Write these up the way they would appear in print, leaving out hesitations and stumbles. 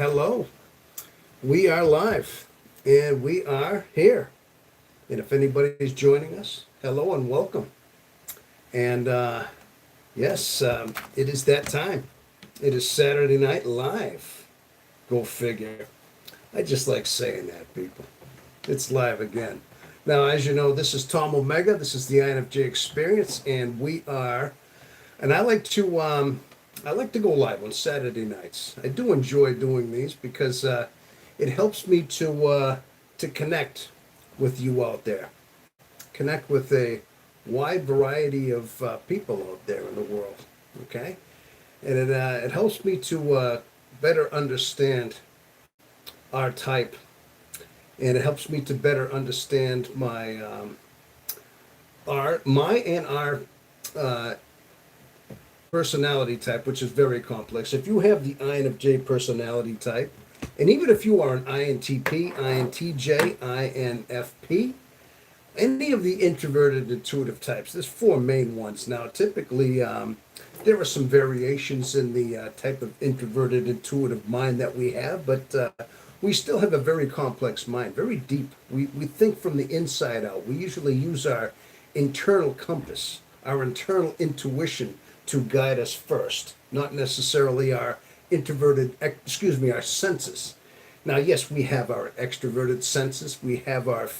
Hello. We are live and we are here. And if anybody's joining us, hello and welcome. And yes, it is that time. It is Saturday Night Live. Go figure. I just like saying that, people. It's live again. Now, as you know, this is Tom Omega. This is the INFJ Experience, and we are. And I like to go live on Saturday nights. I do enjoy doing these because it helps me to connect with you out there, connect with a wide variety of people out there in the world. Okay, and it helps me to better understand our type, and it helps me to better understand our uh, personality type, which is very complex. If you have the INFJ personality type, and even if you are an INTP, INTJ, INFP, any of the introverted intuitive types, there's four main ones. Now, typically, there are some variations in the type of introverted intuitive mind that we have, but we still have a very complex mind, very deep. We think from the inside out. We usually use our internal compass, our internal intuition to guide us first, not necessarily our our senses. Now, yes, we have our extroverted senses. We have our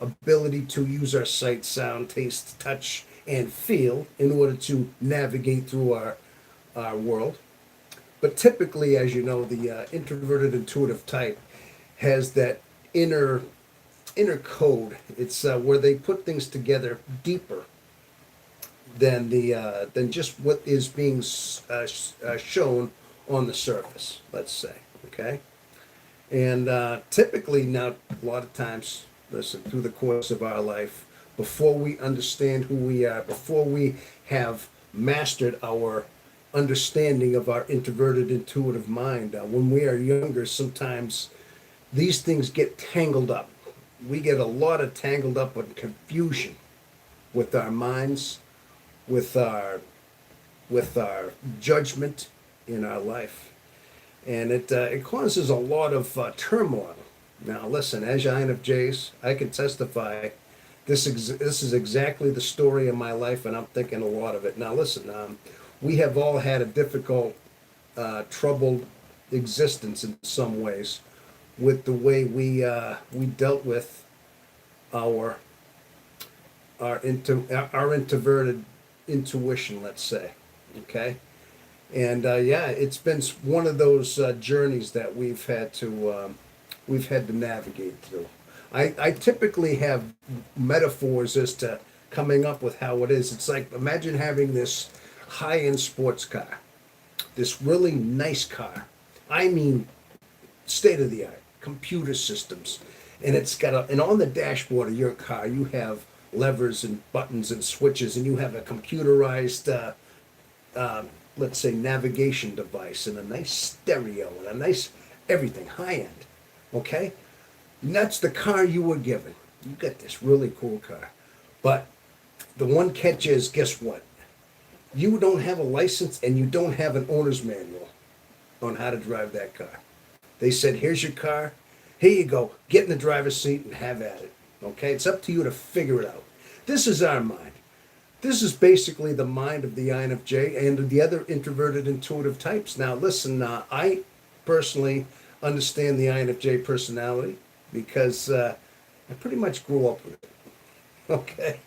ability to use our sight, sound, taste, touch, and feel in order to navigate through our world. But typically, as you know, the introverted intuitive type has that inner code. It's where they put things together deeper than just what is being shown on the surface. Let's say, okay. And typically, now a lot of times, listen, through the course of our life, before we understand who we are, before we have mastered our understanding of our introverted intuitive mind, when we are younger, sometimes these things get tangled up. We get a lot of tangled up with confusion with our minds, with our judgment in our life, and it causes a lot of turmoil. Now, listen, as INFJs, I can testify. This is exactly the story of my life, and I'm thinking a lot of it. Now, listen, we have all had a difficult, troubled existence in some ways, with the way we dealt with our our introverted intuition, let's say. Okay, and yeah, it's been one of those journeys that we've had to navigate through. I typically have metaphors as to coming up with how it is. It's like, imagine having this high-end sports car, this really nice car. I mean, state of the art computer systems, and and on the dashboard of your car you have levers and buttons and switches, and you have a computerized let's say navigation device, and a nice stereo, and a nice everything, high end. Okay, and that's the car you were given. You got this really cool car, but the one catch is, guess what? You don't have a license, and you don't have an owner's manual on how to drive that car. They said, here's your car, here you go, get in the driver's seat and have at it. Okay, it's up to you to figure it out. This is our mind. This is basically the mind of the INFJ and of the other introverted intuitive types. Now, listen, I personally understand the INFJ personality because I pretty much grew up with it. Okay,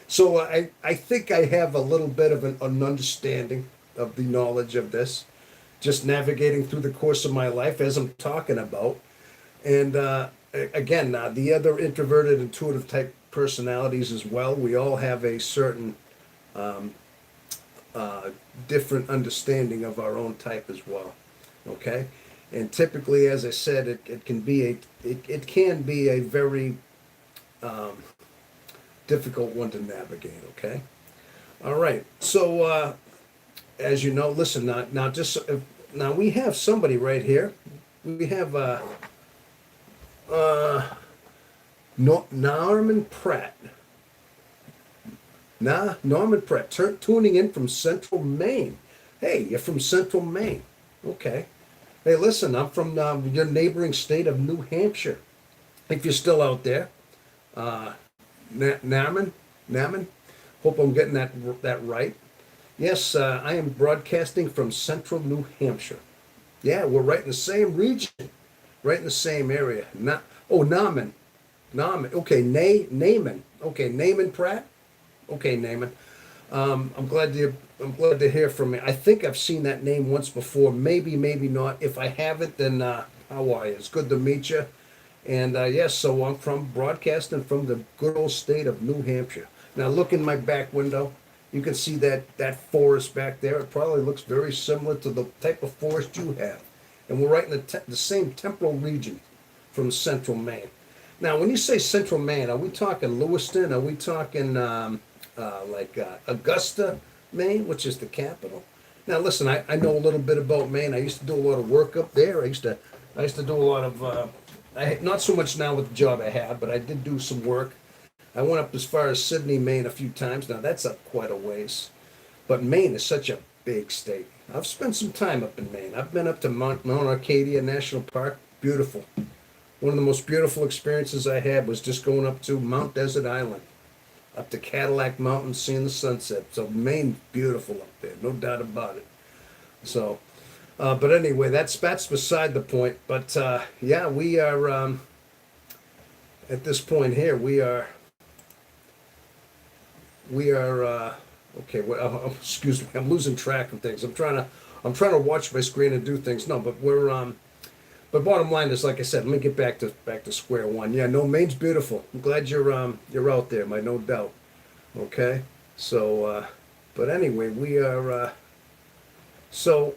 so I think I have a little bit of an understanding of the knowledge of this, just navigating through the course of my life as I'm talking about. And again, the other introverted intuitive type personalities as well, we all have a certain different understanding of our own type as well. Okay, and typically, as I said, it can be a very difficult one to navigate. Okay, all right. So as you know, listen, now we have somebody right here. We have Norman Pratt. Norman Pratt, tuning in from Central Maine. Hey, you're from Central Maine. Okay. Hey, listen, I'm from your neighboring state of New Hampshire. If you're still out there, uh, Naman, Naman. Hope I'm getting that right. Yes, I am broadcasting from central New Hampshire. Yeah, we're right in the same region, right in the same area. Naman, Naman. Okay, Naaman. Okay, Naaman Pratt. Okay, Naaman. I'm glad to hear from you. I think I've seen that name once before. Maybe, maybe not. If I haven't, then how are you? It's good to meet you. And yes, so I'm from broadcasting from the good old state of New Hampshire. Now look in my back window. You can see that forest back there. It probably looks very similar to the type of forest you have. And we're right in the same temporal region from central Maine. Now, when you say central Maine, are we talking Lewiston? Are we talking Augusta, Maine, which is the capital? Now, listen, I know a little bit about Maine. I used to do a lot of work up there. I used to do a lot of not so much now with the job I have, but I did do some work. I went up as far as Sydney, Maine, a few times. Now that's up quite a ways, but Maine is such a big state. I've spent some time up in Maine. I've been up to Mount Arcadia National Park. Beautiful. One of the most beautiful experiences I had was just going up to Mount Desert Island, up to Cadillac Mountain, seeing the sunset. So Maine's beautiful up there, no doubt about it. So, but anyway, that's beside the point. But yeah, we are at this point here. We are okay. Well, excuse me, I'm losing track of things. I'm trying to watch my screen and do things. No, but we're But bottom line is, like I said, let me get back to square one. Yeah, no, Maine's beautiful. I'm glad you're out there, my no doubt. Okay, so but anyway, we are so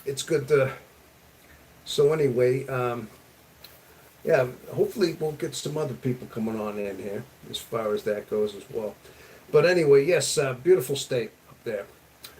it's good to. So anyway, yeah, hopefully we'll get some other people coming on in here as far as that goes as well. But anyway, yes, beautiful state up there.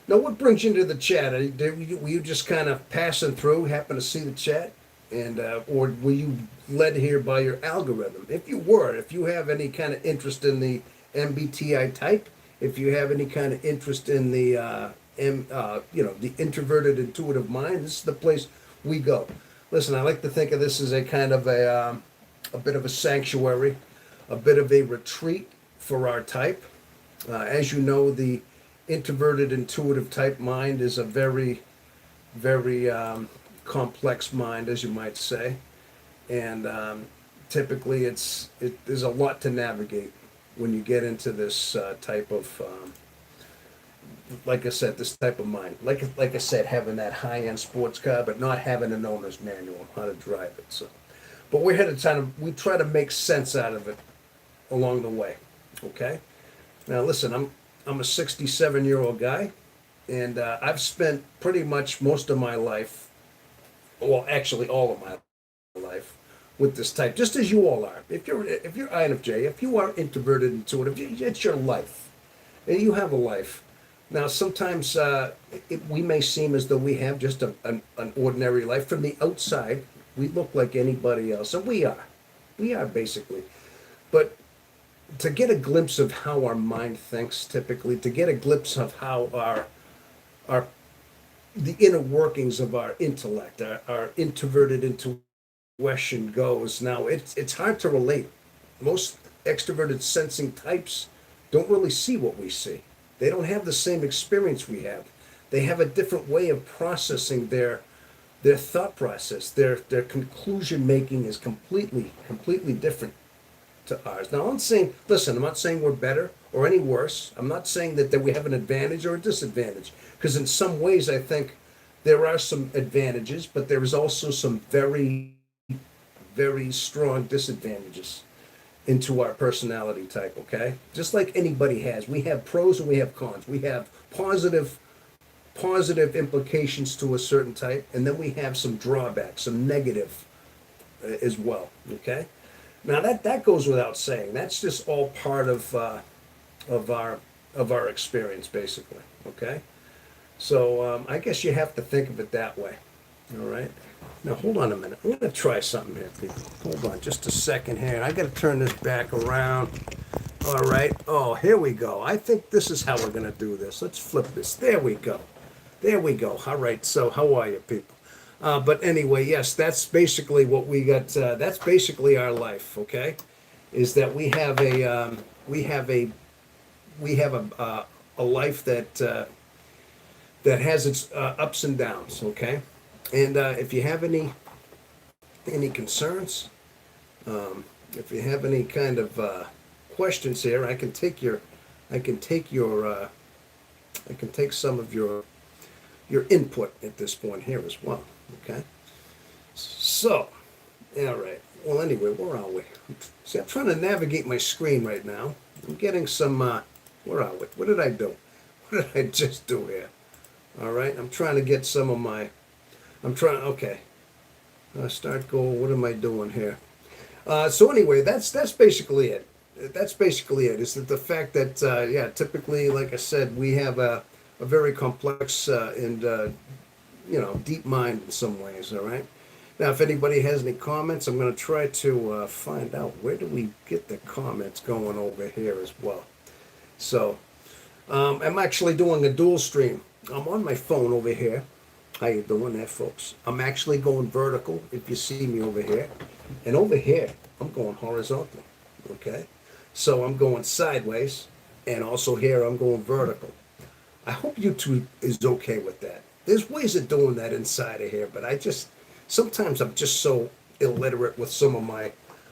Now, what brings you into the chat? Were you just kind of passing through, happen to see the chat? And or were you led here by your algorithm? If you were, if you have any kind of interest in the MBTI type, if you have any kind of interest in the the introverted intuitive mind, this is the place we go. Listen, I like to think of this as a kind of a bit of a sanctuary, a bit of a retreat for our type. As you know, the introverted intuitive type mind is a very, very complex mind, as you might say, and typically there's a lot to navigate when you get into this type of like I said, this type of mind. Like I said, having that high-end sports car, but not having an owner's manual on how to drive it. So, but we're here to we try to make sense out of it along the way. Okay. Now listen, I'm a 67-year-old guy, and I've spent pretty much most of my life, well, actually all of my life, with this type, just as you all are. If you're INFJ, if you are introverted intuitive, it's your life, and you have a life. Now, sometimes we may seem as though we have just an ordinary life. From the outside, we look like anybody else, and we are basically, but to get a glimpse of how our mind thinks, typically, to get a glimpse of how our the inner workings of our intellect, our introverted intuition goes. Now, it's hard to relate. Most extroverted sensing types don't really see what we see. They don't have the same experience we have. They have a different way of processing their thought process. Their conclusion making is completely different to ours. Now, I'm not saying we're better or any worse. I'm not saying that we have an advantage or a disadvantage, because in some ways I think there are some advantages, but there is also some very, very strong disadvantages into our personality type, okay? Just like anybody has. We have pros and we have cons. We have positive implications to a certain type, and then we have some drawbacks, some negative as well, okay? Now that goes without saying. That's just all part of our experience, basically. Okay, so I guess you have to think of it that way. All right. Now hold on a minute. I'm going to try something here, people. Hold on, just a second here. I got to turn this back around. All right. Oh, here we go. I think this is how we're going to do this. Let's flip this. There we go. There we go. All right. So how are you, people? But anyway, yes, that's basically what we got. That's basically our life. Okay, is that we have a we have a life that that has its ups and downs. Okay, and if you have any concerns, if you have any kind of questions here, I can take your I can take some of your input at this point here as well. Okay, so all right. Well, anyway, where are we? See, I'm trying to navigate my screen right now. I'm getting some. Where are we? What did I do? What did I just do here? All right, I'm trying to get some of my. I'm trying. Okay, start going. What am I doing here? So anyway, that's basically it. That's basically it. Is that the fact that yeah, typically, like I said, we have a very complex and deep mind in some ways. All right. Now, if anybody has any comments, I'm going to try to find out where do we get the comments going over here as well. So I'm actually doing a dual stream. I'm on my phone over here. How you doing there, folks? I'm actually going vertical, if you see me over here. And over here, I'm going horizontal, okay? So I'm going sideways, and also here I'm going vertical. I hope YouTube is okay with that. There's ways of doing that inside of here, but sometimes I'm just so illiterate with some of my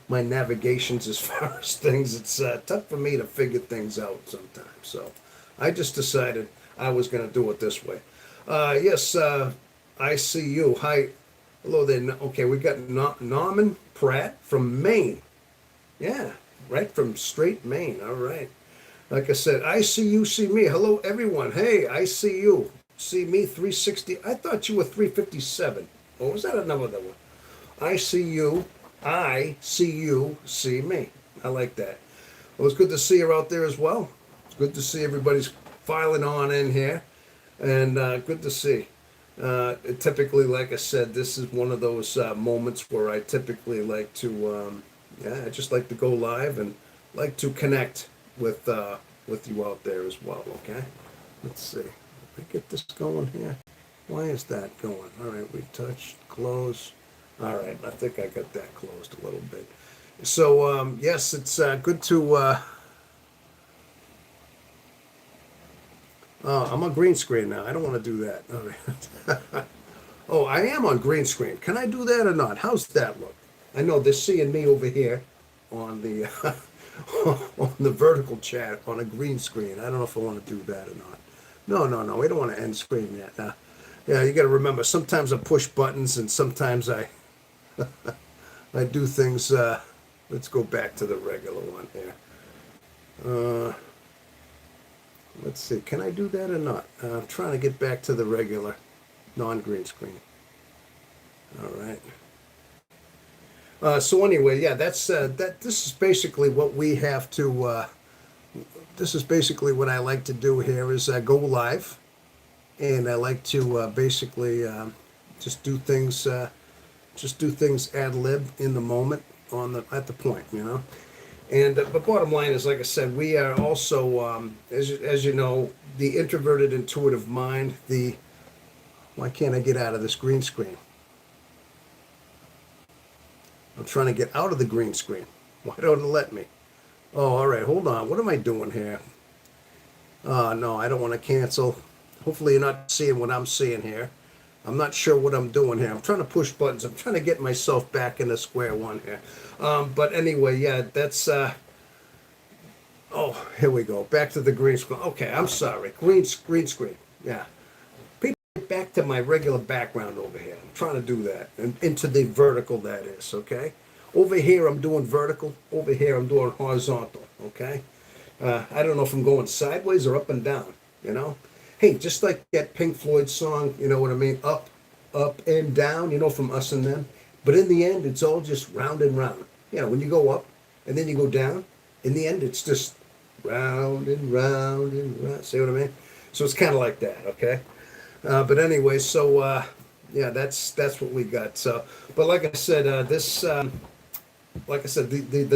navigations as far as things. It's tough for me to figure things out sometimes. So I just decided I was going to do it this way. Yes, I see you. Hi. Hello there. Okay, we got Norman Pratt from Maine. Yeah, right from straight Maine. All right. Like I said, I see you, see me. Hello, everyone. Hey, I see you. See me, 360. I thought you were 357. Or was that another one? I see you, see me. I like that. Well, it's good to see you out there as well. It's good to see everybody's filing on in here. And good to see. Typically, like I said, this is one of those moments where I typically like to, I just like to go live and like to connect with you out there as well. Okay, let's see. If I get this going here, why is that going? All right, we touched close. All right, I think I got that closed a little bit. So yes, it's good to. I'm on green screen now. I don't want to do that. All right. Oh, I am on green screen. Can I do that or not? How's that look? I know they're seeing me over here on the on the vertical chat on a green screen. I don't know if I want to do that or not. No. We don't want to end screen yet. Yeah, you got to remember. Sometimes I push buttons, and sometimes I I do things. Let's go back to the regular one here. Let's see. Can I do that or not? I'm trying to get back to the regular, non-green screen. All right. So anyway, yeah, that's that. This is basically what we have to. This is basically what I like to do here is go live, and I like to basically just do things ad lib in the moment at the point, And the bottom line is, like I said, we are also, as you know, the introverted intuitive mind. Why can't I get out of this green screen? I'm trying to get out of the green screen. Why don't it let me? Oh, all right, hold on. What am I doing here? No, I don't want to cancel. Hopefully you're not seeing what I'm seeing here. I'm not sure what I'm doing here. I'm trying to push buttons. I'm trying to get myself back into square one here. But anyway, yeah, that's... oh, here we go. Back to the green screen. Okay, I'm sorry. Green screen. Yeah. Back to my regular background over here. I'm trying to do that. And into the vertical, that is, okay? Over here, I'm doing vertical. Over here, I'm doing horizontal, okay? I don't know if I'm going sideways or up and down, Hey, just like that Pink Floyd song, you know what I mean? Up and down, from Us and Them. But in the end, it's all just round and round. When you go up and then you go down, in the end, it's just round and round and round. See what I mean? So it's kind of like that, okay? But anyway, so yeah, that's what we got. So, but like I said, the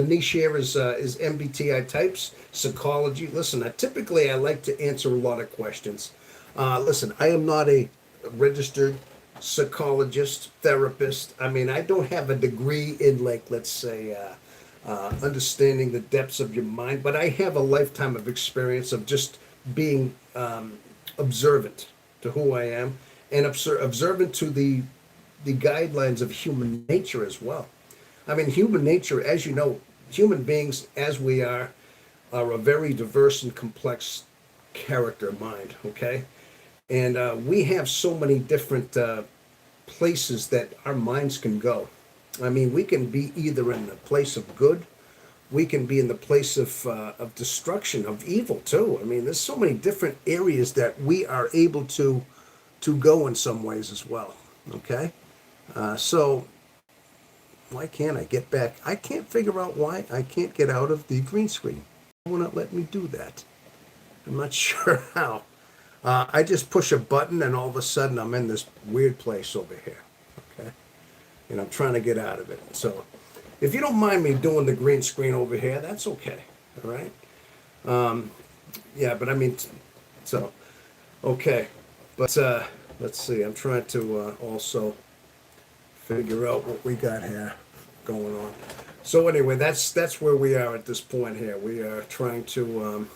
niche here is MBTI types, psychology. Listen, typically I like to answer a lot of questions. Listen, I am not a registered psychologist, therapist. I mean, I don't have a degree in, like, let's say, understanding the depths of your mind, but I have a lifetime of experience of just being observant to who I am and observant to the guidelines of human nature as well. I mean, human nature, as you know, human beings, as we are a very diverse and complex character mind, okay? And we have so many different places that our minds can go. I mean, we can be either in the place of good, we can be in the place of destruction, of evil too. I mean, there's so many different areas that we are able to go in some ways as well. Okay, so why can't I get back? I can't figure out why I can't get out of the green screen. It will not let me do that. I'm not sure how. I just push a button and all of a sudden I'm in this weird place over here. Okay, and I'm trying to get out of it. So if you don't mind me doing the green screen over here, that's okay. All right. Yeah, but I mean, so okay. But let's see. I'm trying to also figure out what we got here going on. So anyway, that's where we are at this point here. We are trying to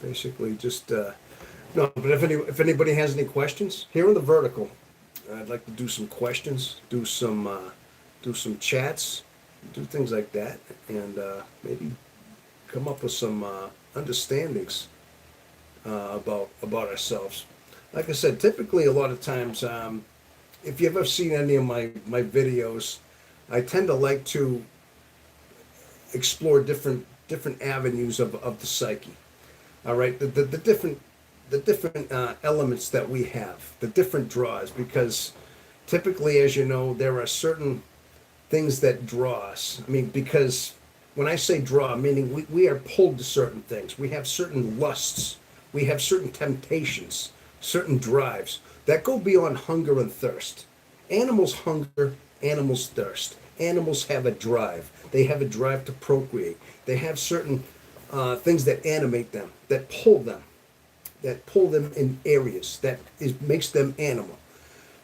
basically just no. But if anybody has any questions here in the vertical, I'd like to do some questions, do some chats, do things like that, and maybe come up with some understandings about ourselves. Like I said, typically a lot of times, if you've ever seen any of my videos, I tend to like to explore different avenues of the psyche. All right, the different elements that we have, the different draws, because typically, as you know, there are certain things that draw us. I mean, because when I say draw, meaning we are pulled to certain things. We have certain lusts. We have certain temptations, certain drives that go beyond hunger and thirst. Animals hunger, animals thirst. Animals have a drive. They have a drive to procreate. They have certain things that animate them, that pull them in areas makes them animal.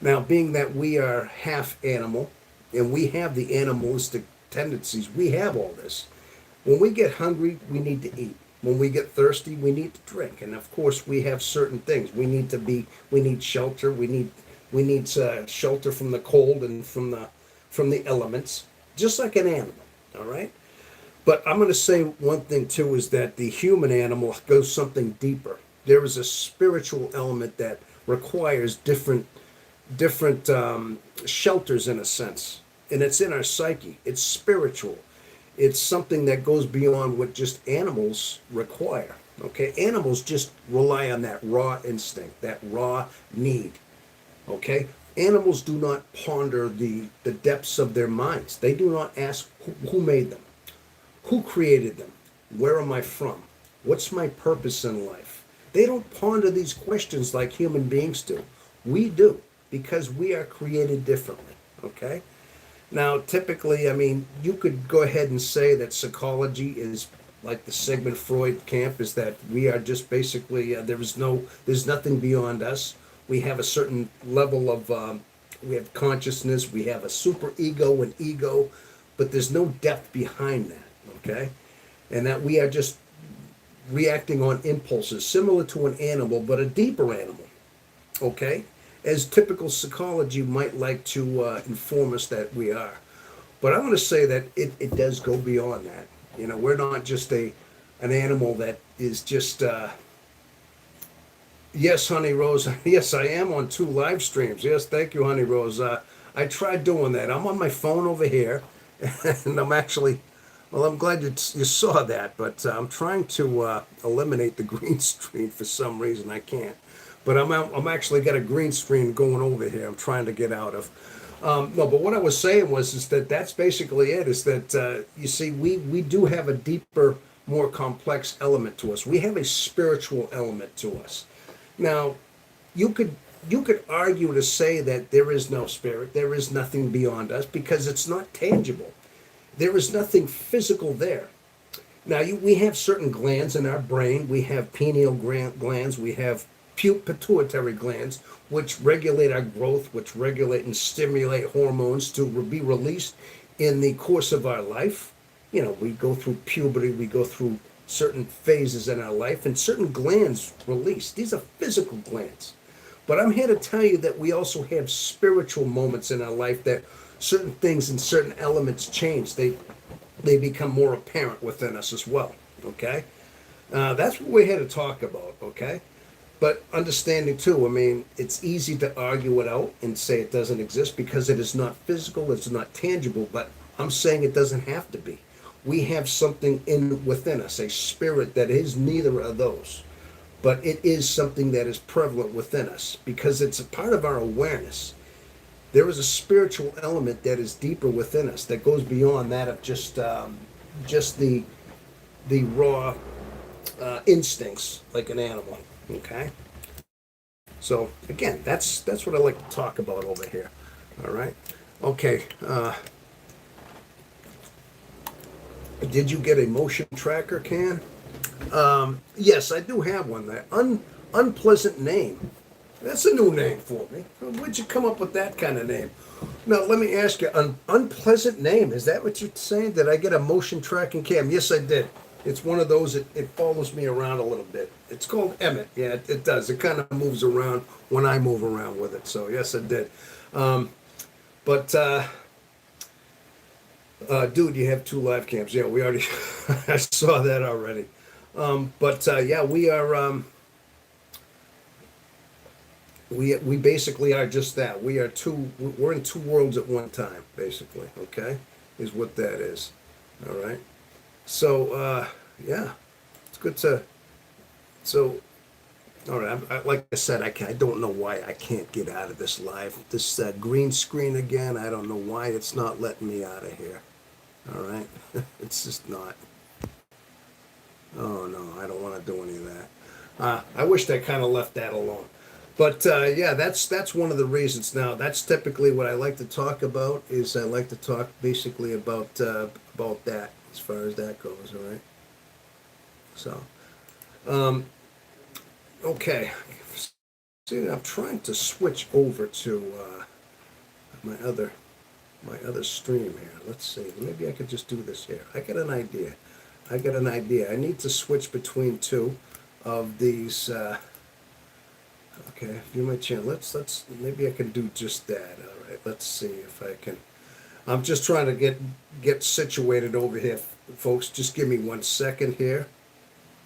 Now, being that we are half animal and we have the animalistic tendencies, we have all this. When we get hungry, we need to eat. When we get thirsty, we need to drink. And of course, we have certain things. We need shelter. We need shelter from the cold and from the elements, just like an animal. All right. But I'm going to say one thing too is that the human animal goes something deeper. There is a spiritual element that requires different shelters in a sense, and it's in our psyche. It's spiritual. It's something that goes beyond what just animals require. Okay, animals just rely on that raw instinct, that raw need. Okay, animals do not ponder the depths of their minds. They do not ask who made them, who created them, where am I from, what's my purpose in life. They don't ponder these questions like human beings do. We do, because we are created differently. Okay. Now, typically, I mean, you could go ahead and say that psychology is like the Sigmund Freud camp, is that we are just basically, there's nothing beyond us. We have a certain level of, we have consciousness, we have a super ego and ego, but there's no depth behind that, okay? And that we are just reacting on impulses, similar to an animal, but a deeper animal, okay? As typical psychology might like to inform us that we are. But I'm going to say that it does go beyond that. You know, we're not just an animal that is just, yes, Honey Rose, yes, I am on 2 live streams. Yes, thank you, Honey Rose. I tried doing that. I'm on my phone over here, and I'm actually, well, I'm glad you saw that, but I'm trying to eliminate the green screen for some reason. I can't. But I'm actually got a green screen going over here. I'm trying to get out of. No, but what I was saying is that that's basically it. Is that you see, we do have a deeper, more complex element to us. We have a spiritual element to us. Now, you could argue to say that there is no spirit, there is nothing beyond us, because it's not tangible. There is nothing physical there. Now, we have certain glands in our brain. We have pineal glands. We have pituitary glands, which regulate our growth, which regulate and stimulate hormones to be released in the course of our life. You know, we go through puberty, we go through certain phases in our life, and certain glands release. These are physical glands. But I'm here to tell you that we also have spiritual moments in our life that certain things and certain elements change. They become more apparent within us as well. Okay, that's what we're here to talk about. Okay, but understanding too, I mean, it's easy to argue it out and say it doesn't exist because it is not physical, it's not tangible. But I'm saying it doesn't have to be. We have something within us, a spirit that is neither of those, but it is something that is prevalent within us because it's a part of our awareness. There is a spiritual element that is deeper within us that goes beyond that of just the raw instincts like an animal. Okay. So again, that's what I like to talk about over here. All right. Okay. Did you get a motion tracker, Can? Yes, I do have one. That unpleasant name. That's a new name for me. Where'd you come up with that kind of name? Now, let me ask you, an unpleasant name, is that what you're saying? Did I get a motion tracking cam? Yes, I did. It's one of those, it follows me around a little bit. It's called Emmett. Yeah, it does. It kind of moves around when I move around with it. So, yes, I did. But dude, you have 2 live cams. Yeah, we already, I saw that already. Yeah, we are, we basically are just that. We're in 2 worlds at one time, basically, okay? Is what that is. All right. So, yeah, it's good to, so, all right, like I said, I don't know why I can't get out of this this green screen again. I don't know why it's not letting me out of here. All right. It's just not. Oh, no, I don't want to do any of that. I wished I kind of left that alone. But yeah, that's one of the reasons. Now, that's typically what I like to talk about. Is I like to talk basically about that as far as that goes. All right. So, okay. See, I'm trying to switch over to my other stream here. Let's see. Maybe I could just do this here. I got an idea. I need to switch between 2 of these. Okay, view my channel. Let's maybe I can do just that. All right, let's see if I can. I'm just trying to get situated over here, folks. Just give me 1 second here.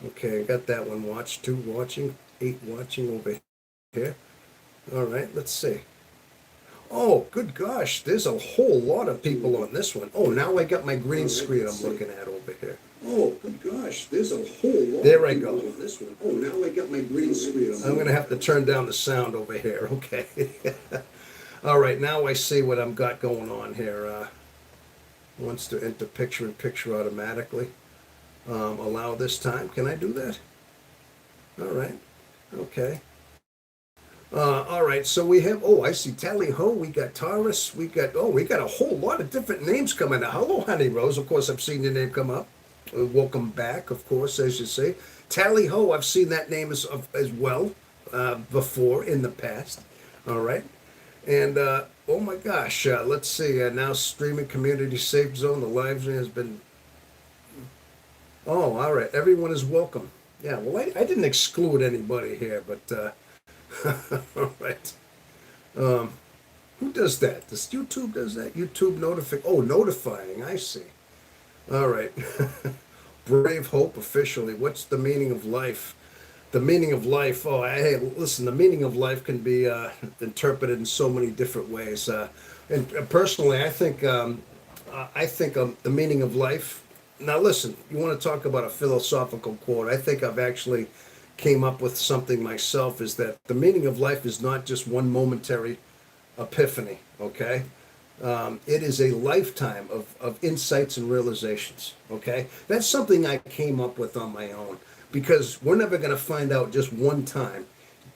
Okay, I got that one watched, 2 watching, 8 watching over here. All right, let's see. Oh, good gosh, there's a whole lot of people on this one. Oh, now I got my green screen I'm looking at over here. Oh, good gosh, there's a whole lot there of people on this one. Oh, now I got my green screen. I'm going to have to turn down the sound over here, okay. All right, now I see what I've got going on here. Wants to enter picture-in-picture automatically. Allow this time. Can I do that? All right, okay. All right, so we have, oh, I see Tally Ho, we got Taurus, we got a whole lot of different names coming out. Hello, Honey Rose, of course, I've seen your name come up. Welcome back, of course, as you say. Tally Ho, I've seen that name as well before in the past. All right, and oh my gosh, let's see, now streaming community safe zone, the live stream has been, oh, all right, everyone is welcome. Yeah, well, I didn't exclude anybody here, but all right. Who does that? Does YouTube does that? YouTube notifying. I see. All right. Brave Hope officially. What's the meaning of life? The meaning of life. Oh, hey, listen. The meaning of life can be interpreted in so many different ways. And personally, I think the meaning of life. Now, listen. You want to talk about a philosophical quote? I think I've actually came up with something myself. Is that the meaning of life is not just one momentary epiphany. Okay. It is a lifetime of insights and realizations, okay? That's something I came up with on my own because we're never going to find out just one time.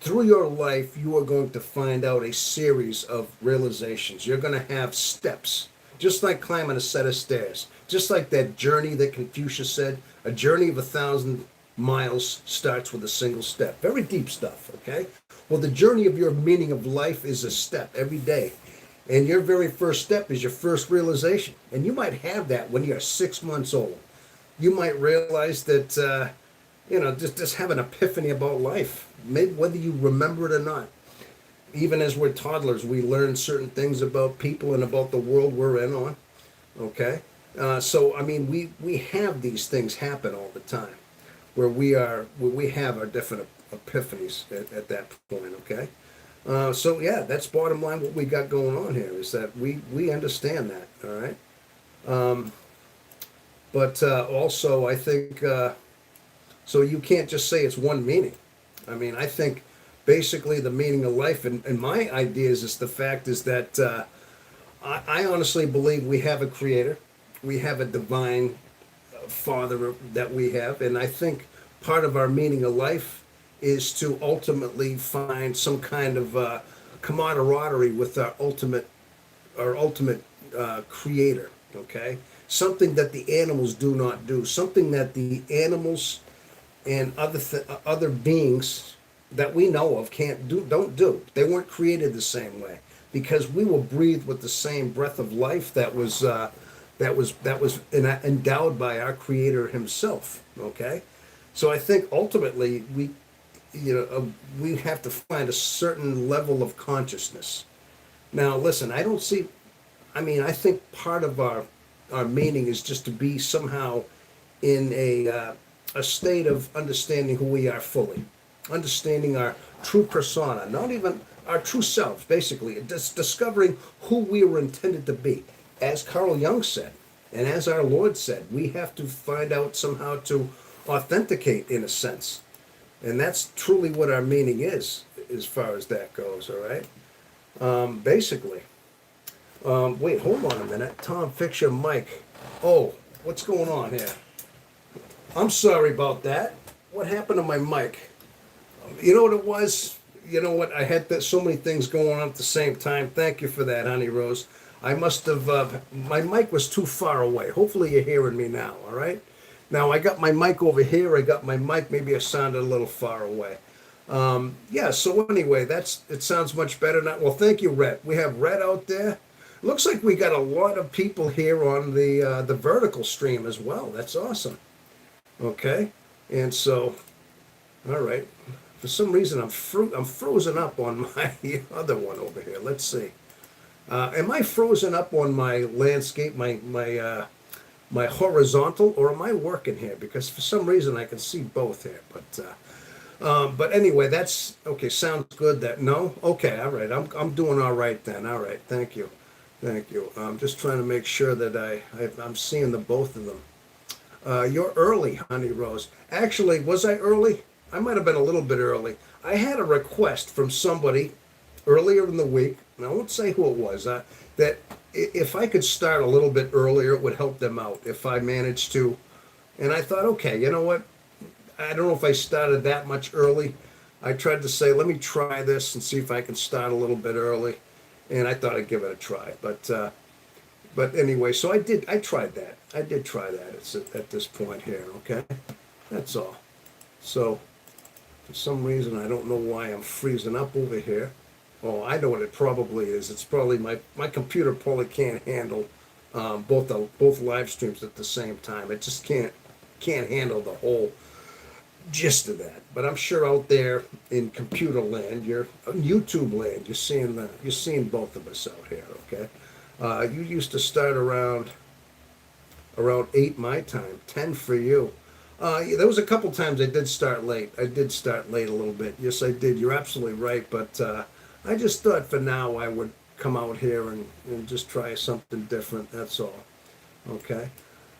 Through your life, you are going to find out a series of realizations. You're going to have steps, just like climbing a set of stairs, just like that journey that Confucius said, a journey of 1,000 miles starts with a single step. Very deep stuff, okay? Well, the journey of your meaning of life is a step every day. And your very first step is your first realization. And you might have that when you're 6 months old. You might realize that, just have an epiphany about life, maybe whether you remember it or not. Even as we're toddlers, we learn certain things about people and about the world we're in on. Okay, so I mean, we have these things happen all the time, where we have our different epiphanies at that point. Okay, so yeah, that's bottom line. What we got going on here is that we understand that. All right, but also I think so. You can't just say it's one meaning. I mean, I think basically the meaning of life, and my ideas is the fact is that I honestly believe we have a creator, we have a divine father that we have, and I think part of our meaning of life is to ultimately find some kind of camaraderie with our ultimate creator. Okay, something that the animals do not do, something that the animals and other beings that we know of don't do. They weren't created the same way because we were breathed with the same breath of life that was endowed by our Creator Himself. Okay, so I think ultimately we have to find a certain level of consciousness. Now, listen, I don't see. I mean, I think part of our meaning is just to be somehow in a state of understanding who we are fully, understanding our true persona, not even our true selves, basically, just discovering who we were intended to be. As Carl Jung said, and as our Lord said, we have to find out somehow to authenticate in a sense. And that's truly what our meaning is, as far as that goes, all right? Basically. Wait, hold on a minute. Tom, fix your mic. Oh, what's going on here? I'm sorry about that. What happened to my mic? You know what it was? You know what? I had so many things going on at the same time. Thank you for that, Honey Rose. I must have, my mic was too far away. Hopefully you're hearing me now, all right? Now I got my mic over here. I got my mic, maybe I sounded a little far away. Yeah, so anyway, it sounds much better now. Well, thank you, Rhett. We have Rhett out there. Looks like we got a lot of people here on the vertical stream as well. That's awesome. Okay, and so, all right. For some reason, I'm frozen up on my other one over here. Let's see. Am I frozen up on my landscape, my horizontal, or am I working here? Because for some reason I can see both here. But anyway, that's okay. Sounds good. That no. Okay. All right. I'm doing all right then. All right. Thank you. Thank you. I'm just trying to make sure that I'm seeing the both of them. You're early, Honey Rose. Actually, was I early? I might have been a little bit early. I had a request from somebody earlier in the week, and I won't say who it was, that if I could start a little bit earlier, it would help them out if I managed to. And I thought, okay, you know what? I don't know if I started that much early. I tried to say, let me try this and see if I can start a little bit early. And I thought I'd give it a try. But anyway, so I did. I tried that. I did try that at this point here, okay? That's all. So, for some reason, I don't know why I'm freezing up over here. Oh, I know what it probably is. It's probably my computer probably can't handle both live streams at the same time. It just can't handle the whole gist of that. But I'm sure out there in computer land, you're YouTube land, you're seeing both of us out here, okay? You used to start around 8 my time, 10 for you. There was a couple times I did start late. I did start late a little bit. Yes, I did. You're absolutely right. But I just thought for now I would come out here and just try something different. That's all. Okay.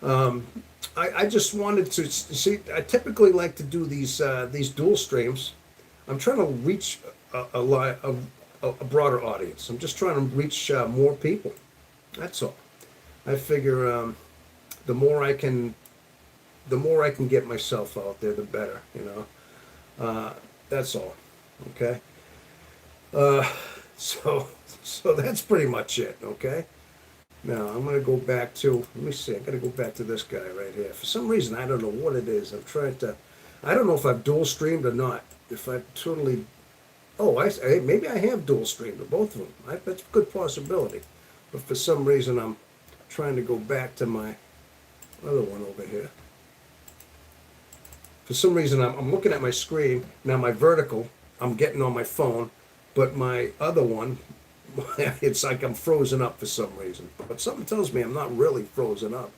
I just wanted to see. I typically like to do these dual streams. I'm trying to reach a broader audience. I'm just trying to reach more people. That's all. I figure the more I can get myself out there, the better. You know. That's all. Okay. So that's pretty much it. Okay. Now I'm gonna go back to. Let me see. I gotta go back to this guy right here. For some reason, I don't know what it is. I'm trying to. I don't know if I've dual streamed or not. If I've totally, oh, maybe I have dual streamed both of them. That's a good possibility. But for some reason, I'm trying to go back to my other one over here. For some reason, I'm looking at my screen now. My vertical, I'm getting on my phone, but my other one, it's like I'm frozen up for some reason. But something tells me I'm not really frozen up.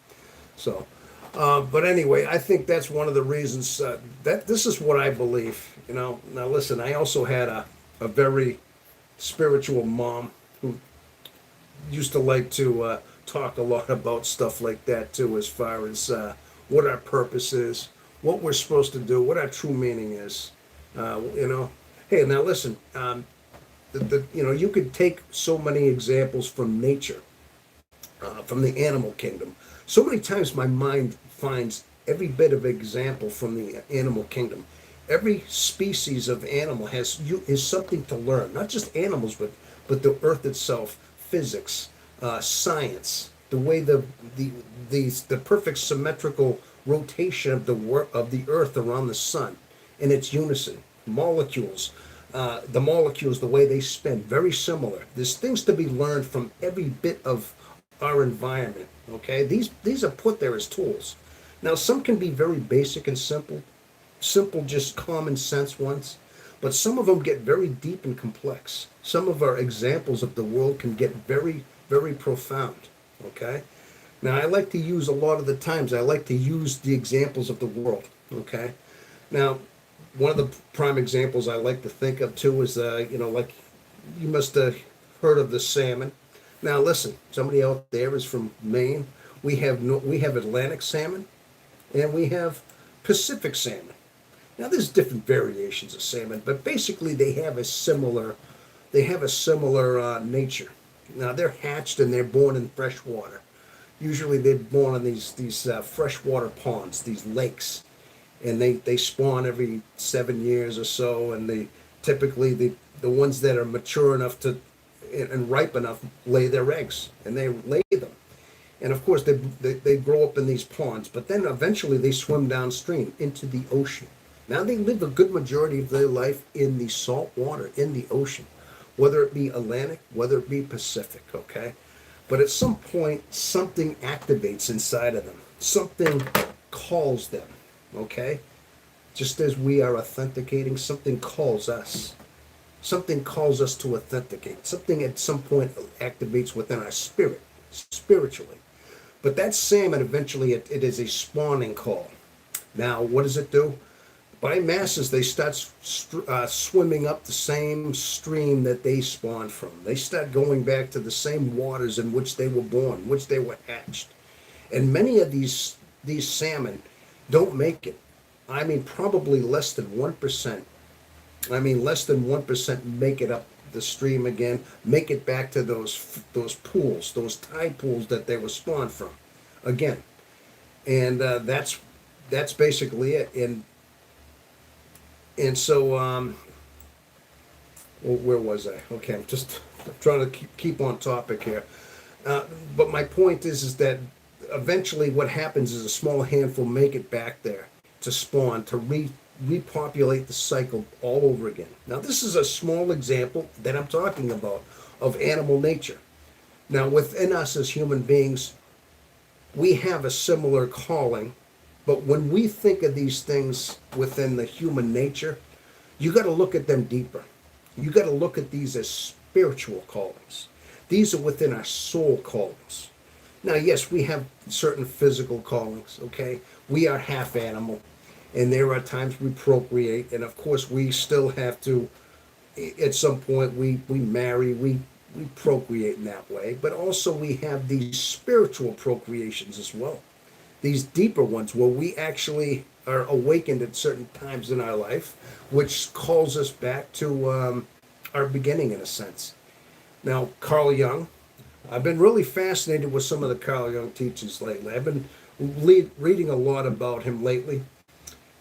So, but anyway, I think that's one of the reasons that this is what I believe. You know, now listen, I also had a very spiritual mom who used to like to talk a lot about stuff like that too, as far as what our purpose is, what we're supposed to do, what our true meaning is. You know, hey, now listen, you know, you could take so many examples from nature, from the animal kingdom. So many times my mind finds every bit of example from the animal kingdom. Every species of animal is something to learn. Not just animals, but the earth itself, physics, science, the way the perfect symmetrical rotation of the earth around the sun, in its unison, molecules. The molecules, the way they spin, very similar. There's things to be learned from every bit of our environment. Okay, these are put there as tools. Now, some can be very basic and simple, just common sense ones, but some of them get very deep and complex. Some of our examples of the world can get very, very profound. Okay, now I like to use a lot of the times. I like to use the examples of the world. Okay, now one of the prime examples I like to think of too is, you know, like you must have heard of the salmon. Now listen, somebody out there is from Maine. We have Atlantic salmon, and we have Pacific salmon. Now there's different variations of salmon, but basically they have a similar nature. Now they're hatched and they're born in fresh water. Usually they're born in these freshwater ponds, these lakes, and they spawn every 7 years or so. And they typically the ones that are mature enough to and ripe enough lay their eggs, and they lay them. And of course they grow up in these ponds, but then eventually they swim downstream into the ocean. Now they live a good majority of their life in the salt water, in the ocean, whether it be Atlantic, whether it be Pacific, okay? But at some point, something activates inside of them. Something calls them, okay? Just as we are authenticating, something calls us. Something calls us to authenticate. Something at some point activates within our spirit, spiritually. But that salmon, eventually, it is a spawning call. Now, what does it do? By masses, they start swimming up the same stream that they spawned from. They start going back to the same waters in which they were born, which they were hatched. And many of these salmon don't make it. I mean, probably less than 1%. I mean, less than 1% make it up the stream again, make it back to those pools, those tide pools that they were spawned from, again. And that's basically it. And so, well, where was I? Okay, I'm trying to keep on topic here. But my point is that eventually what happens is a small handful make it back there to spawn, to repopulate the cycle all over again. Now, this is a small example that I'm talking about of animal nature. Now, within us as human beings, we have a similar calling. But when we think of these things within the human nature, you got to look at them deeper. You got to look at these as spiritual callings. These are within our soul callings. Now, yes, we have certain physical callings, okay? We are half animal, and there are times we procreate, and of course we still have to, at some point we marry, we procreate in that way, but also we have these spiritual procreations as well. These deeper ones where we actually are awakened at certain times in our life, which calls us back to our beginning in a sense. Now, Carl Jung, I've been really fascinated with some of the Carl Jung teachings lately. I've been reading a lot about him lately,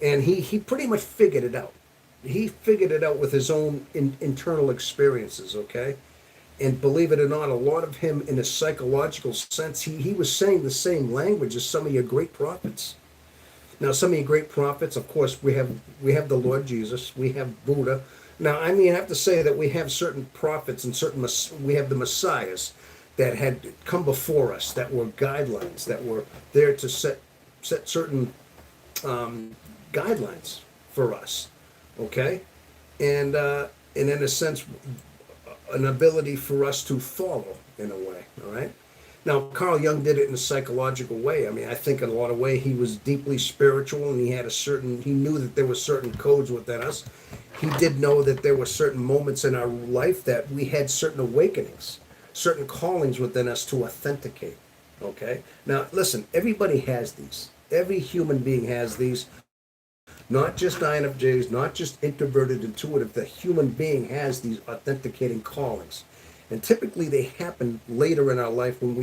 and he pretty much figured it out. He figured it out with his own internal experiences, okay? And believe it or not, a lot of him in a psychological sense, he was saying the same language as some of your great prophets. Now, some of your great prophets, of course, we have the Lord Jesus, we have Buddha. Now, I mean, I have to say that we have certain prophets and we have the messiahs that had come before us, that were guidelines, that were there to set certain guidelines for us. Okay, and in a sense, an ability for us to follow in a way. All right. Now, Carl Jung did it in a psychological way. I mean, I think in a lot of way he was deeply spiritual, and he knew that there were certain codes within us. He did know that there were certain moments in our life that we had certain awakenings, certain callings within us to authenticate. Okay? Now, listen, everybody has these. Every human being has these. Not just INFJs, not just introverted, intuitive. The human being has these authenticating callings. And typically they happen later in our life when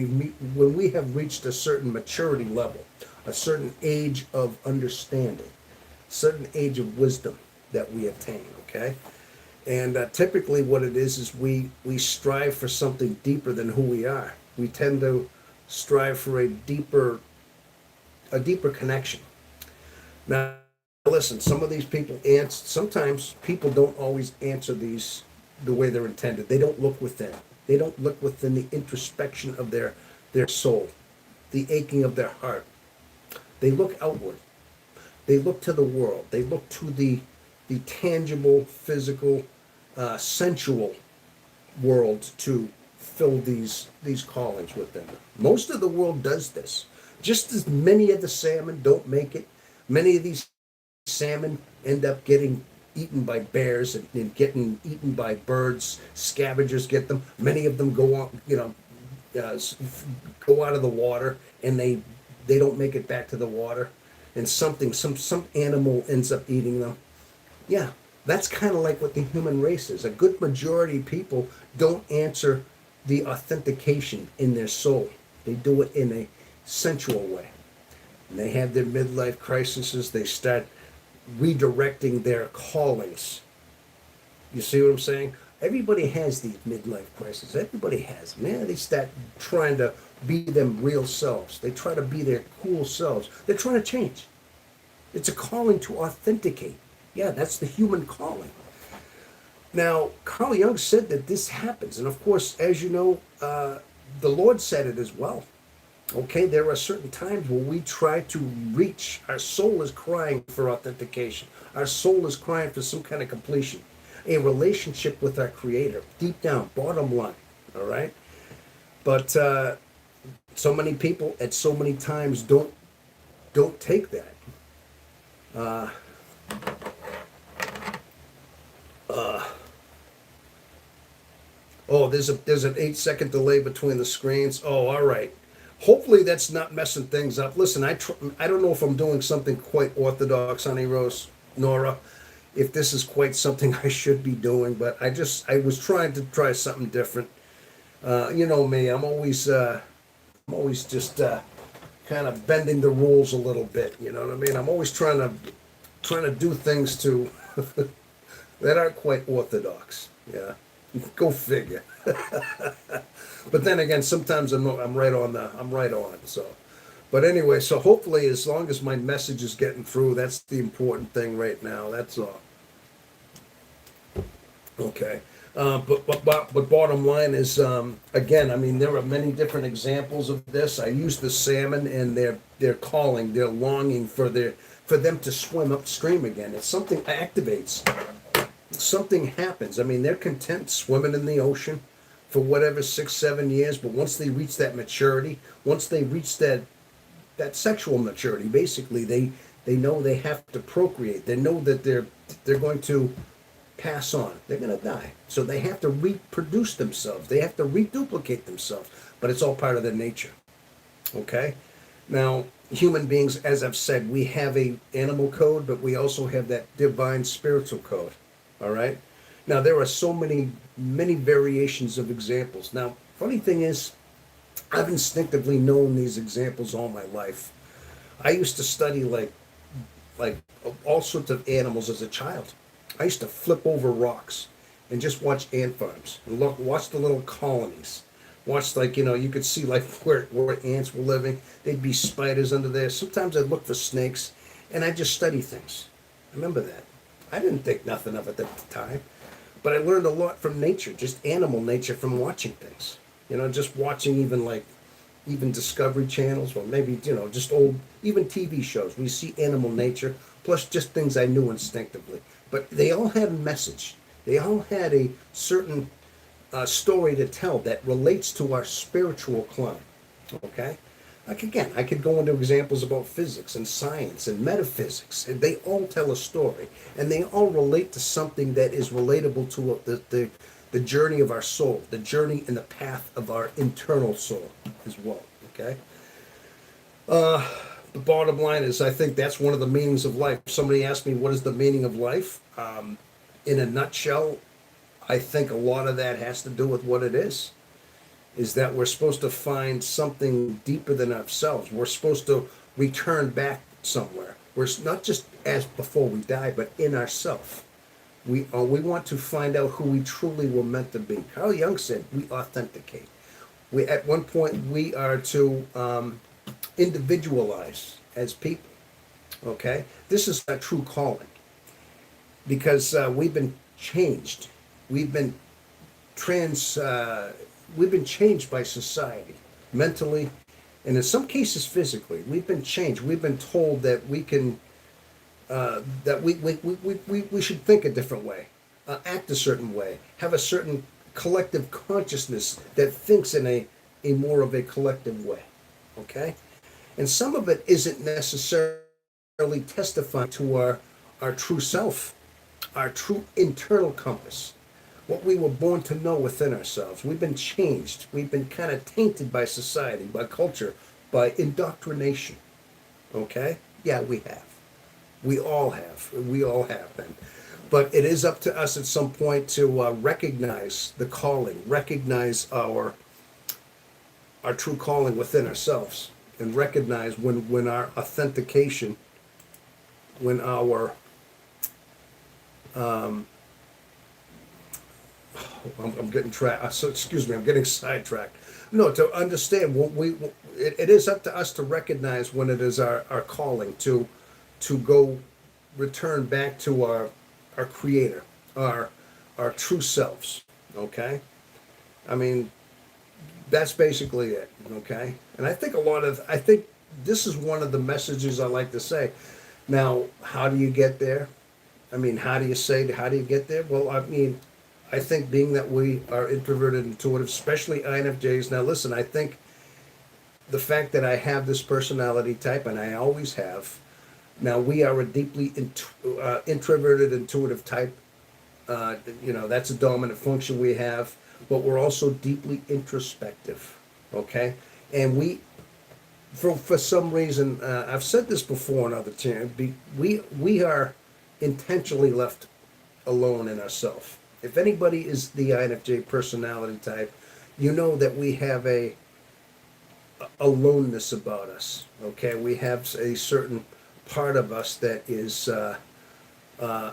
we have reached a certain maturity level, a certain age of understanding, certain age of wisdom that we attain, okay? And typically what it is we strive for something deeper than who we are. We tend to strive for a deeper connection. Now, listen, some of these people sometimes people don't always answer these the way they're intended. They don't look within. They don't look within the introspection of their soul, the aching of their heart. They look outward. They look to the world. They look to the tangible, physical, sensual world to fill these callings within them. Most of the world does this. Just as many of the salmon don't make it, many of these salmon end up getting eaten by bears and getting eaten by birds. Scavengers get them. Many of them go on, go out of the water, and they don't make it back to the water, and some animal ends up eating them. Yeah, that's kind of like what the human race is. A good majority of people don't answer the authentication in their soul. They do it in a sensual way. And they have their midlife crises. They start redirecting their callings. You see what I'm saying? Everybody has these midlife crises. Everybody has them. Yeah, they start trying to be them real selves. They try to be their cool selves. They're trying to change. It's a calling to authenticate. Yeah, that's the human calling. Now, Carl Jung said that this happens. And of course, as you know, the Lord said it as well. Okay, there are certain times where we try to reach, our soul is crying for authentication. Our soul is crying for some kind of completion, a relationship with our Creator, deep down, bottom line, all right? But so many people at so many times don't take that. Oh, there's an 8-second delay between the screens. Oh, all right. Hopefully that's not messing things up. Listen, I don't know if I'm doing something quite orthodox, Honey Rose, Nora, if this is quite something I should be doing, but I was trying to try something different. You know me, I'm always just kind of bending the rules a little bit. You know what I mean? I'm always trying to do things to that aren't quite orthodox. Yeah, go figure. But then again, sometimes I'm right on. So, but anyway, so hopefully, as long as my message is getting through, that's the important thing right now. That's all. Okay. But bottom line is, again, I mean, there are many different examples of this. I use the salmon and their calling, their longing for them to swim upstream again. It's something activates. Something happens. I mean, they're content swimming in the ocean for whatever 6-7 years, but once they reach that maturity, once they reach that sexual maturity, basically they know they have to procreate. They know that they're going to pass on. They're going to die. So they have to reproduce themselves. They have to reduplicate themselves. But it's all part of their nature. Okay? Now, human beings, as I've said, we have a animal code, but we also have that divine spiritual code. All right? Now, there are so many variations of examples. Now, funny thing is, I've instinctively known these examples all my life. I used to study like all sorts of animals as a child. I used to flip over rocks and just watch ant farms and watch the little colonies. Watch, like, you could see like where ants were living. There'd be spiders under there. Sometimes I'd look for snakes, and I just study things. I remember that. I didn't think nothing of it at the time, but I learned a lot from nature, just animal nature, from watching things. Just watching even Discovery channels, or maybe just old even TV shows. We see animal nature, plus just things I knew instinctively. But they all had a message. They all had a certain story to tell that relates to our spiritual climb. Okay? Like again, I could go into examples about physics and science and metaphysics, and they all tell a story, and they all relate to something that is relatable to the journey of our soul, the journey and the path of our internal soul as well. Okay. The bottom line is, I think that's one of the meanings of life. Somebody asked me, what is the meaning of life? In a nutshell, I think a lot of that has to do with what it is that we're supposed to find something deeper than ourselves. We're supposed to return back somewhere. We're not just as before we die, but in ourselves. We want to find out who we truly were meant to be. Carl Jung said, we authenticate. At one point, we are to individualize as people. Okay? This is our true calling, because we've been changed. We've been we've been changed by society, mentally, and in some cases physically. We've been changed. We've been told that we can, that we should think a different way, act a certain way, have a certain collective consciousness that thinks in a more of a collective way. Okay? And some of it isn't necessarily testifying to our true self, our true internal compass, what we were born to know within ourselves. We've been changed. We've been kind of tainted by society, by culture, by indoctrination. Okay? Yeah, we have. We all have. We all have been. But it is up to us at some point to recognize the calling, recognize our true calling within ourselves, and recognize when our authentication, when our I'm getting so excuse me, I'm getting sidetracked. No, to understand what it is up to us to recognize when it is our calling to go return back to our creator, our true selves. Okay? I mean, that's basically it. Okay? And I think this is one of the messages I like to say. Now, how do you get there? I mean, how do you get there? Well, I mean, I think being that we are introverted, intuitive, especially INFJs. Now, listen, I think the fact that I have this personality type, and I always have. Now, we are a deeply introverted, intuitive type. That's a dominant function we have, but we're also deeply introspective. Okay, and for some reason, I've said this before in other channels. We are intentionally left alone in ourselves. If anybody is the INFJ personality type, you know that we have a aloneness about us. Okay, we have a certain part of us that is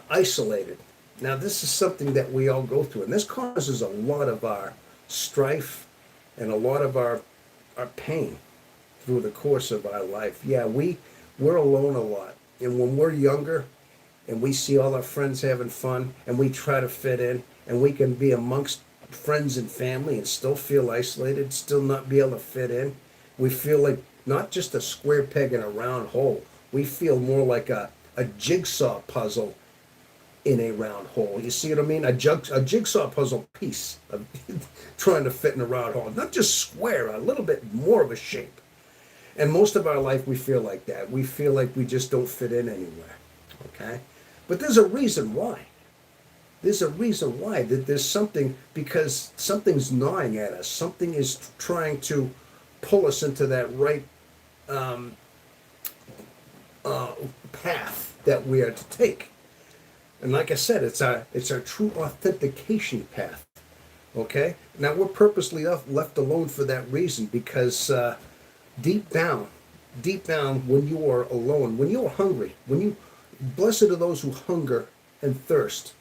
isolated. Now, this is something that we all go through, and this causes a lot of our strife and a lot of our pain through the course of our life. Yeah, we're alone a lot, and when we're younger, and we see all our friends having fun, and we try to fit in, and we can be amongst friends and family and still feel isolated, still not be able to fit in. We feel like not just a square peg in a round hole. We feel more like a jigsaw puzzle in a round hole. You see what I mean? A jigsaw puzzle piece of trying to fit in a round hole. Not just square, a little bit more of a shape. And most of our life we feel like that. We feel like we just don't fit in anywhere. Okay? But there's a reason why. There's a reason why. That there's something, because something's gnawing at us. Something is trying to pull us into that right path that we are to take. And like I said, it's our true authentication path. Okay? Now, we're purposely left alone for that reason, because deep down, when you are alone, when you are hungry, blessed are those who hunger and thirst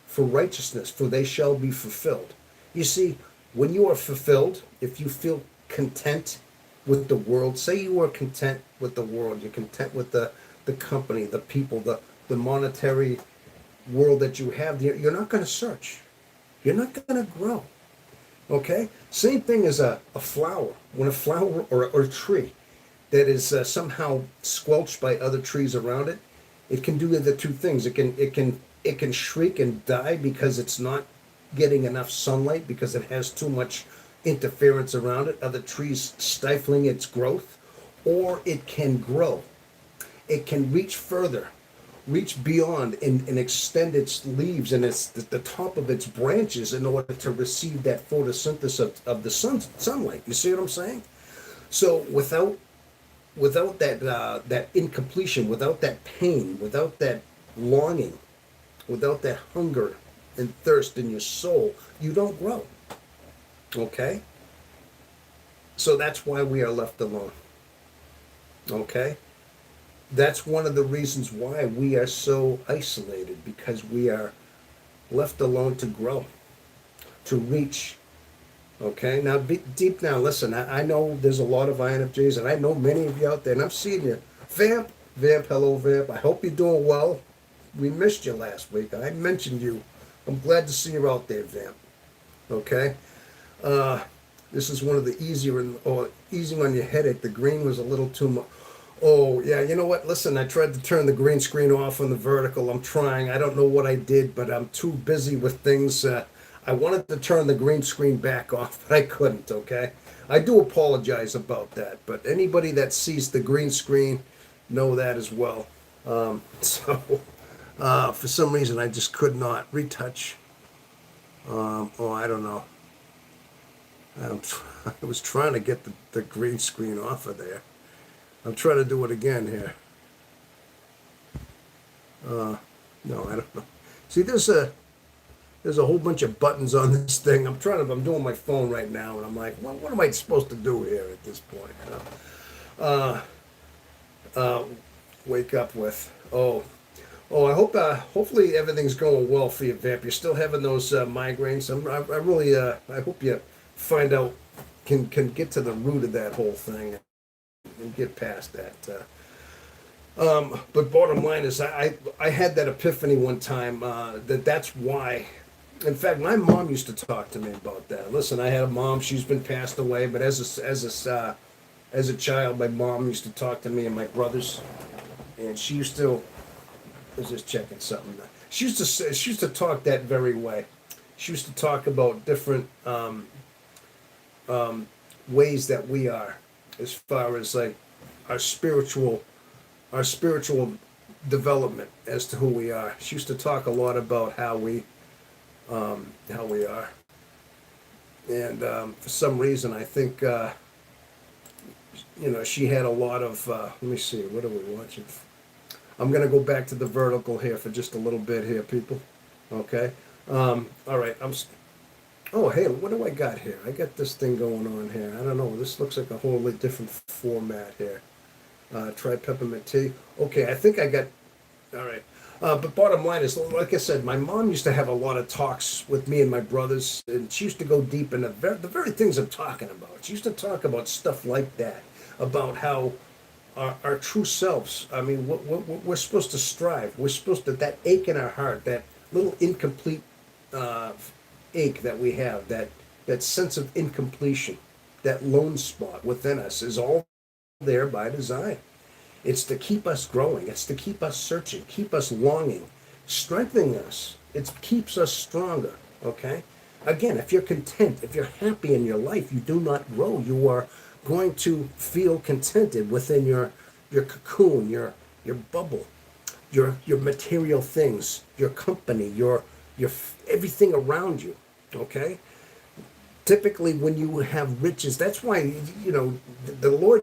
for righteousness, for they shall be fulfilled. You see, when you are fulfilled, if you feel content with the world, say you are content with the world, you're content with the the company, the people, the monetary world that you have, you're not going to search. You're not going to grow. Okay? Same thing as a flower. When a flower or a tree that is somehow squelched by other trees around it, it can do the two things. It can shriek and die because it's not getting enough sunlight, because it has too much interference around it, other trees stifling its growth, or it can grow. It can reach further, reach beyond, and extend its leaves and the top of its branches in order to receive that photosynthesis of the sunlight. You see what I'm saying? So without that incompletion, without that pain, without that longing, without that hunger and thirst in your soul, you don't grow. Okay? So that's why we are left alone. Okay? That's one of the reasons why we are so isolated, because we are left alone to grow, to reach. Okay? Now, deep now, listen, I know there's a lot of INFJs, and I know many of you out there, and I'm seeing you. Vamp, hello, Vamp. I hope you're doing well. We missed you last week. I mentioned you. I'm glad to see you out there, Vamp. Okay? This is one of the easing on your headache. The green was a little too much. Oh, yeah, you know what? Listen, I tried to turn the green screen off on the vertical. I'm trying. I don't know what I did, but I'm too busy with things. I wanted to turn the green screen back off, but I couldn't, okay? I do apologize about that, but anybody that sees the green screen know that as well. For some reason, I just could not retouch. I don't know. I was trying to get the green screen off of there. I'm trying to do it again here. No, I don't know. See, there's a whole bunch of buttons on this thing. I'm doing my phone right now, and I'm like, well, what am I supposed to do here at this point? Wake up with, I hope, hopefully everything's going well for you, Vamp. You're still having those migraines. I really, I hope you find out, can get to the root of that whole thing and get past that. But bottom line is, I had that epiphany one time that's why. In fact, my mom used to talk to me about that. Listen, I had a mom; she's been passed away. But as a child, my mom used to talk to me and my brothers, and she used to. I was just checking something. She used to talk that very way. She used to talk about different ways that we are, as far as like our spiritual development as to who we are. She used to talk a lot about how we are, and for some reason, I think she had a lot of. Let me see. What are we watching? I'm gonna go back to the vertical here for just a little bit here, people. Okay. All right. Oh, hey, what do I got here? I got this thing going on here. I don't know. This looks like a wholly different format here. Try peppermint tea. Okay, I think I got. All right. But bottom line is, like I said, my mom used to have a lot of talks with me and my brothers, and she used to go deep into the very things I'm talking about. She used to talk about stuff like that, about how our true selves. I mean, we're supposed to strive. We're supposed to, that ache in our heart, that little incomplete ache that we have, that sense of incompletion, that lone spot within us is all there by design. It's to keep us growing. It's to keep us searching, keep us longing, strengthening us. It keeps us stronger, okay? Again, if you're content, if you're happy in your life, you do not grow. You are going to feel contented within your cocoon, your bubble, your material things, your company, your everything around you, okay? Typically when you have riches, that's why, the Lord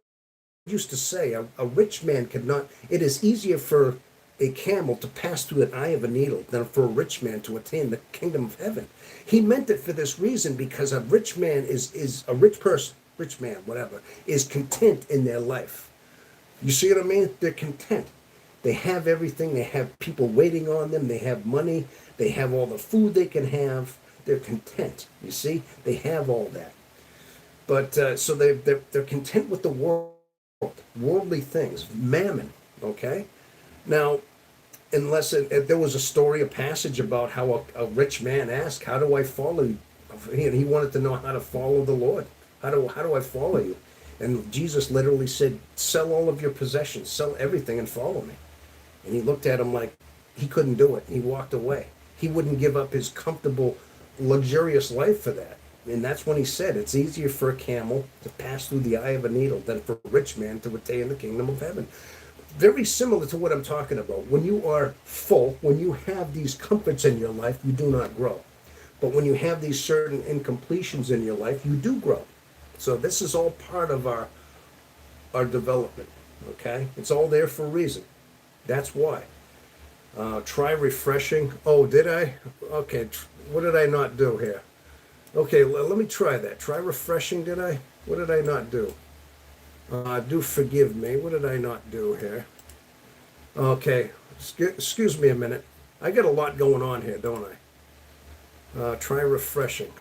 used to say a rich man cannot, it is easier for a camel to pass through an eye of a needle than for a rich man to attain the kingdom of heaven. He meant it for this reason, because a rich man is a rich person, rich man, whatever, is content in their life. You see what I mean? They're content. They have everything. They have people waiting on them. They have money. They have all the food they can have. They're content. You see? They have all that. But so they're content with the world, worldly things, mammon, okay? Now, there was a story, a passage about how a rich man asked, "How do I follow you?" He wanted to know how to follow the Lord. How do I follow you? And Jesus literally said, "Sell all of your possessions, sell everything, and follow me." And he looked at him like he couldn't do it. He walked away. He wouldn't give up his comfortable, luxurious life for that. And that's when he said, "It's easier for a camel to pass through the eye of a needle than for a rich man to attain the kingdom of heaven." Very similar to what I'm talking about. When you are full, when you have these comforts in your life, you do not grow. But when you have these certain incompletions in your life, you do grow. So this is all part of our development. Okay, it's all there for a reason. That's why. Try refreshing. Oh, did I? Okay, what did I not do here? Okay, let me try that. Try refreshing, did I? What did I not do? Do forgive me. What did I not do here? Okay, excuse me a minute. I got a lot going on here, don't I? Try refreshing.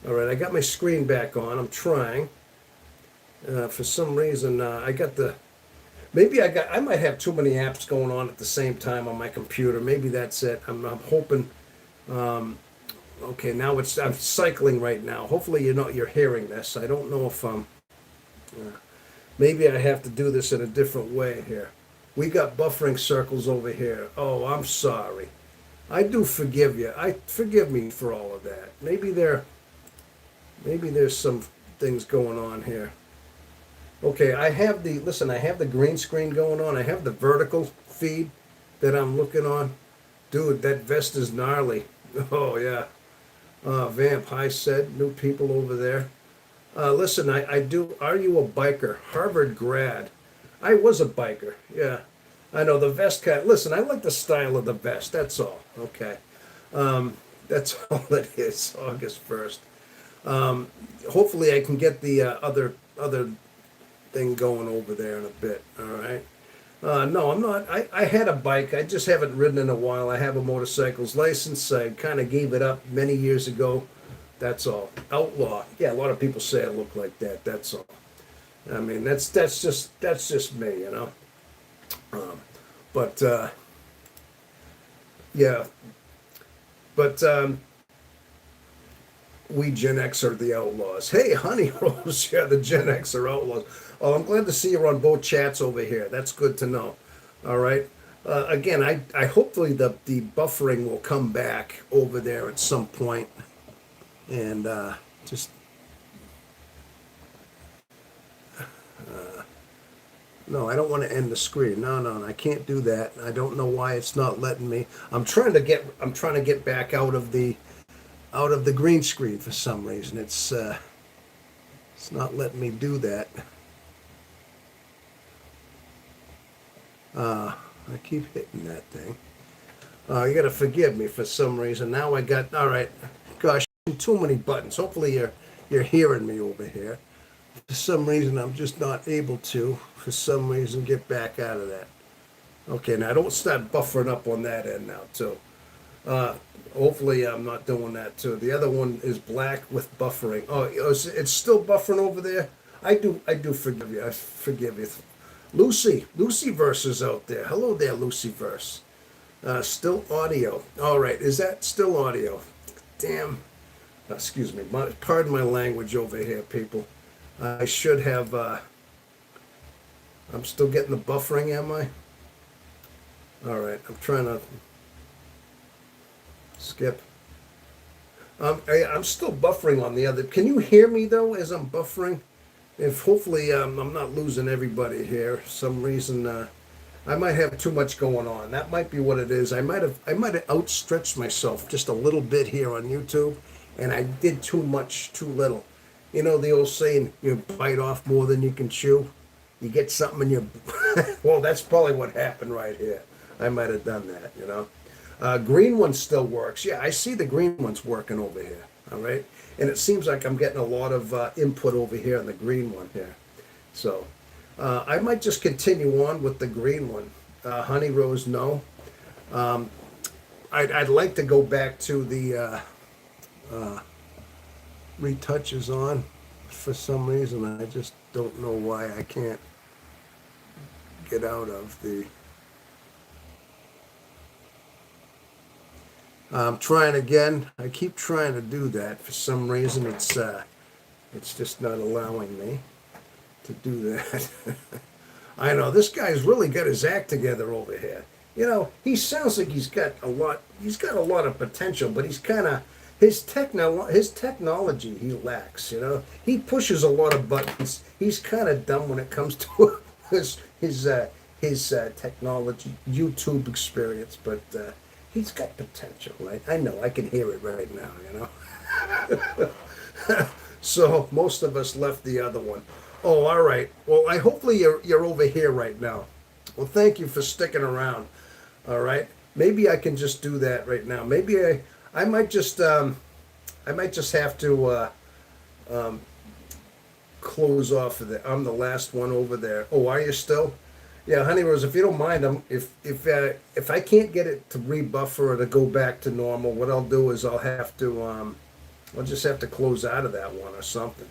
All right, I got my screen back on. I'm trying. For some reason, I got the. Maybe I might have too many apps going on at the same time on my computer. Maybe that's it. I'm hoping. Okay, now I'm cycling right now. Hopefully you're hearing this. I don't know if maybe I have to do this in a different way here. We got buffering circles over here. Oh, I'm sorry. I do forgive you. I forgive me for all of that. Maybe there's some things going on here. Okay, I have the green screen going on. I have the vertical feed that I'm looking on. Dude, that vest is gnarly. Oh yeah. Vamp, hi said, new people over there. Listen, I do. Are you a biker? Harvard grad. I was a biker. Yeah, I know the vest kind. Listen, I like the style of the vest. That's all. Okay, that's all it is. August 1st. Hopefully, I can get the other thing going over there in a bit. All right. No, I'm not. I had a bike. I just haven't ridden in a while. I have a motorcycles license. I kind of gave it up many years ago. That's all. Outlaw. Yeah, a lot of people say I look like that. That's all. I mean, that's just me, you know. But yeah, but we Gen X are the outlaws. Hey, Honey Rose, yeah, the Gen X are outlaws. Oh, I'm glad to see you're on both chats over here. That's good to know. All right. Again, I hopefully the buffering will come back over there at some point, and just no, I don't want to end the screen. No, I can't do that. I don't know why it's not letting me. I'm trying to get back out of the green screen for some reason. It's not letting me do that. I keep hitting that thing. You gotta forgive me for some reason. Now I got all right. Gosh, too many buttons. Hopefully you're hearing me over here. For some reason I'm just not able to. For some reason get back out of that. Okay, now don't start buffering up on that end now too. Uh, Hopefully I'm not doing that too. The other one is black with buffering. Oh, it's still buffering over there. I do forgive you. I forgive you. Lucy Verse is out there. Hello there, Lucy Verse. Still audio. All right, is that still audio? Damn. Excuse me. Pardon my language over here, people. I should have. I'm still getting the buffering, am I? All right, I'm trying to skip. I'm still buffering on the other. Can you hear me though as I'm buffering? If hopefully I'm not losing everybody here. For some reason I might have too much going on. That might be what it is. I might have outstretched myself just a little bit here on YouTube, and I did too much, too little. You know the old saying, you bite off more than you can chew. You get something in your well, that's probably what happened right here. I might have done that, you know. Green one still works. Yeah, I see the green one's working over here. All right, and it seems like I'm getting a lot of input over here on the green one here. So I might just continue on with the green one. Honey Rose, no. I'd like to go back to the retouches on. For some reason, I just don't know why I can't get out of the. I'm trying again. I keep trying to do that. For some reason, it's just not allowing me to do that. I know this guy's really got his act together over here. You know, he sounds like he's got a lot. He's got a lot of potential, but he's kind of his technology he lacks. You know, he pushes a lot of buttons. He's kind of dumb when it comes to his technology YouTube experience, but he's got potential. Right? I know. I can hear it right now. You know. So most of us left the other one. Oh, all right. Well, I hopefully you're over here right now. Well, thank you for sticking around. All right. Maybe I can just do that right now. Maybe I might just have to close off of it. I'm the last one over there. Oh, are you still? Yeah, Honey Rose, if you don't mind, if I can't get it to rebuffer or to go back to normal, what I'll do is I'll just have to close out of that one or something.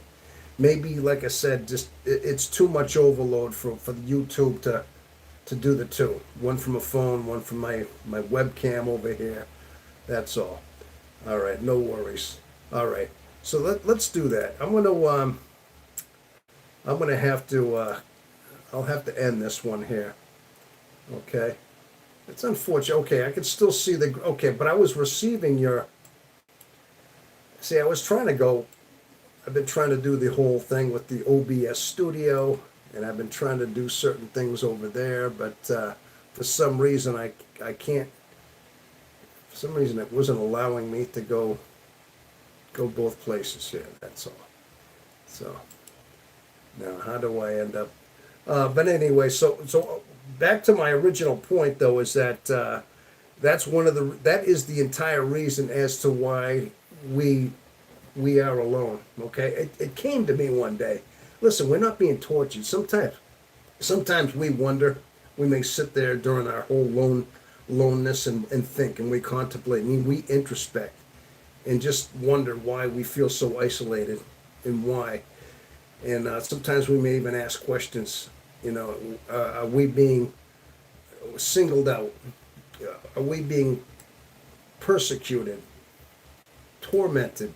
Maybe, like I said, just it's too much overload for the YouTube to do the two. One from a phone, one from my webcam over here. That's all. All right, no worries. All right, so let's do that. I'm gonna have to I'll have to end this one here. Okay, it's unfortunate. Okay, I can still see the okay, but I was receiving your. See, I was trying to go. I've been trying to do the whole thing with the OBS studio, and I've been trying to do certain things over there, but for some reason I can't. For some reason it wasn't allowing me to go both places here. That's all. So now how do I end up? But anyway, so back to my original point though is that that is the entire reason as to why we are alone. Okay, it came to me one day. Listen, we're not being tortured. Sometimes we wonder. We may sit there during our whole loneness and think, and we contemplate. I mean, we introspect and just wonder why we feel so isolated and why. And sometimes we may even ask questions. You know, are we being singled out? Are we being persecuted, tormented,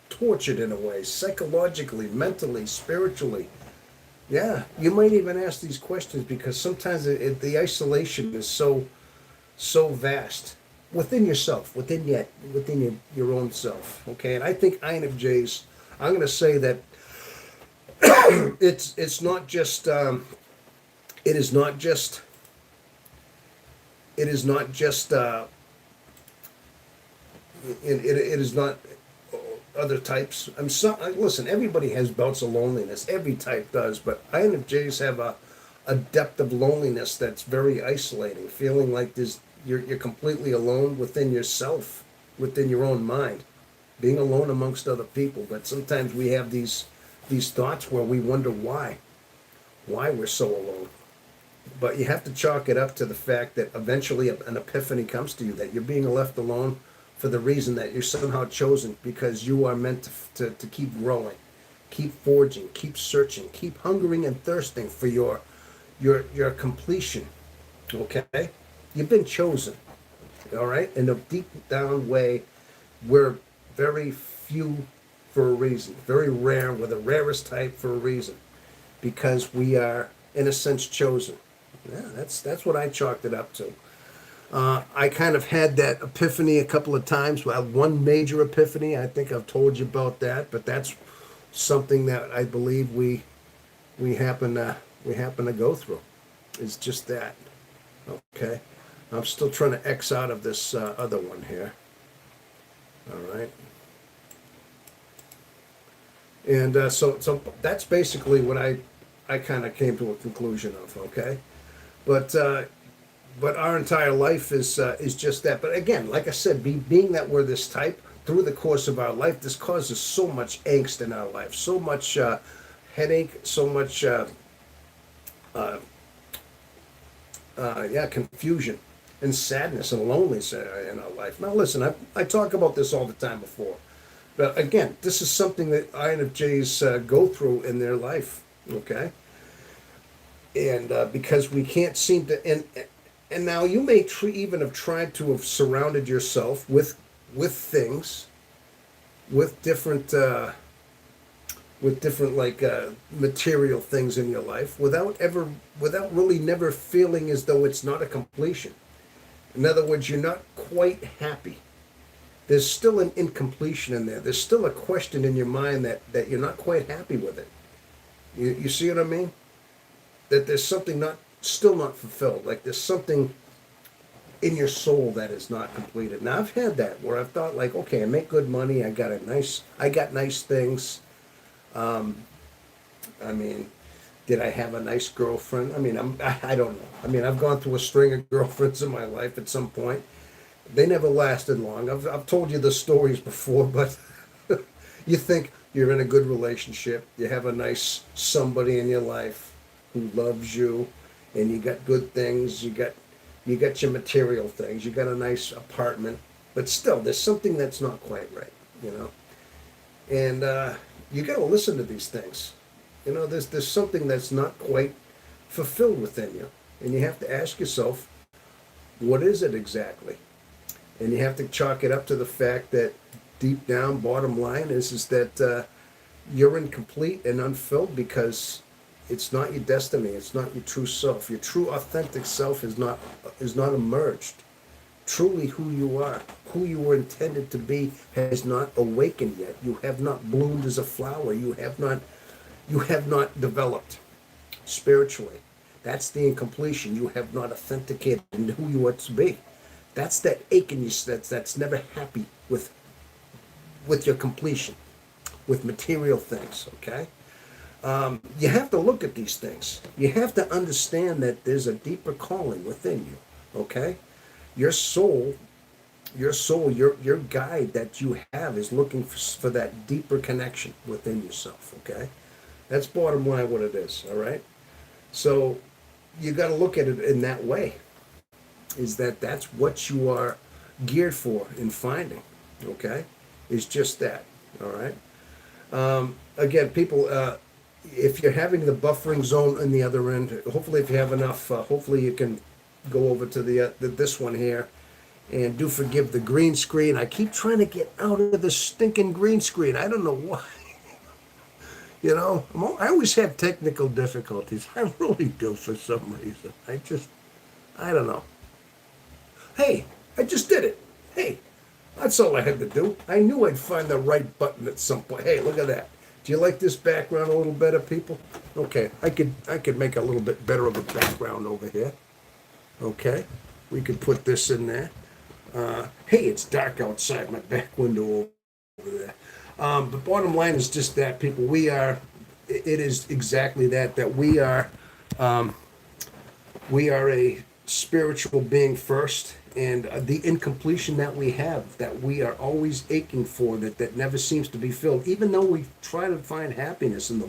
tortured in a way, psychologically, mentally, spiritually? Yeah, you might even ask these questions because sometimes the isolation is so vast within yourself, within your own self. Okay, and I think INFJs. I'm going to say that it's not just it is not just it is not other types. Listen, everybody has bouts of loneliness. Every type does, but INFJs have a depth of loneliness that's very isolating. Feeling like you're completely alone within yourself, within your own mind, being alone amongst other people. But sometimes we have these thoughts where we wonder why we're so alone. But you have to chalk it up to the fact that eventually an epiphany comes to you that you're being left alone for the reason that you're somehow chosen because you are meant to keep growing, keep forging, keep searching, keep hungering and thirsting for your completion. Okay? You've been chosen. All right? In a deep down way, we're very few for a reason. Very rare. We're the rarest type for a reason. Because we are, in a sense, chosen. Yeah, that's what I chalked it up to. I kind of had that epiphany a couple of times. Well, one major epiphany. I think I've told you about that, but that's something that I believe we happen to go through. It's just that. Okay, I'm still trying to X out of this other one here. All right, and so that's basically what I kind of came to a conclusion of. Okay, but our entire life is just that. But again, like I said, being that we're this type, through the course of our life, this causes so much angst in our life, so much headache, so much confusion and sadness and loneliness in our life. Now, listen, I talk about this all the time before, but again, this is something that INFJs go through in their life. Okay. And because we can't seem to, and now you may even have tried to have surrounded yourself with things, with different like material things in your life without really never feeling as though it's not a completion. In other words, you're not quite happy. There's still an incompletion in there. There's still a question in your mind that you're not quite happy with it. You see what I mean? That there's something not still not fulfilled. Like there's something in your soul that is not completed. Now I've had that where I've thought like, okay, I make good money. I got nice things. I mean, did I have a nice girlfriend? I mean, I don't know. I mean, I've gone through a string of girlfriends in my life at some point. They never lasted long. I've told you the stories before, but you think you're in a good relationship, you have a nice somebody in your life who loves you, and you got good things, you got your material things, you got a nice apartment, but still there's something that's not quite right, you know. And you got to listen to these things. You know, there's something that's not quite fulfilled within you, and you have to ask yourself, what is it exactly? And you have to chalk it up to the fact that deep down, bottom line is that you're incomplete and unfilled because it's not your destiny. It's not your true self. Your true, authentic self is not emerged. Truly, who you were intended to be, has not awakened yet. You have not bloomed as a flower. You have not developed spiritually. That's the incompletion. You have not authenticated into who you are to be. That's that ache in you that's never happy with your completion, with material things. Okay, you have to look at these things. You have to understand that there's a deeper calling within you. Okay, your soul, your guide that you have is looking for that deeper connection within yourself. Okay, that's bottom line what it is. All right, so you got to look at it in that way. Is that's what you are geared for in finding. Okay, is just that. All right. Again, people, if you're having the buffering zone in the other end, hopefully, if you have enough, hopefully you can go over to this one here, and do forgive the green screen. I keep trying to get out of the stinking green screen. I don't know why. You know, I always have technical difficulties. I really do for some reason. I don't know. Hey, I just did it. Hey, that's all I had to do. I knew I'd find the right button at some point. Hey, look at that. Do you like this background a little better, people? Okay, I could make a little bit better of a background over here. Okay, we could put this in there. Hey, it's dark outside my back window over there. The bottom line is just that, people. It is exactly that we are a spiritual being first, and the incompletion that we have, that we are always aching for, that never seems to be filled, even though we try to find happiness in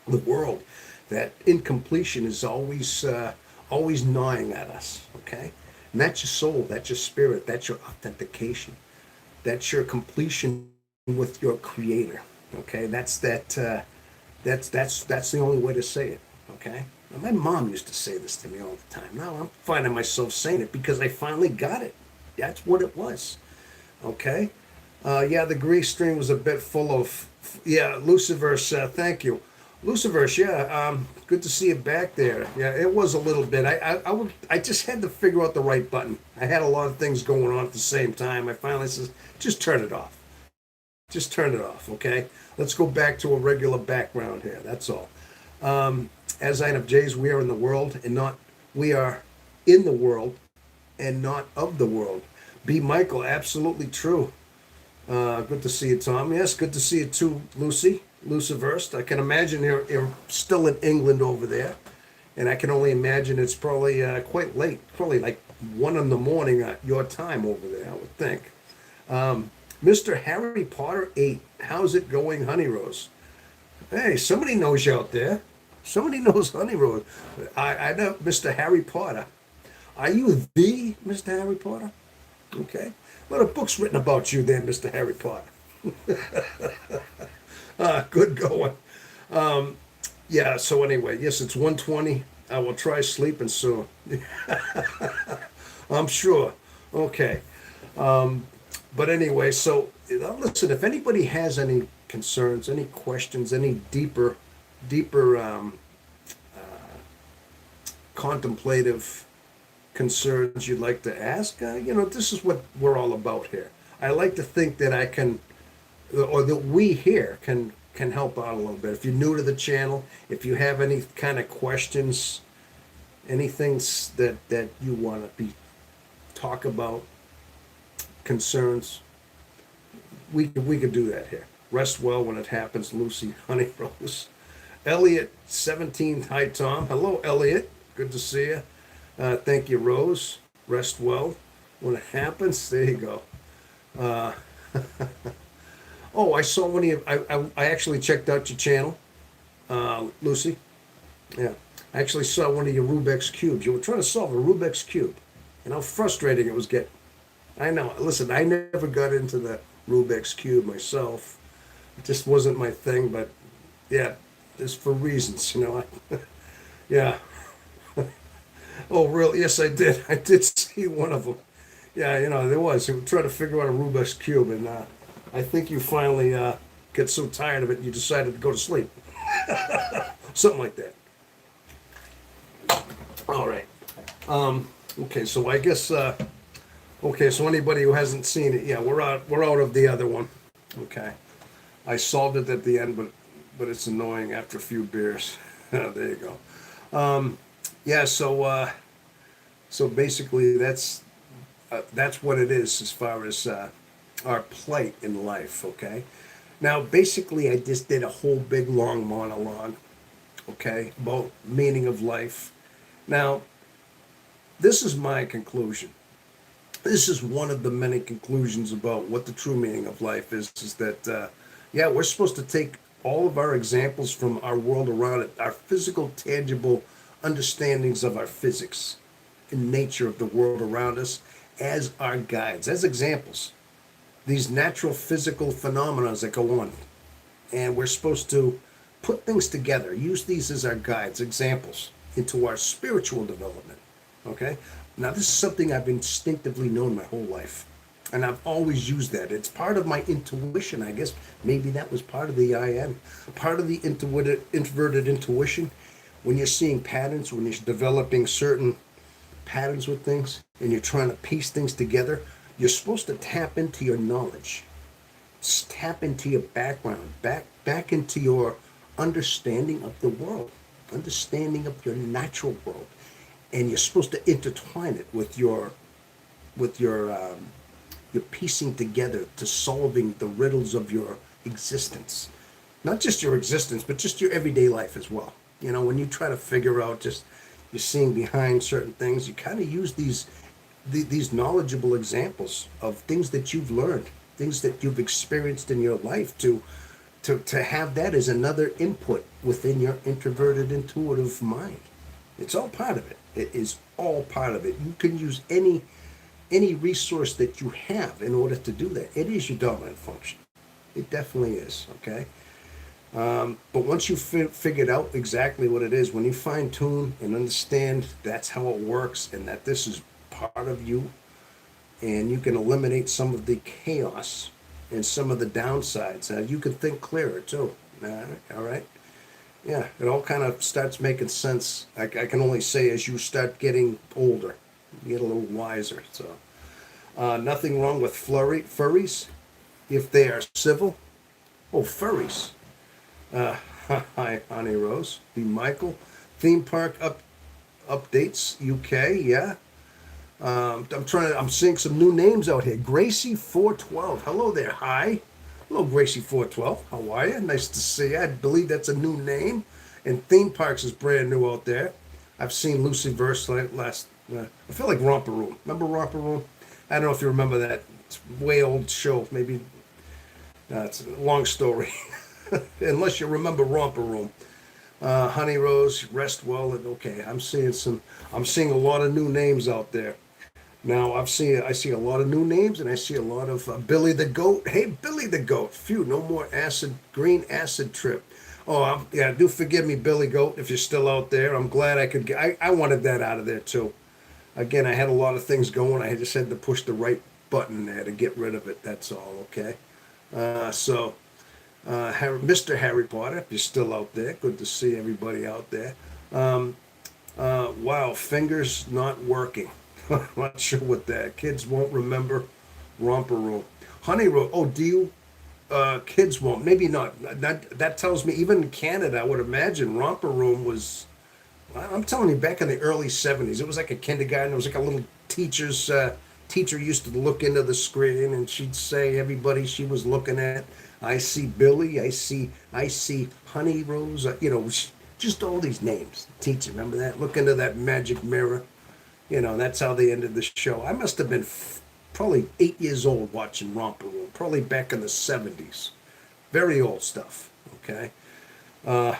the world, that incompletion is always gnawing at us. Okay, and that's your soul, that's your spirit, that's your authentication, that's your completion with your creator. Okay, that's the only way to say it. Okay, now, my mom used to say this to me all the time. Now I'm finding myself saying it because I finally got it. That's what it was. Okay, yeah, the Greece stream was a bit full of, yeah, Luciverse, thank you, Luciverse. Yeah, good to see you back there. Yeah, it was a little bit. I just had to figure out the right button. I had a lot of things going on at the same time. I finally said, just turn it off. Just turn it off, okay? Let's go back to a regular background here. That's all. As INFJs, we are in the world and not, we are in the world and not of the world. B. Michael, absolutely true. Good to see you, Tom. Yes, good to see you too, Lucy. Luciverse. I can imagine you're still in England over there. And I can only imagine it's probably quite late. Probably like 1 in the morning at your time over there, I would think. Mr. Harry Potter 8. How's it going, Honey Rose? Hey, somebody knows you out there. Somebody knows Honey Rose. I know Mr. Harry Potter. Are you the Mr. Harry Potter? Okay. A lot of books written about you there, Mr. Harry Potter. Good going. Yeah, so anyway, yes, it's 1:20. I will try sleeping soon. I'm sure. Okay. But anyway, so listen, if anybody has any concerns, any questions, any deeper contemplative concerns you'd like to ask, this is what we're all about here. I like to think that I can, or that we here can help out a little bit. If you're new to the channel, if you have any kind of questions, anything that you want to be talk about, concerns, we could do that here. Rest well when it happens, Lucy Honey Rose. Elliot 17, hi Tom. Hello Elliot, good to see you. Thank you Rose. Rest well when it happens. There you go. Oh, I saw one of you. I actually checked out your channel, Lucy. Yeah, I actually saw one of your Rubik's cubes. You were trying to solve a Rubik's cube, and how frustrating it was getting. I know. Listen, I never got into the Rubik's cube myself. It just wasn't my thing. But yeah, it's for reasons, Yeah. Oh, really? Yes, I did. I did see one of them. Yeah, there was. You were trying to figure out a Rubik's cube, and I think you finally get so tired of it, you decided to go to sleep. Something like that. All right. Okay, so I guess. Okay, so anybody who hasn't seen it, yeah, we're out of the other one. Okay, I solved it at the end, but it's annoying after a few beers. There you go. Yeah, so basically that's what it is as far as our plight in life. Okay, now basically I just did a whole big long monologue. Okay, about meaning of life. Now, this is my conclusion. This is one of the many conclusions about what the true meaning of life is that, yeah, we're supposed to take all of our examples from our world around it, our physical, tangible understandings of our physics and nature of the world around us as our guides, as examples. These natural physical phenomena that go on. And we're supposed to put things together, use these as our guides, examples, into our spiritual development. Okay? Now, this is something I've instinctively known my whole life. And I've always used that. It's part of my intuition, I guess. Maybe that was part of the IN. Part of the introverted intuition. When you're seeing patterns, when you're developing certain patterns with things, and you're trying to piece things together, you're supposed to tap into your knowledge. Tap into your background, back into your understanding of the world, understanding of your natural world. And you're supposed to intertwine it with your piecing together to solving the riddles of your existence. Not just your existence, but just your everyday life as well. When you try to figure out just you're seeing behind certain things, you kind of use these knowledgeable examples of things that you've learned, things that you've experienced in your life to have that as another input within your introverted intuitive mind. It's all part of it. It is all part of it. You can use any resource that you have in order to do that. It is your dominant function. It definitely is, okay? But once you've figured out exactly what it is, when you fine tune and understand that's how it works and that this is part of you, and you can eliminate some of the chaos and some of the downsides, you can think clearer too. All right? Yeah, it all kind of starts making sense. I can only say as you start getting older, you get a little wiser. So, nothing wrong with furries if they are civil. Oh, furries. Hi, Honey Rose. B. Michael. Theme park updates, UK. Yeah. I'm seeing some new names out here. Gracie 412. Hello there. Hi. Hello, Gracie 412. How are you? Nice to see you. I believe that's a new name. And theme parks is brand new out there. I've seen Lucy Verse last. I feel like Romper Room. Remember Romper Room? I don't know if you remember that. It's a way old show. Maybe it's a long story. Unless you remember Romper Room. Honey Rose, rest well. And okay, I'm seeing a lot of new names out there. Now I see a lot of new names, and I see a lot of Billy the Goat. Hey, Billy the Goat. Phew, no more green acid trip. Oh, yeah, do forgive me, Billy Goat, if you're still out there. I'm glad I could get, I wanted that out of there too. Again, I had a lot of things going. I just had to push the right button there to get rid of it. That's all, okay? Mr. Harry Potter, if you're still out there, good to see everybody out there. Wow, fingers not working. I'm not sure what that. Kids won't remember Romper Room. Honey Room. Oh, do you? Kids won't. Maybe not. That tells me even in Canada, I would imagine Romper Room was. I'm telling you, back in the early '70s, it was like a kindergarten. It was like a little teacher used to look into the screen, and she'd say everybody she was looking at. I see Billy. I see Honey Rose. Just all these names. Teacher, remember that? Look into that magic mirror. That's how they ended the show. I must have been probably 8 years old watching Romper Room, probably back in the '70s. Very old stuff. Okay. Uh,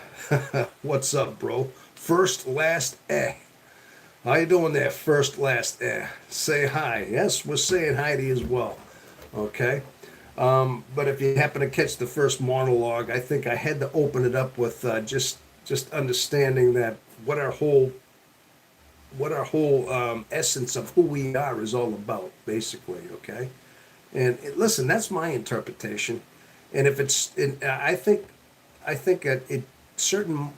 what's up, bro? First, last, eh. How you doing there? First, last, eh. Say hi. Yes, we're saying hi to you as well. Okay. But if you happen to catch the first monologue, I think I had to open it up with just understanding that what our whole essence of who we are is all about, basically. Okay. And listen, that's my interpretation. And if it's, I think certain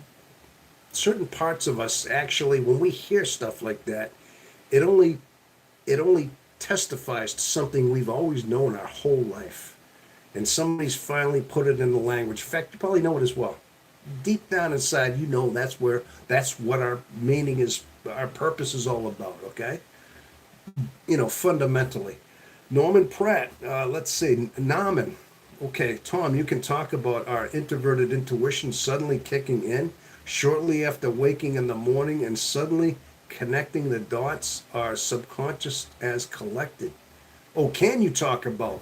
certain parts of us actually, when we hear stuff like that, it only it only testifies to something we've always known our whole life, and somebody's finally put it into language. In fact, you probably know it as well. Deep down inside, that's what our meaning is, our purpose is all about. Okay, fundamentally. Norman Pratt, let's see, Norman. Okay, Tom, you can talk about our introverted intuition suddenly kicking in shortly after waking in the morning and suddenly connecting the dots our subconscious has collected. Oh, can you talk about?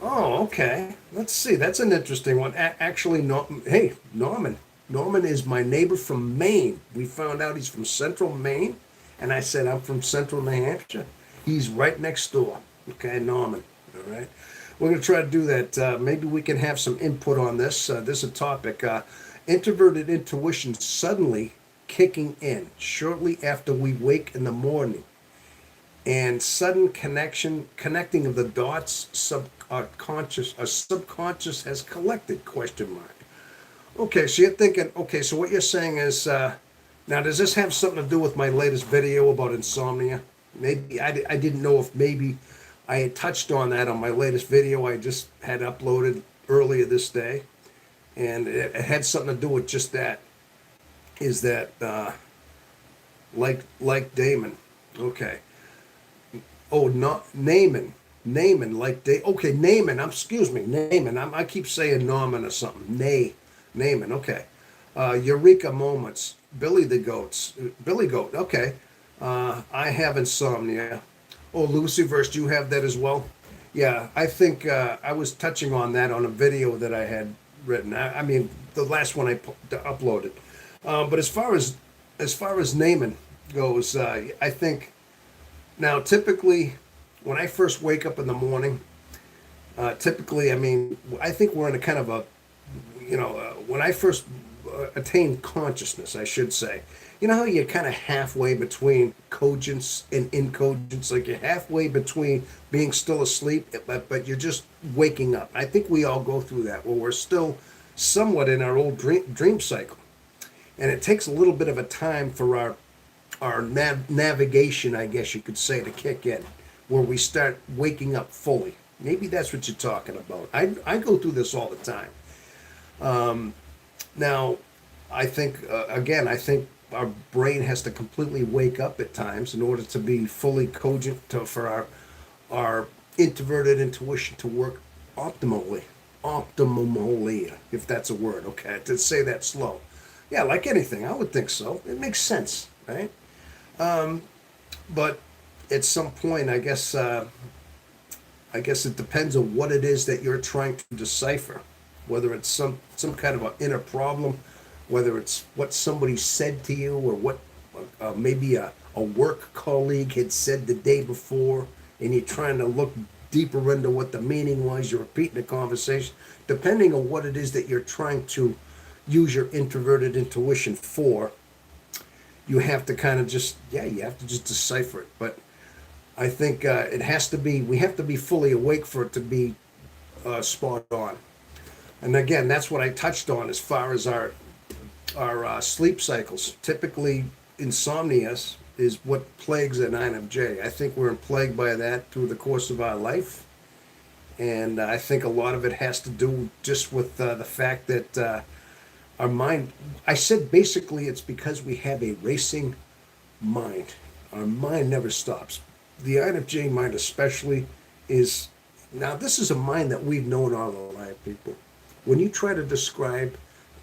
Oh, okay. Let's see. That's an interesting one. Actually, no. Hey, Norman. Norman is my neighbor from Maine. We found out he's from Central Maine, and I said I'm from Central New Hampshire. He's right next door. Okay, Norman. All right. We're going to try to do that. Maybe we can have some input on this. This is a topic. Introverted intuition suddenly kicking in shortly after we wake in the morning, and sudden connecting of the dots subconscious has collected, question mark. Okay, so you're thinking, okay, so what you're saying is, now does this have something to do with my latest video about insomnia? Maybe I didn't know if maybe I had touched on that on my latest video I just had uploaded earlier this day, and it had something to do with just that. Is that like Damon? Okay. Oh, not Naaman. Naaman, like they. Okay, Naaman. Excuse me, Naaman. I keep saying Norman or something. Naaman. Okay. Eureka moments. Billy the goats. Billy goat. Okay. I have insomnia. Oh, Luciverse, do you have that as well? Yeah, I think I was touching on that on a video that I had written. I mean, the last one I uploaded. But as far as Naaman goes, I think now typically when I first wake up in the morning, typically, I mean, I think we're in a kind of a, when I first attained consciousness, I should say. You know how you're kind of halfway between cogence and incogence, like you're halfway between being still asleep, but you're just waking up. I think we all go through that, where we're still somewhat in our old dream cycle, and it takes a little bit of a time for our navigation, I guess you could say, to kick in, where we start waking up fully. Maybe that's what you're talking about. I go through this all the time. Now, I think I think our brain has to completely wake up at times in order to be fully cogent for our introverted intuition to work optimally. Optimally, if that's a word. Okay, to say that slow. Yeah, like anything, I would think so. It makes sense, right? But at some point, I guess it depends on what it is that you're trying to decipher. Whether it's some kind of an inner problem, whether it's what somebody said to you, or what maybe a work colleague had said the day before, and you're trying to look deeper into what the meaning was. You're repeating the conversation, depending on what it is that you're trying to use your introverted intuition for, you have to kind of just, yeah, you have to just decipher it. But I think it has to be, we have to be fully awake for it to be spot on. And again, that's what I touched on as far as our sleep cycles. Typically, insomnia is what plagues an INFJ. I think we're plagued by that through the course of our life. And I think a lot of it has to do just with the fact that our mind, I said basically it's because we have a racing mind. Our mind never stops. The INFJ mind, especially, is now this is a mind that we've known all our life, people. When you try to describe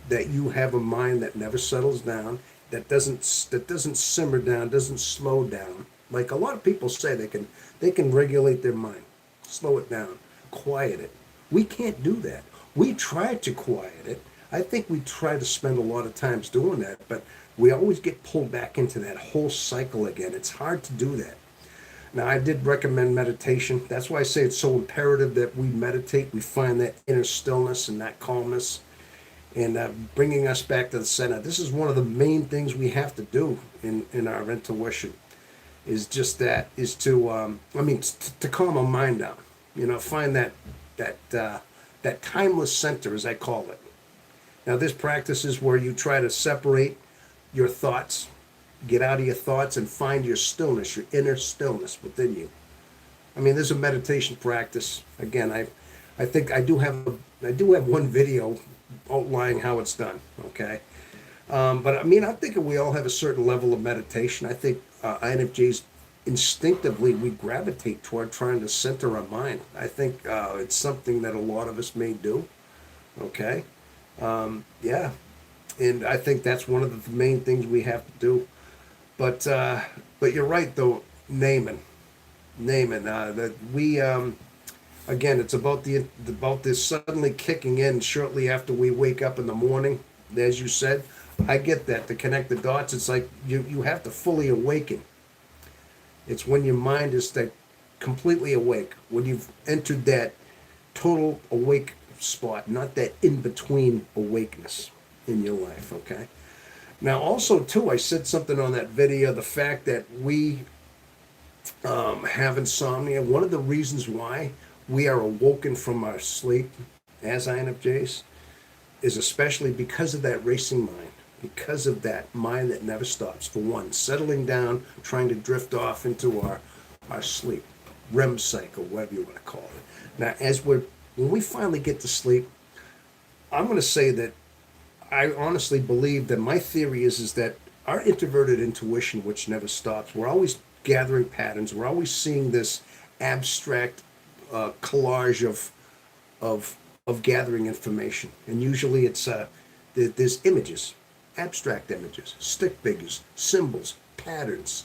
that you have a mind that never settles down, that doesn't simmer down, doesn't slow down, like a lot of people say they can regulate their mind, slow it down, quiet it. We can't do that. We try to quiet it. I think we try to spend a lot of times doing that, but we always get pulled back into that whole cycle again. It's hard to do that. Now, I did recommend meditation. That's why I say it's so imperative that we meditate. We find that inner stillness and that calmness and bringing us back to the center. This is one of the main things we have to do in our intuition is just that, is to, to calm our mind down. Find that timeless center, as I call it. Now, this practice is where you try to separate your thoughts, get out of your thoughts, and find your stillness, your inner stillness within you. There's a meditation practice. Again, I think I do have one video outlining how it's done. Okay, but I'm thinking we all have a certain level of meditation. I think INFJs instinctively we gravitate toward trying to center our mind. I think it's something that a lot of us may do. Okay. Yeah, and I think that's one of the main things we have to do. But you're right though, Naaman. That we again, it's about this suddenly kicking in shortly after we wake up in the morning. As you said, I get that, to connect the dots. It's like you have to fully awaken. It's when your mind is like completely awake, when you've entered that total awake spot, not that in between awakeness in your life. Okay. Now, also too, I said something on that video, the fact that we have insomnia. One of the reasons why we are awoken from our sleep as INFJs is especially because of that racing mind, because of that mind that never stops. For one, settling down, trying to drift off into our sleep, REM cycle, whatever you want to call it. Now, when we finally get to sleep, I'm going to say that I honestly believe that my theory is that our introverted intuition, which never stops, we're always gathering patterns. We're always seeing this abstract collage of gathering information, and usually it's there's images, abstract images, stick figures, symbols, patterns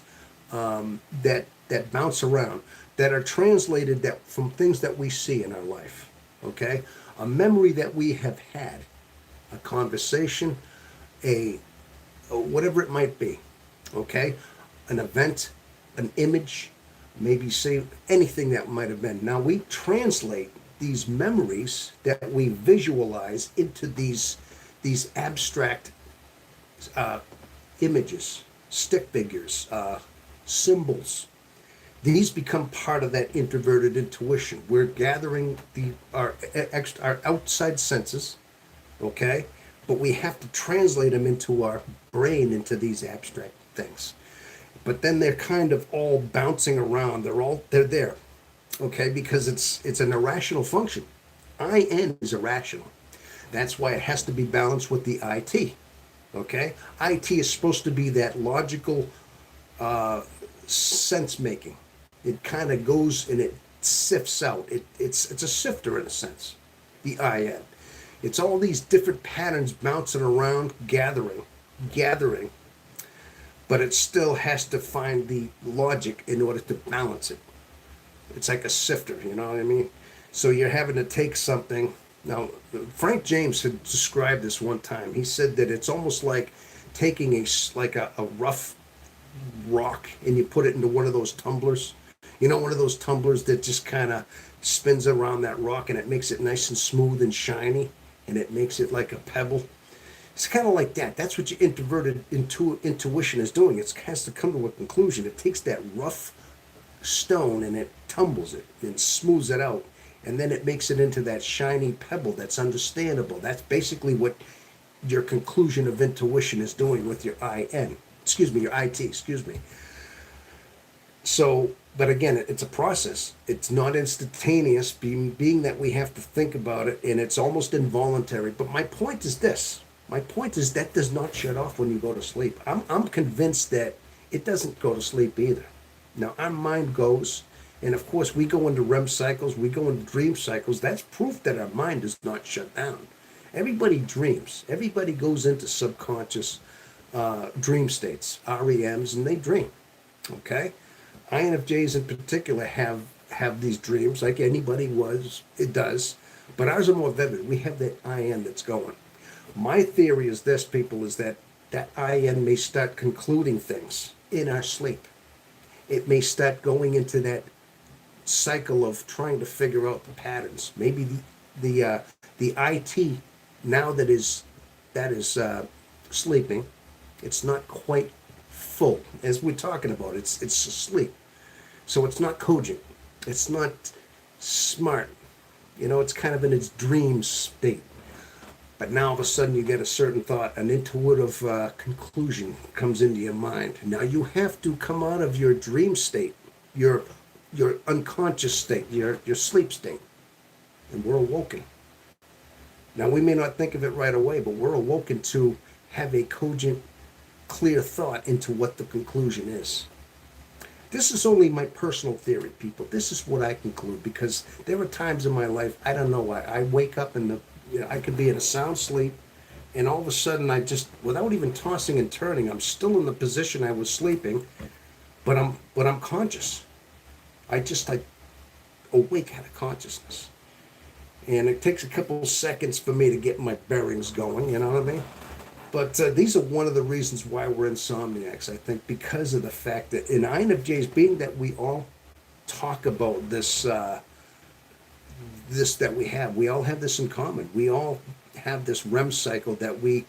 that bounce around, that are translated from things that we see in our life. Okay, a memory that we have had, a conversation, a whatever it might be. Okay, an event, an image, maybe say anything that might have been. Now we translate these memories that we visualize into these abstract images, stick figures, symbols. These become part of that introverted intuition. We're gathering our outside senses, okay? But we have to translate them into our brain, into these abstract things. But then they're kind of all bouncing around. They're there, okay? Because it's an irrational function. IN is irrational. That's why it has to be balanced with the IT, okay? IT is supposed to be that logical sense making. It kind of goes and it sifts out. It's a sifter in a sense, the IN. It's all these different patterns bouncing around, gathering, but it still has to find the logic in order to balance it. It's like a sifter, you know what I mean? So you're having to take something. Now, Frank James had described this one time. He said that it's almost like taking a rough rock and you put it into one of those tumblers. One of those tumblers that just kind of spins around that rock and it makes it nice and smooth and shiny and it makes it like a pebble. It's kind of like that. That's what your introverted intuition is doing. It has to come to a conclusion. It takes that rough stone and it tumbles it and smooths it out, and then it makes it into that shiny pebble that's understandable. That's basically what your conclusion of intuition is doing with your your IT, excuse me. So, but again, it's a process. It's not instantaneous, being that we have to think about it, and it's almost involuntary. But my point is this. My point is that does not shut off when you go to sleep. I'm convinced that it doesn't go to sleep either. Now, our mind goes, and of course, we go into REM cycles, we go into dream cycles. That's proof that our mind is not shut down. Everybody dreams. Everybody goes into subconscious dream states, REMs, and they dream. Okay? INFJs in particular have these dreams like anybody it does, but ours are more vivid. We have that IN that's going. My theory is this, people, is that that IN may start concluding things in our sleep. It may start going into that cycle of trying to figure out the patterns. Maybe the IT now that is sleeping, it's not quite full as we're talking about. It's asleep, so it's not cogent. It's not smart. It's kind of in its dream state. But now all of a sudden you get a certain thought, an intuitive conclusion comes into your mind. Now you have to come out of your dream state, your unconscious state, your sleep state, and we're awoken. Now we may not think of it right away, but we're awoken to have a cogent, clear thought into what the conclusion is. This is only my personal theory, people. This is what I conclude, because there are times in my life, I don't know why, I wake up I could be in a sound sleep, and all of a sudden without even tossing and turning, I'm still in the position I was sleeping, but I'm conscious. I awake out of consciousness. And it takes a couple seconds for me to get my bearings going, you know what I mean? But these are one of the reasons why we're insomniacs, I think, because of the fact that in INFJs, being that we all talk about this that we all have this in common. We all have this REM cycle that we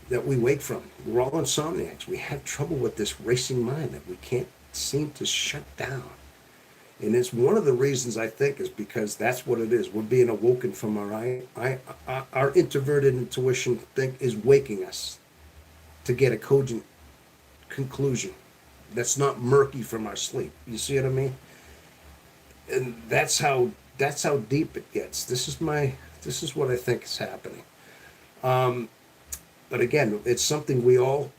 wake from. We're all insomniacs. We have trouble with this racing mind that we can't seem to shut down. And it's one of the reasons, I think, is because that's what it is. We're being awoken from our introverted intuition is waking us to get a cogent conclusion that's not murky from our sleep. You see what I mean? And that's how deep it gets. This is what I think is happening. But again, it's something we all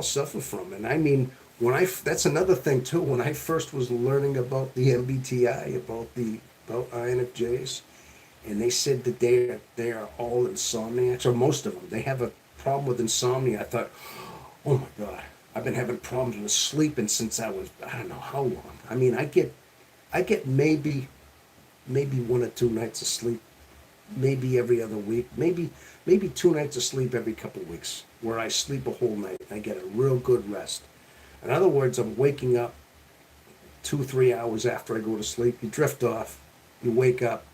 suffer from. And I mean, that's another thing too. When I first was learning about the MBTI, about INFJs, and they said that they are all insomniacs, or most of them. They have a problem with insomnia. I thought, oh my God, I've been having problems with sleeping since I don't know how long. I mean, I get maybe 1 or 2 nights of sleep, maybe every other week, maybe 2 nights of sleep every couple of weeks, where I sleep a whole night and I get a real good rest. In other words, I'm waking up 2-3 hours after I go to sleep. You drift off, you wake up,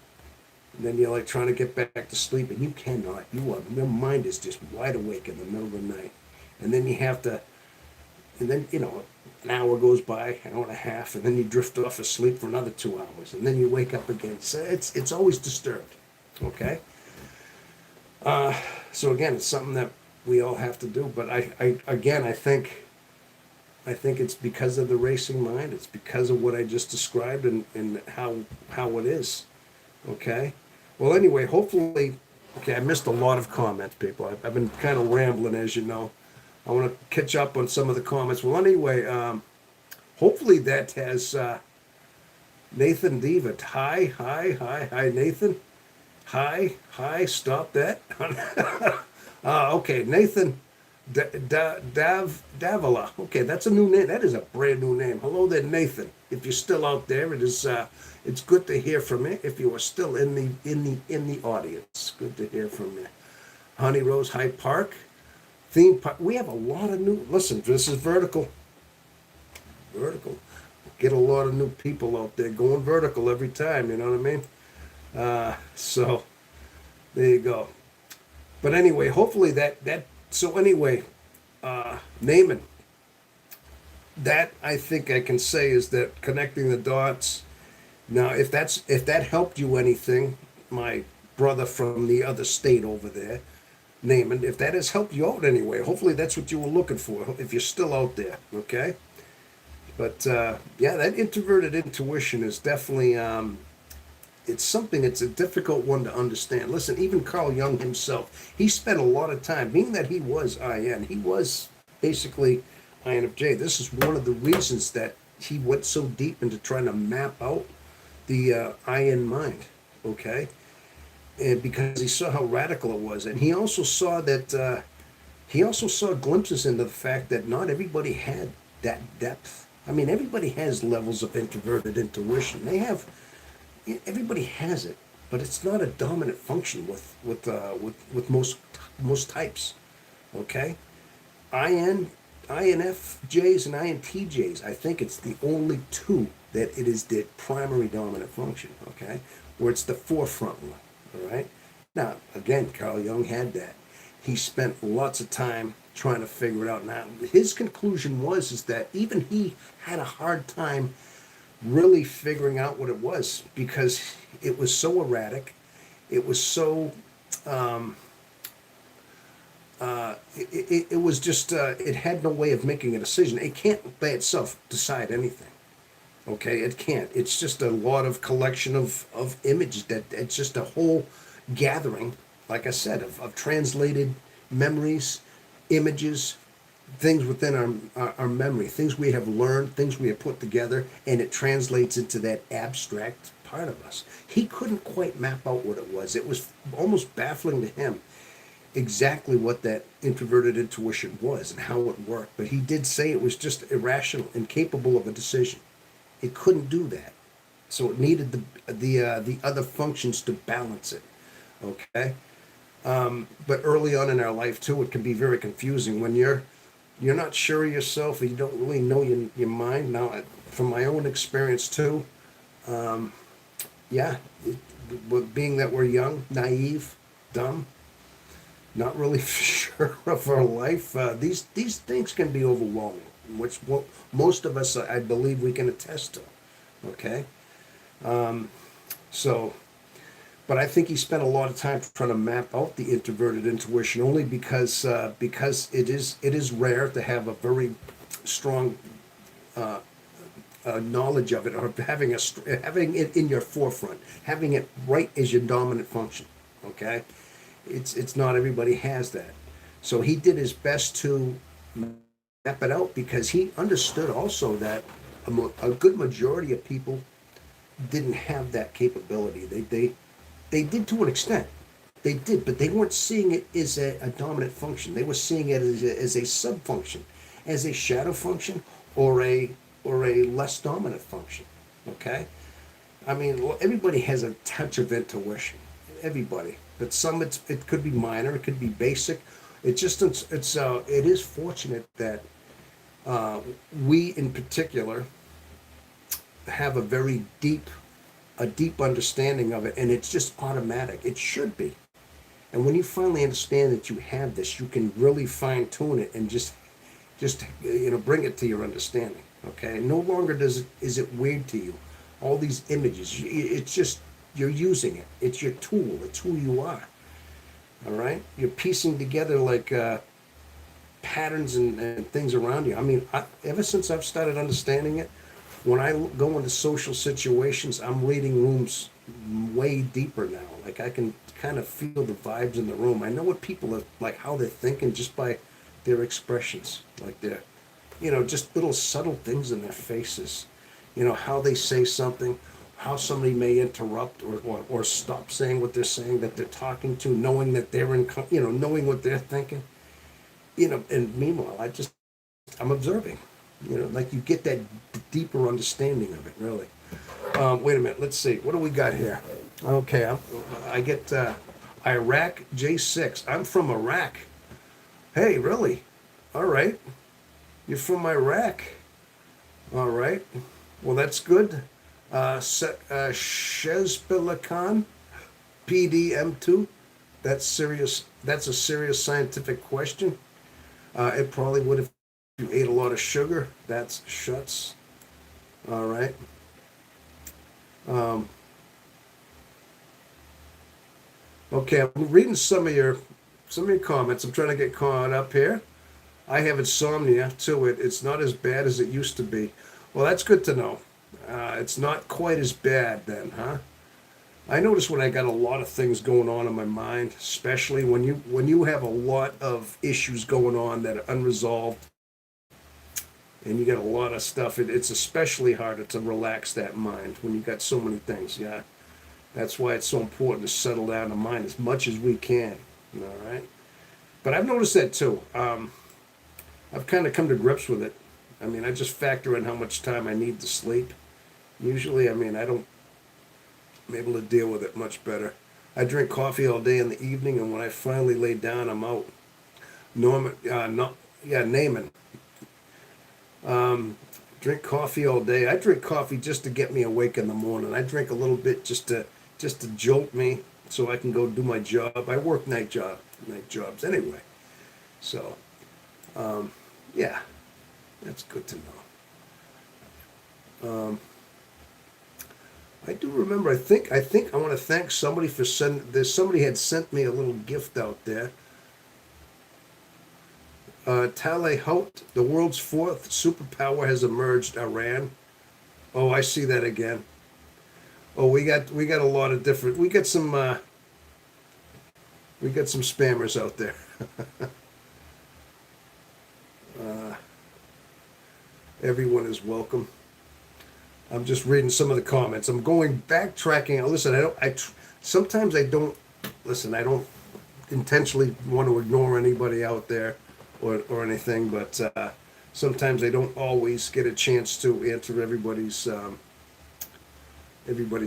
and then you're like trying to get back to sleep, and you cannot. Your mind is just wide awake in the middle of the night, and then an hour goes by, an hour and a half, and then you drift off asleep for another 2 hours, and then you wake up again. So it's always disturbed. Okay. So again, it's something that we all have to do. But I think it's because of the racing mind. It's because of what I just described and how it is. Okay. Well, anyway, hopefully, I missed a lot of comments, people. I've been kind of rambling, as you know. I want to catch up on some of the comments. Well, anyway, hopefully that has Nathan Devitt. Hi, Nathan. Hi, stop that. Okay, Nathan Davila. Okay, that's a new name. That is a brand new name. Hello there, Nathan. If you're still out there, it's good to hear from you. If you are still in the audience, good to hear from you. Honey Rose Hyde Park. Theme park. We have a lot of new. Listen, this is vertical. Get a lot of new people out there going vertical every time. You know what I mean? So there you go. But anyway, hopefully so anyway, Naaman, that I think I can say is that connecting the dots. Now, if that helped you anything, my brother from the other state over there, Naaman, if that has helped you out anyway, hopefully that's what you were looking for. If you're still out there, okay. But yeah, that introverted intuition is definitely it's something. It's a difficult one to understand. Listen, even Carl Jung himself, he spent a lot of time, being that he was IN, he was basically INFJ. This is one of the reasons that he went so deep into trying to map out the IN mind, okay? And because he saw how radical it was, and he also saw that he also saw glimpses into the fact that not everybody had that depth. I mean, everybody has levels of introverted intuition. Everybody has it, but it's not a dominant function with most types. Okay, INFJs and INTJs. I think it's the only two that it is the primary dominant function. Okay, where it's the forefront one. All right. Now, again, Carl Jung had that. He spent lots of time trying to figure it out. Now, his conclusion is that even he had a hard time really figuring out what it was because it was so erratic. It was so it was just it had no way of making a decision. It can't by itself decide anything. Okay, it can't. It's just a lot of collection of images that it's just a whole gathering, like I said, of translated memories, images, things within our memory, things we have learned, things we have put together, and it translates into that abstract part of us. He couldn't quite map out what it was. It was almost baffling to him exactly what that introverted intuition was and how it worked. But he did say it was just irrational, incapable of a decision. It couldn't do that. So it needed the other functions to balance it. Okay? But early on in our life too, it can be very confusing when you're not sure of yourself or you don't really know your mind. Now, from my own experience too, yeah, being that we're young, naive, dumb, not really sure of our life, these things can be overwhelming, which most of us, I believe, we can attest to. Okay, so. But I think he spent a lot of time trying to map out the introverted intuition, only because it is rare to have a very strong knowledge of it, or having it in your forefront, having it right as your dominant function. Okay, it's not everybody has that. So he did his best to map it out because he understood also that a good majority of people didn't have that capability. They did to an extent. They did, but they weren't seeing it as a dominant function. They were seeing it as a sub-function, as a shadow function, or a less dominant function. Okay, I mean everybody has a touch of intuition. Everybody, but some it could be minor, it could be basic. It is fortunate that we in particular have a deep understanding of it, and it's just automatic. It should be. And when you finally understand that you have this, you can really fine tune it and just bring it to your understanding. Okay, no longer is it weird to you. All these images, it's just you're using it. It's your tool. It's who you are. All right, you're piecing together like patterns and things around you. I mean, ever since I've started understanding it. When I go into social situations, I'm reading rooms way deeper now. Like I can kind of feel the vibes in the room. I know what people are like, how they're thinking just by their expressions, like their, just little subtle things in their faces. How they say something, how somebody may interrupt or stop saying what they're saying that they're talking to, knowing that they're knowing what they're thinking. And meanwhile, I'm observing. Like you get that deeper understanding of it, really. Wait a minute, let's see. What do we got here? Okay, I get Iraq J6. I'm from Iraq. Hey, really? All right. You're from Iraq. All right. Well, that's good. Shezbilakan, PDM2. That's Sirius that's a serious scientific question. It probably would if you ate a lot of sugar. That's shuts. All right. Um, okay, I'm reading some of your comments. I'm trying to get caught up here. I have insomnia too. It's not as bad as it used to be. Well, that's good to know. It's not quite as bad then, huh? I notice when I got a lot of things going on in my mind, especially when you have a lot of issues going on that are unresolved, and you got a lot of stuff. It's especially harder to relax that mind when you got so many things. Yeah, that's why it's so important to settle down the mind as much as we can. All right. But I've noticed that too. I've kind of come to grips with it. I mean, I just factor in how much time I need to sleep. Usually, I mean, I'm able to deal with it much better. I drink coffee all day in the evening, and when I finally lay down, I'm out. Norman, no, yeah, Naaman. Drink coffee all day. I drink coffee just to get me awake in the morning. I drink a little bit just to jolt me so I can go do my job. I work night jobs anyway. So, yeah, that's good to know. I do remember. I think I want to thank somebody for sending. There's somebody had sent me a little gift out there. Tale Hout, the world's fourth superpower has emerged. Iran. Oh, I see that again. Oh, we got a lot of different. We got some spammers out there. Everyone is welcome. I'm just reading some of the comments. I'm going backtracking. Listen, sometimes I don't, listen, I don't intentionally want to ignore anybody out there or anything, but sometimes I don't always get a chance to answer everybody's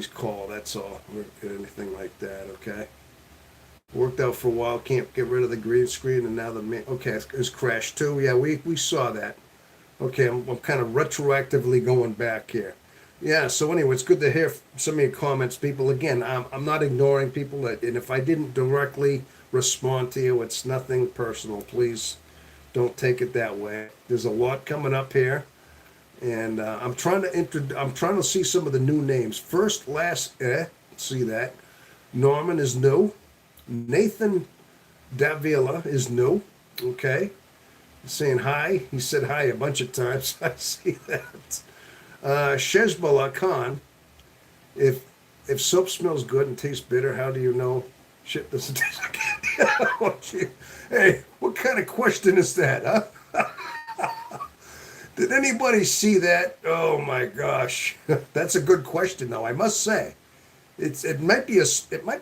call. That's all, or anything like that, okay? Worked out for a while, can't get rid of the green screen, and now okay, it's crashed too. Yeah, we saw that. Okay, I'm kind of retroactively going back here. Yeah, so anyway, it's good to hear some of your comments, people. Again, I'm not ignoring people, and if I didn't directly respond to you, it's nothing personal. Please don't take it that way. There's a lot coming up here, and I'm trying to see some of the new names. First, last, see that. Norman is new. Nathan Davila is new. Okay. Saying hi. He said hi a bunch of times. I see that. Shezbollah Khan, if soap smells good and tastes bitter, how do you know shit doesn't taste like candy? Oh, gee. Hey, what kind of question is that, huh? Did anybody see that? Oh my gosh, that's a good question, though. I must say, it might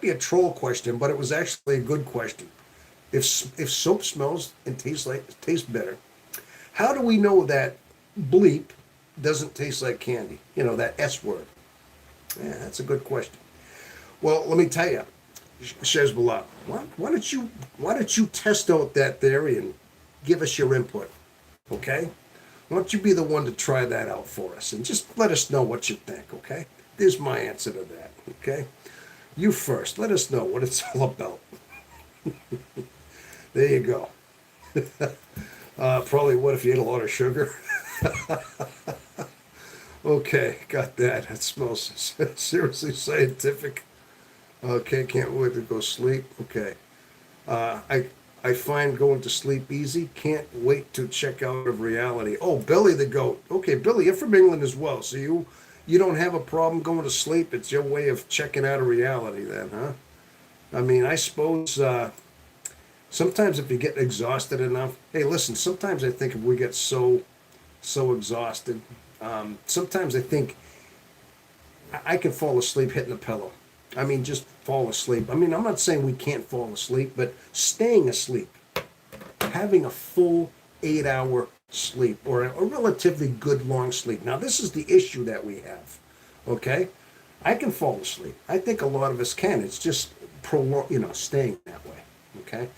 be a troll question, but it was actually a good question. If soap smells and tastes bitter, how do we know that bleep doesn't taste like candy? You know, that S word. Yeah, that's a good question. Well, let me tell you, Shezbollah, why don't you test out that theory and give us your input, okay? Why don't you be the one to try that out for us and just let us know what you think, okay? There's my answer to that, okay? You first. Let us know what it's all about. There you go. Probably what if you ate a lot of sugar? Okay, got that. That smells seriously scientific. Okay, can't wait to go sleep. Okay. I find going to sleep easy. Can't wait to check out of reality. Oh, Billy the goat. Okay, Billy, you're from England as well, so you don't have a problem going to sleep. It's your way of checking out of reality then, huh? I mean, I suppose sometimes if you get exhausted enough, hey, listen, sometimes I think if we get so exhausted, sometimes I think I can fall asleep hitting a pillow. I mean, just fall asleep. I mean, I'm not saying we can't fall asleep, but staying asleep, having a full 8-hour sleep or a relatively good long sleep. Now, this is the issue that we have, okay? I can fall asleep. I think a lot of us can. It's just staying that way, okay?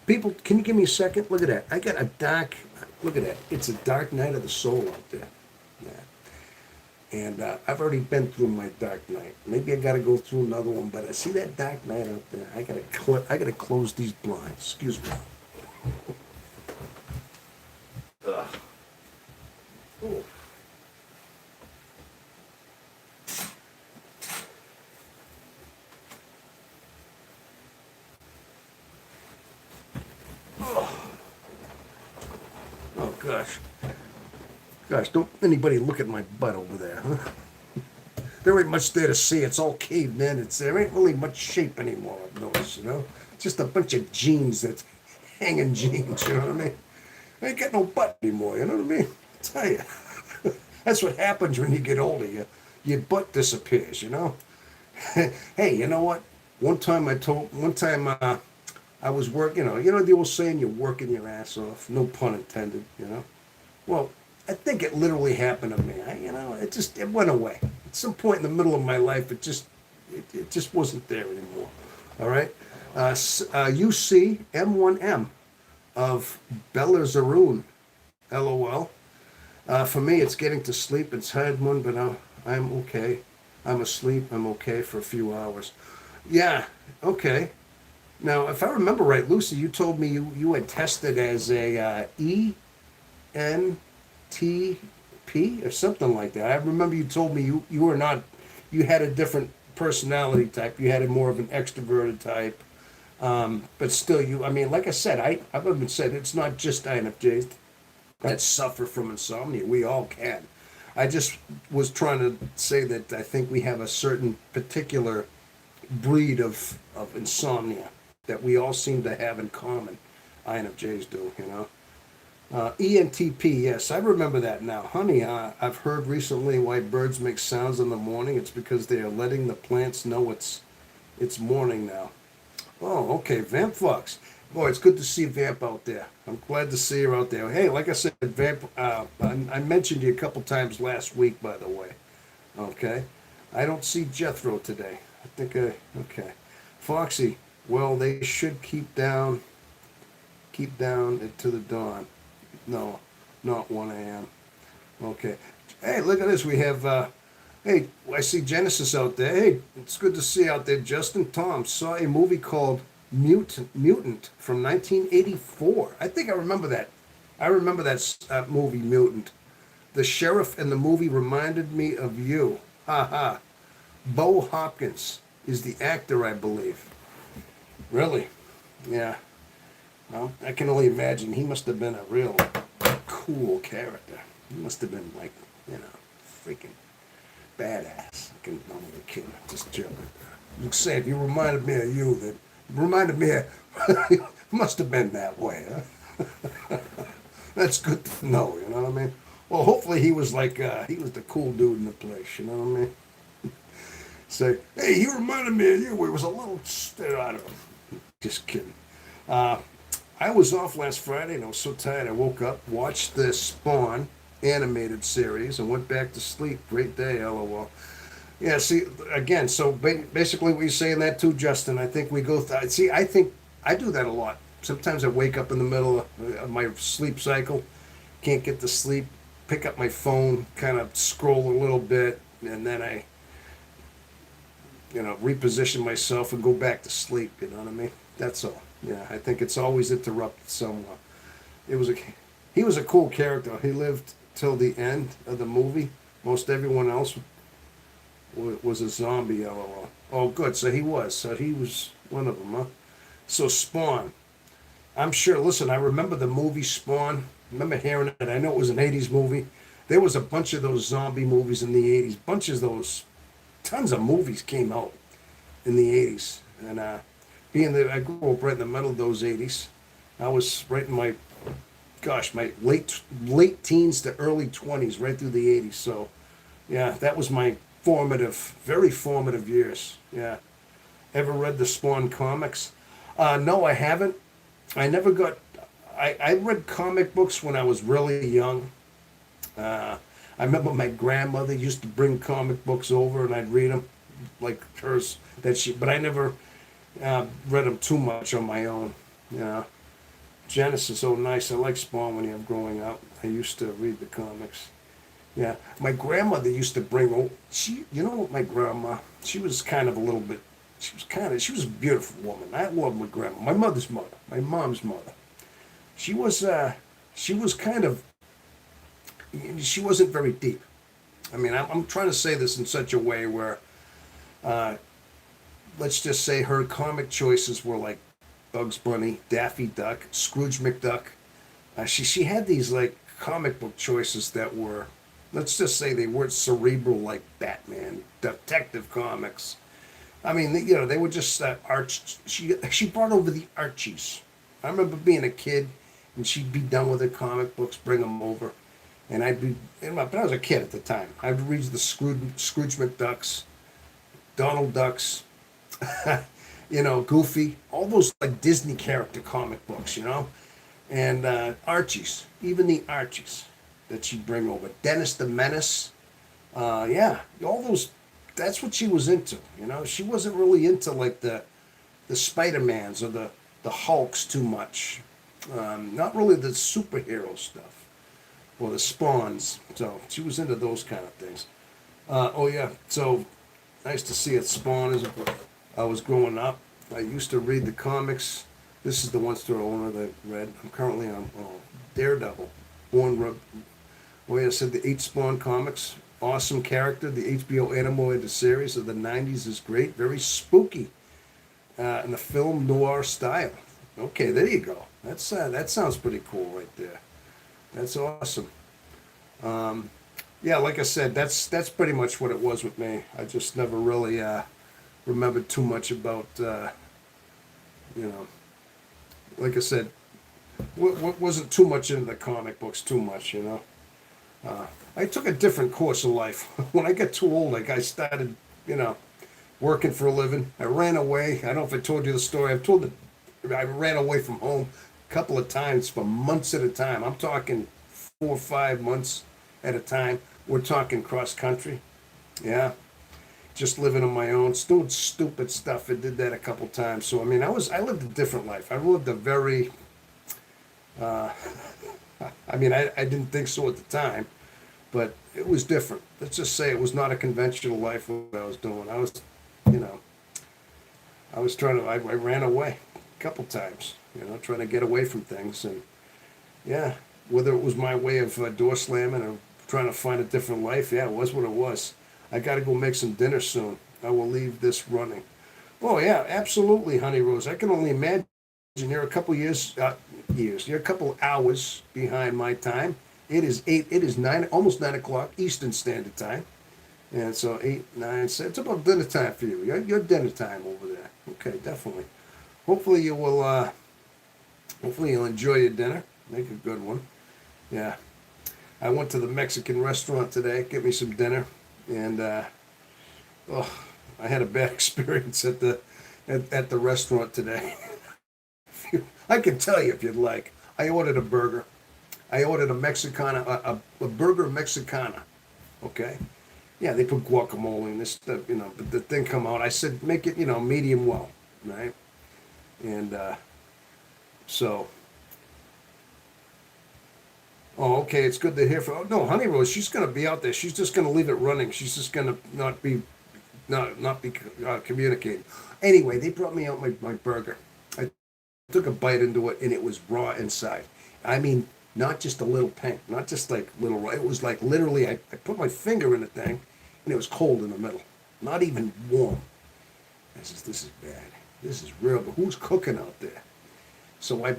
People, can you give me a second? Look at that. I got a dark, look at that. It's a dark night of the soul out there. Yeah. And I've already been through my dark night. Maybe I got to go through another one, but I see that dark night out there. I gotta close these blinds. Excuse me. Ugh. Ooh. Oh gosh. Gosh, don't anybody look at my butt over there. Huh? There ain't much there to see. It's all caved in. There ain't really much shape anymore, I've noticed, you know? Just a bunch of jeans that's hanging jeans, you know what I mean? I ain't got no butt anymore, you know what I mean? I tell you. That's what happens when you get older. Your butt disappears, you know? Hey, you know what? One time I was working, you know the old saying, you're working your ass off, no pun intended, you know? Well, I think it literally happened to me. It went away. At some point in the middle of my life, it just wasn't there anymore. All right? UC M1M of Bella Zaroon, LOL. For me, it's getting to sleep. It's hard one, but I'm okay. I'm asleep. I'm okay for a few hours. Yeah, okay. Now, if I remember right, Lucy, you told me you had tested as a ENTP or something like that. I remember you told me you were not, you had a different personality type. You had a more of an extroverted type. But still, I mean, like I said, I've even said it's not just INFJs that suffer from insomnia. We all can. I just was trying to say that I think we have a certain particular breed of insomnia that we all seem to have in common. INFJs do, you know. ENTP, yes, I remember that now. Honey, I've heard recently why birds make sounds in the morning. It's because they are letting the plants know it's morning now. Oh, okay, Vamp Fox. Boy, it's good to see Vamp out there. I'm glad to see her out there. Hey, like I said, Vamp, I mentioned you a couple times last week, by the way. Okay? I don't see Jethro today. Okay. Foxy, well, they should keep down to the dawn. No, not 1 a.m. Okay. Hey, look at this. We have, hey, I see Genesis out there. Hey, it's good to see you out there. Justin Tom saw a movie called Mutant from 1984. I think I remember that. I remember that movie, Mutant. The sheriff in the movie reminded me of you. Ha ha. Bo Hopkins is the actor, I believe. Really? Yeah. Well, I can only imagine. He must have been a real cool character. He must have been like, freaking badass. I can only kid. Just joking. You say if you reminded me of you, that reminded me of, must have been that way, huh? That's good to know, you know what I mean? Well, hopefully he was like, he was the cool dude in the place, you know what I mean? Say, hey, he reminded me of you. It was a little stare out of him. Just kidding. I was off last Friday and I was so tired I woke up, watched the Spawn animated series, and went back to sleep. Great day, LOL. Yeah, see, again, so basically what you're saying that too, Justin, I think we go through, see, I think I do that a lot. Sometimes I wake up in the middle of my sleep cycle, can't get to sleep, pick up my phone, kind of scroll a little bit, and then I, reposition myself and go back to sleep, you know what I mean? That's all. Yeah, I think it's always interrupted somewhat. He was a cool character. He lived till the end of the movie. Most everyone else was a zombie, LOL. Oh, good. So he was one of them, huh? So Spawn. I'm sure, listen, I remember the movie Spawn. I remember hearing it. I know it was an 80s movie. There was a bunch of those zombie movies in the 80s. Bunches of those, tons of movies came out in the 80s. And being that I grew up right in the middle of those 80s, I was right in my late teens to early 20s, right through the 80s. So, yeah, that was my very formative years. Yeah. Ever read the Spawn comics? No, I haven't. I read comic books when I was really young. I remember my grandmother used to bring comic books over and I'd read them, like hers, but I never read them too much on my own. Yeah. Genesis, oh nice. I like Spawn when I was growing up. I used to read the comics. Yeah, my grandmother used to bring. You know what, my grandma, she was kind of a little bit. She was a beautiful woman. I love my grandma, my mother's mother, my mom's mother. She was, she was kind of, she wasn't very deep. I mean, I'm trying to say this in such a way where, let's just say her comic choices were like Bugs Bunny, Daffy Duck, Scrooge McDuck. She had these like comic book choices that were, let's just say they weren't cerebral like Batman, Detective Comics. I mean, they were just arch. She brought over the Archies. I remember being a kid, and she'd be done with her comic books, bring them over, and I'd be. But I was a kid at the time. I'd read the Scrooge McDucks, Donald Ducks, Goofy, all those like Disney character comic books, and Archies, even the Archies that she'd bring over. Dennis the Menace, yeah, all those. That's what she was into, She wasn't really into like the Spider-Mans or the Hulks too much. Not really the superhero stuff or the Spawns. So she was into those kind of things. Oh yeah, so nice to see it. Spawn as I was growing up. I used to read the comics. This is the one story owner that I read. I'm currently on Daredevil. Oh yeah, I said the 8 Spawn comics. Awesome character. The HBO animated series of the 90s is great. Very spooky. In the film noir style. Okay, there you go. That sounds pretty cool right there. That's awesome. Yeah, like I said, that's pretty much what it was with me. I just never really remembered too much about, like I said, wasn't too much into the comic books too much. I took a different course in life. When I got too old, I started, working for a living. I ran away. I don't know if I told you the story. I ran away from home a couple of times for months at a time. I'm talking 4 or 5 months at a time. We're talking cross country. Yeah. Just living on my own, doing stupid stuff. I did that a couple times. So, I mean, I lived a different life. I lived a very, I mean, I didn't think so at the time, but it was different. Let's just say it was not a conventional life what I was doing. You know, I ran away a couple times, trying to get away from things. And yeah, whether it was my way of door slamming or trying to find a different life, yeah, it was what it was. I got to go make some dinner soon. I will leave this running. Oh yeah, absolutely, Honey Rose. I can only imagine you're a couple you're a couple hours behind my time. It is 9, almost 9 o'clock Eastern Standard Time. And so 8, 9, so it's about dinner time for you. Your dinner time over there. Okay, definitely. Hopefully you will. Hopefully you'll enjoy your dinner. Make a good one. Yeah. I went to the Mexican restaurant today. Get me some dinner, and I had a bad experience at the restaurant today. I can tell you if you'd like. I ordered a burger. I ordered a Mexicana, a burger Mexicana. Okay. Yeah, they put guacamole in this stuff, but the thing come out. I said, make it, medium well, right? And so, oh, okay, it's good to hear from. Oh, no, Honey Rose, she's gonna be out there. She's just gonna leave it running. She's just gonna not be communicating. Anyway, they brought me out my burger. I took a bite into it, and it was raw inside. I mean, not just a little pink, not just like little raw. It was like literally, I put my finger in the thing, and it was cold in the middle, not even warm. I says, this is bad. This is real, but who's cooking out there? So I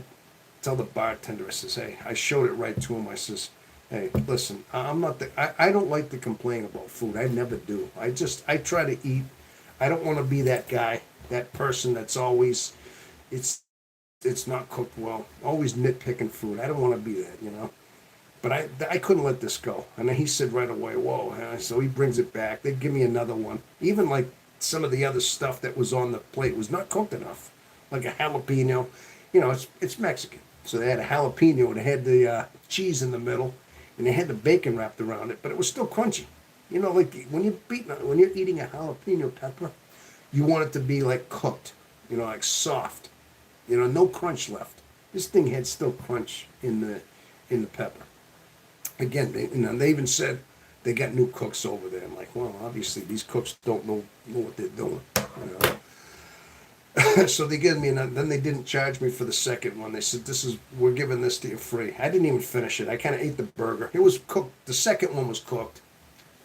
tell the bartender, I says, hey, I showed it right to him. I says, hey, listen, I don't like to complain about food. I never do. I try to eat. I don't want to be that guy, that person that's always, it's not cooked well, always nitpicking food. I don't want to be that. But I couldn't let this go. And then he said right away, whoa. So he brings it back. They give me another one. Even like some of the other stuff that was on the plate was not cooked enough. Like a jalapeno. It's Mexican. So they had a jalapeno and they had the cheese in the middle and they had the bacon wrapped around it, but it was still crunchy. Like when you're eating a jalapeno pepper, you want it to be like cooked, like soft. No crunch left. This thing had still crunch in the pepper. Again, they even said they got new cooks over there. I'm like, well, obviously these cooks don't know what they're doing, you know. So they gave me, and then they didn't charge me for the second one. They said, we're giving this to you free. I didn't even finish it. I kind of ate the burger. It was cooked. The second one was cooked.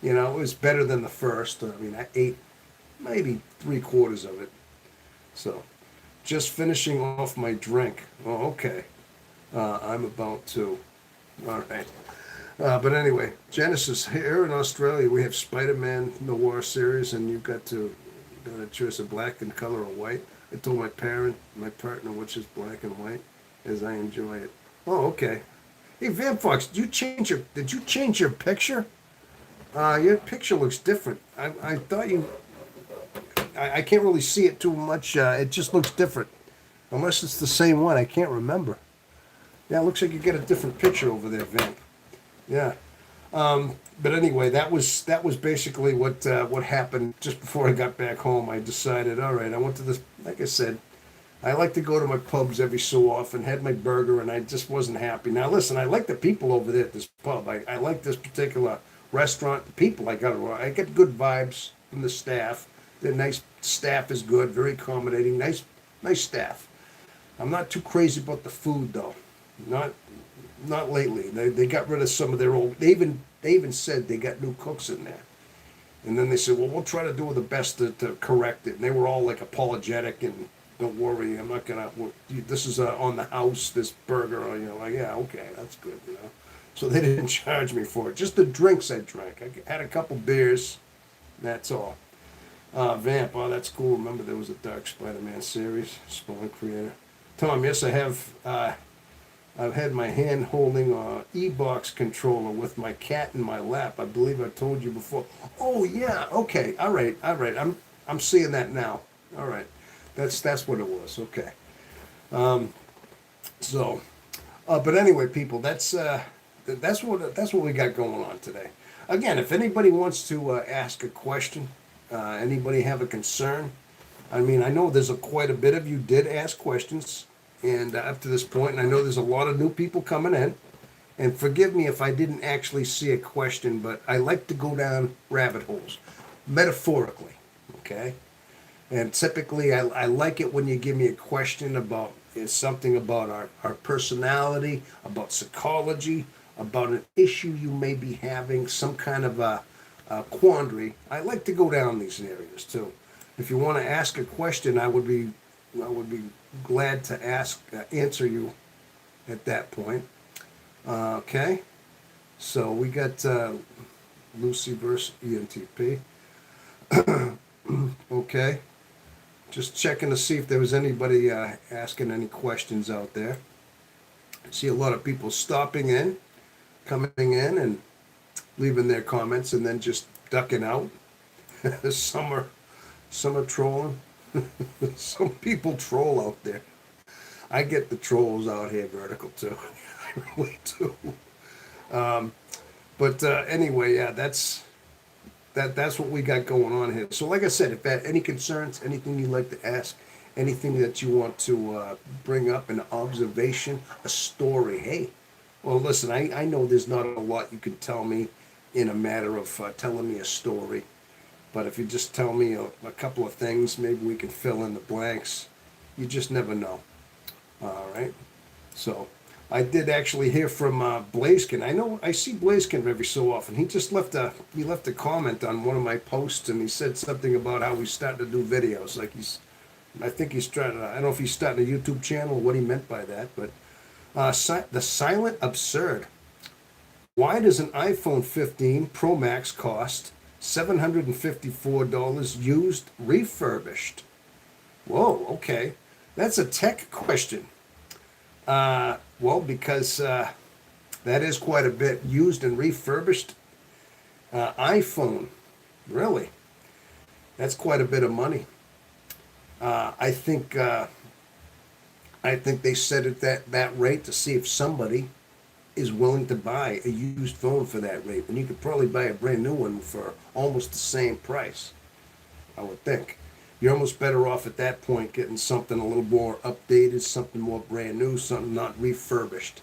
You know, it was better than the first. I mean, I ate maybe 3/4 of it. So, just finishing off my drink. Oh, okay. I'm about to. All right. But anyway, Genesis, here in Australia, we have Spider-Man Noir series, and you've got a choice of black and color or white. I told my partner, which is black and white, as I enjoy it. Oh, okay. Hey, Van Fox, did you change your picture? Your picture looks different. I thought I can't really see it too much. It just looks different. Unless it's the same one, I can't remember. Yeah, it looks like you get a different picture over there, Vamp. Yeah. But anyway, that was basically what happened just before I got back home. I decided, all right, I went to this, like I said, I like to go to my pubs every so often, had my burger, and I just wasn't happy. Now, listen, I like the people over there at this pub. I like this particular restaurant. The people I get good vibes from the staff. The nice staff is good, very accommodating, nice staff. I'm not too crazy about the food though. Not lately. They got rid of some of their old. They even said they got new cooks in there, and then they said, "Well, we'll try to do the best to correct it." And they were all like apologetic and, "Don't worry, I'm not gonna. This is on the house. This burger." You know, like, yeah, okay, that's good. You know, so they didn't charge me for it. Just the drinks I drank. I had a couple beers. That's all. Vamp. Oh, that's cool. Remember there was a Dark Spider-Man series. Spawn creator. Tom, yes, I have. I've had my hand holding a e-box controller with my cat in my lap. I believe I told you before. Oh yeah, okay, all right. I'm seeing that now. All right, that's what it was. Okay. So, but anyway, people, that's what we got going on today. Again, if anybody wants to ask a question, anybody have a concern, I mean, I know there's quite a bit of you did ask questions. And up to this point, and I know there's a lot of new people coming in, and forgive me if I didn't actually see a question, but I like to go down rabbit holes, metaphorically, okay? And typically, I like it when you give me a question about something about our personality, about psychology, about an issue you may be having, some kind of a quandary. I like to go down these areas too. If you want to ask a question, I would be glad to answer you at that point. Okay, so we got Lucy versus ENTP. Okay, just checking to see if there was anybody asking any questions out there. I see a lot of people stopping in, coming in, and leaving their comments, and then just ducking out. Some are trolling. Some people troll out there. I get the trolls out here vertical too. I really do. But anyway, yeah, that's what we got going on here. So like I said, if there are any concerns, anything you'd like to ask, anything that you want to bring up, an observation, a story, hey, well, listen, I know there's not a lot you can tell me in a matter of telling me a story. But if you just tell me a couple of things, maybe we can fill in the blanks. You just never know. All right. So I did actually hear from Blazekin. I know I see Blazekin every so often. He just left a comment on one of my posts, and he said something about how he's starting to do videos. Like I think he's trying to. I don't know if he's starting a YouTube channel or what he meant by that. But the silent absurd. Why does an iPhone 15 Pro Max cost $754 used, refurbished? Whoa, okay. That's a tech question. Well, because that is quite a bit. Used and refurbished iPhone. Really? That's quite a bit of money. I think they set it that rate to see if somebody is willing to buy a used phone for that rate. And you could probably buy a brand new one for almost the same price, I would think. You're almost better off at that point getting something a little more updated, something more brand new, something not refurbished.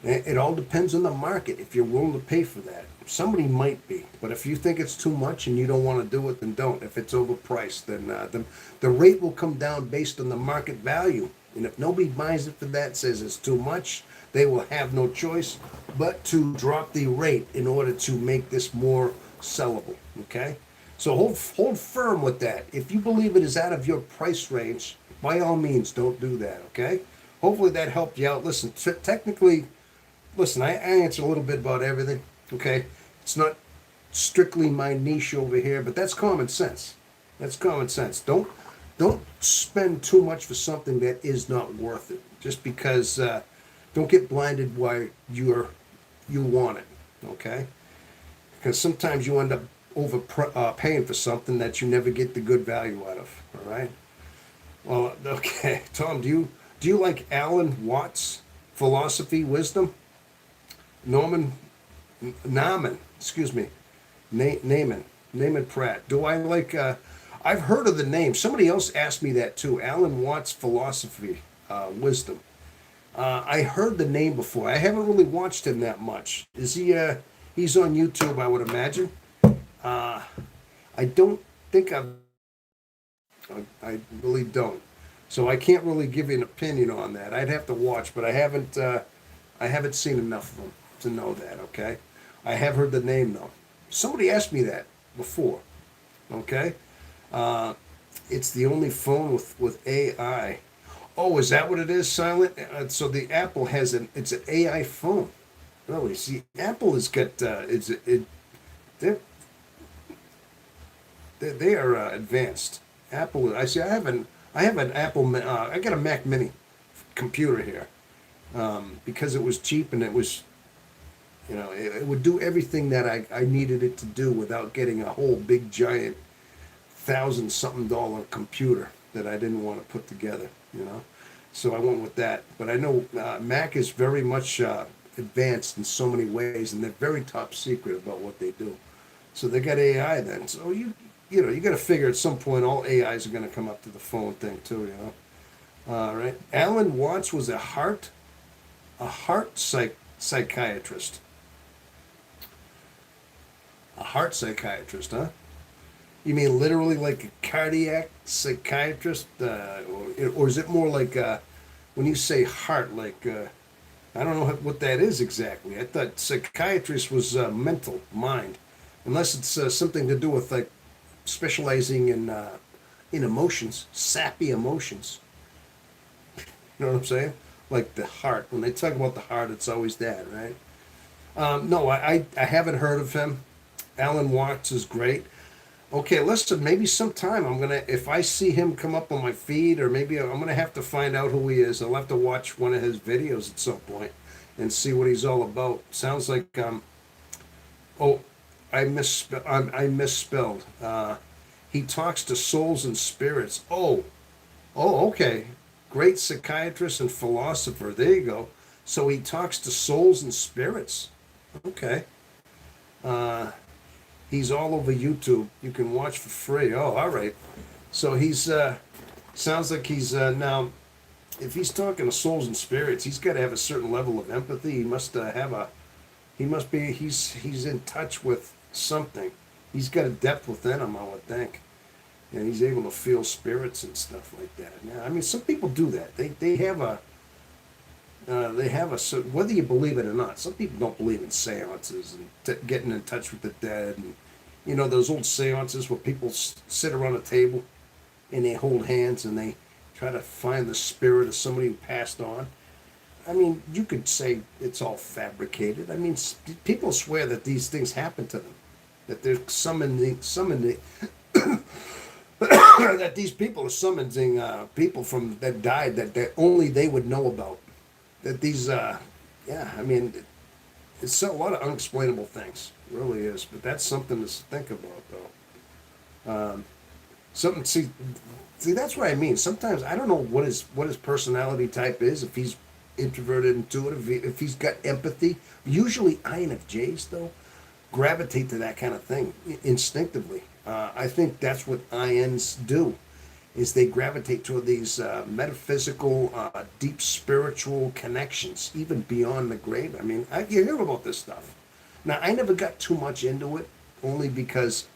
It all depends on the market, if you're willing to pay for that. Somebody might be, but if you think it's too much and you don't want to do it, then don't. If it's overpriced, then the rate will come down based on the market value. And if nobody buys it for that, says it's too much, they will have no choice but to drop the rate in order to make this more sellable, okay? So hold firm with that. If you believe it is out of your price range, by all means, don't do that, okay? Hopefully that helped you out. Listen, technically, listen, I answer a little bit about everything, okay? It's not strictly my niche over here, but that's common sense. That's common sense. Don't spend too much for something that is not worth it. Just because, don't get blinded why you want it, okay? Because sometimes you end up paying for something that you never get the good value out of, all right? Well, okay, Tom, do you like Alan Watts' philosophy, wisdom? Naaman, excuse me, Naaman Pratt. Do I like? I've heard of the name. Somebody else asked me that too. Alan Watts' philosophy, wisdom. I heard the name before. I haven't really watched him that much. Is he? He's on YouTube, I would imagine. I don't think I really don't. So I can't really give you an opinion on that. I'd have to watch, but I haven't seen enough of him to know that, okay? I have heard the name though. Somebody asked me that before, okay? It's the only phone with AI. Oh, is that what it is, Silent? So the Apple it's an AI phone. Really? See, Apple has got they're they are advanced. Apple. I see. I have an Apple. I got a Mac Mini computer here because it was cheap and it was, it would do everything that I needed it to do without getting a whole big giant $1,000-something computer that I didn't want to put together. So I went with that. But I know Mac is very much advanced in so many ways, and they're very top secret about what they do. So they got AI then. So you got to figure at some point all AIs are going to come up to the phone thing too. All right. Alan Watts was a heart psychiatrist. A heart psychiatrist, huh? You mean literally like a cardiac psychiatrist, or is it more like when you say heart, like I don't know what that is exactly. I thought psychiatrist was mental, mind, unless it's something to do with like specializing in emotions, sappy emotions. You know what I'm saying? Like the heart. When they talk about the heart, it's always that, right? No, I haven't heard of him. Alan Watts is great. Okay, listen, maybe sometime if I see him come up on my feed, or maybe I'm gonna have to find out who he is. I'll have to watch one of his videos at some point and see what he's all about. Sounds like, oh, I misspelled. He talks to souls and spirits. Okay. Great psychiatrist and philosopher. There you go. So he talks to souls and spirits. Okay. He's all over YouTube. You can watch for free. Oh, all right. So he's sounds like he's now. If he's talking to souls and spirits, he's got to have a certain level of empathy. He must have a. He must be. He's in touch with something. He's got a depth within him, I would think, and he's able to feel spirits and stuff like that. Now, I mean, some people do that. They have a. Whether you believe it or not. Some people don't believe in seances and getting in touch with the dead, and those old seances where people sit around a table and they hold hands and they try to find the spirit of somebody who passed on. I mean, you could say it's all fabricated. I mean, people swear that these things happen to them, that they're summoning that these people are summoning people from that died that only they would know about. That these, I mean, it's a lot of unexplainable things. It really is. But that's something to think about, though. See, that's what I mean. Sometimes I don't know what his personality type is. If he's introverted, intuitive, if he's got empathy. Usually INFJs, though, gravitate to that kind of thing instinctively. I think that's what INs do. is they gravitate toward these metaphysical, deep spiritual connections, even beyond the grave. I mean, you hear about this stuff. Now, I never got too much into it, only because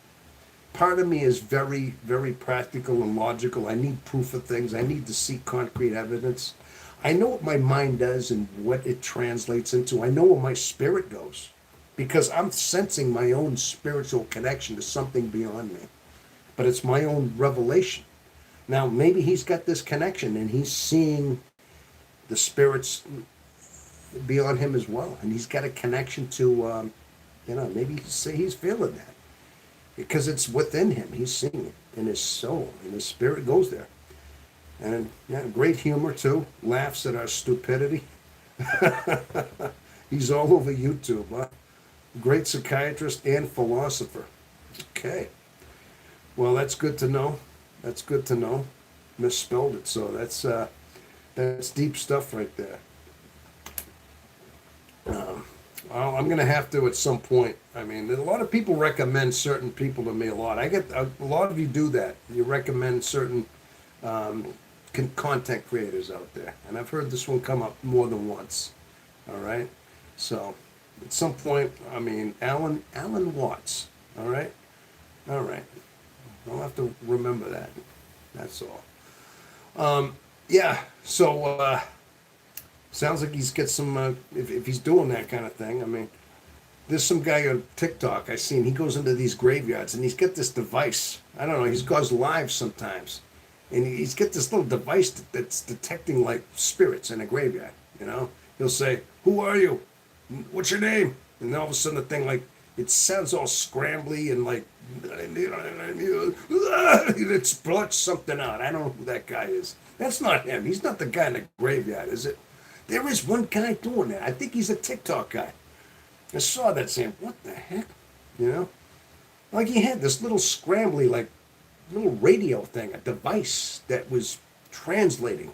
part of me is very, very practical and logical. I need proof of things. I need to see concrete evidence. I know what my mind does and what it translates into. I know where my spirit goes because I'm sensing my own spiritual connection to something beyond me. But it's my own revelation. Now, maybe he's got this connection and he's seeing the spirits beyond him as well. And he's got a connection to, maybe he's feeling that because it's within him. He's seeing it in his soul, and his spirit goes there. And yeah, great humor too. Laughs at our stupidity. He's all over YouTube, huh? Great psychiatrist and philosopher. Okay. Well, that's good to know. That's good to know. Misspelled it, so that's deep stuff right there. Well, I'm going to have to at some point. I mean, a lot of people recommend certain people to me a lot. I get a lot of you do that. You recommend certain content creators out there, and I've heard this one come up more than once. All right, so at some point, I mean, Alan Watts. All right. I'll have to remember that. That's all. Yeah. So sounds like he's got some. If he's doing that kind of thing, I mean, there's some guy on TikTok I seen. He goes into these graveyards and he's got this device. I don't know. He goes live sometimes, and he's got this little device that's detecting like spirits in a graveyard. You know, he'll say, "Who are you? What's your name?" And then all of a sudden the thing like it sounds all scrambly and like it splurts something out. I don't know who that guy is. That's not him. He's not the guy in the graveyard, is it? There is one guy doing that. I think he's a TikTok guy. I saw that saying, what the heck? You know? Like he had this little scrambly, like, little radio thing, a device that was translating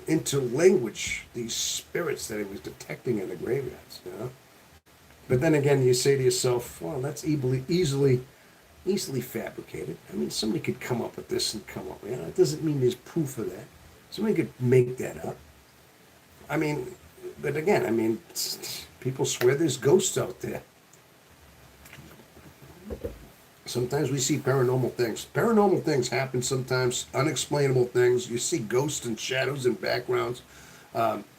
into language these spirits that he was detecting in the graveyards, you know? But then again, you say to yourself, well, that's easily fabricated. I mean, somebody could come up with this and come up, you know? It doesn't mean there's proof of that. Somebody could make that up. I mean, but again, I mean, people swear there's ghosts out there. Sometimes we see paranormal things. Paranormal things happen sometimes, unexplainable things. You see ghosts and shadows and backgrounds.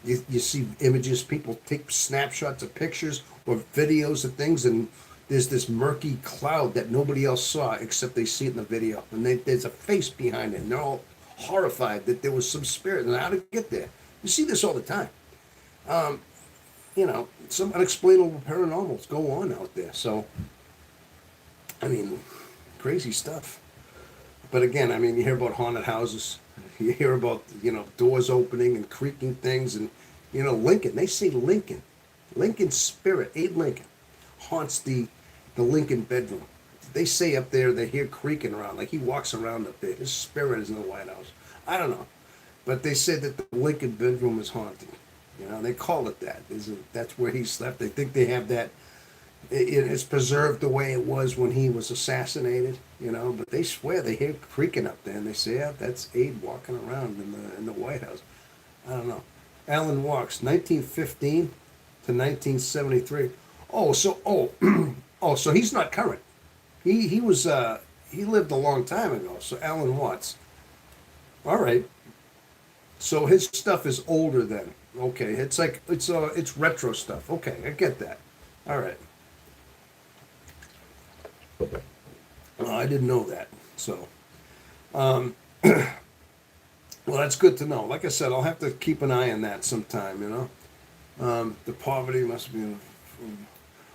You see images, people take snapshots of pictures or videos of things, and there's this murky cloud that nobody else saw except they see it in the video. And there's a face behind it, and they're all horrified that there was some spirit and how to get there. You see this all the time. Some unexplainable paranormals go on out there. So, I mean, crazy stuff. But again, I mean, you hear about haunted houses. You hear about, doors opening and creaking things. And, Lincoln, they say Lincoln's spirit, Abe Lincoln, haunts the Lincoln bedroom. They say up there they hear creaking around, like he walks around up there. His spirit is in the White House. I don't know. But they said that the Lincoln bedroom is haunted. They call it that. That's where he slept. They think they have that. It's preserved the way it was when he was assassinated, But they swear they hear creaking up there, and they say, "Yeah, that's Abe walking around in the White House." I don't know. Alan Walks, 1915 to 1973. So he's not current. He was he lived a long time ago. So Alan Watts. All right. So his stuff is older then. Okay, it's retro stuff. Okay, I get that. All right. I didn't know that. So, well, that's good to know. Like I said, I'll have to keep an eye on that sometime. The poverty must be.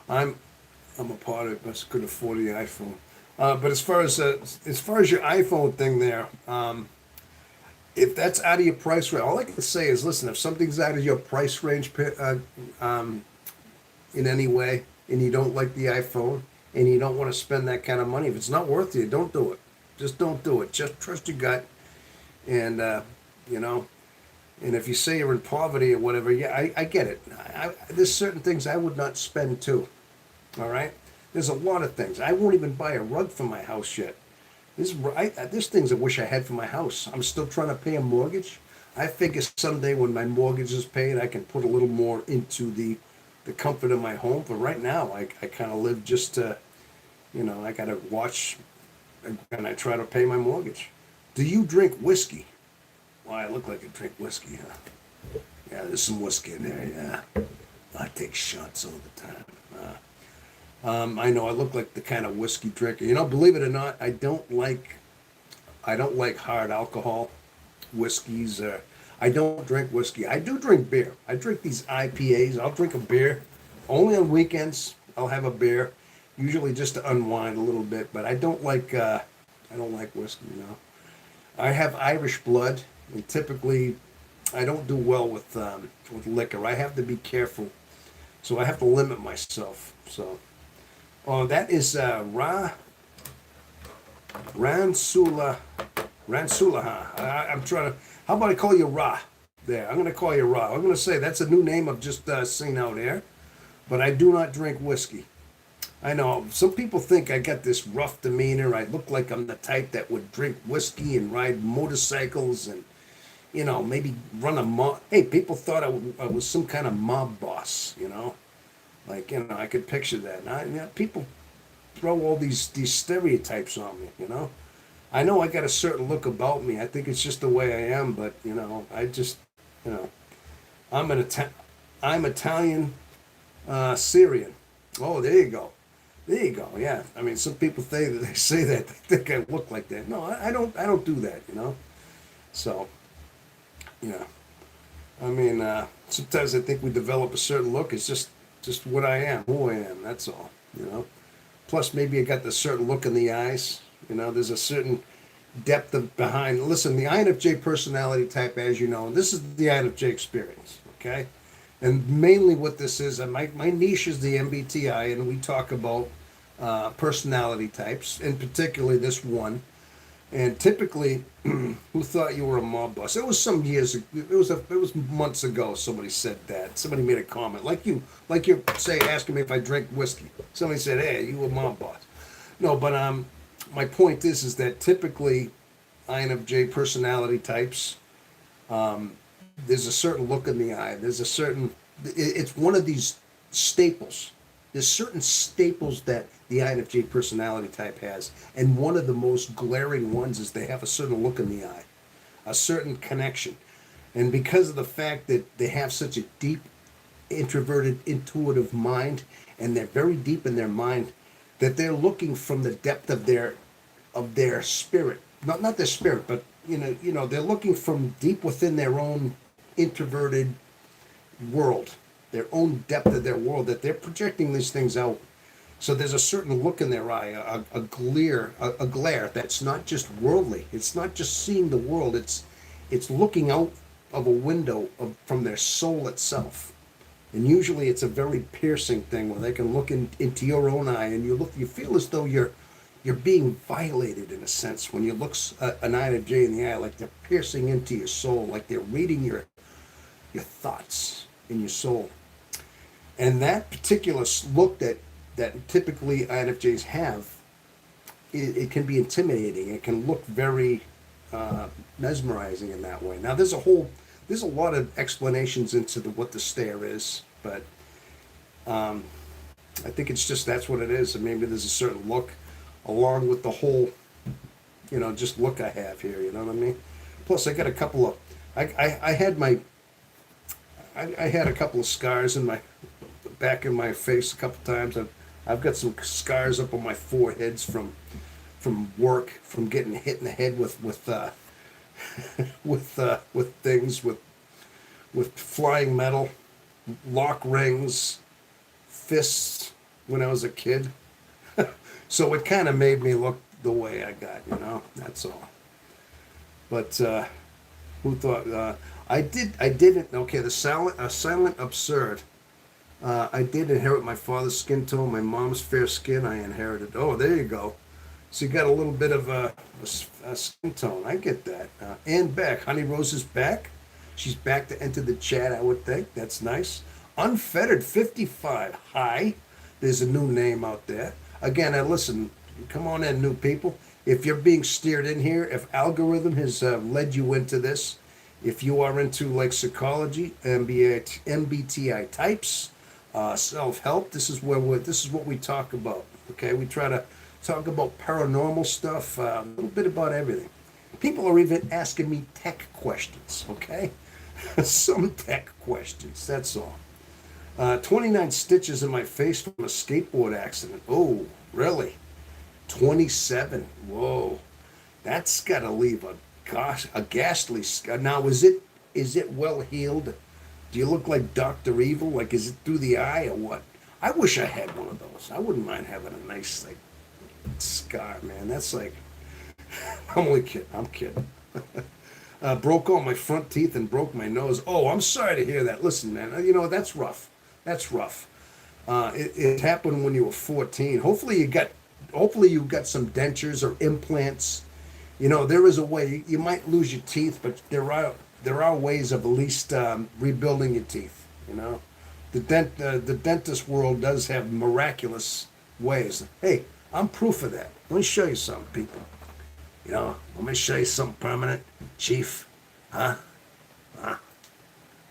I'm a part of it, but could afford the iPhone. But as far as your iPhone thing there, if that's out of your price range, all I can say is, listen, if something's out of your price range in any way, and you don't like the iPhone, and you don't want to spend that kind of money, if it's not worth it, don't do it. Just don't do it. Just trust your gut, and and if you say you're in poverty or whatever, yeah, I get it. There's certain things I would not spend too. All right? There's a lot of things. I won't even buy a rug for my house yet. There's things I wish I had for my house. I'm still trying to pay a mortgage. I figure someday when my mortgage is paid, I can put a little more into the comfort of my home. But right now, I kind of live just to, I got to watch and I try to pay my mortgage. Do you drink whiskey? Well, I look like I drink whiskey, huh? Yeah, there's some whiskey in there, yeah. I take shots all the time. I know I look like the kind of whiskey drinker. Believe it or not, I don't like hard alcohol, whiskeys. I don't drink whiskey. I do drink beer. I drink these IPAs. I'll drink a beer. Only on weekends, I'll have a beer, usually just to unwind a little bit. But I don't like whiskey. I have Irish blood, and typically, I don't do well with liquor. I have to be careful, so I have to limit myself. So, oh, that is Ransula, Ransulaha. I'm trying to. How about I call you Ra? There, I'm going to call you Ra. I'm going to say that's a new name I've just seen out there, but I do not drink whiskey. I know some people think I got this rough demeanor. I look like I'm the type that would drink whiskey and ride motorcycles and, maybe run a mob. Hey, people thought I was some kind of mob boss, Like, I could picture that. And people throw all these stereotypes on me. I know I got a certain look about me. I think it's just the way I am, but, I just, I'm I'm Italian, Syrian. Oh, there you go. There you go. Yeah. I mean, some people say that they think I look like that. No, I don't. I don't do that. So, yeah. I mean, sometimes I think we develop a certain look. It's just what I am, who I am. That's all. Plus, maybe I got the certain look in the eyes. There's a certain depth of behind. Listen, the INFJ personality type, as you know, this is the INFJ experience. Okay. And mainly what this is, my niche is the MBTI, and we talk about personality types, and particularly this one. And typically, who thought you were a mob boss? It was some years. It was months ago. Somebody said that. Somebody made a comment, like you're asking me if I drink whiskey. Somebody said, "Hey, you a mob boss?" No, but my point is that typically, INFJ personality types. There's a certain look in the eye. It's one of these staples. There's certain staples that the INFJ personality type has. And one of the most glaring ones is they have a certain look in the eye, a certain connection. And because of the fact that they have such a deep, introverted, intuitive mind, and they're very deep in their mind, that they're looking from the depth of their spirit. Not their spirit, but they're looking from deep within their own introverted world, their own depth of their world, that they're projecting these things out. So there's a certain look in their eye, a glare that's not just worldly. It's not just seeing the world. It's looking out of a window from their soul itself. And usually it's a very piercing thing where they can look into your own eye, and you feel as though you're being violated in a sense when you look an INFJ in the eye, like they're piercing into your soul, like they're reading your thoughts in your soul. And that particular look that typically INFJs have, it can be intimidating. It can look very mesmerizing in that way. Now, there's a lot of explanations into what the stare is, but I think it's just that's what it is. And maybe there's a certain look along with the whole, just look I have here, you know what I mean? Plus, I got a couple of, I had a couple of scars in my back of my face a couple times. I've got some scars up on my foreheads from work, from getting hit in the head with things, with flying metal, lock rings, fists when I was a kid. So it kind of made me look the way I got, that's all. But who thought I didn't? Okay, the silent absurd. I did inherit my father's skin tone, my mom's fair skin. I inherited. Oh, there you go. So you got a little bit of a skin tone. I get that. Ann Beck, Honey Rose is back. She's back to enter the chat, I would think. That's nice. Unfettered 55. Hi. There's a new name out there. Again, listen, come on in, new people. If you're being steered in here, if algorithm has led you into this, if you are into like psychology, MBTI types, self-help, this is what we talk about. Okay, we try to talk about paranormal stuff, a little bit about everything. People are even asking me tech questions. Okay, some tech questions. That's all. 29 stitches in my face from a skateboard accident. Oh, really? 27. Whoa, that's got to leave a ghastly scar. Now, is it well healed? Do you look like Doctor Evil? Like, is it through the eye or what? I wish I had one of those. I wouldn't mind having a nice like scar, man. That's like I'm only kidding. I'm kidding. Broke all my front teeth and broke my nose. Oh, I'm sorry to hear that. Listen, man, that's rough. That's rough. It happened when you were 14. Hopefully you got some dentures or implants. There is a way. You might lose your teeth, but there are ways of at least rebuilding your teeth. The dentist world does have miraculous ways. Hey, I'm proof of that. Let me show you something, people. Let me show you something permanent, Chief. Huh? Huh?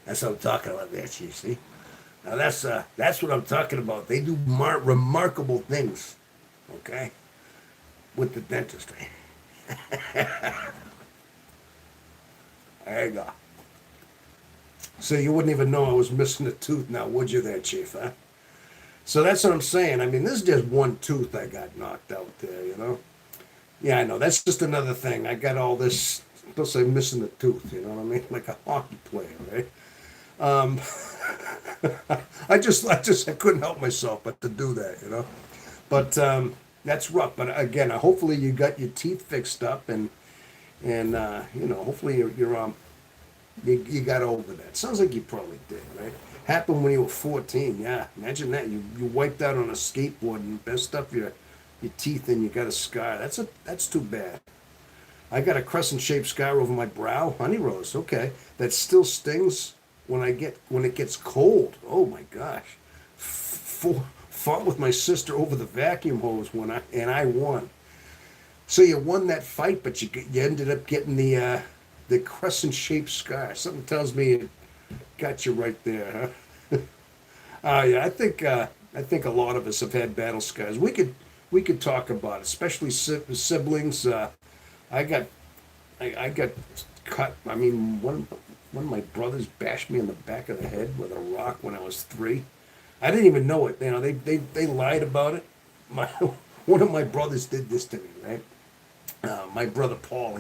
That's what I'm talking about there, Chief. See? Now that's what I'm talking about. They do remarkable things, okay, with the dentistry. There you go. So you wouldn't even know I was missing a tooth now, would you there, Chief, huh? So that's what I'm saying. I mean, this is just one tooth I got knocked out there. Yeah, I know. That's just another thing. I got all this, let's say, missing a tooth, you know what I mean? Like a hockey player, right? Um, I couldn't help myself but to do that. But that's rough. But again, hopefully you got your teeth fixed up and hopefully you got over that. Sounds like you probably did, right? Happened when you were 14. Yeah, imagine that. You wiped out on a skateboard and messed up your teeth and you got a scar. That's too bad. I got a crescent-shaped scar over my brow, honey rose. Okay, that still stings when it gets cold. Oh my gosh. Fought with my sister over the vacuum hose and I won. So you won that fight, but you ended up getting the crescent-shaped scar. Something tells me it got you right there, huh? Yeah, I think a lot of us have had battle scars. We could talk about it, especially siblings. I got cut. I mean, one of my brothers bashed me in the back of the head with a rock when I was 3. I didn't even know it. They lied about it. One of my brothers did this to me, right? My brother Paul,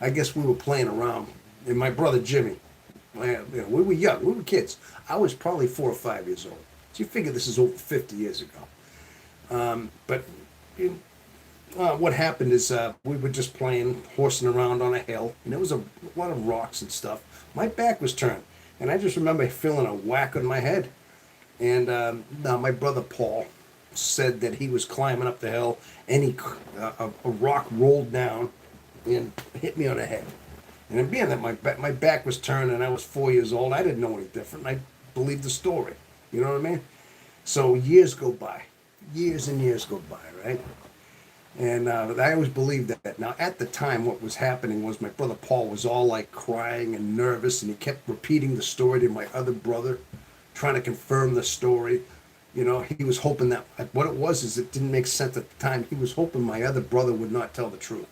I guess we were playing around, and my brother Jimmy, we were young, we were kids. I was probably 4 or 5 years old. So you figure this is over 50 years ago. But what happened is we were just playing, horsing around on a hill, and there was a lot of rocks and stuff. My back was turned, and I just remember feeling a whack on my head. And now my brother Paul said that he was climbing up the hill, and a rock rolled down and hit me on the head. And being that my back was turned and I was 4 years old, I didn't know any different. I believed the story. You know what I mean? So years go by. Years and years go by, right? And I always believed that. Now, at the time, what was happening was my brother Paul was all like crying and nervous, and he kept repeating the story to my other brother, trying to confirm the story. He was hoping that what it was is it didn't make sense at the time. He was hoping my other brother would not tell the truth.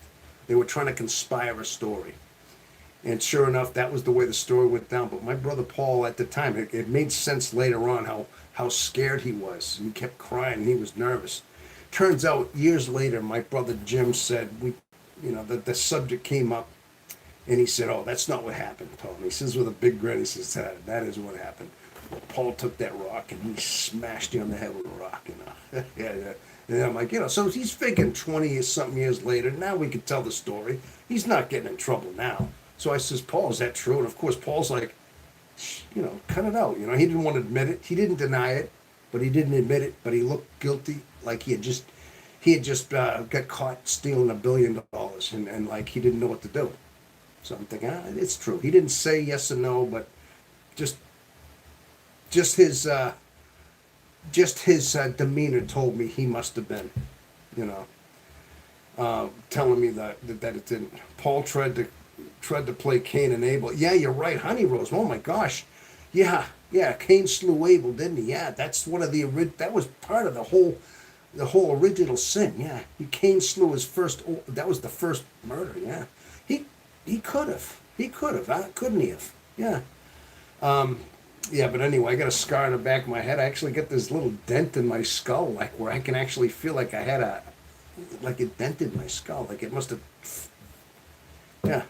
They were trying to conspire a story. And sure enough, that was the way the story went down. But my brother Paul, at the time, it made sense later on how scared he was. He kept crying. He was nervous. Turns out, years later, my brother Jim said, the subject came up, and he said, "Oh, that's not what happened, Tom." He says with a big grin, he says, "That is what happened. Paul took that rock, and he smashed you on the head with a rock, Yeah, yeah." And I'm like, so he's thinking 20-something years later, now we can tell the story. He's not getting in trouble now. So I says, "Paul, is that true?" And of course, Paul's like, cut it out. He didn't want to admit it. He didn't deny it, but he didn't admit it. But he looked guilty, like he had just got caught stealing $1 billion, and like he didn't know what to do. So I'm thinking, it's true. He didn't say yes or no, but just his demeanor told me he must have been, telling me that it didn't. Paul tried to play Cain and Abel. Yeah, you're right, Honey Rose. Oh my gosh, yeah. Cain slew Abel, didn't he? Yeah, that's one of the that was part of the whole original sin. Yeah, Cain slew his first. That was the first murder. Yeah, he he could have, huh? Couldn't he have? Yeah. Yeah, but anyway, I got a scar in the back of my head. I actually got this little dent in my skull, like where I can actually feel like I had like it dented my skull, like it must have. Yeah.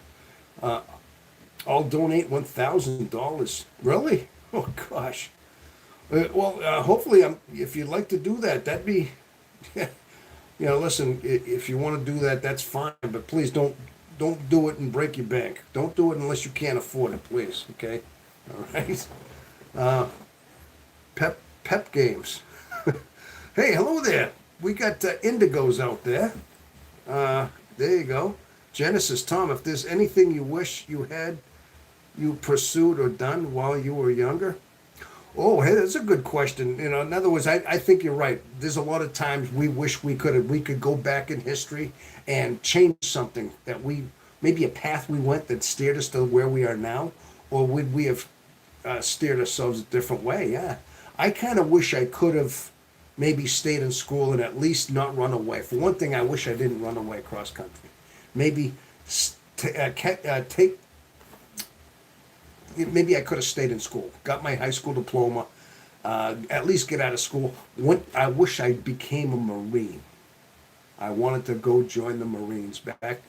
I'll donate $1,000. Really? Oh gosh. Hopefully, if you'd like to do that, that'd be. Listen, if you want to do that, that's fine. But please don't do it and break your bank. Don't do it unless you can't afford it, please. Okay. All right. Pep games. Hey, hello there. We got indigos out there. There you go. Genesis, Tom, if there's anything you wish you pursued or done while you were younger. Oh, hey, that's a good question. In other words, I think you're right. There's a lot of times we wish we could go back in history and change something that maybe a path we went that steered us to where we are now, or would we have steered ourselves a different way? Yeah, I kind of wish I could have maybe stayed in school and at least not run away. For one thing, I wish I didn't run away cross country. Maybe take. Maybe I could have stayed in school, got my high school diploma, at least get out of school. I wish I became a Marine. I wanted to go join the Marines back,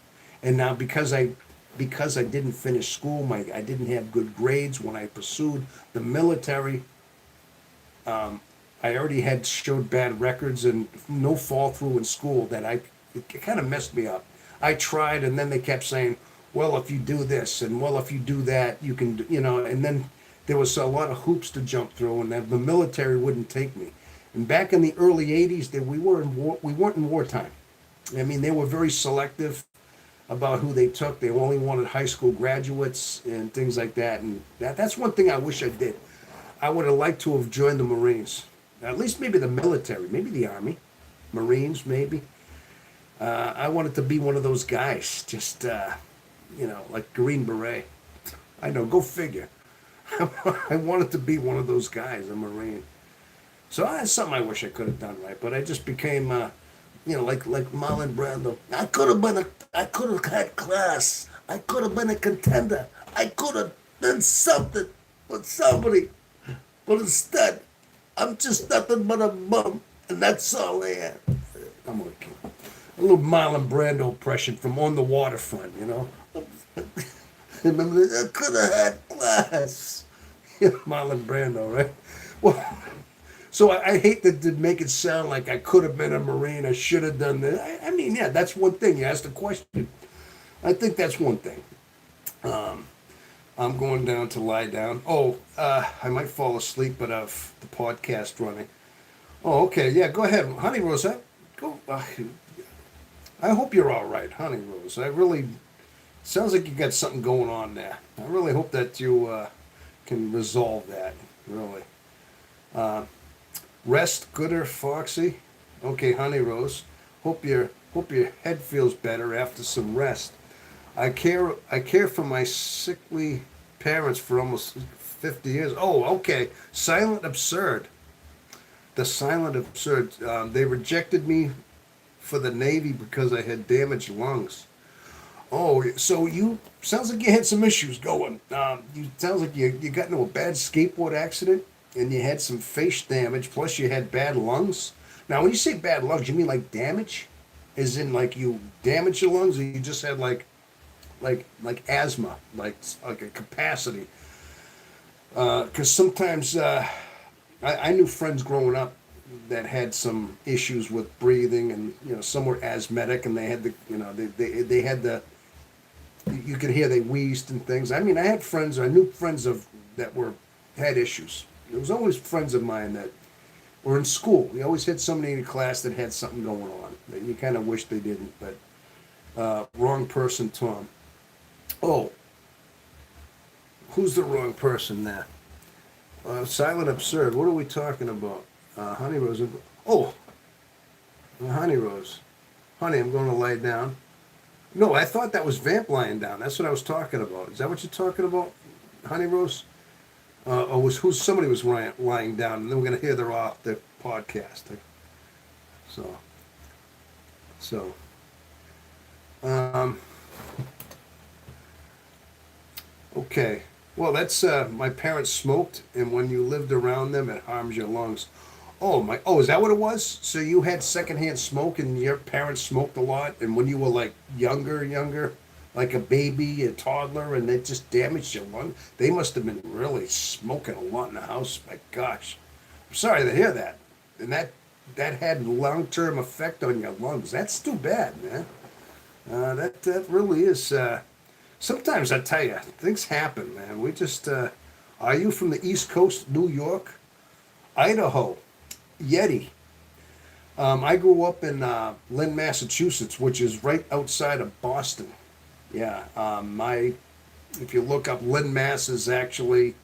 and now because I didn't finish school, I didn't have good grades when I pursued the military. I already had showed bad records and no fall through in school it kind of messed me up. I tried, and then they kept saying, well, if you do this, and well, if you do that, you can, and then there was a lot of hoops to jump through, and the military wouldn't take me. And back in the early 80s, we weren't in wartime. I mean, they were very selective about who they took. They only wanted high school graduates and things like that. And that's one thing I wish I did. I would have liked to have joined the Marines. At least maybe the military, maybe the Army, Marines, maybe. I wanted to be one of those guys, just, like Green Beret. I know, go figure. I wanted to be one of those guys, a Marine. So that's something I wish I could have done right, but I just became, like Marlon Brando. I could have had class. I could have been a contender. I could have done something with somebody. But instead, I'm just nothing but a bum, and that's all I am. I'm okay. A little Marlon Brando impression from On the Waterfront, Remember, I could have had class. Marlon Brando, right? Well, so I hate to make it sound like I could have been a Marine. I should have done that. I mean, yeah, that's one thing. You asked a question. I think that's one thing. I'm going down to lie down. Oh, I might fall asleep, but I've the podcast running. Oh, okay. Yeah, go ahead. Honey Rose, I hope you're all right, Honey Rose. Sounds like you got something going on there. I really hope that you can resolve that, really. Rest gooder, Foxy. Okay, Honey Rose. Hope your head feels better after some rest. I care for my sickly parents for almost 50 years. Oh, okay. Silent Absurd. The Silent Absurd. They rejected me for the Navy because I had damaged lungs. Oh, so sounds like you had some issues going. Sounds like you got into a bad skateboard accident and you had some face damage, plus you had bad lungs. Now, when you say bad lungs, you mean like damage? As in like you damaged your lungs, or you just had like asthma, like a capacity? Because sometimes I knew friends growing up that had some issues with breathing, and some were asthmatic, and they had they had the, you could hear they wheezed and things. I mean, I knew friends that had issues. There was always friends of mine that were in school. We always had somebody in the class that had something going on that you kind of wish they didn't. But wrong person, Tom. Oh, who's the wrong person there? Silent Absurd. What are we talking about? Honey Rose. Oh, Honey Rose. Honey, I'm going to lie down. No, I thought that was Vamp lying down. That's what I was talking about. Is that what you're talking about, Honey Rose? Or was who somebody was lying down, and then we're gonna hear the podcast. So, so, um, okay. Well, that's my parents smoked, and when you lived around them, it harms your lungs. Oh my! Oh, is that what it was? So you had secondhand smoke, and your parents smoked a lot, and when you were like younger, like a baby, a toddler, and it just damaged your lung. They must have been really smoking a lot in the house. My gosh, I'm sorry to hear that, and that had long-term effect on your lungs. That's too bad, man. That really is. Sometimes I tell you, things happen, man. We just. Are you from the East Coast, New York, Idaho? Yeti. I grew up in Lynn, Massachusetts, which is right outside of Boston. Yeah, if you look up, Lynn, Mass is actually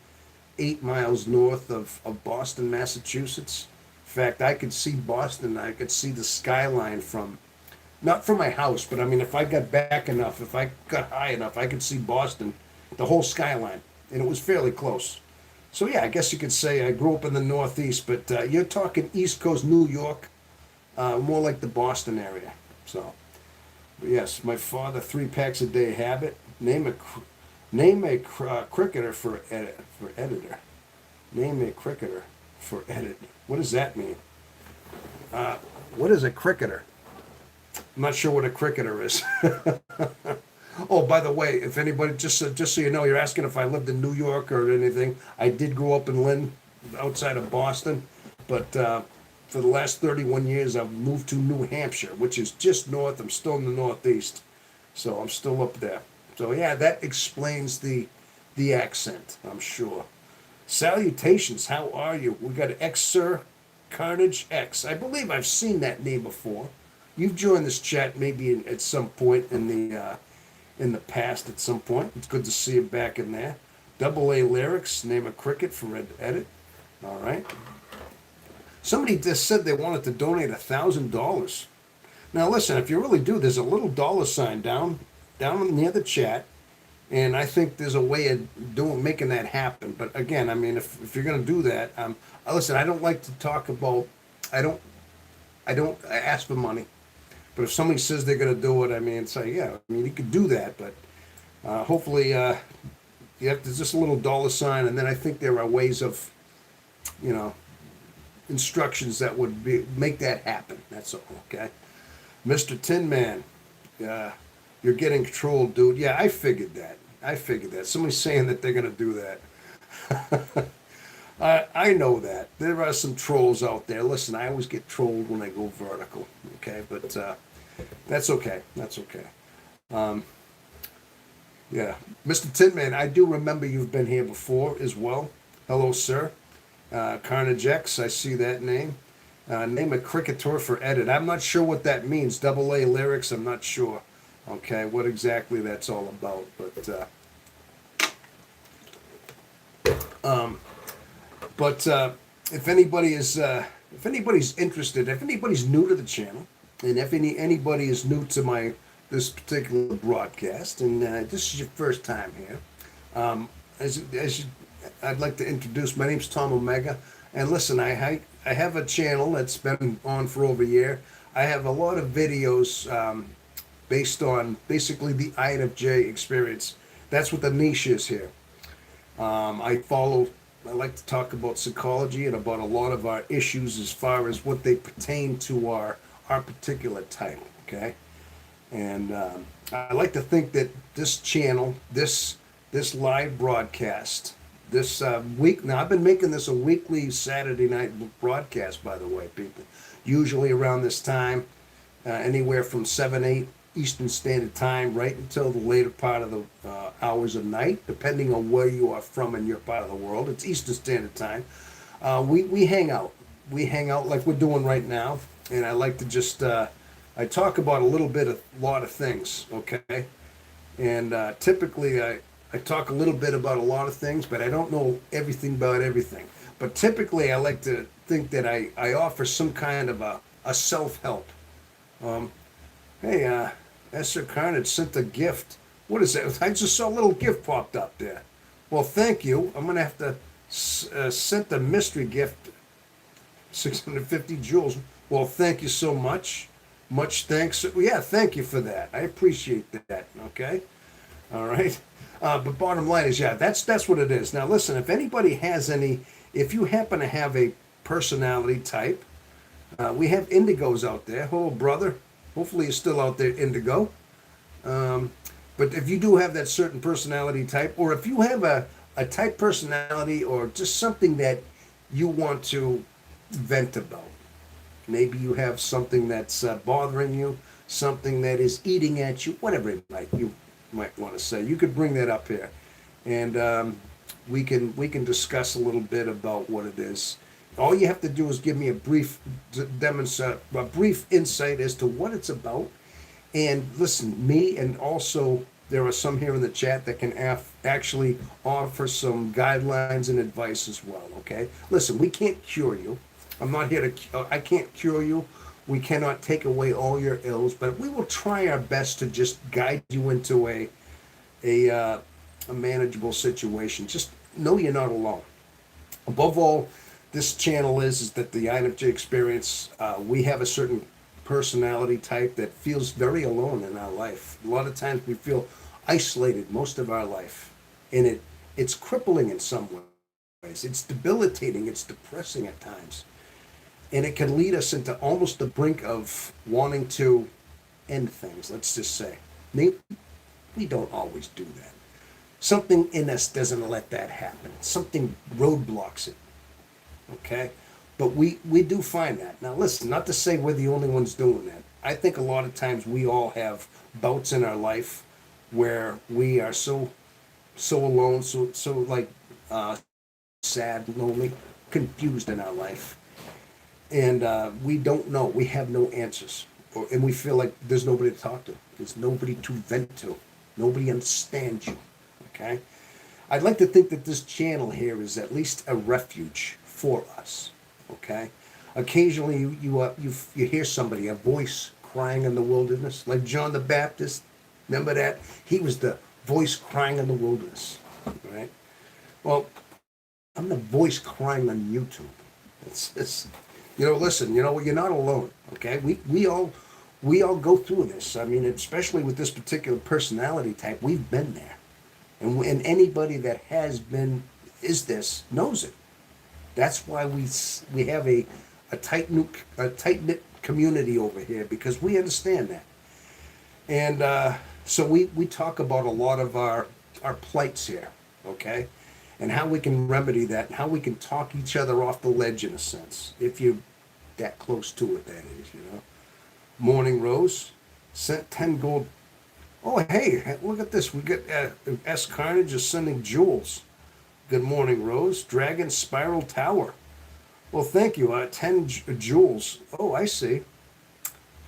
8 miles north of Boston, Massachusetts. In fact, I could see Boston. I could see the skyline from, not from my house, but I mean, if I got back enough, if I got high enough, I could see Boston, the whole skyline, and it was fairly close. So yeah, I guess you could say I grew up in the Northeast, but you're talking East Coast, New York, more like the Boston area. So, but yes, my father 3 packs a day habit. Name a cricketer for editor. Name a cricketer for edit. What does that mean? What is a cricketer? I'm not sure what a cricketer is. Oh, by the way, if anybody, just so you know, you're asking if I lived in New York or anything. I did grow up in Lynn, outside of Boston, but for the last 31 years, I've moved to New Hampshire, which is just north. I'm still in the Northeast, so I'm still up there. So yeah, that explains the accent, I'm sure. Salutations, how are you? We got X Sir Carnage X. I believe I've seen that name before. You've joined this chat maybe at some point in the past at some point. It's good to see you back in there. Double A Lyrics, name a cricket for edit. All right. Somebody just said they wanted to donate $1,000. Now listen, if you really do, there's a little $ down near the chat, and I think there's a way of making that happen. But again, I mean, if you're going to do that, listen, I don't like to talk about. I don't ask for money. But if somebody says they're going to do it, I mean, say, yeah, I mean, you could do that, but hopefully you have to just a little $, and then I think there are ways of, instructions that would make that happen. That's all, okay? Mr. Tin Man, you're getting controlled, dude. Yeah, I figured that. Somebody's saying that they're going to do that. I know that. There are some trolls out there. Listen, I always get trolled when I go vertical, okay? But that's okay. That's okay. Yeah. Mr. Tinman, I do remember you've been here before as well. Hello, sir. Carnage X, I see that name. Name a cricketer for edit. I'm not sure what that means. Double A Lyrics, I'm not sure. Okay, what exactly that's all about. But if anybody's interested, if anybody's new to the channel, and if anybody is new to this particular broadcast, and this is your first time here, I'd like to introduce. My name's Tom Omega, and listen, I have a channel that's been on for over a year. I have a lot of videos based on basically the INFJ experience. That's what the niche is here. I like to talk about psychology and about a lot of our issues as far as what they pertain to our particular title, okay? And I like to think that this channel, this live broadcast, this week, now I've been making this a weekly Saturday night broadcast, by the way, people. Usually around this time, anywhere from 7, 8 Eastern Standard Time, right until the later part of the hours of night, depending on where you are from in your part of the world. It's Eastern Standard Time. We hang out. We hang out like we're doing right now, and I like to just I talk about a lot of things, okay? And typically I talk a little bit about a lot of things, but I don't know everything about everything. But typically I like to think that I offer some kind of a self-help. Hey, Esther Carnage sent a gift. What is that? I just saw a little gift popped up there. Well, thank you. I'm gonna have to send the mystery gift, 650 jewels. Well, thank you so much. Much thanks. Yeah, thank you for that. I appreciate that. Okay. All right. But bottom line is, yeah, that's what it is. Now, listen, if anybody has any, if you happen to have a personality type, we have indigos out there. Hello, brother. Hopefully, you're still out there, indigo. Um, but if you do have that certain personality type, or if you have a type personality, or just something that you want to vent about, maybe you have something that's bothering you, something that is eating at you, whatever you might want to say. You could bring that up here, and we can discuss a little bit about what it is. All you have to do is give me a brief demonstrate, a brief insight as to what it's about. And listen, me and also there are some here in the chat that can actually offer some guidelines and advice as well. Okay, listen, we can't cure you. I'm not here to. I can't cure you. We cannot take away all your ills, but we will try our best to just guide you into a a manageable situation. Just know you're not alone. Above all, this channel is that the INFJ Experience. We have a certain personality type that feels very alone in our life. A lot of times we feel isolated most of our life, and it's crippling in some ways. It's debilitating. It's depressing at times, and it can lead us into almost the brink of wanting to end things. Let's just say, maybe we don't always do that. Something in us doesn't let that happen. Something roadblocks it. Okay, but we do find that. Now listen, not to say we're the only ones doing that. I think a lot of times we all have bouts in our life where we are so alone, so like sad, lonely, confused in our life, and we don't know. We have no answers, and we feel like there's nobody to talk to. There's nobody to vent to. Nobody understands you. Okay, I'd like to think that this channel here is at least a refuge for us. Okay, occasionally you hear somebody, a voice crying in the wilderness, like John the Baptist. Remember that? He was the voice crying in the wilderness. Right? Well, I'm the voice crying on YouTube. It's listen, you're not alone. Okay, we all go through this. I mean, especially with this particular personality type, we've been there, and anybody that has been this knows it. That's why we have a tight knit community over here, because we understand that, and so we talk about a lot of our plights here, okay, and how we can remedy that, and how we can talk each other off the ledge in a sense, if you're that close to it. That is. Morning Rose sent 10 gold. Oh, hey, look at this. We get S Carnage is sending jewels. Good morning, Rose. Dragon Spiral Tower. Well, thank you. 10 jewels. Oh, I see.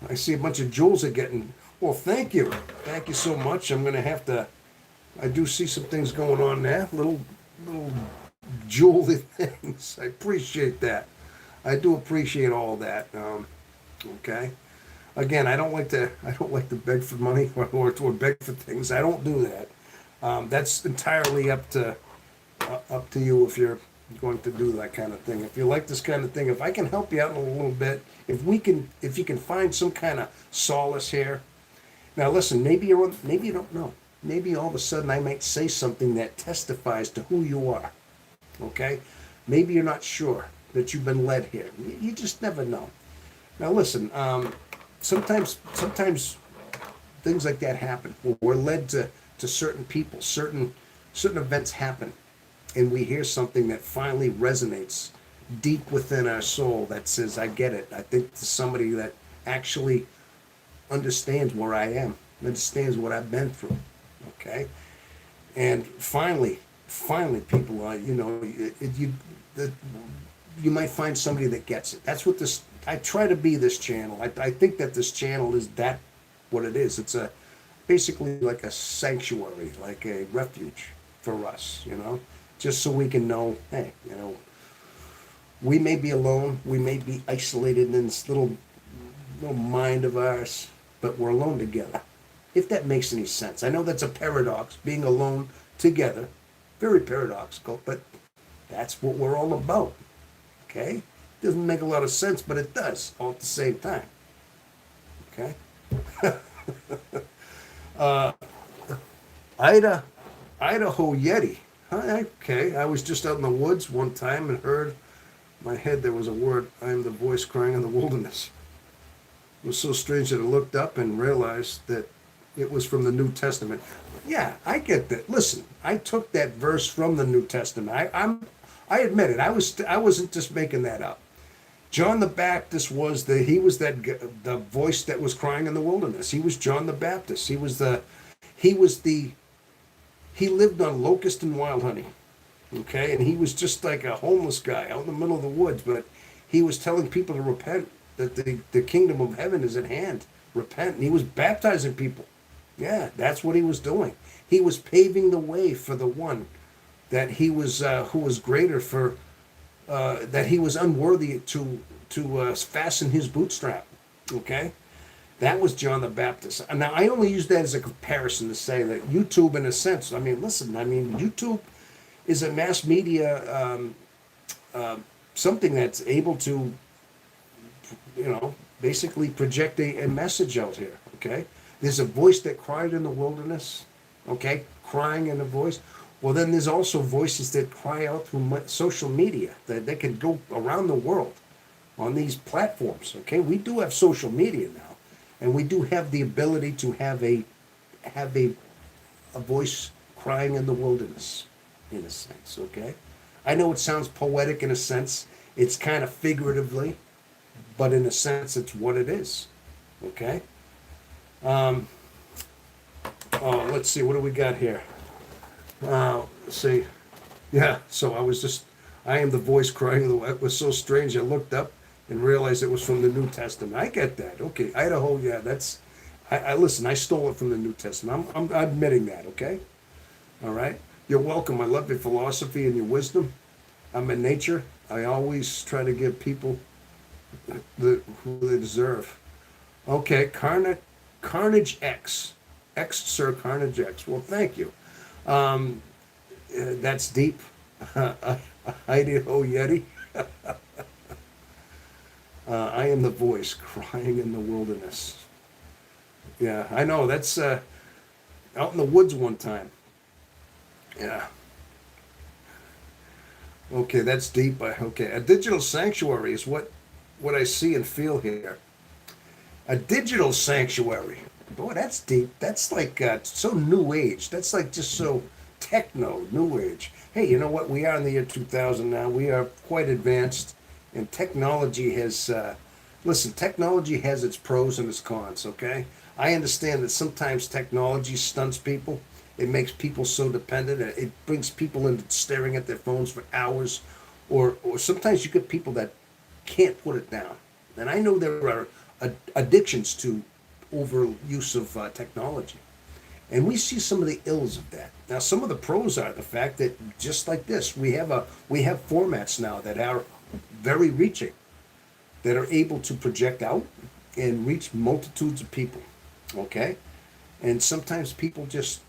I see a bunch of jewels are getting. Well, thank you. Thank you so much. I'm going to have to. I do see some things going on there. Little jewelry things. I appreciate that. I do appreciate all that. Okay. Again, I don't like to beg for money or beg for things. I don't do that. That's entirely up to you if you're going to do that kind of thing. If you like this kind of thing, if I can help you out a little bit, if you can find some kind of solace here. Now, listen, maybe maybe you don't know. Maybe all of a sudden I might say something that testifies to who you are. Okay? Maybe you're not sure that you've been led here. You just never know. Now, listen. Sometimes things like that happen. We're led to certain people, certain events happen, and we hear something that finally resonates deep within our soul that says, I get it. I think to somebody that actually understands where I am, understands what I've been through. Okay? And finally, people are, you might find somebody that gets it. That's what I try to be this channel. I think that this channel is what it is. It's basically like a sanctuary, like a refuge for us, just so we can know, hey, we may be alone, we may be isolated in this little mind of ours, but we're alone together. If that makes any sense. I know that's a paradox, being alone together. Very paradoxical, but that's what we're all about. Okay? Doesn't make a lot of sense, but it does all at the same time. Okay? Idaho Yeti. Okay, I was just out in the woods one time and heard in my head there was a word, I am the voice crying in the wilderness. It was so strange that I looked up and realized that it was from the New Testament. Yeah, I get that. Listen, I took that verse from the New Testament. I admit it. I wasn't just making that up. John the Baptist was the voice that was crying in the wilderness. He was John the Baptist. He lived on locust and wild honey. Okay, and he was just like a homeless guy out in the middle of the woods, but he was telling people to repent, that the kingdom of heaven is at hand. Repent. And he was baptizing people. Yeah, that's what he was doing. He was paving the way for the one that he was who was greater for that he was unworthy to fasten his bootstrap. Okay, that was John the Baptist. And now I only use that as a comparison to say that YouTube, in a sense, I mean, listen, I mean, YouTube is a mass media something that's able to, basically project a message out here. Okay, there's a voice that cried in the wilderness. Okay, crying in a voice. Well, then there's also voices that cry out through social media, that they can go around the world on these platforms. Okay, we do have social media now, and we do have the ability to have a voice crying in the wilderness, in a sense. Okay, I know it sounds poetic in a sense. It's kind of figuratively, but in a sense, it's what it is. Okay. Let's see. What do we got here? Let's see. Yeah. So I am the voice crying. It was so strange. I looked up and realized it was from the New Testament. I get that. Okay. Idaho. Yeah. I listen. I stole it from the New Testament. I'm admitting that. Okay. All right. You're welcome. I love your philosophy and your wisdom. I'm in nature. I always try to give people who they deserve. Okay. Carnage X. Sir Carnage X. Well, thank you. That's deep. Idaho Yeti. I am the voice crying in the wilderness. Yeah, I know. That's out in the woods one time. Yeah. Okay, that's deep. Okay, a digital sanctuary is what I see and feel here. A digital sanctuary. Boy, that's deep. That's like so new age. That's like just so techno, new age. Hey, you know what? We are in the year 2000 now. We are quite advanced, and technology has. Listen, technology has its pros and its cons. Okay, I understand that sometimes technology stunts people. It makes people so dependent. It brings people into staring at their phones for hours, or sometimes you get people that can't put it down. And I know there are addictions to overuse of technology. And we see some of the ills of that. Now, some of the pros are the fact that just like this, we have formats now that are very reaching, that are able to project out and reach multitudes of people. Okay? And sometimes people just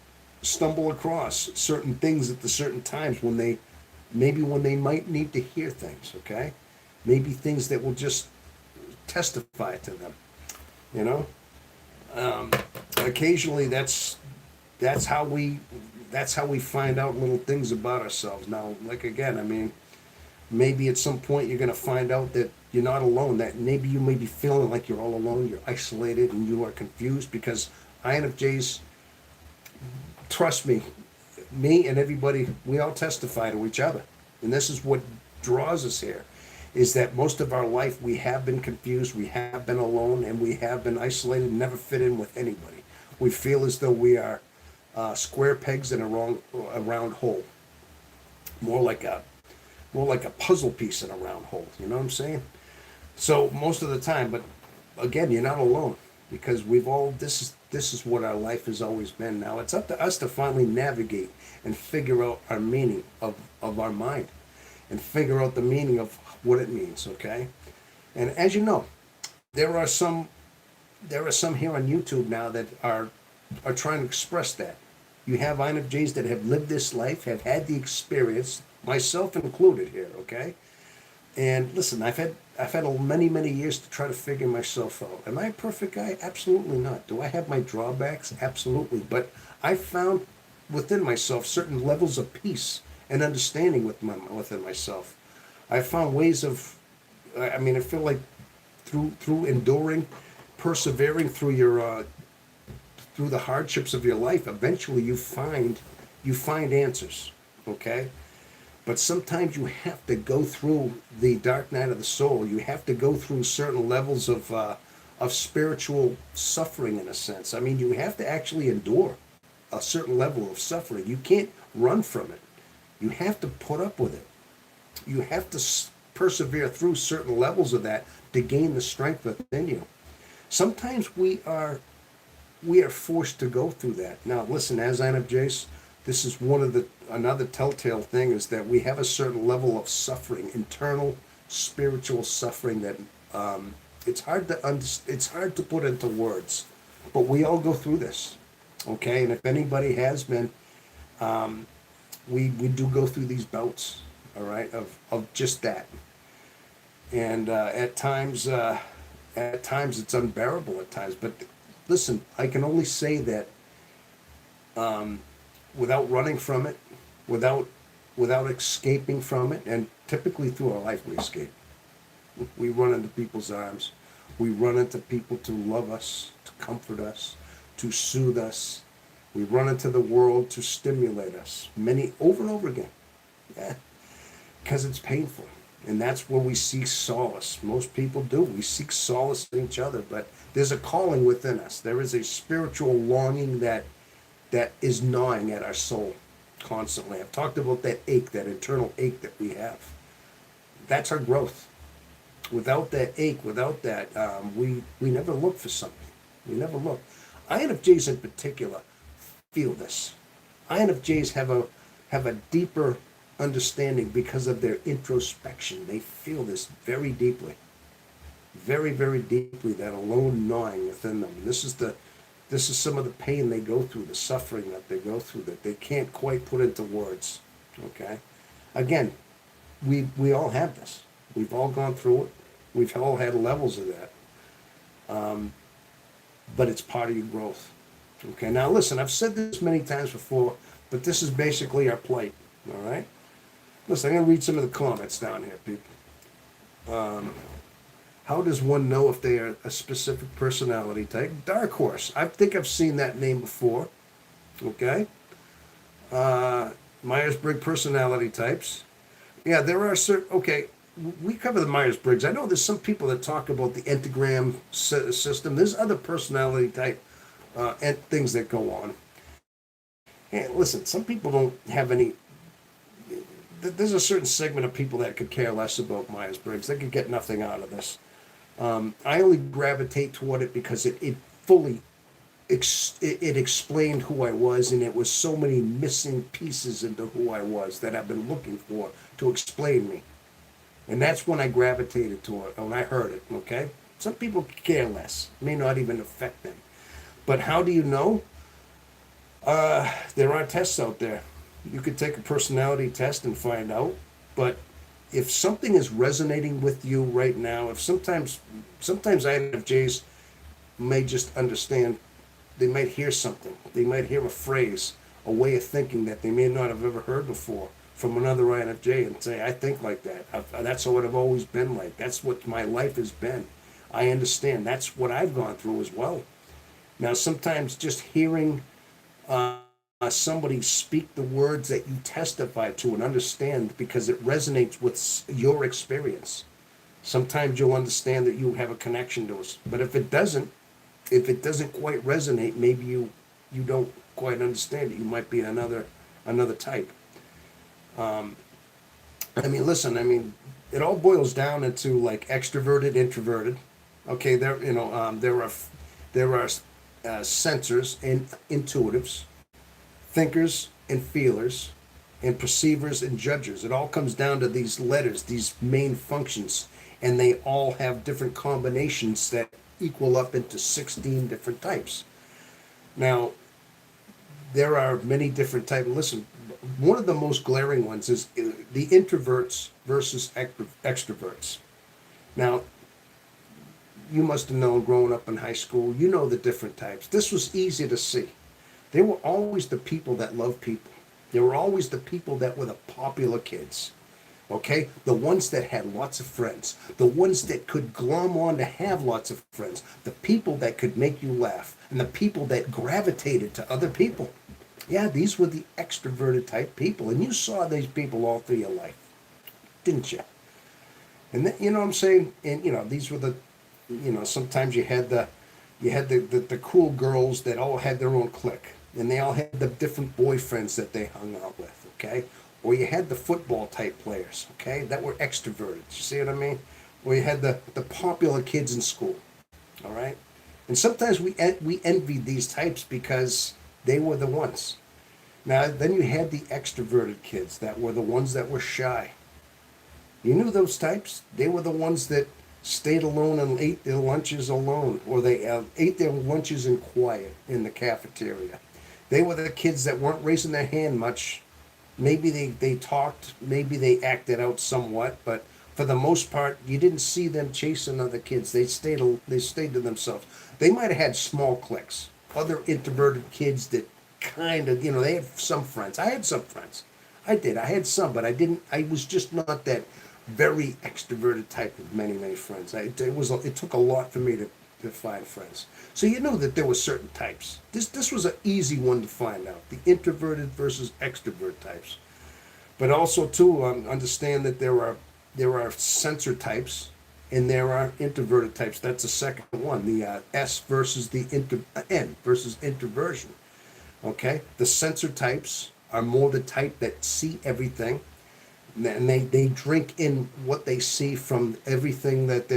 stumble across certain things at the certain times when they might need to hear things. Okay? Maybe things that will just testify to them. You know? Occasionally that's how we find out little things about ourselves. Now, like again, I mean, maybe at some point you're going to find out that you're not alone, that maybe you may be feeling like you're all alone, you're isolated, and you are confused, because INFJs, trust me and everybody, we all testify to each other. And this is what draws us here, is that most of our life we have been confused, we have been alone, and we have been isolated, never fit in with anybody. We feel as though we are square pegs in a round hole. More like a puzzle piece in a round hole. You know what I'm saying? So most of the time, but again, you're not alone, because this is what our life has always been. Now it's up to us to finally navigate and figure out our meaning of our mind, and figure out the meaning of what it means. Okay, and as you know, there are some there are some here on YouTube now that are trying to express that. You have INFJs that have lived this life, have had the experience, myself included here, okay? And listen, I've had many years to try to figure myself out. Am I a perfect guy? Absolutely not. Do I have my drawbacks? Absolutely. But I found within myself certain levels of peace and understanding within myself. I found ways of, I mean, I feel like through enduring, persevering through your through the hardships of your life, eventually you find answers. Okay, but sometimes you have to go through the dark night of the soul. You have to go through certain levels of spiritual suffering, in a sense. I mean, you have to actually endure a certain level of suffering. You can't run from it. You have to put up with it. You have to persevere through certain levels of that to gain the strength within you. Sometimes we are forced to go through that. Now, listen, as INFJs, this is one of the another telltale thing is that we have a certain level of suffering, internal spiritual suffering that it's hard to put into words, but we all go through this, okay? And if anybody has been, we do go through these bouts, all right, of just that, and at times it's unbearable at times. But listen, I can only say that without running from it, without without escaping from it, and typically through our life we escape. We run into people's arms. We run into people to love us, to comfort us, to soothe us. We run into the world to stimulate us, many over and over again. Yeah, because it's painful. And that's where we seek solace. Most people do. We seek solace in each other, but there's a calling within us. There is a spiritual longing that is gnawing at our soul constantly. I've talked about that ache, that internal ache that we have. That's our growth. Without that ache, without that, we never look for something. We never look. INFJs in particular feel this. INFJs have a deeper understanding because of their introspection. They feel this very deeply, very deeply. That alone gnawing within them. And this is some of the pain they go through, the suffering that they go through that they can't quite put into words. Okay, again, we all have this. We've all gone through it. We've all had levels of that. But it's part of your growth. Okay, now listen, I've said this many times before, but this is basically our plight. All right? Listen, I'm going to read some of the comments down here, people. How does one know if they are a specific personality type? Dark Horse. I think I've seen that name before. Okay? Myers-Briggs personality types. Yeah, there are certain... Okay, we cover the Myers-Briggs. I know there's some people that talk about the Enneagram system. There's other personality type and things that go on. Hey, listen, some people don't have any... There's a certain segment of people that could care less about Myers-Briggs. They could get nothing out of this. I only gravitate toward it because it fully it explained who I was, and it was so many missing pieces into who I was that I've been looking for to explain me. And that's when I gravitated to it, when I heard it, okay? Some people care less. It may not even affect them. But how do you know? There are tests out there. You could take a personality test and find out. But if something is resonating with you right now, if sometimes INFJs may just understand, they might hear something. They might hear a phrase, a way of thinking that they may not have ever heard before from another INFJ and say, I think like that. That's what I've always been like. That's what my life has been. I understand. That's what I've gone through as well. Now, sometimes just hearing somebody speak the words that you testify to and understand because it resonates with your experience. Sometimes you'll understand that you have a connection to us. But if it doesn't quite resonate, maybe you don't quite understand it. You might be another type. Listen, it all boils down into like extroverted, introverted. Okay, there are sensors and intuitives, thinkers and feelers, and perceivers and judgers. It all comes down to these letters, these main functions. and they all have different combinations that equal up into 16 different types. Now, there are many different types. Listen, one of the most glaring ones is the introverts versus extroverts. Now, you must have known growing up in high school, you know the different types. This was easy to see. They were always the people that love people. They were always the people that were the popular kids. Okay? The ones that had lots of friends. The ones that could glom on to have lots of friends. The people that could make you laugh. And the people that gravitated to other people. Yeah, these were the extroverted type people. And you saw these people all through your life, didn't you? And then, you know what I'm saying? And these were the, sometimes you had the cool girls that all had their own clique, and they all had the different boyfriends that they hung out with, okay? Or you had the football type players, okay, that were extroverted. You see what I mean? Or you had the popular kids in school, all right? And sometimes we envied these types because they were the ones. Now, then you had the extroverted kids that were the ones that were shy. You knew those types? They were the ones that stayed alone and ate their lunches alone, or they ate their lunches in quiet in the cafeteria. They were the kids that weren't raising their hand much. Maybe they talked, maybe they acted out somewhat, but for the most part, you didn't see them chasing other kids. They stayed to themselves. They might have had small cliques, other introverted kids that kind of, they had some friends. I had some friends. I did. I had some, but I was just not that very extroverted type of many friends. It took a lot for me to find friends. So you know that there were certain types. This was an easy one to find out, the introverted versus extrovert types. But also too, understand that there are sensor types and there are introverted types. That's the second one, the S versus the N versus introversion. Okay, the sensor types are more the type that see everything, and they drink in what they see from everything that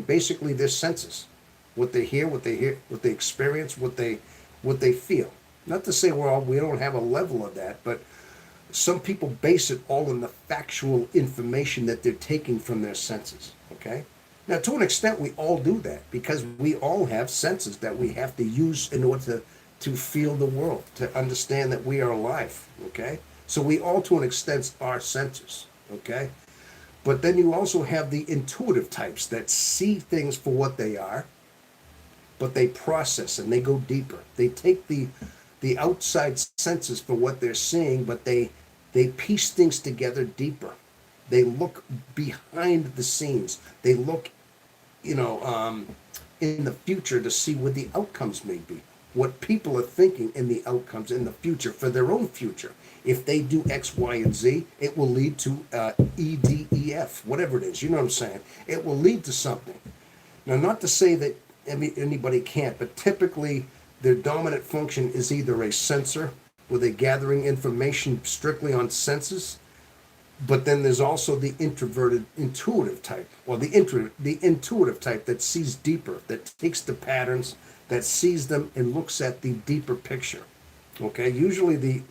basically their senses, what they hear, what they experience, what they feel. Not to say we don't have a level of that, but some people base it all on the factual information that they're taking from their senses. Okay, now to an extent we all do that because we all have senses that we have to use in order to feel the world, to understand that we are alive, okay? So we all, to an extent, are sensors, okay? But then you also have the intuitive types that see things for what they are, but they process and they go deeper. They take the outside senses for what they're seeing, but they piece things together deeper. They look behind the scenes. They look, in the future to see what the outcomes may be. What people are thinking in the outcomes in the future for their own future. If they do X, Y, and Z, it will lead to E, D, E, F, whatever it is. You know what I'm saying? It will lead to something. Now, not to say that anybody can't, but typically their dominant function is either a sensor, where they're gathering information strictly on senses, but then there's also the introverted intuitive type, or the intuitive type that sees deeper, that takes the patterns, that sees them and looks at the deeper picture. Okay, usually the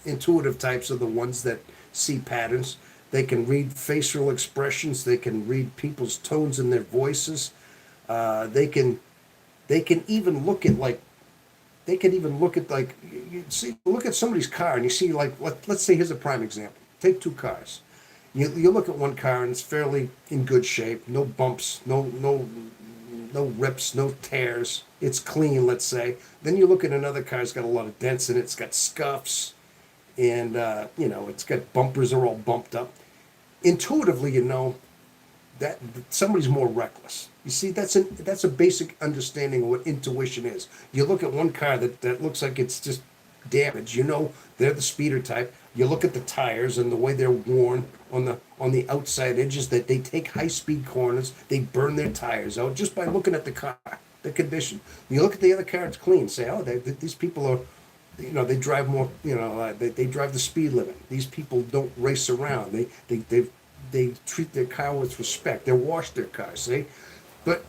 intuitive types are the ones that see patterns. They can read facial expressions. They can read people's tones in their voices. They can even look at look at somebody's car and you see let's say here's a prime example. Take two cars. You look at one car and it's fairly in good shape, no bumps, no rips, no tears. It's clean, let's say. Then you look at another car, it's got a lot of dents in it, it's got scuffs, and it's got bumpers are all bumped up. Intuitively, you know that somebody's more reckless. You see, that's a basic understanding of what intuition is. You look at one car that looks like it's just damaged. You know they're the speeder type. You look at the tires and the way they're worn on the outside edges, that they take high-speed corners, they burn their tires out just by looking at the car, the condition. You look at the other car, it's clean. Say, these people are, they drive more, they drive the speed limit. These people don't race around. They treat their car with respect. They wash their cars, see? But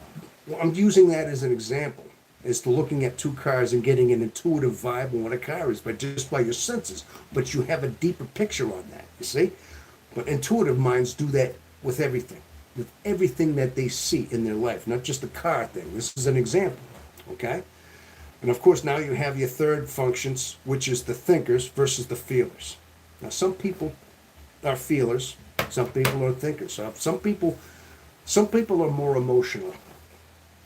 I'm using that as an example, as to looking at two cars and getting an intuitive vibe on what a car is, but just by your senses. But you have a deeper picture on that, you see? But intuitive minds do that with everything. with everything that they see in their life, not just the car thing. This is an example, okay? And of course, now you have your third functions, which is the thinkers versus the feelers. Now, some people are feelers, some people are thinkers. So some people are more emotional,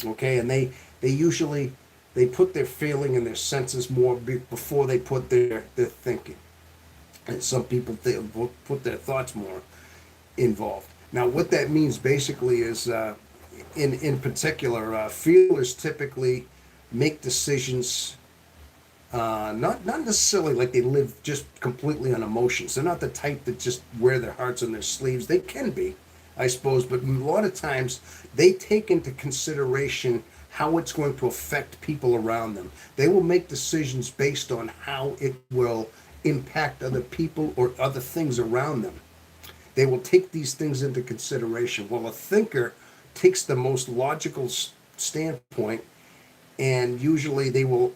okay, and they usually they put their feeling and their senses more before they put their thinking, and some people will put their thoughts more involved. Now, what that means basically is, in particular, feelers typically make decisions. Not necessarily like they live just completely on emotions. They're not the type that just wear their hearts on their sleeves. They can be, I suppose, but a lot of times they take into consideration how it's going to affect people around them. They will make decisions based on how it will impact other people or other things around them. They will take these things into consideration. While a thinker takes the most logical standpoint, and usually they won't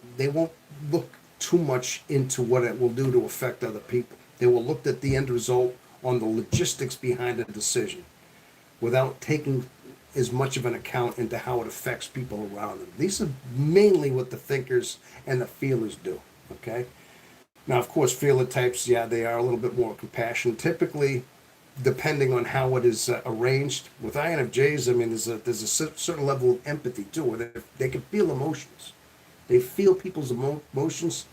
look too much into what it will do to affect other people. They will look at the end result on the logistics behind a decision without taking as much of an account into how it affects people around them. These are mainly what the thinkers and the feelers do, okay? Now, of course, feeler types, yeah, they are a little bit more compassionate. Typically, depending on how it is arranged. With INFJs, I mean, there's a certain level of empathy too, where they can feel emotions. They feel people's emotions.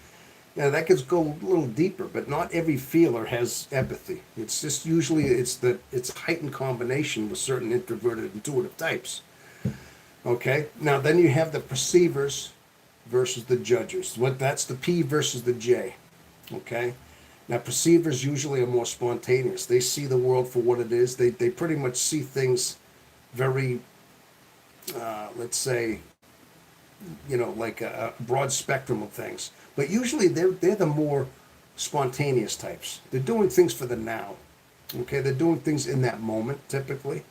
Yeah, that could go a little deeper, but not every feeler has empathy. It's just usually it's a heightened combination with certain introverted intuitive types. Okay, now then you have the perceivers versus the judgers. That's the P versus the J. Okay. Now, perceivers usually are more spontaneous. They see the world for what it is. They pretty much see things very, let's say, like a broad spectrum of things. But usually they're the more spontaneous types. They're doing things for the now. Okay, they're doing things in that moment typically.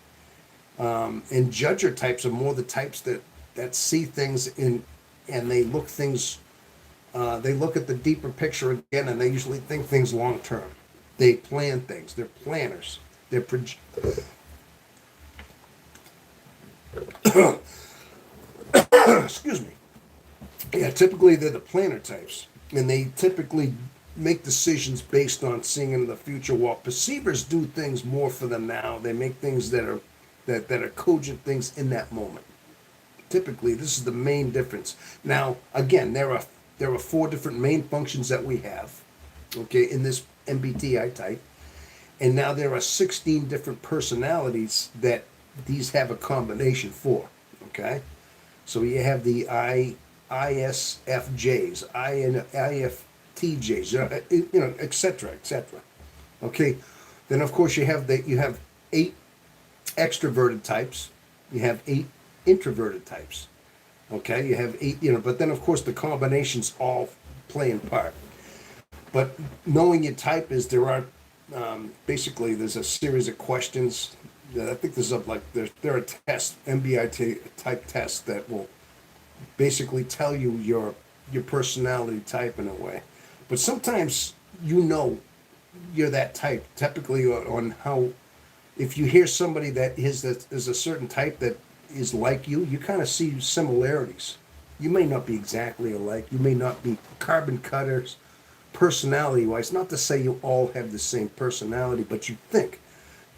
And judger types are more the types that see things and they look things. They look at the deeper picture again, and they usually think things long term. They plan things. They're planners. They're excuse me. Yeah, typically they're the planner types, and they typically make decisions based on seeing in the future. While perceivers do things more for the now, they make things that are cogent things in that moment. Typically, this is the main difference. Now, again, there are 4 different main functions that we have, okay, in this MBTI type. And now there are 16 different personalities that these have a combination for, okay? So you have the ISFJs, INFTJs, et cetera, et cetera. Okay, then of course you have 8 extroverted types, you have 8 introverted types. Okay, you have 8, but then of course the combinations all play in part. But knowing your type is basically there's a series of questions. I think there are tests, MBTI type tests that will basically tell you your personality type in a way. But sometimes you're that type. Typically on how if you hear somebody that is a certain type that is like you kind of see similarities. You may not be exactly alike. You may not be carbon cutters personality-wise. Not to say you all have the same personality, but you think.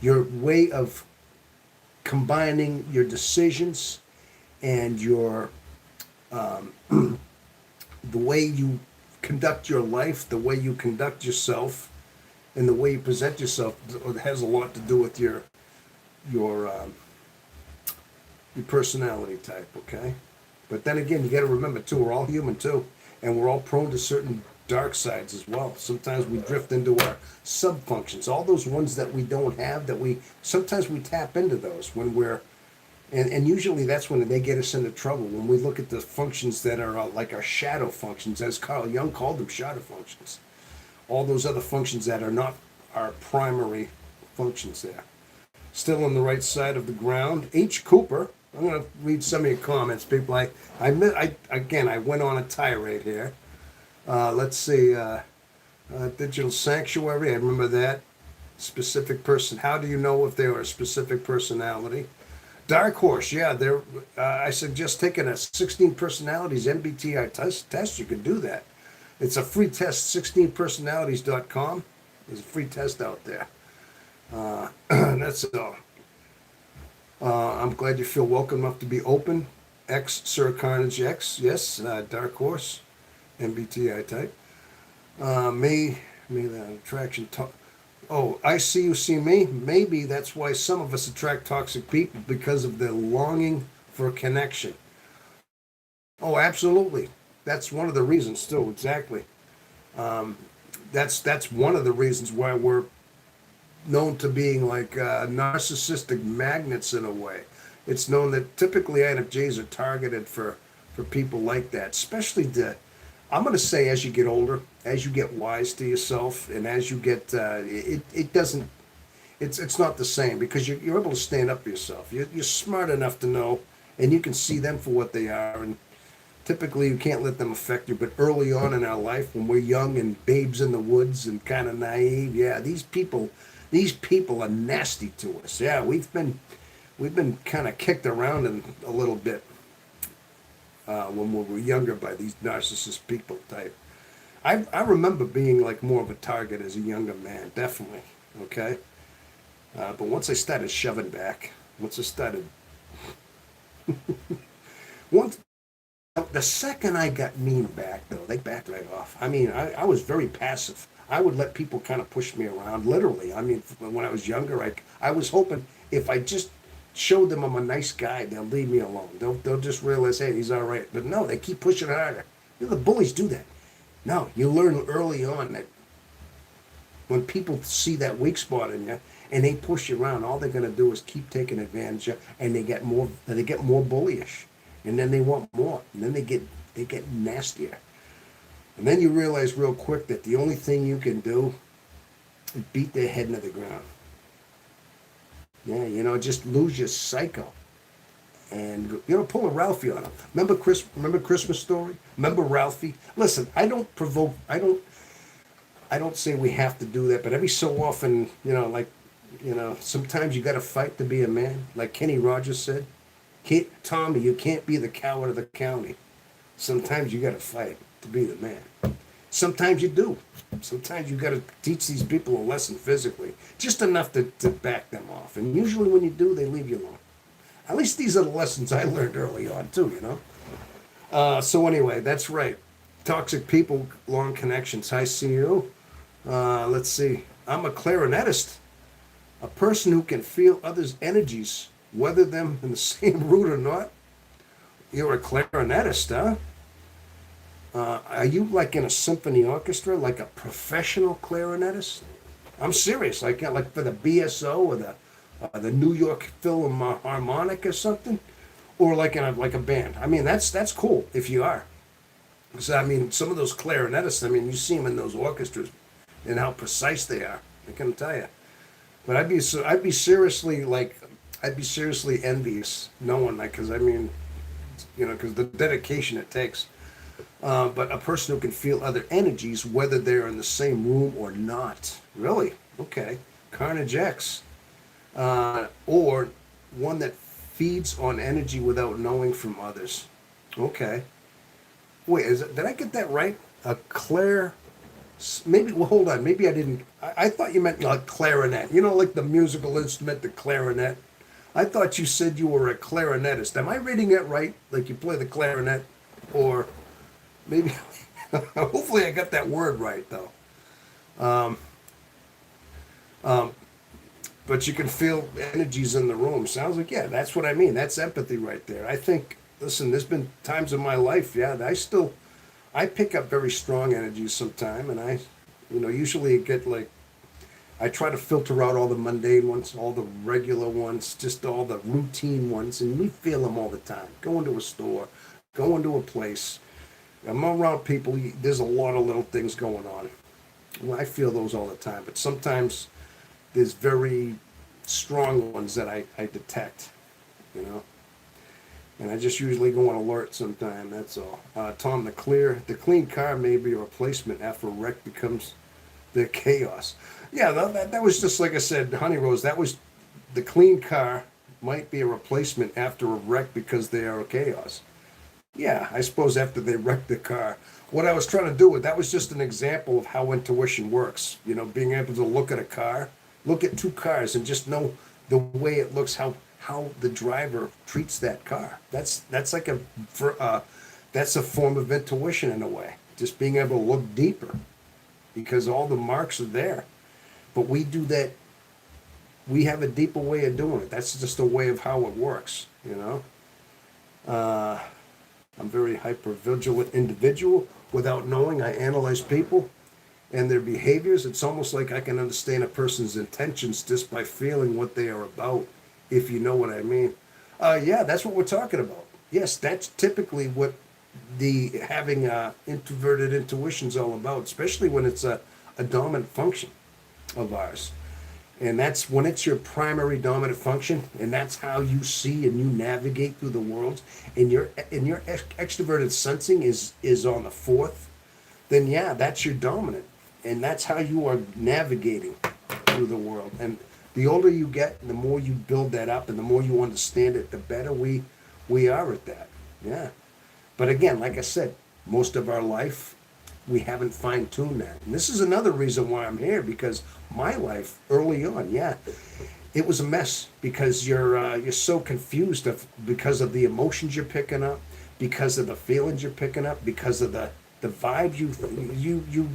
Your way of combining your decisions and your the way you conduct your life, the way you conduct yourself, and the way you present yourself has a lot to do with your personality type, okay? But then again, you got to remember too, we're all human too, and we're all prone to certain dark sides as well. Sometimes we drift into our sub-functions, all those ones that we don't have, sometimes we tap into those when and usually that's when they get us into trouble, when we look at the functions that are like our shadow functions, as Carl Jung called them, shadow functions. All those other functions that are not our primary functions there. Still on the right side of the ground, H. Cooper. I'm going to read some of your comments, people. I went on a tirade here. Let's see. Digital Sanctuary, I remember that. Specific person. How do you know if they are a specific personality? Dark horse, yeah. There, I suggest taking a 16 personalities MBTI test. You can do that. It's a free test. 16personalities.com. There's a free test out there. That's all. I'm glad you feel welcome enough to be open. X, Sir Carnage X. Yes, Dark Horse, MBTI type. Me, the attraction. Oh, I see you see me. Maybe that's why some of us attract toxic people because of their longing for a connection. Oh, absolutely. That's one of the reasons too. Exactly. That's one of the reasons why we're known to being like narcissistic magnets in a way. It's known that typically INFJs are targeted for people like that, especially I'm going to say as you get older, as you get wise to yourself, and as you get, it doesn't, it's not the same because you're able to stand up for yourself. You're smart enough to know, and you can see them for what they are, and typically you can't let them affect you. But early on in our life, when we're young and babes in the woods and kind of naive, yeah, these people are nasty to us. Yeah, we've been kind of kicked around a little bit when we were younger by these narcissist people type. I remember being like more of a target as a younger man, definitely. Okay, but once I started shoving back, once I started, once the second I got mean back, though, they backed right off. I mean, I was very passive. I would let people kind of push me around, literally. I mean, when I was younger, I was hoping if I just showed them I'm a nice guy, they'll leave me alone. They'll just realize, hey, he's all right. But no, they keep pushing harder. You know, the bullies do that. No, you learn early on that when people see that weak spot in you and they push you around, all they're going to do is keep taking advantage of, and they get more bullyish, and then they want more, and then they get nastier, and then you realize real quick that the only thing you can do is beat their head into the ground. Yeah, you know, just lose your psycho, and you know, pull a Ralphie on them. Remember Chris? Remember Christmas Story? Remember Ralphie? Listen, I don't provoke. I don't say we have to do that, but every so often, you know, like, you know, sometimes you got to fight to be a man. Like Kenny Rogers said, Tommy, you can't be the coward of the county. Sometimes you got to fight to be the man. Sometimes you do. Sometimes you got to teach these people a lesson physically, just enough to back them off. And usually when you do, they leave you alone. At least these are the lessons I learned early on too, you know. So anyway, that's right. Toxic people, long connections. I see you. Let's see. I'm a clarinetist, a person who can feel others' energies, whether them in the same route or not. You're a clarinetist, huh? Are you like in a symphony orchestra, like a professional clarinetist? I'm serious, like for the BSO or the New York Philharmonic or something, or like in like a band. I mean, that's cool if you are. So I mean, some of those clarinetists, I mean, you see them in those orchestras, and how precise they are. I can tell you. But I'd be seriously envious knowing that, because I mean, you know, because the dedication it takes. But a person who can feel other energies, whether they're in the same room or not. Really? Okay. Carnage X. Or one that feeds on energy without knowing from others. Okay. Wait, did I get that right? A clair. Maybe, well, hold on. Maybe I didn't. I thought you meant like clarinet. You know, like the musical instrument, the clarinet. I thought you said you were a clarinetist. Am I reading that right? Like you play the clarinet? Or maybe, hopefully I got that word right, though. But you can feel energies in the room. Sounds like, yeah, that's what I mean. That's empathy right there. I think, listen, there's been times in my life, yeah, I pick up very strong energies sometime, and usually get like, I try to filter out all the mundane ones, all the regular ones, just all the routine ones, and we feel them all the time. Going to a store, going to a place. I'm around people, there's a lot of little things going on. Well, I feel those all the time, but sometimes there's very strong ones that I detect, you know. And I just usually go on alert sometime, that's all. Tom, the clean car may be a replacement after a wreck becomes the chaos. Yeah, that was just like I said, Honey Rose. That was the clean car might be a replacement after a wreck because they are chaos. Yeah, I suppose after they wreck the car. What I was trying to do with that was just an example of how intuition works. You know, being able to look at a car, look at two cars, and just know the way it looks, how the driver treats that car. That's like that's a form of intuition in a way. Just being able to look deeper because all the marks are there. But we do that. We have a deeper way of doing it. That's just a way of how it works. You know. I'm a very hyper vigilant individual. Without knowing, I analyze people and their behaviors. It's almost like I can understand a person's intentions just by feeling what they are about, if you know what I mean. Yeah, that's what we're talking about. Yes, that's typically what the having introverted intuition is all about, especially when it's a dominant function of ours. And that's when it's your primary dominant function, and that's how you see and you navigate through the world. And your extroverted sensing is on the fourth. Then yeah, that's your dominant, and that's how you are navigating through the world. And the older you get, the more you build that up, and the more you understand it, the better we are at that. Yeah. But again, like I said, most of our life we haven't fine-tuned that. And this is another reason why I'm here, because my life early on, yeah, it was a mess because you're so confused because of the emotions you're picking up, because of the feelings you're picking up, because of the vibe you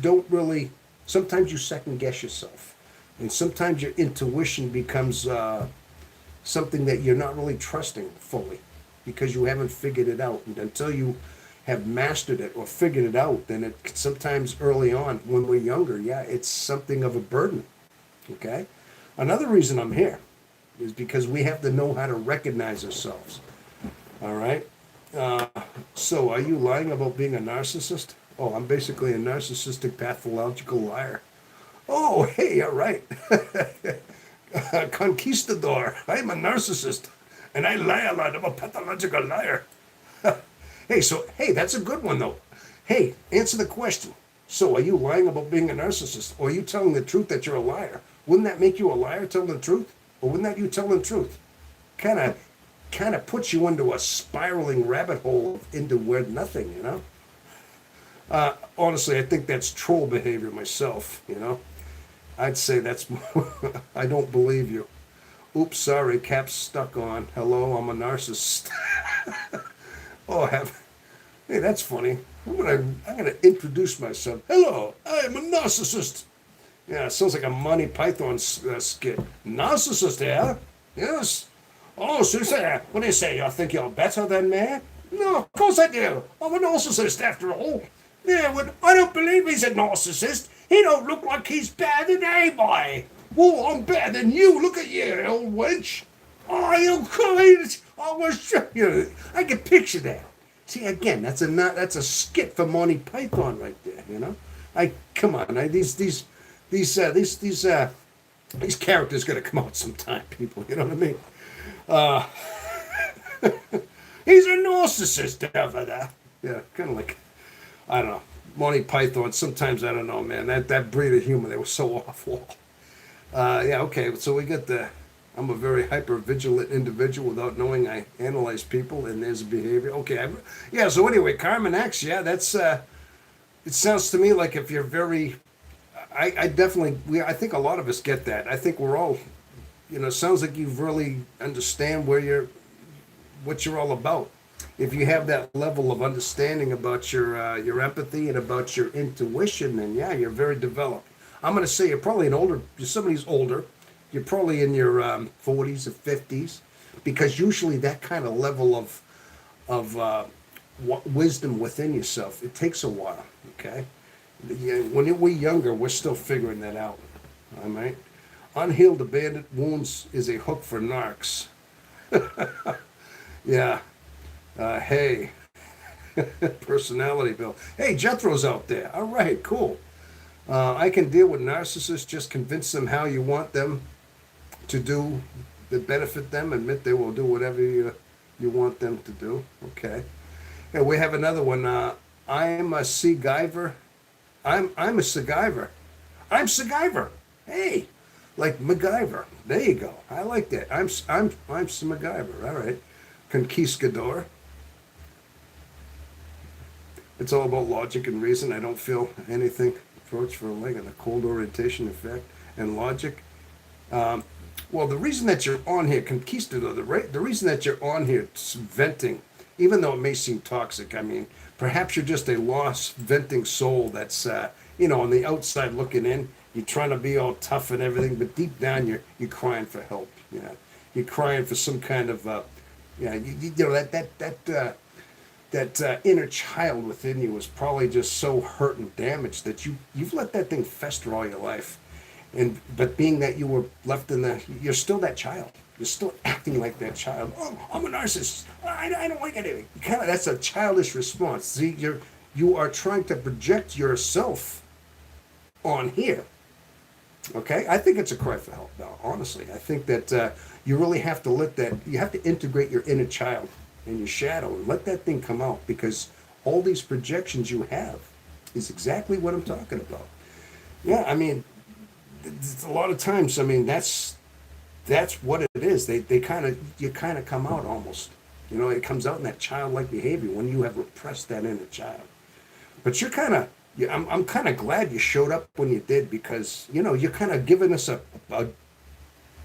don't really, sometimes you second guess yourself. And sometimes your intuition becomes something that you're not really trusting fully because you haven't figured it out. And until you have mastered it or figured it out, then it sometimes early on when we're younger, yeah, it's something of a burden. Okay? Another reason I'm here is because we have to know how to recognize ourselves. All right? So are you lying about being a narcissist? Oh, I'm basically a narcissistic pathological liar. Oh, hey, all right. Conquistador. I'm a narcissist. And I lie a lot. I'm a pathological liar. Hey, that's a good one, though. Hey, answer the question. So, are you lying about being a narcissist? Or are you telling the truth that you're a liar? Wouldn't that make you a liar telling the truth? Or wouldn't that you telling the truth? Kind of puts you into a spiraling rabbit hole into where nothing, you know? Honestly, I think that's troll behavior myself, you know? I'd say that's, I don't believe you. Oops, sorry, cap's stuck on. Hello, I'm a narcissist. Oh, hey, that's funny. I'm gonna introduce myself. Hello, I am a narcissist. Yeah, it sounds like a Monty Python skit. Narcissist, yeah? Yes. Oh, so you say, what do you say? You think you're better than me? No, of course I do. I'm a narcissist after all. Yeah, well, I don't believe he's a narcissist. He don't look like he's better than anybody. Well, I'm better than you. Look at you, old wench. Oh, you kind. I was, you know, I can picture that. See, again, that's a skit for Monty Python right there. You know, come on, these characters got to come out sometime, people. You know what I mean? He's a narcissist over there. Yeah, kind of like, I don't know, Monty Python. Sometimes I don't know, man. That breed of humor, they were so awful. Yeah, okay. So we got I'm a very hyper vigilant individual without knowing. I analyze people and there's behavior. Okay, yeah. So anyway, Carmen X. Yeah, that's. It sounds to me like if you're very. I definitely. I think a lot of us get that. I think we're all. You know, sounds like you really understand what you're all about. If you have that level of understanding about your empathy and about your intuition, then yeah, you're very developed. I'm going to say you're probably somebody who's older. You're probably in your 40s or 50s, because usually that kind of level of wisdom within yourself, it takes a while. Okay, when we're younger, we're still figuring that out. All right, unhealed abandoned wounds is a hook for narcs. Yeah. Hey, personality, Bill. Hey, Jethro's out there. All right, cool. I can deal with narcissists. Just convince them how you want them to do that benefit them. Admit they will do whatever you want them to do. Okay. And we have another one. I'm a Seagiver. I'm a Seagiver. I'm MacGyver. Hey, like MacGyver. There you go. I like that. I'm some MacGyver. All right, conquistador. It's all about logic and reason. I don't feel anything. Approach for a leg and a cold orientation effect and logic. Um, well, the reason that you're on here, conquistador, the reason that you're on here venting, even though it may seem toxic, I mean, perhaps you're just a lost venting soul that's, on the outside looking in. You're trying to be all tough and everything, but deep down you're crying for help. Yeah, you're crying for some kind of, that inner child within you was probably just so hurt and damaged that you've let that thing fester all your life. But being that you were left you're still that child. You're still acting like that child. Oh, I'm a narcissist. I don't like anything. That's a childish response. See, you are trying to project yourself on here. Okay, I think it's a cry for help. Now, honestly, I think that you really have to you have to integrate your inner child and your shadow and let that thing come out, because all these projections you have is exactly what I'm talking about. Yeah, I mean, a lot of times, I mean, that's what it is. You kind of come out almost. It comes out in that childlike behavior when you have repressed that inner child. But I'm kind of glad you showed up when you did, because you're kind of giving us a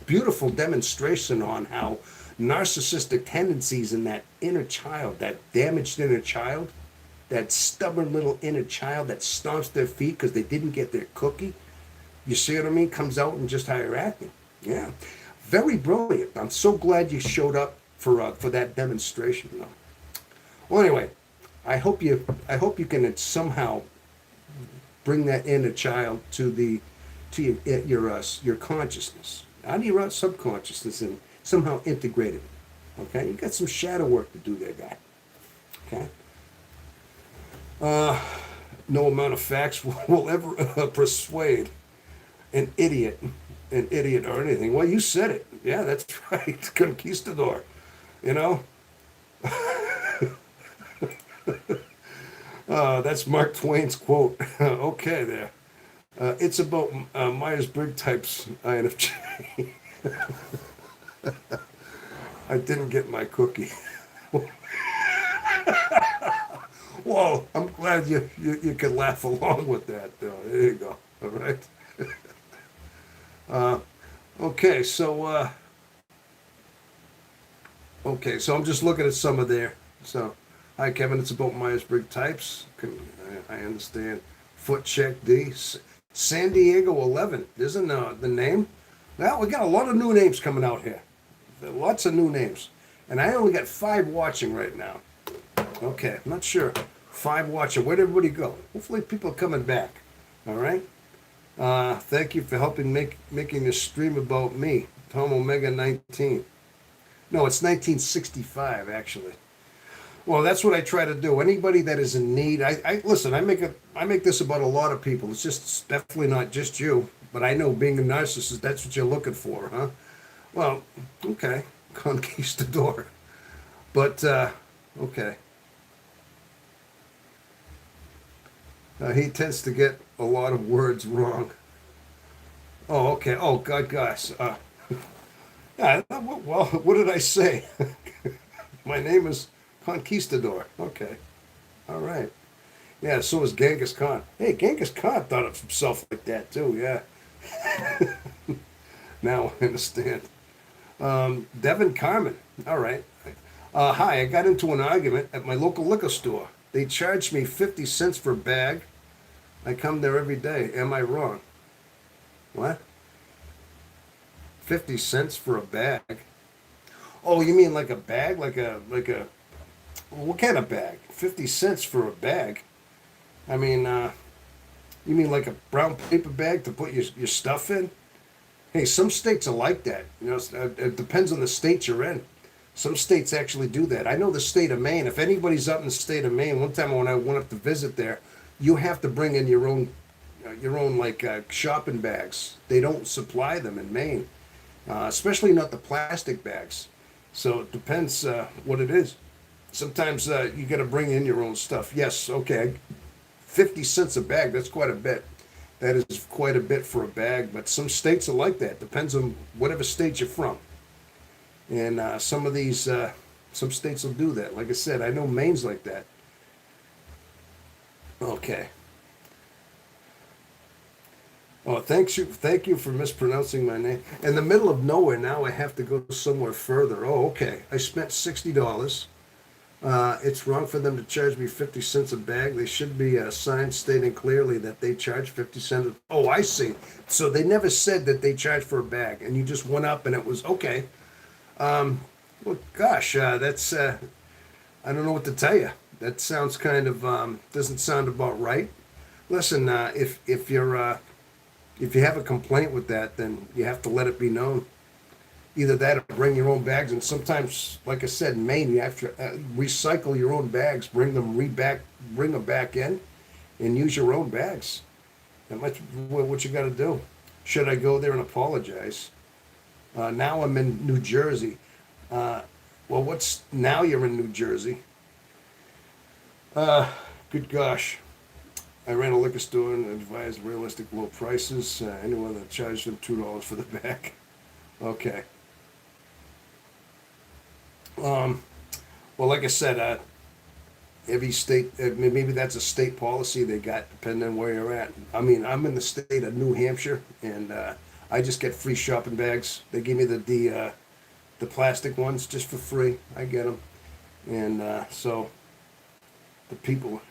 beautiful demonstration on how narcissistic tendencies in that inner child, that damaged inner child, that stubborn little inner child that stomps their feet because they didn't get their cookie. You see what I mean? Comes out in just how you're acting. Yeah, very brilliant. I'm so glad you showed up for that demonstration. Well, anyway, I hope you can somehow bring that inner child to your consciousness, out of your subconsciousness, and somehow integrate it. Okay, you got some shadow work to do there, guy. Okay. No amount of facts will ever persuade an idiot or anything. Well, you said it. Yeah, that's right. Conquistador. That's Mark Twain's quote. Okay, there. It's about Myers-Briggs types, INFJ. I didn't get my cookie. Well, I'm glad you could laugh along with that, though. There you go. All right. Okay, so I'm just looking at some of there. So, hi Kevin, it's about Myers-Briggs types. I understand. Foot check D. San Diego 11. Isn't the name? Well, we got a lot of new names coming out here. Lots of new names. And I only got 5 watching right now. Okay, I'm not sure. 5 watching. Where'd everybody go? Hopefully people are coming back. All right? Thank you for helping making this stream about me. Tom Omega 19. No, it's 1965, actually. Well, that's what I try to do. Anybody that is in need, I listen. I make this about a lot of people. It's definitely not just you. But I know, being a narcissist, that's what you're looking for, huh? Well, okay, conquistador. But okay. He tends to get a lot of words wrong. Oh, okay. Oh, God, guys. Yeah. Well, what did I say? My name is Conquistador. Okay. All right. Yeah, so is Genghis Khan. Hey, Genghis Khan thought of himself like that, too. Yeah. Now I understand. Devin Carmen. All right. Hi, I got into an argument at my local liquor store. They charged me 50 cents for a bag. I come there every day. Am I wrong? What? 50 cents for a bag? Oh, you mean like a bag? Like a what kind of bag? 50 cents for a bag? I mean, you mean like a brown paper bag to put your stuff in? Hey, some states are like that. It depends on the state you're in. Some states actually do that. I know the state of Maine. If anybody's up in the state of Maine, one time when I went up to visit there, you have to bring in your own shopping bags. They don't supply them in Maine, especially not the plastic bags. So it depends what it is. Sometimes you got to bring in your own stuff. Yes, okay, 50 cents a bag. That's quite a bit. That is quite a bit for a bag, but some states are like that. Depends on whatever state you're from. And some states will do that. Like I said, I know Maine's like that. Okay. Oh, thank you for mispronouncing my name. In the middle of nowhere, now I have to go somewhere further. Oh, okay. I spent $60. It's wrong for them to charge me 50 cents a bag. They should be a sign stating clearly that they charge 50 cents. Oh, I see. So they never said that they charge for a bag, and you just went up and it was okay. Well, gosh, that's I don't know what to tell you. That sounds kind of doesn't sound about right. Listen, if you have a complaint with that, then you have to let it be known. Either that or bring your own bags. And sometimes, like I said, in Maine, you have to recycle your own bags, bring them back in, and use your own bags. That's what you got to do. Should I go there and apologize? Now I'm in New Jersey. Well, what's now you're in New Jersey? Good gosh. I ran a liquor store and advised realistic low prices. Anyone that charged them $2 for the bag. Okay. Well, like I said, every state, maybe that's a state policy they got, depending on where you're at. I mean, I'm in the state of New Hampshire, and I just get free shopping bags. They give me the plastic ones just for free. I get them, and so the people,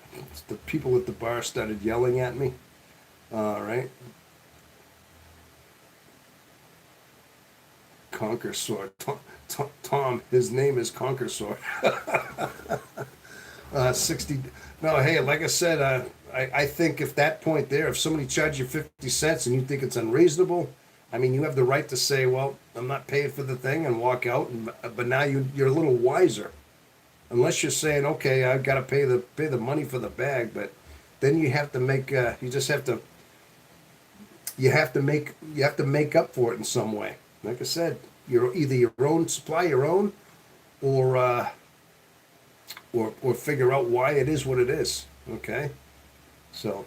the people at the bar started yelling at me. All right. Conquer Sword. Tom, his name is Conquer Sword. 60. No, hey, like I said, I think if that point there, if somebody charges you 50 cents and you think it's unreasonable, I mean, you have the right to say, well, I'm not paying for the thing and walk out. But now you're a little wiser. Unless you're saying, okay, I've got to pay the money for the bag, but then you have to make, you have to make up for it in some way. Like I said, you're either supply your own, or figure out why it is what it is. Okay, so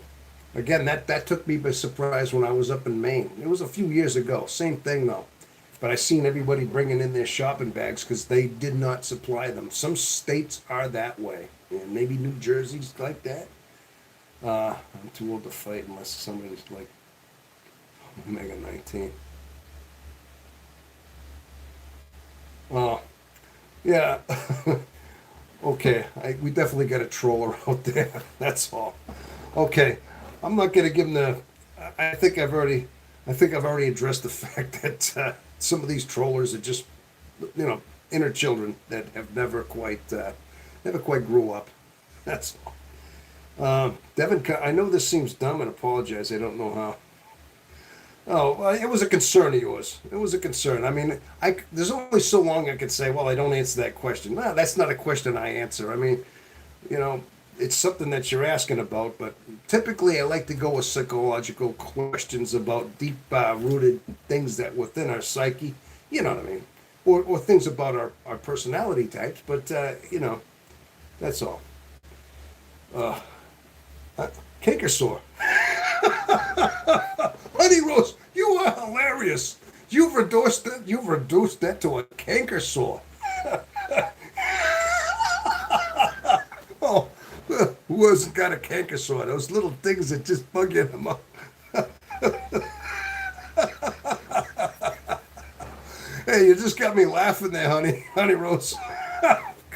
again, that took me by surprise when I was up in Maine. It was a few years ago. Same thing though, but I seen everybody bringing in their shopping bags because they did not supply them. Some states are that way, and maybe New Jersey's like that. I'm too old to fight unless somebody's like Omega 19. Oh, yeah. Okay, we definitely got a troller out there. That's all. Okay, I'm not gonna give them the. I think I've already addressed the fact that some of these trollers are just, inner children that have never quite grew up. That's all. Devin, I know this seems dumb, and apologize. I don't know how. Oh, well, it was a concern of yours. It was a concern. I mean, there's only so long I could say, well, I don't answer that question. No, that's not a question I answer. I mean, it's something that you're asking about, but typically I like to go with psychological questions about deep rooted things that within our psyche, you know what I mean? Or things about our personality types, but, that's all. Cake or sore? Honey Rose, you are hilarious. You've reduced that to a canker sore. Oh, who hasn't got a canker sore? Those little things that just bug you in the mouth. Hey, you just got me laughing there, honey Rose.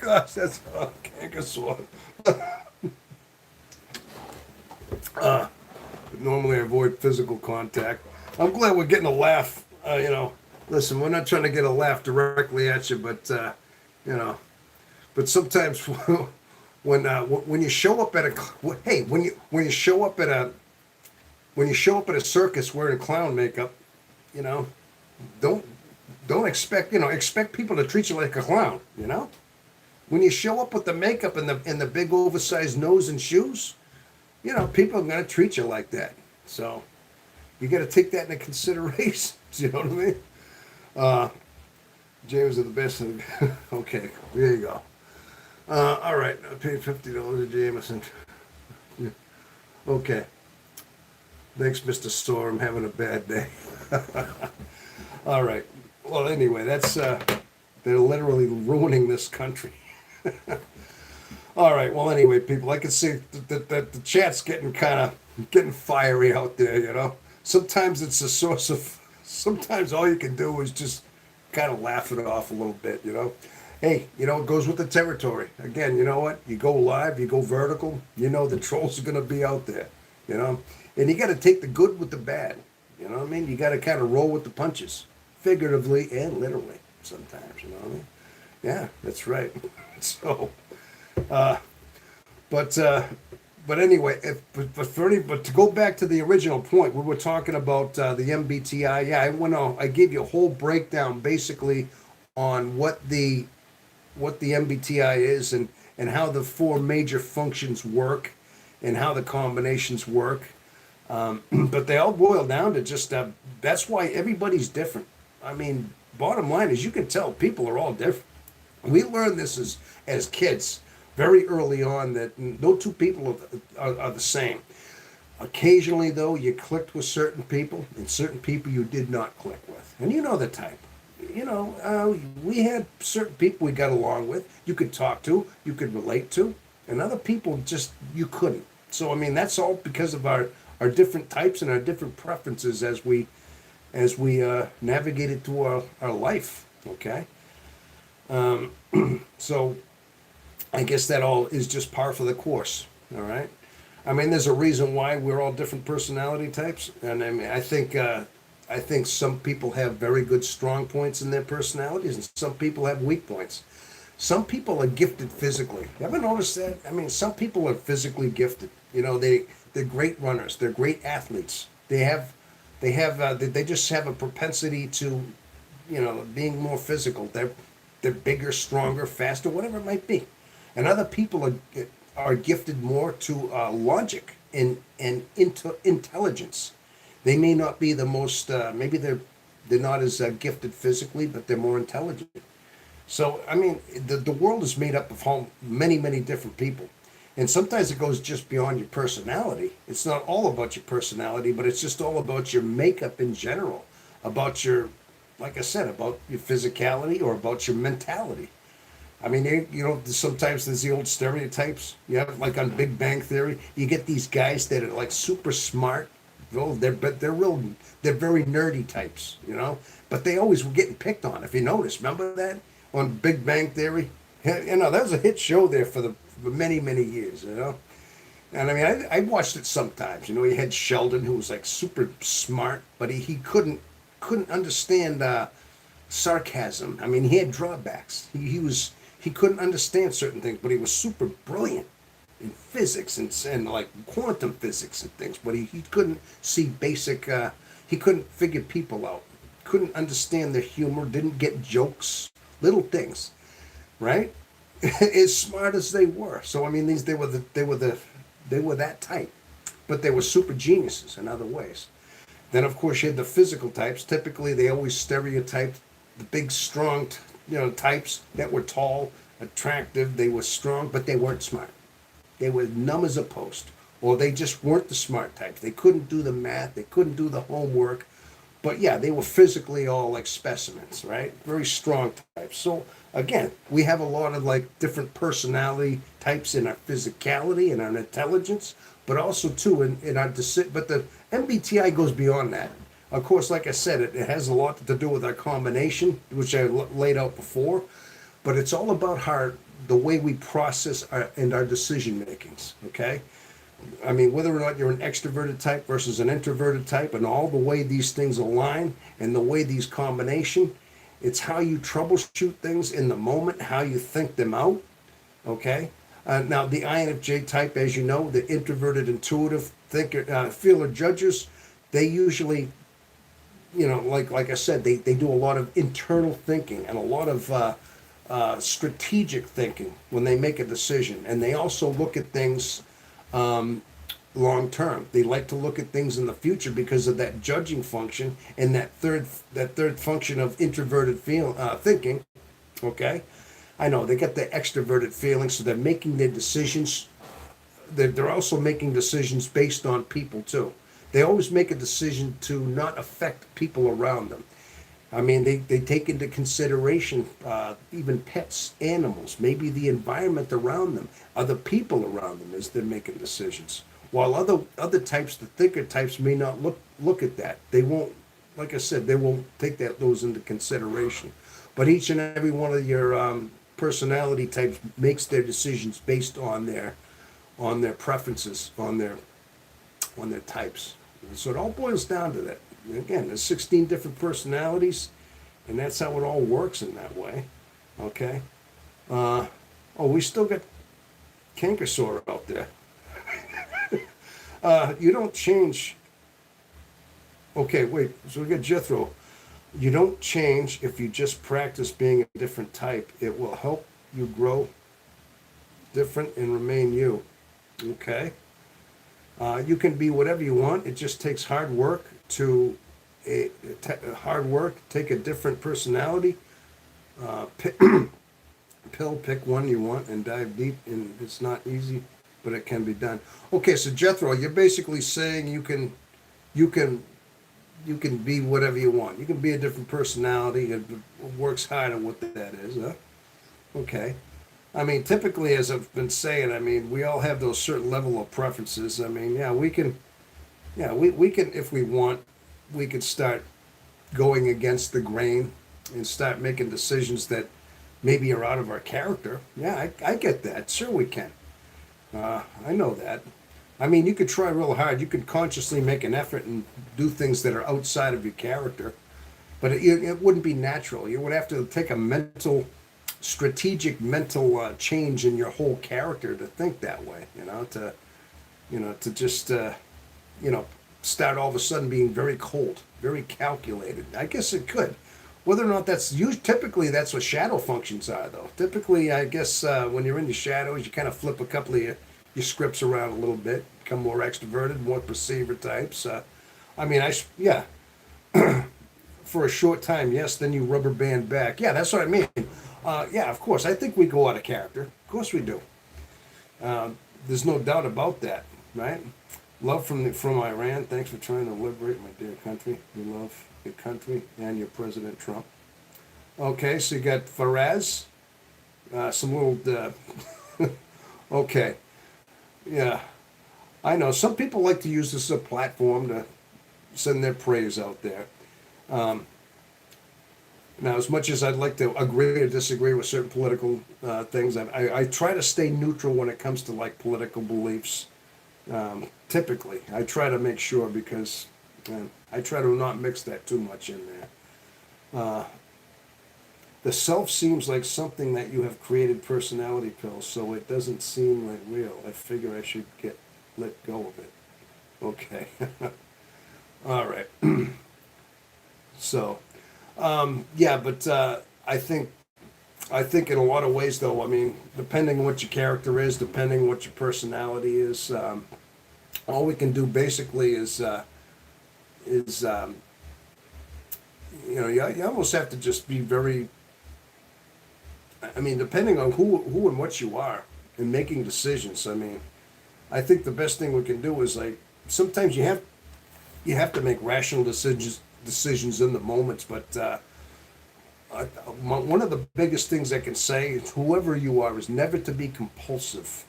Gosh, that's a canker sore. Normally I avoid physical contact. I'm glad we're getting a laugh. Listen, we're not trying to get a laugh directly at you, but but sometimes when you show up at when you show up at a circus wearing clown makeup, don't expect people to treat you like a clown. When you show up with the makeup and the big oversized nose and shoes. People are going to treat you like that. So you got to take that into consideration. You know what I mean? James are the best. Okay, there you go. All right, I paid $50 to Jameson. Okay. Thanks, Mr. Store. I'm having a bad day. All right. Well, anyway, that's they're literally ruining this country. All right. Well, anyway, people, I can see that the chat's getting fiery out there. You know, sometimes it's a source of. Sometimes all you can do is just kind of laugh it off a little bit. You know, hey, you know it goes with the territory. Again, you know what? You go live, you go vertical. You know the trolls are going to be out there. You know, and you got to take the good with the bad. You know what I mean? You got to kind of roll with the punches, figuratively and literally sometimes. You know what I mean? Yeah, that's right. So. Uh, but but anyway, but to go back to the original point, we were talking about the MBTI. Yeah, I went on. I gave you a whole breakdown basically on what the MBTI is and how the four major functions work and how the combinations work. But they all boil down to just that's why everybody's different. I mean, bottom line is you can tell people are all different. We learned this as kids very early on that no two people are the same. Occasionally, though, you clicked with certain people and certain people you did not click with. And you know the type. You know, we had certain people we got along with, you could talk to, you could relate to, and other people just you couldn't. So, I mean, that's all because of our different types and our different preferences as we navigated through our life, okay? So I guess that all is just par for the course. All right. I mean, there's a reason why we're all different personality types, and I mean, I think some people have very good strong points in their personalities, and some people have weak points. Some people are gifted physically. You ever notice that? I mean, some people are physically gifted. You know, they're great runners. They're great athletes. They just have a propensity to, you know, being more physical. They're bigger, stronger, faster, whatever it might be. And other people are gifted more to logic and intelligence. They may not be the most. Maybe they're not as gifted physically, but they're more intelligent. So I mean, the world is made up of many different people, and sometimes it goes just beyond your personality. It's not all about your personality, but it's just all about your makeup in general, about your, like I said, about your physicality or about your mentality. I mean, you know, sometimes there's the old stereotypes. You have, like on Big Bang Theory, you get these guys that are like super smart. Well, they're very nerdy types, you know. But they always were getting picked on. If you notice, remember that on Big Bang Theory? You know, that was a hit show there for many years, you know. And I mean, I watched it sometimes. You know, you had Sheldon, who was like super smart, but he couldn't understand sarcasm. I mean, he had drawbacks. He couldn't understand certain things, but he was super brilliant in physics and like quantum physics and things. But he couldn't see basic. He couldn't figure people out. Couldn't understand their humor. Didn't get jokes. Little things, right? As smart as they were. So I mean, they were that type, but they were super geniuses in other ways. Then of course you had the physical types. Typically, they always stereotyped the big, strong, types that were tall, attractive. They were strong, but they weren't smart. They were numb as a post, or they just weren't the smart types. They couldn't do the math. They couldn't do the homework. But yeah, they were physically all like specimens, right? Very strong types. So again, we have a lot of like different personality types in our physicality and our intelligence, but also too in our decision. But the MBTI goes beyond that. Of course, like I said, it has a lot to do with our combination, which I laid out before, but it's all about the way we process our decision makings, okay? I mean, whether or not you're an extroverted type versus an introverted type, and all the way these things align and the way these combination, it's how you troubleshoot things in the moment, how you think them out, okay? Now, the INFJ type, as you know, the introverted, intuitive thinker, feeler judges, they usually, like I said, they do a lot of internal thinking and a lot of strategic thinking when they make a decision. And they also look at things long term. They like to look at things in the future because of that judging function and that third function of introverted thinking. Okay, I know they got the extroverted feeling, so they're making their decisions. They're also making decisions based on people too. They always make a decision to not affect people around them. I mean, they take into consideration even pets, animals, maybe the environment around them, other people around them as they're making decisions. While other types, the thicker types, may not look at that. They won't, like I said, they won't take those into consideration. But each and every one of your personality types makes their decisions based on their preferences, on their types. So it all boils down to that. Again, there's 16 different personalities, and that's how it all works in that way. Okay. Oh, we still got Cankersaur out there. You don't change. Okay, wait. So we got Jethro. You don't change if you just practice being a different type. It will help you grow different and remain you. Okay. You can be whatever you want. It just takes hard work to take a different personality, pick one you want and dive deep. And it's not easy, but it can be done. Okay, so Jethro, you're basically saying you can be whatever you want. You can be a different personality. It works hard on what that is, huh? Okay. I mean, typically, as I've been saying, I mean, we all have those certain level of preferences. I mean, yeah, we can, if we want, we could start going against the grain and start making decisions that maybe are out of our character. Yeah, I get that. Sure, we can. I know that. I mean, you could try real hard. You could consciously make an effort and do things that are outside of your character, but it wouldn't be natural. You would have to take a strategic mental change in your whole character to think that way. To just start all of a sudden being very cold, very calculated. I guess it could. Whether or not that's used, typically that's what shadow functions are, though. Typically, I guess when you're in your shadows, you kind of flip a couple of your scripts around a little bit, become more extroverted, more perceiver types. Yeah, for a short time, yes, then you rubber band back. Yeah, that's what I mean. Yeah, of course. I think we go out of character. Of course we do. There's no doubt about that, right? Love from Iran. Thanks for trying to liberate my dear country. We love your country and your President Trump. Okay, so you got Faraz. Some little... okay. Yeah. I know. Some people like to use this as a platform to send their praise out there. Now, as much as I'd like to agree or disagree with certain political things, I try to stay neutral when it comes to like political beliefs. Typically, I try to make sure because I try to not mix that too much in there. The self seems like something that you have created personality pills, so it doesn't seem like real. I figure I should let go of it. Okay. All right. So, yeah, but I think in a lot of ways, though, I mean, depending on what your character is, depending on what your personality is, all we can do basically is you almost have to just be very. I mean, depending on who and what you are, and making decisions. I mean, I think the best thing we can do is like sometimes you have to make rational decisions in the moments, but one of the biggest things I can say is whoever you are is never to be compulsive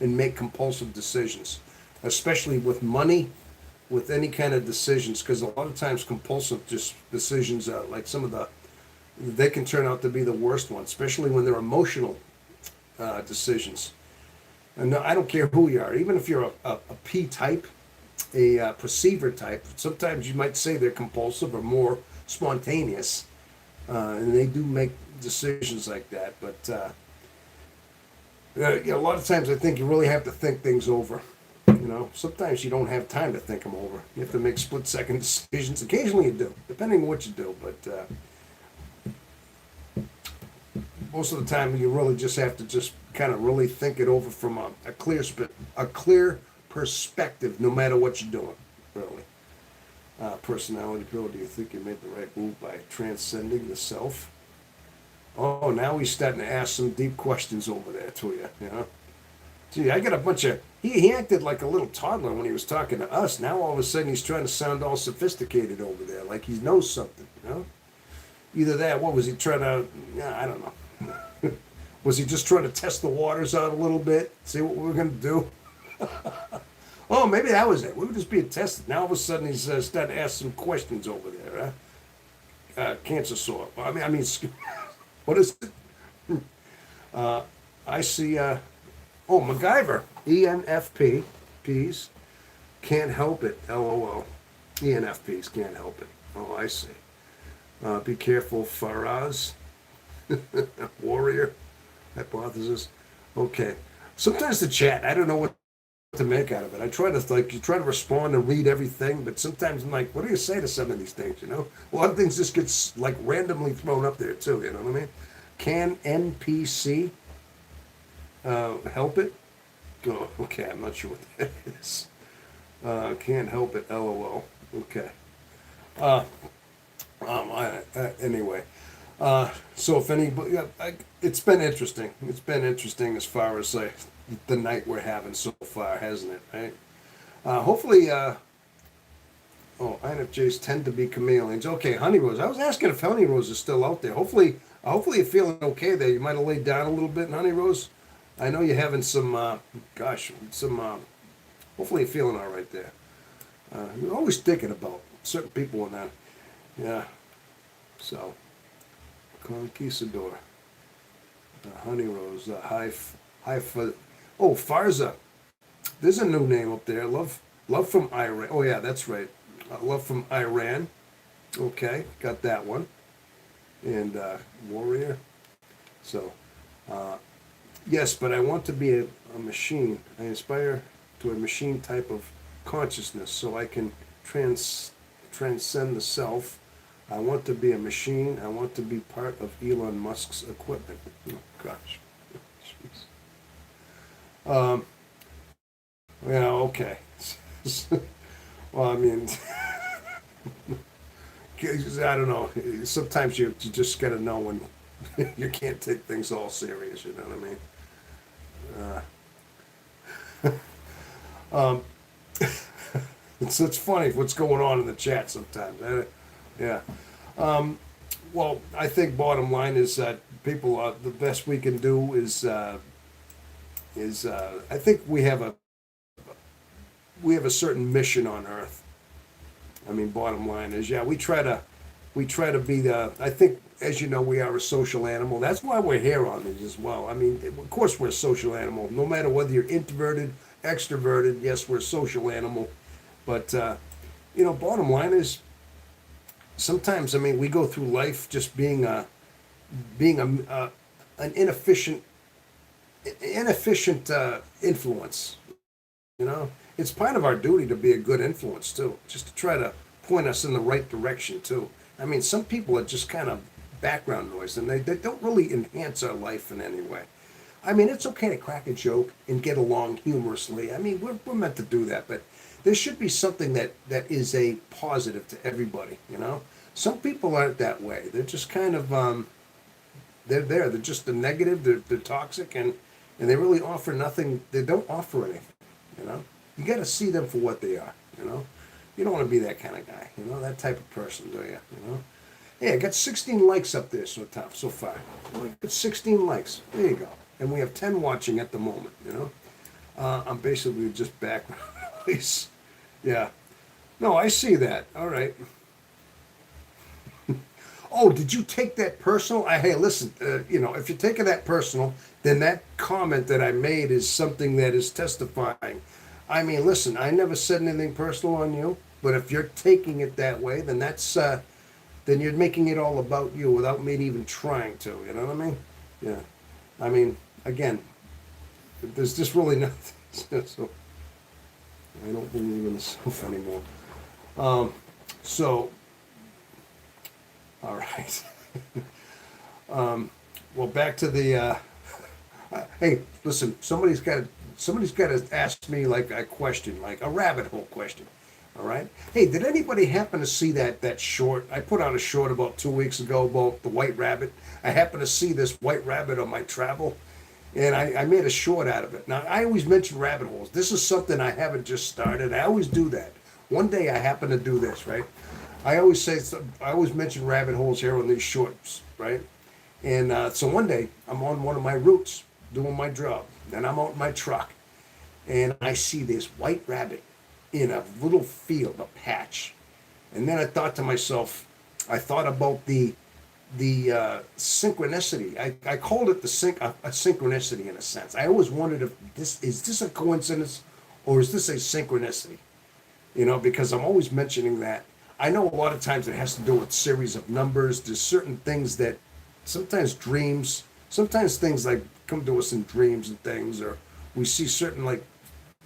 and make compulsive decisions, especially with money, with any kind of decisions, because a lot of times compulsive decisions are like they can turn out to be the worst ones, especially when they're emotional decisions. And I don't care who you are, even if you're a P type, a perceiver type, sometimes you might say they're compulsive or more spontaneous, and they do make decisions like that. But a lot of times I think you really have to think things over. Sometimes you don't have time to think them over. You have to make split-second decisions. Occasionally you do, depending on what you do. But most of the time you really just have to just kind of really think it over from a clear perspective, no matter what you're doing, really. Personality Bill, do you think you made the right move by transcending the self? Oh, now he's starting to ask some deep questions over there to you, Gee, I got a bunch of he acted like a little toddler when he was talking to us. Now all of a sudden he's trying to sound all sophisticated over there, like he knows something. You know, either that. What was he trying to? Yeah, I don't know. Was he just trying to test the waters out a little bit, see what we were going to do? Oh, maybe that was it. We were just being tested. Now all of a sudden he's starting to ask some questions over there. Cancer sore. What is it? I see. MacGyver. ENFP. P's. Can't help it. LOL. ENFPs can't help it. Oh, I see. Be careful, Faraz. Warrior. Hypothesis. Okay. Sometimes the chat, I don't know what to make out of it. I try to you try to respond and read everything, but sometimes I'm like, what do you say to some of these things? You know, a lot of things just gets like randomly thrown up there too. You know what I mean? Can NPC help it? Oh, okay, I'm not sure what that is. Can't help it. LOL. Okay. Anyway. So if anybody, it's been interesting. It's been interesting as far as like the night we're having so far, hasn't it? Right? Hopefully, INFJs tend to be chameleons. Okay, Honey Rose. I was asking if Honey Rose is still out there. Hopefully you're feeling okay there. You might have laid down a little bit, Honey Rose. I know you're having some, hopefully you're feeling all right there. You're always thinking about certain people and that. Yeah. So, Conquistador. Honey Rose. Farza. There's a new name up there. Love from Iran. Oh yeah, that's right. Love from Iran. Okay, got that one. And Warrior. So, yes, but I want to be a machine. I aspire to a machine type of consciousness so I can transcend the self. I want to be a machine. I want to be part of Elon Musk's equipment. Oh, gosh. Jeez. Yeah, okay. Well, I mean, I don't know. Sometimes you just got to know when you can't take things all serious, you know what I mean? It's funny what's going on in the chat sometimes. Yeah. Well, I think bottom line is that people, the best we can do is I think we have a certain mission on Earth. I mean, bottom line is, yeah, we try to be I think, as you know, we are a social animal. That's why we're here on these as well. I mean, of course we're a social animal. No matter whether you're introverted, extroverted, yes, we're a social animal. But, bottom line is, sometimes, I mean, we go through life just being an inefficient influence. You know, it's part of our duty to be a good influence too, just to try to point us in the right direction too. I mean, some people are just kind of background noise, and they don't really enhance our life in any way. I mean, it's okay to crack a joke and get along humorously. I mean, we're meant to do that, but there should be something that is a positive to everybody, you know? Some people aren't that way. They're just kind of, they're there. They're just the negative, they're toxic, and they really offer nothing. They don't offer anything, you know? You got to see them for what they are, you know? You don't want to be that kind of guy, you know? That type of person, do you, you know? Hey, I got 16 likes up there so far. I got 16 likes. There you go. And we have 10 watching at the moment, you know? I'm basically just background noise. Yeah. No, I see that. All right. Oh, did you take that personal? Hey, listen, if you're taking that personal, then that comment that I made is something that is testifying. I mean, listen, I never said anything personal on you, but if you're taking it that way, then that's, then you're making it all about you without me even trying to, you know what I mean? Yeah. I mean, again, there's just really nothing, so I don't believe in myself anymore. All right. Well, back to the. Hey, listen. Somebody's got to ask me like a question, like a rabbit hole question. All right. Hey, did anybody happen to see that short? I put out a short about 2 weeks ago about the white rabbit. I happened to see this white rabbit on my travel, And I made a short out of it. Now, I always mention rabbit holes. This is something I haven't just started. I always do that. One day I happen to do this, right? I always mention rabbit holes here on these shorts, right? And so one day I'm on one of my routes doing my job, and I'm out in my truck, and I see this white rabbit in a little field, a patch. And then I thought to myself, I thought about the synchronicity. I called it a synchronicity in a sense. I always wondered if this a coincidence or is this a synchronicity? You know, because I'm always mentioning that. I know a lot of times it has to do with series of numbers. There's certain things that sometimes things like come to us in dreams and things, or we see certain like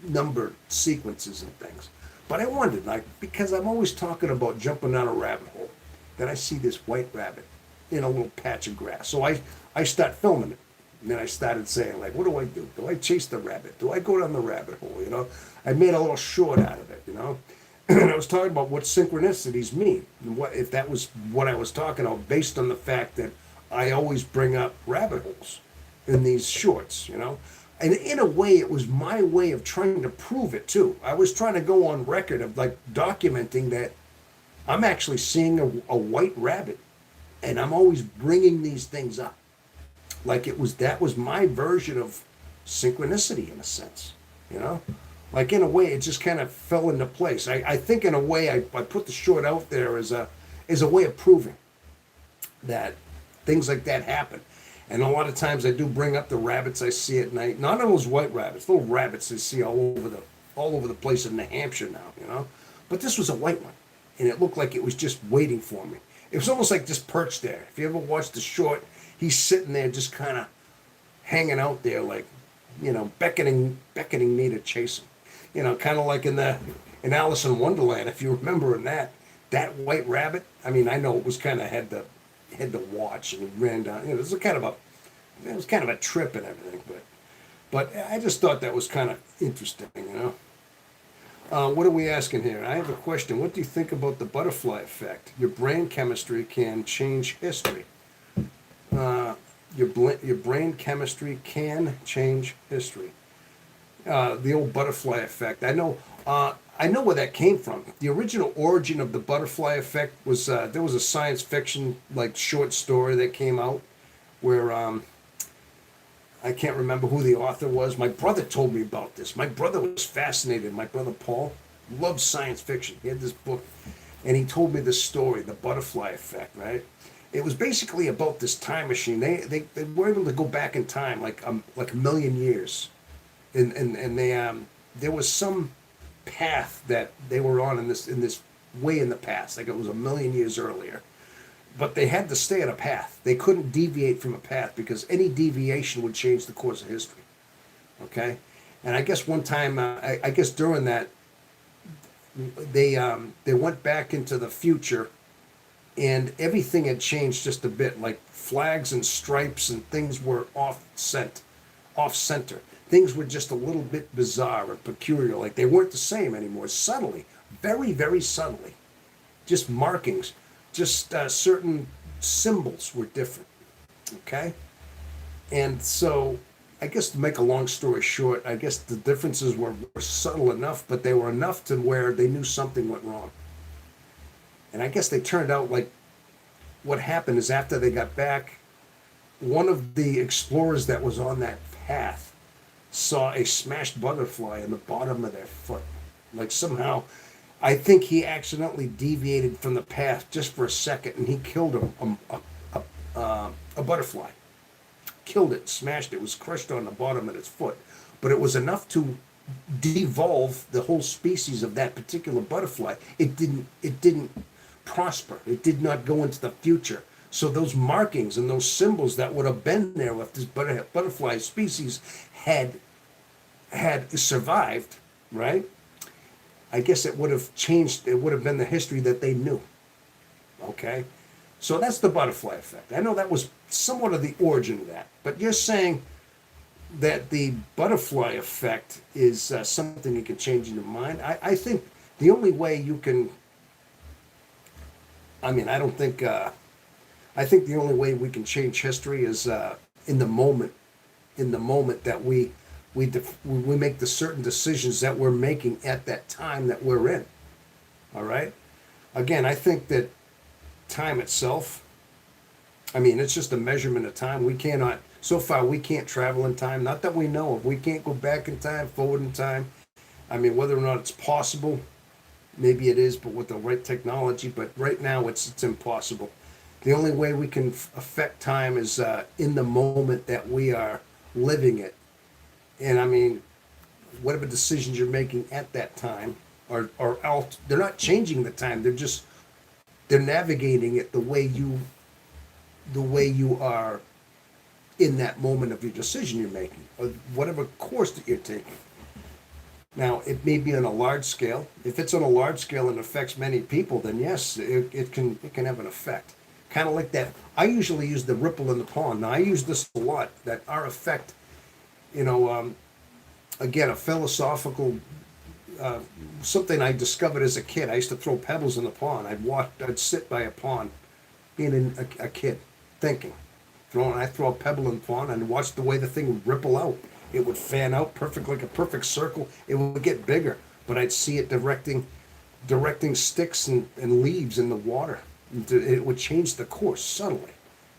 number sequences and things. But I wondered, like, because I'm always talking about jumping down a rabbit hole, that I see this white rabbit in a little patch of grass. So I start filming it. And then I started saying, like, what do I do? Do I chase the rabbit? Do I go down the rabbit hole? You know, I made a little short out of it, you know. And I was talking about what synchronicities mean, and what if that was what I was talking about, based on the fact that I always bring up rabbit holes in these shorts, you know. And in a way, it was my way of trying to prove it too. I was trying to go on record of like documenting that I'm actually seeing a white rabbit, and I'm always bringing these things up. Like that was my version of synchronicity in a sense, you know? Like in a way, it just kind of fell into place. I think in a way, I put the short out there as a way of proving that things like that happen. And a lot of times I do bring up the rabbits I see at night. Not those white rabbits, little rabbits I see all over the place in New Hampshire now, you know? But this was a white one, and it looked like it was just waiting for me. It was almost like just perched there. If you ever watched the short, he's sitting there just kind of hanging out there, like, you know, beckoning me to chase him. You know, kind of like in Alice in Wonderland, if you remember in that white rabbit. I mean, I know it was kind of had to watch, and he ran down. You know, it was kind of a trip and everything, but I just thought that was kind of interesting. You know. What are we asking here? I have a question. What do you think about the butterfly effect? Your brain chemistry can change history. Your brain chemistry can change history. The old butterfly effect. I know where that came from. The original origin of the butterfly effect was there was a science fiction like short story that came out where I can't remember who the author was. My brother told me about this. My brother was fascinated. My brother Paul loved science fiction. He had this book, and he told me this story, the butterfly effect. Right? It was basically about this time machine. They were able to go back in time like a million years, and they there was some path that they were on in this way in the past, like it was a million years earlier. But they had to stay on a path. They couldn't deviate from a path because any deviation would change the course of history. Okay, and I guess one time, I guess during that, they went back into the future, and everything had changed just a bit. Like flags and stripes and things were off center. Things were just a little bit bizarre and peculiar. Like they weren't the same anymore. Subtly, very very subtly, just markings. Just certain symbols were different, okay? And so, I guess to make a long story short, I guess the differences were subtle enough, but they were enough to where they knew something went wrong. And I guess they turned out like, what happened is after they got back, one of the explorers that was on that path saw a smashed butterfly in the bottom of their foot. Like somehow, I think he accidentally deviated from the path just for a second, and he killed a butterfly. Killed it, smashed it, was crushed on the bottom of its foot. But it was enough to devolve the whole species of that particular butterfly. It didn't prosper. It did not go into the future. So those markings and those symbols that would have been there if this butterfly species had survived, right? I guess it would have changed. It would have been the history that they knew. Okay, so that's the butterfly effect. I know that was somewhat of the origin of that, but you're saying that the butterfly effect is something you can change in your mind. I think the only way you can. I mean, I don't think. I think the only way we can change history is in the moment in the moment that we make the certain decisions that we're making at that time that we're in. All right. Again, I think that time itself, I mean, it's just a measurement of time. So far, we can't travel in time. Not that we know of. We can't go back in time, forward in time. I mean, whether or not it's possible, maybe it is, but with the right technology. But right now, it's impossible. The only way we can affect time is in the moment that we are living it. And I mean, whatever decisions you're making at that time are out. They're not changing the time. They're navigating it the way you are in that moment of your decision you're making, or whatever course that you're taking. Now, it may be on a large scale. If it's on a large scale and affects many people, then yes, it can have an effect. Kind of like that. I usually use the ripple in the pond. Now, I use this a lot. That our effect, again, a philosophical something I discovered as a kid. I used to throw pebbles in the pond. I'd sit by a pond, being a kid, thinking. I'd throw a pebble in the pond and watch the way the thing would ripple out. It would fan out perfect, like a perfect circle. It would get bigger, but I'd see it directing sticks and leaves in the water. It would change the course subtly,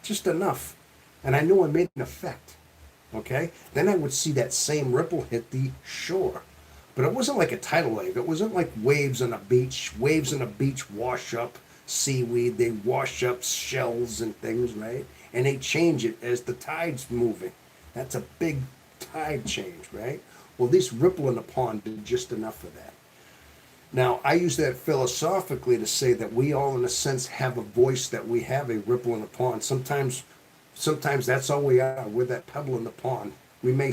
just enough. And I knew I made an effect. Okay? Then I would see that same ripple hit the shore. But it wasn't like a tidal wave. It wasn't like waves on a beach. Waves on a beach wash up seaweed. They wash up shells and things, right? And they change it as the tide's moving. That's a big tide change, right? Well, this ripple in the pond did just enough of that. Now, I use that philosophically to say that we all, in a sense, have a voice, that we have a ripple in the pond. Sometimes that's all we are. We're that pebble in the pond. We may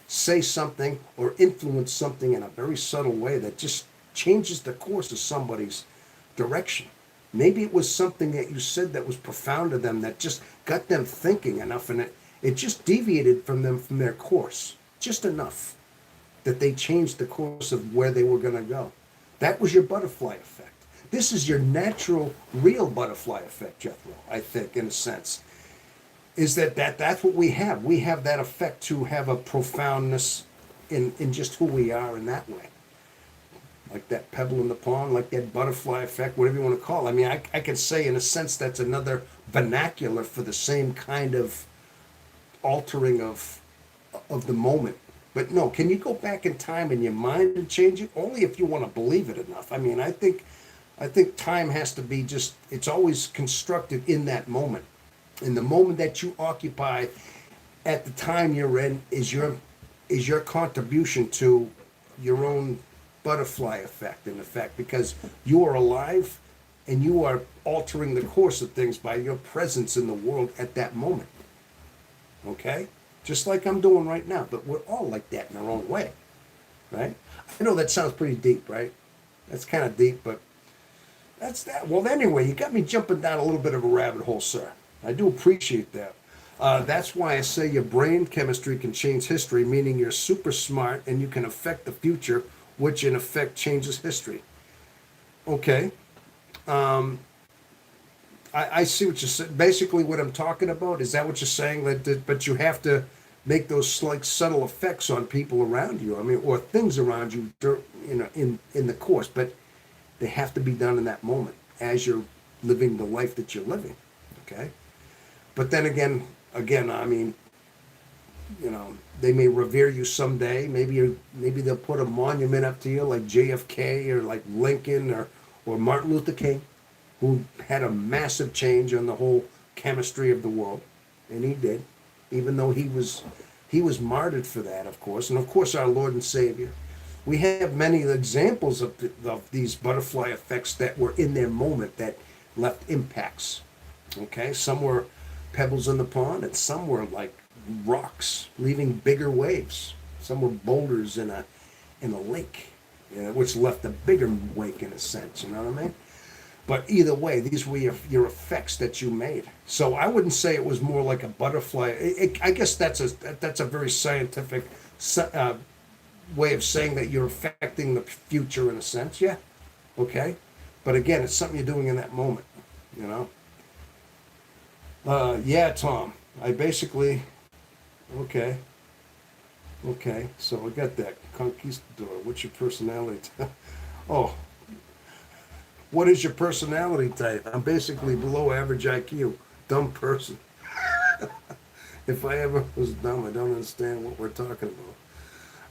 say something or influence something in a very subtle way that just changes the course of somebody's direction. Maybe it was something that you said that was profound to them that just got them thinking enough, and it just deviated from their course just enough that they changed the course of where they were going to go. That was your butterfly effect. This is your natural, real butterfly effect, Jethro, I think, in a sense. Is that's what we have. We have that effect to have a profoundness in just who we are in that way. Like that pebble in the pond, like that butterfly effect, whatever you want to call it. I mean, I can say in a sense that's another vernacular for the same kind of altering of the moment. But no, can you go back in time in your mind and change it? Only if you want to believe it enough. I mean, I think time has to be it's always constructed in that moment. In the moment that you occupy at the time you're in is your contribution to your own butterfly effect, in effect, because you are alive and you are altering the course of things by your presence in the world at that moment. Okay? Just like I'm doing right now, but we're all like that in our own way, right? I know that sounds pretty deep, right? That's kind of deep, but that's that. Well, anyway, you got me jumping down a little bit of a rabbit hole, sir. I do appreciate that. That's why I say your brain chemistry can change history, meaning you're super smart and you can affect the future, which in effect changes history. Okay. I see what you're saying. Basically, what I'm talking about, is that what you're saying? But you have to make those like subtle effects on people around you. I mean, or things around you, in the course. But they have to be done in that moment as you're living the life that you're living. Okay. But then again, I mean, they may revere you someday. Maybe they'll put a monument up to you like JFK or like Lincoln or Martin Luther King, who had a massive change on the whole chemistry of the world, and he did, even though he was martyred for that, of course, and of course our Lord and Savior. We have many examples of these butterfly effects that were in their moment that left impacts. Okay, some were pebbles in the pond, and some were like rocks leaving bigger waves. Some were boulders in a lake, which left a bigger wake in a sense. You know what I mean? But either way, these were your effects that you made. So I wouldn't say it was more like a butterfly. I guess that's a very scientific way of saying that you're affecting the future in a sense. Yeah, okay. But again, it's something you're doing in that moment. Yeah, Tom. I basically, okay. Okay, so I got that. Conquistador. What's your personality type? Oh, what is your personality type? I'm basically below average IQ. Dumb person. If I ever was dumb, I don't understand what we're talking about.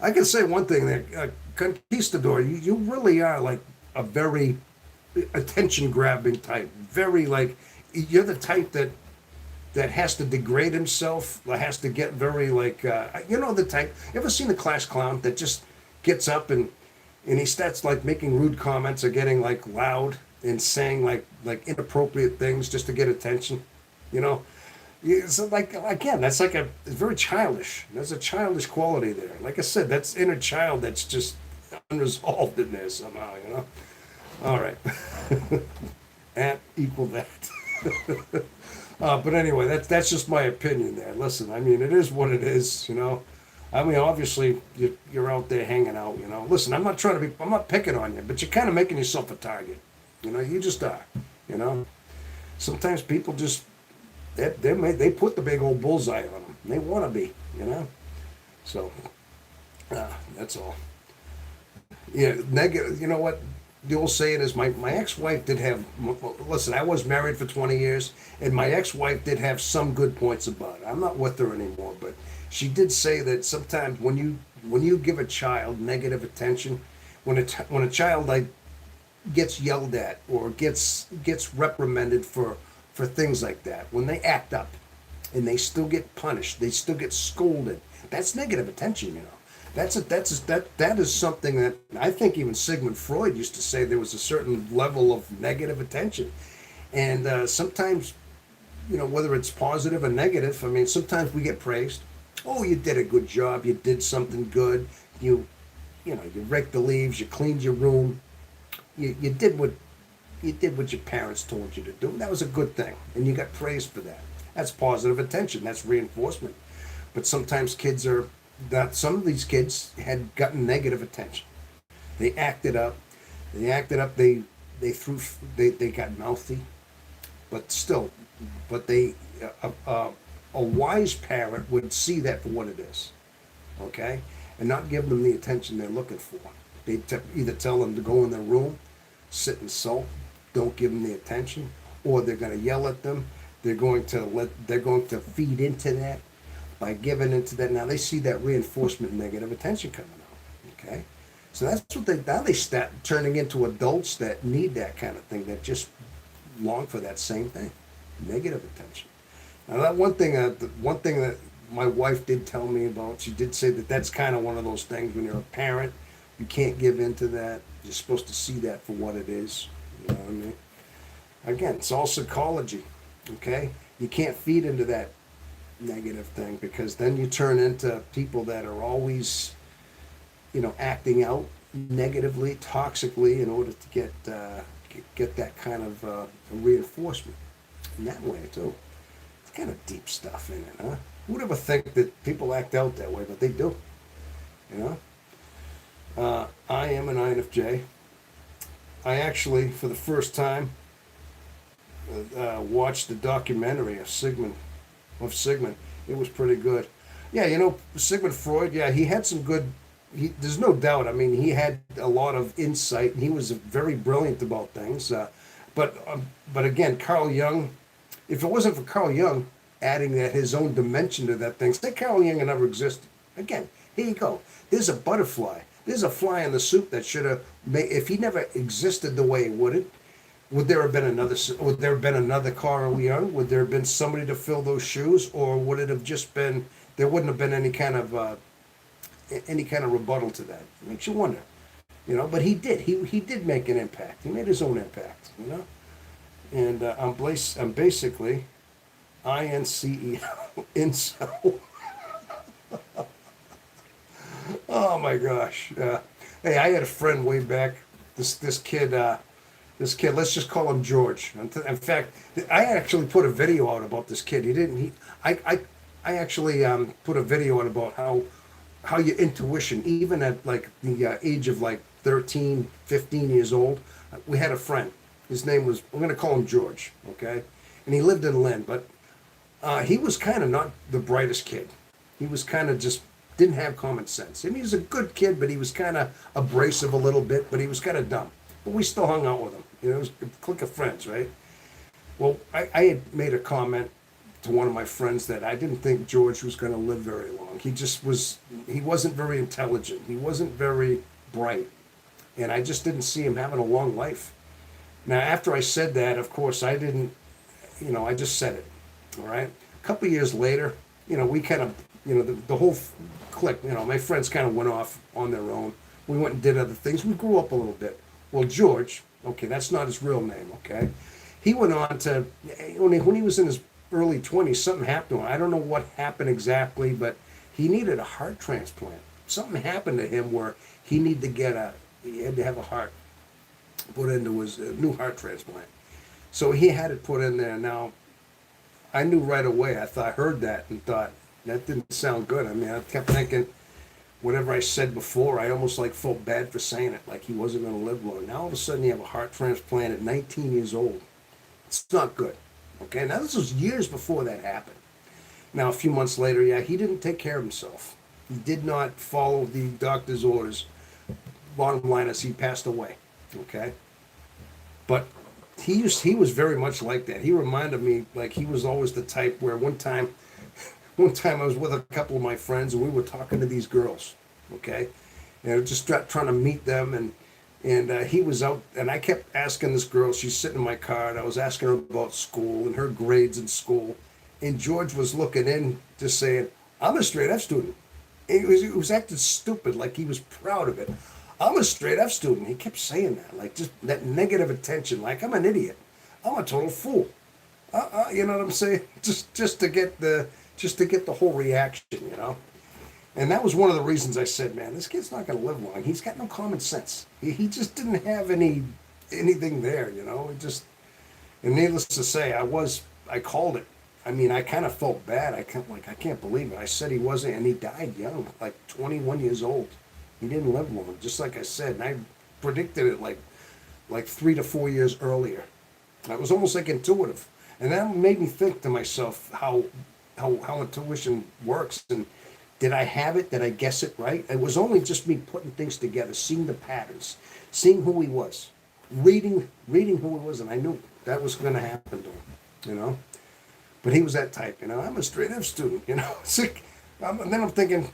I can say one thing that Conquistador, you really are like a very attention grabbing type. Very like, you're the type that has to degrade himself, has to get very like, the type. You ever seen the class clown that just gets up and he starts like making rude comments or getting like loud and saying like inappropriate things just to get attention, you know? Yeah, so like again, that's like it's very childish. There's a childish quality there. Like I said, that's inner child that's just unresolved in there somehow, you know? All right. At equal that. But anyway, that's just my opinion there. Listen, I mean, it is what it is, you know. I mean, obviously, you're out there hanging out, you know. Listen, I'm not picking on you, but you're kind of making yourself a target. You know, you just are, you know. Sometimes people just, they put the big old bullseye on them. They want to be, you know. So, that's all. Yeah, negative. You know what? The old saying is my ex-wife did have. Listen, I was married for 20 years, and my ex-wife did have some good points about it. I'm not with her anymore, but she did say that sometimes when you give a child negative attention, when a child like gets yelled at or gets reprimanded for things like that, when they act up, and they still get punished, they still get scolded. That's negative attention, you know. That is something that I think even Sigmund Freud used to say there was a certain level of negative attention, and sometimes, you know, whether it's positive or negative. I mean, sometimes we get praised. Oh, you did a good job. You did something good. You raked the leaves. You cleaned your room. You did what your parents told you to do. That was a good thing, and you got praised for that. That's positive attention. That's reinforcement. But sometimes some of these kids had gotten negative attention. They acted up. They acted up. They got mouthy, but still, but a wise parent would see that for what it is, okay, and not give them the attention they're looking for. Either tell them to go in their room, sit and sulk, don't give them the attention, or they're going to yell at them. They're going to feed into that by giving into that. Now they see that reinforcement negative attention coming out. Okay, so that's what they start turning into adults that need that kind of thing, that just long for that same thing, negative attention. Now that one thing that my wife did tell me about, she did say that that's kind of one of those things when you're a parent, you can't give into that. You're supposed to see that for what it is. You know what I mean? Again, it's all psychology. Okay, you can't feed into that negative thing, because then you turn into people that are always, acting out negatively, toxically, in order to get that kind of reinforcement in that way too. It's kind of deep stuff in it, huh? Who would ever think that people act out that way, but they do. I am an INFJ. I actually, for the first time, watched the documentary of Sigmund. It was pretty good. Yeah, Sigmund Freud. Yeah, he had some good. There's no doubt. I mean, he had a lot of insight, and he was very brilliant about things. But again, Carl Jung. If it wasn't for Carl Jung adding that his own dimension to that thing, say Carl Jung had never existed. Again, here you go. There's a butterfly. There's a fly in the soup that should have made. If he never existed the way he would there have been another? Would there have been another Carl Jung? Would there have been somebody to fill those shoes, or would it have just been? There wouldn't have been any kind of rebuttal to that. It makes you wonder, But he did. He did make an impact. He made his own impact, And I'm basically INCEL, incel. Oh my gosh. Hey, I had a friend way back. This kid. Let's just call him George. In fact, I actually put a video out about this kid. I actually put a video out about how your intuition, even at like the age of like 13, 15 years old. We had a friend. His name was, I'm going to call him George, okay? And he lived in Lynn, but he was kind of not the brightest kid. He was kind of just didn't have common sense. And he was a good kid, but he was kind of abrasive a little bit, but he was kind of dumb. But we still hung out with him. You know, it was a clique of friends, right? Well, I had made a comment to one of my friends that I didn't think George was going to live very long. He wasn't very intelligent. He wasn't very bright. And I just didn't see him having a long life. Now, after I said that, of course, I didn't, I just said it. All right. A couple of years later, we kind of, the whole clique, my friends kind of went off on their own. We went and did other things. We grew up a little bit. Well, George, okay, that's not his real name, okay? He went on to, when he was in his early 20s, something happened to him. I don't know what happened exactly, but he needed a heart transplant. Something happened to him where he had to have a heart put into his new heart transplant. So he had it put in there. Now, I knew right away. I heard that and thought, that didn't sound good. I mean, I kept thinking, whatever I said before, I almost felt bad for saying it, like he wasn't going to live long. Now all of a sudden you have a heart transplant at 19 years old. It's not good. Okay, now this was years before that happened. Now a few months later, yeah, he didn't take care of himself. He did not follow the doctor's orders. Bottom line is he passed away. Okay, but he was very much like that. He reminded me like he was always the type where one time I was with a couple of my friends and we were talking to these girls, okay, and just trying to meet them, and he was out, and I kept asking this girl. She's sitting in my car, and I was asking her about school and her grades in school, and George was looking in, just saying, "I'm a straight F student." He was acting stupid, like he was proud of it. I'm a straight F student. He kept saying that, like just that negative attention, like I'm an idiot, I'm a total fool. You know what I'm saying? Just to get the whole reaction. And that was one of the reasons I said, man, this kid's not going to live long. He's got no common sense. He just didn't have anything there. And needless to say, I called it. I mean, I kind of felt bad. I can't believe it. I said he wasn't, and he died young, like 21 years old. He didn't live long, just like I said. And I predicted it like 3 to 4 years earlier. I was almost like intuitive. And that made me think to myself how intuition works, and did I have it? Did I guess it right? It was only just me putting things together, seeing the patterns, seeing who he was, reading who he was, and I knew that was going to happen to him. But he was that type. I'm a straight F student. Sick. And then I'm thinking,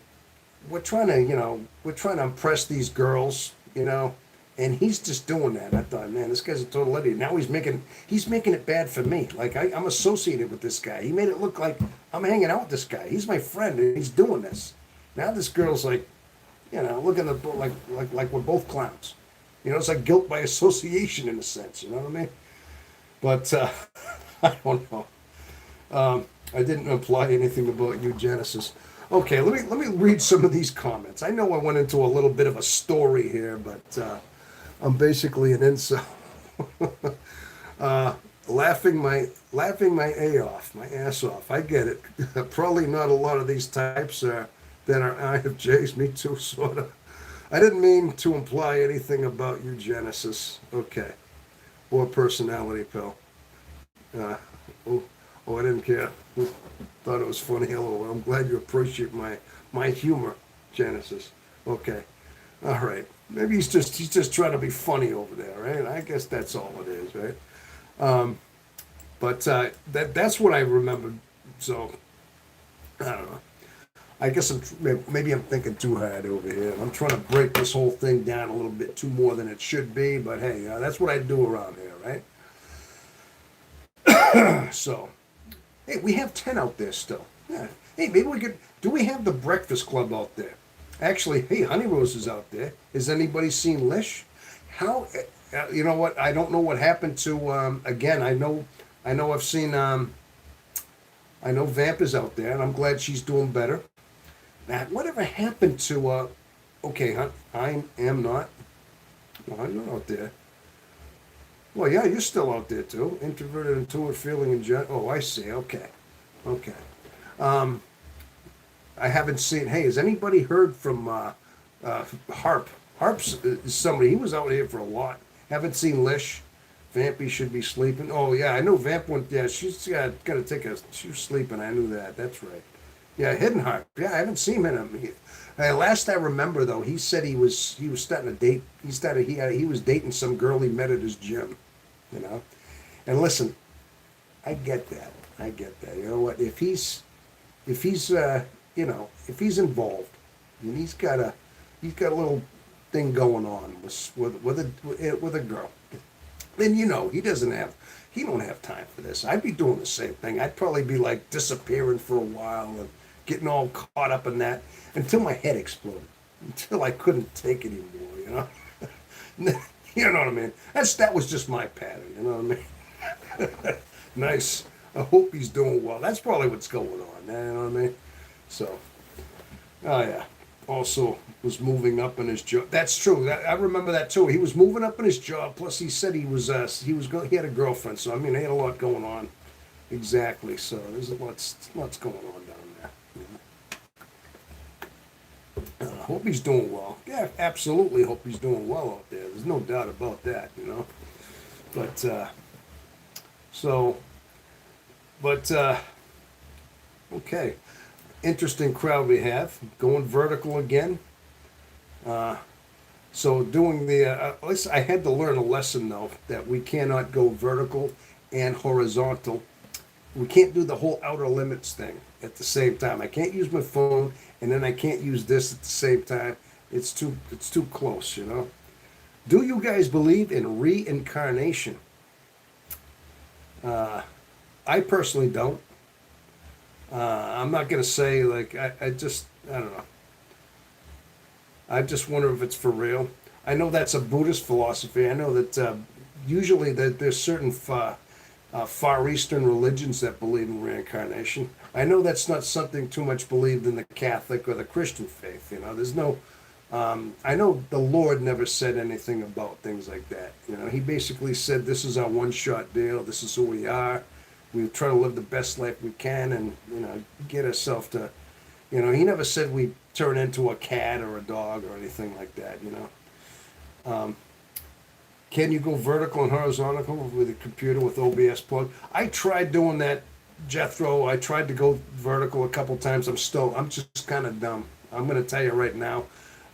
we're trying to impress these girls. And he's just doing that. I thought, man, this guy's a total idiot. Now he's making it bad for me. Like I'm associated with this guy. He made it look like I'm hanging out with this guy. He's my friend, and he's doing this. Now this girl's like, looking at like we're both clowns. It's like guilt by association in a sense. You know what I mean? But I don't know. I didn't imply anything about eugenesis. Okay, let me read some of these comments. I know I went into a little bit of a story here, but. I'm basically an incel. Laughing my my ass off. I get it. Probably not a lot of these types that are INFJs. Me too, sort of. I didn't mean to imply anything about eugenesis. Okay. Or personality, pal. I didn't care. Thought it was funny. Hello. I'm glad you appreciate my humor, Genesis. Okay. All right. Maybe he's just trying to be funny over there, right? I guess that's all it is, right? But that's what I remembered. So I don't know. I guess maybe I'm thinking too hard over here. I'm trying to break this whole thing down a little bit too more than it should be. But hey, that's what I do around here, right? So, hey, we have 10 out there still. Yeah. Hey, maybe we could. Do we have the Breakfast Club out there? Actually, hey, Honey Rose is out there. Has anybody seen Lish? How? You know what? I don't know what happened to. Again, I know. I've seen. I know Vamp is out there, and I'm glad she's doing better. Now, whatever happened to? Okay, huh? I am not. No, you're out there. Well, yeah, you're still out there too. Introverted, intuitive, feeling, and oh, I see. Okay. I haven't seen. Hey, has anybody heard from Harp? Harp's somebody. He was out here for a lot. Haven't seen Lish. Vampy should be sleeping. Oh yeah, I know Vamp went. Yeah, she's got to take a. She was sleeping. I knew that. That's right. Yeah, Hidden Heart. Yeah, I haven't seen him. Last I remember, though, he said he was starting to date. He was dating some girl he met at his gym. You know. And listen, I get that. I get that. You know what? If he's involved, and he's got a little thing going on with a girl, then he don't have time for this. I'd be doing the same thing. I'd probably be like disappearing for a while and getting all caught up in that until my head exploded, until I couldn't take it anymore. You know what I mean? That was just my pattern. You know what I mean? Nice. I hope he's doing well. That's probably what's going on. You know what I mean? So, oh yeah. Also was moving up in his job. That's true. I remember that too. He was moving up in his job. Plus, he said he had a girlfriend. So I mean, he had a lot going on. Exactly. So there's lots going on down there. I hope he's doing well. Yeah, absolutely hope he's doing well out there. There's no doubt about that. But so, but okay. Interesting crowd we have. Going vertical again. So doing I had to learn a lesson though that we cannot go vertical and horizontal. We can't do the whole outer limits thing at the same time. I can't use my phone and then I can't use this at the same time. It's too close. Do you guys believe in reincarnation? I personally don't. I'm not gonna say like I don't know. I just wonder if it's for real. I know that's a Buddhist philosophy. I know that usually that there's certain Far Eastern religions that believe in reincarnation. I know that's not something too much believed in the Catholic or the Christian faith. There's no. I know the Lord never said anything about things like that. He basically said this is our one-shot deal. This is who we are. We try to live the best life we can, and get ourselves to. He never said we turn into a cat or a dog or anything like that. Can you go vertical and horizontal with a computer with OBS plug? I tried doing that, Jethro. I tried to go vertical a couple times. I'm just kind of dumb. I'm going to tell you right now,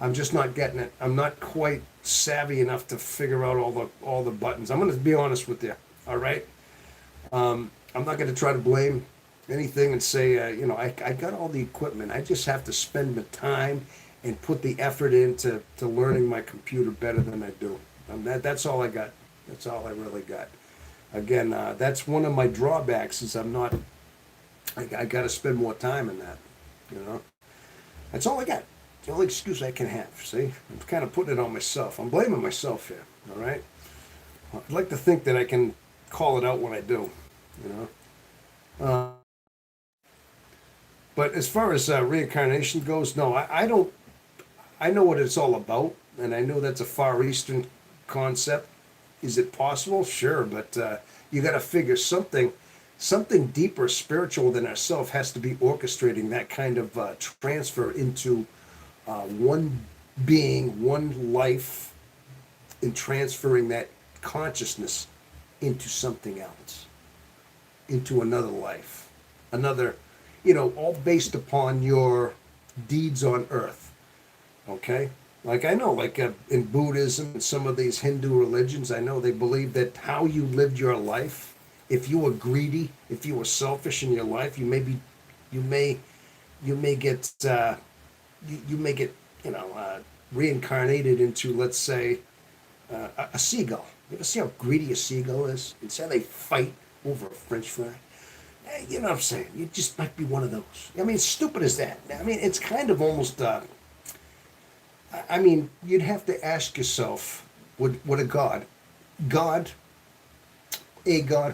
I'm just not getting it. I'm not quite savvy enough to figure out all the buttons. I'm going to be honest with you. All right. I'm not going to try to blame anything and say, I got all the equipment. I just have to spend the time and put the effort into learning my computer better than I do. That's all I got. That's all I really got. Again, that's one of my drawbacks is I got to spend more time in that. That's all I got. It's the only excuse I can have. See, I'm kind of putting it on myself. I'm blaming myself here. All right. I'd like to think that I can call it out when I do. But as far as reincarnation goes, no, I don't. I know what it's all about, and I know that's a Far Eastern concept. Is it possible? Sure, but you got to figure something deeper, spiritual than ourselves has to be orchestrating that kind of transfer into one being, one life, and transferring that consciousness into something else, into another life, all based upon your deeds on earth. Okay? Like I know, in Buddhism and some of these Hindu religions, I know they believe that how you lived your life, if you were greedy, if you were selfish in your life, you may get reincarnated into, let's say, a seagull. You ever see how greedy a seagull is? And see how they fight over a French fry? You know what I'm saying? You just might be one of those. I mean, stupid as that. I mean, it's kind of almost. You'd have to ask yourself, would a God,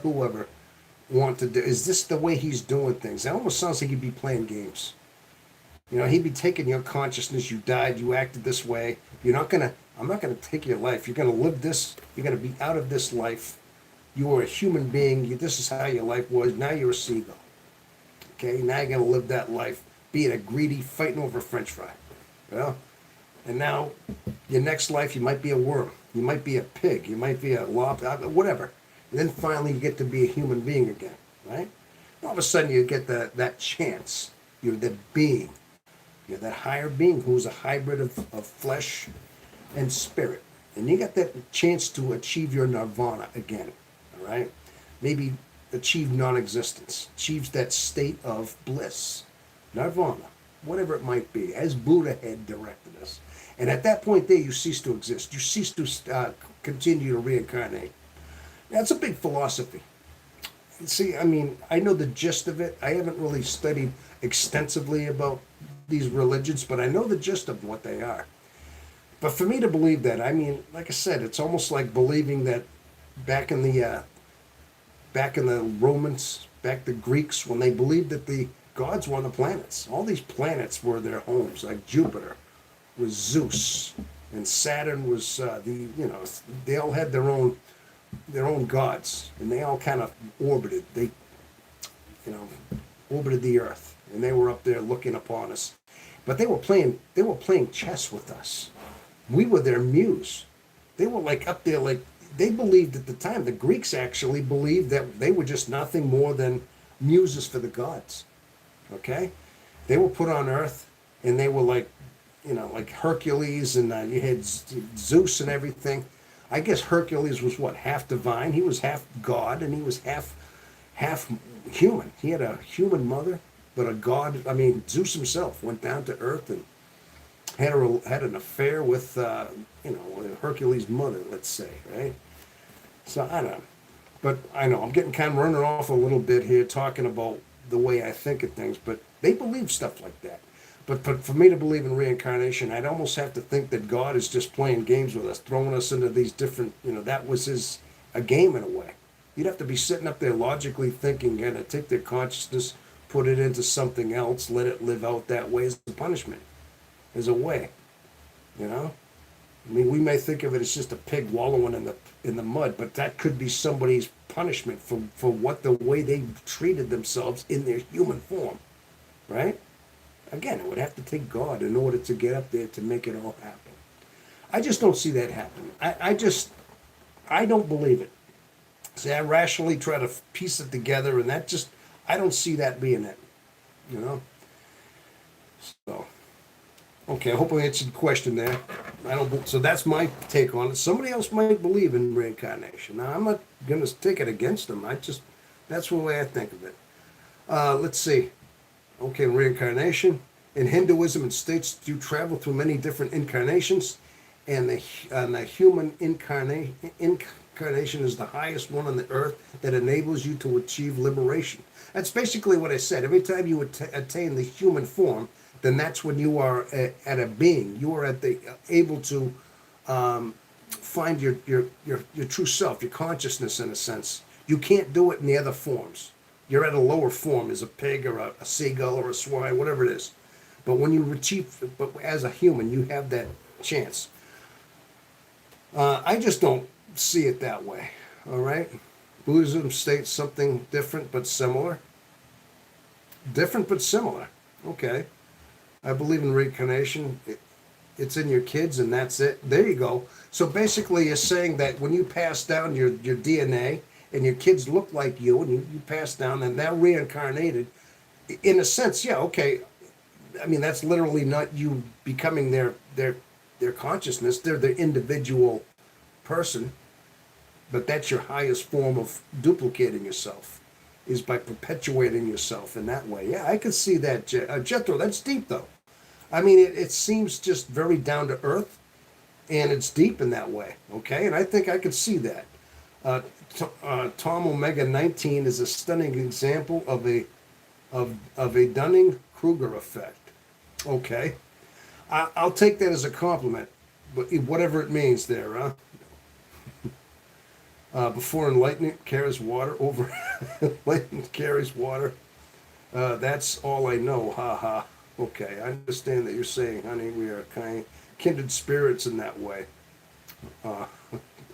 whoever, want to do? Is this the way he's doing things? It almost sounds like he'd be playing games. He'd be taking your consciousness. You died. You acted this way. I'm not gonna take your life. You're gonna live this. You're gonna be out of this life. You were a human being. This is how your life was. Now you're a seagull. Okay. Now you're gonna live that life, being a greedy, fighting over a French fry. Well. And now, your next life, you might be a worm. You might be a pig. You might be a lobster, whatever. And then finally, you get to be a human being again, right? All of a sudden, you get that chance You're the being. You're that higher being who's a hybrid of flesh and spirit. And you got that chance to achieve your nirvana again. All right? Maybe achieve non-existence. Achieve that state of bliss. Nirvana. Whatever it might be. As Buddha had directed us. And at that point there, you cease to exist. You cease to continue to reincarnate. That's a big philosophy. See, I mean, I know the gist of it. I haven't really studied extensively about these religions, but I know the gist of what they are. But for me to believe that, I mean, like I said, it's almost like believing that back in the Romans, back the Greeks, when they believed that the gods were on the planets. All these planets were their homes, like Jupiter was Zeus, and Saturn was they all had their own gods, and they all kind of orbited. They, orbited the Earth, and they were up there looking upon us. But they were playing chess with us. We were their muse. They were like up there, like they believed at the time. The Greeks actually believed that they were just nothing more than muses for the gods. Okay, they were put on Earth, and they were like, like Hercules, and you had Zeus and everything. I guess Hercules was what, half divine. He was half god, and he was half human. He had a human mother, but a god. I mean, Zeus himself went down to Earth and had an affair with Hercules' mother. Let's say, right? So I don't know, but I know I'm getting kind of running off a little bit here talking about the way I think of things. But they believe stuff like that. But for me to believe in reincarnation, I'd almost have to think that God is just playing games with us, throwing us into these different, that was a game in a way. You'd have to be sitting up there logically thinking, to take their consciousness, put it into something else, let it live out that way as a punishment, as a way, I mean, we may think of it as just a pig wallowing in the mud, but that could be somebody's punishment for the way they treated themselves in their human form, right? Again, it would have to take God in order to get up there to make it all happen. I just don't see that happening. I don't believe it. See, I rationally try to piece it together, and I don't see that being it, So, okay, I hope I answered the question there. So that's my take on it. Somebody else might believe in reincarnation. Now, I'm not going to take it against them. That's the way I think of it. Let's see. Okay, reincarnation. In Hinduism, it states you travel through many different incarnations, and the human incarnation is the highest one on the earth that enables you to achieve liberation. That's basically what I said. Every time you attain the human form, then that's when you are at a being. You are able to find your true self, your consciousness in a sense. You can't do it in the other forms. You're at a lower form as a pig or a seagull or a swine, whatever it is. But when you but as a human, you have that chance. I just don't see it that way. All right? Buddhism states something different but similar. Different but similar. Okay. I believe in reincarnation. It's in your kids, and that's it. There you go. So basically, you're saying that when you pass down your DNA, and your kids look like you, and you pass down, and they're reincarnated. In a sense, yeah, okay. I mean, that's literally not you becoming their consciousness. They're their individual person, but that's your highest form of duplicating yourself, is by perpetuating yourself in that way. Yeah, I could see that, Jethro. That's deep, though. I mean, it seems just very down to earth, and it's deep in that way. Okay, and I think I could see that. Tom Omega 19 is a stunning example of a Dunning-Kruger effect. Okay, I'll take that as a compliment, but whatever it means there, huh? Before enlightenment carries water, over enlightenment carries water. That's all I know. Ha ha. Okay, I understand that you're saying, honey, we are kindred spirits in that way. Honey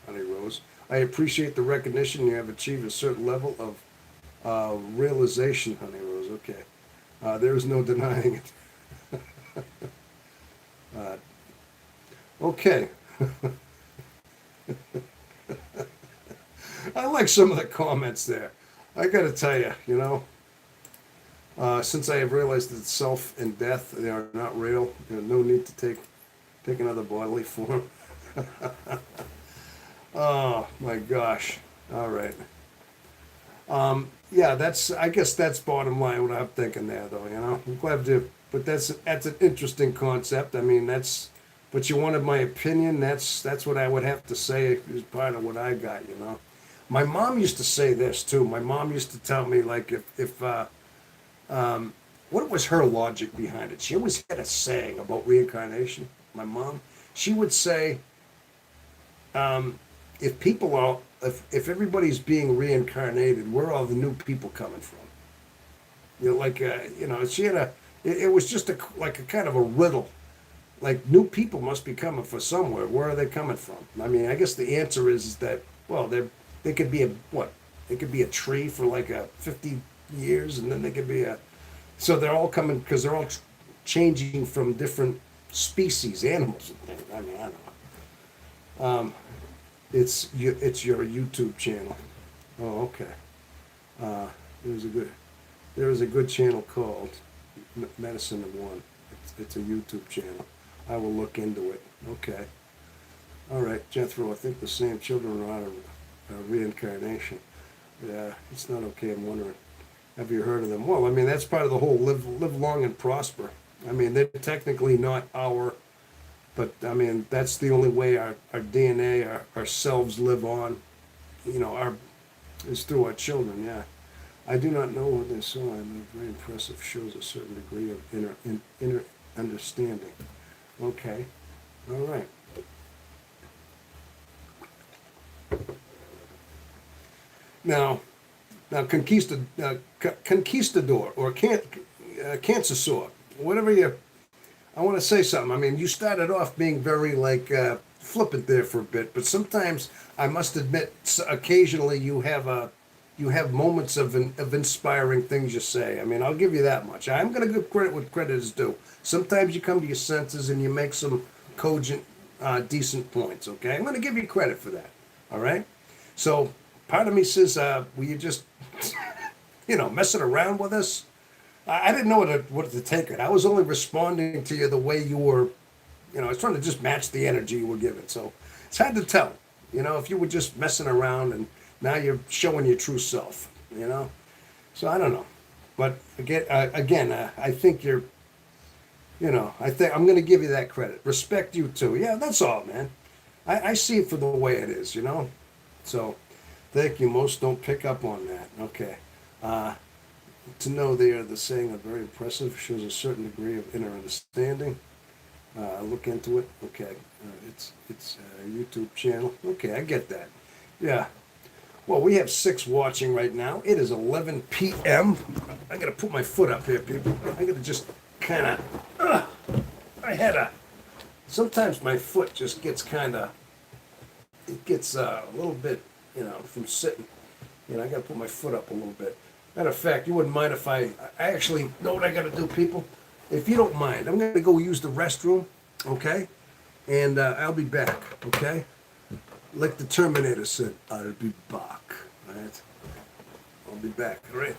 Rose. I appreciate the recognition. You have achieved a certain level of realization, Honey Rose. Okay. There is no denying it. Okay. I like some of the comments there. I got to tell you, Since I have realized that self and death, they are not real, no need to take another bodily form. Oh my gosh. All right. Yeah, I guess that's bottom line what I'm thinking there, though. I'm glad to, but that's an interesting concept. I mean, but you wanted my opinion. That's what I would have to say is part of what I got. My mom used to say this too. My mom used to tell me like what was her logic behind it. She always had a saying about reincarnation. My mom, she would say, if people are if everybody's being reincarnated, where are all the new people coming from? She had it was just like a kind of a riddle. Like new people must be coming from somewhere. Where are they coming from? I mean, I guess the answer is that well, they could be a what? They could be a tree for like a 50 years, and then they could be a so they're all coming because they're all changing from different species, animals and things. I mean, I don't know. It's your YouTube channel. Oh, okay. Uh, there's a good there is a good channel called Medicine of One. It's a YouTube channel. I will look into it. Okay. All right, Jethro. I think the same children are out of reincarnation. Yeah, it's not okay. I'm wondering. Have you heard of them? Well, I mean that's part of the whole live long and prosper. I mean they're technically not but I mean that's the only way our DNA, our selves live on. Our is through our children. Yeah. I do not know what they saw. I'm very impressive. Shows a certain degree of inner understanding. Okay. All right. Now, conquistador or cancer sore, whatever you. I want to say something. I mean, you started off being very like flippant there for a bit, but sometimes I must admit, occasionally you have moments of inspiring things you say. I mean, I'll give you that much. I'm going to give credit what credit is due. Sometimes you come to your senses and you make some cogent, decent points. Okay, I'm going to give you credit for that. All right. So part of me says, will you just, messing around with us? I didn't know what to take it. I was only responding to you the way you were. I was trying to just match the energy you were giving. So it's hard to tell. If you were just messing around and now you're showing your true self. So I don't know, but again, I think you're. I think I'm going to give you that credit. Respect you too. Yeah, that's all, man. I see it for the way it is. So thank you. Most don't pick up on that. Okay. To know they are the saying are very impressive shows a certain degree of inner understanding. Look into it. Okay. It's a YouTube channel. Okay, I get that. Yeah. Well, we have 6 watching right now. It is 11 p.m. I gotta put my foot up here, people. I gotta just kind of. I had a. Sometimes my foot just gets kind of. It gets a little bit, from sitting. I gotta put my foot up a little bit. Matter of fact, you wouldn't mind if I actually know what I gotta do, people. If you don't mind, I'm gonna go use the restroom, okay? And I'll be back, okay? Like the Terminator said, I'll be back. All right? I'll be back, all right?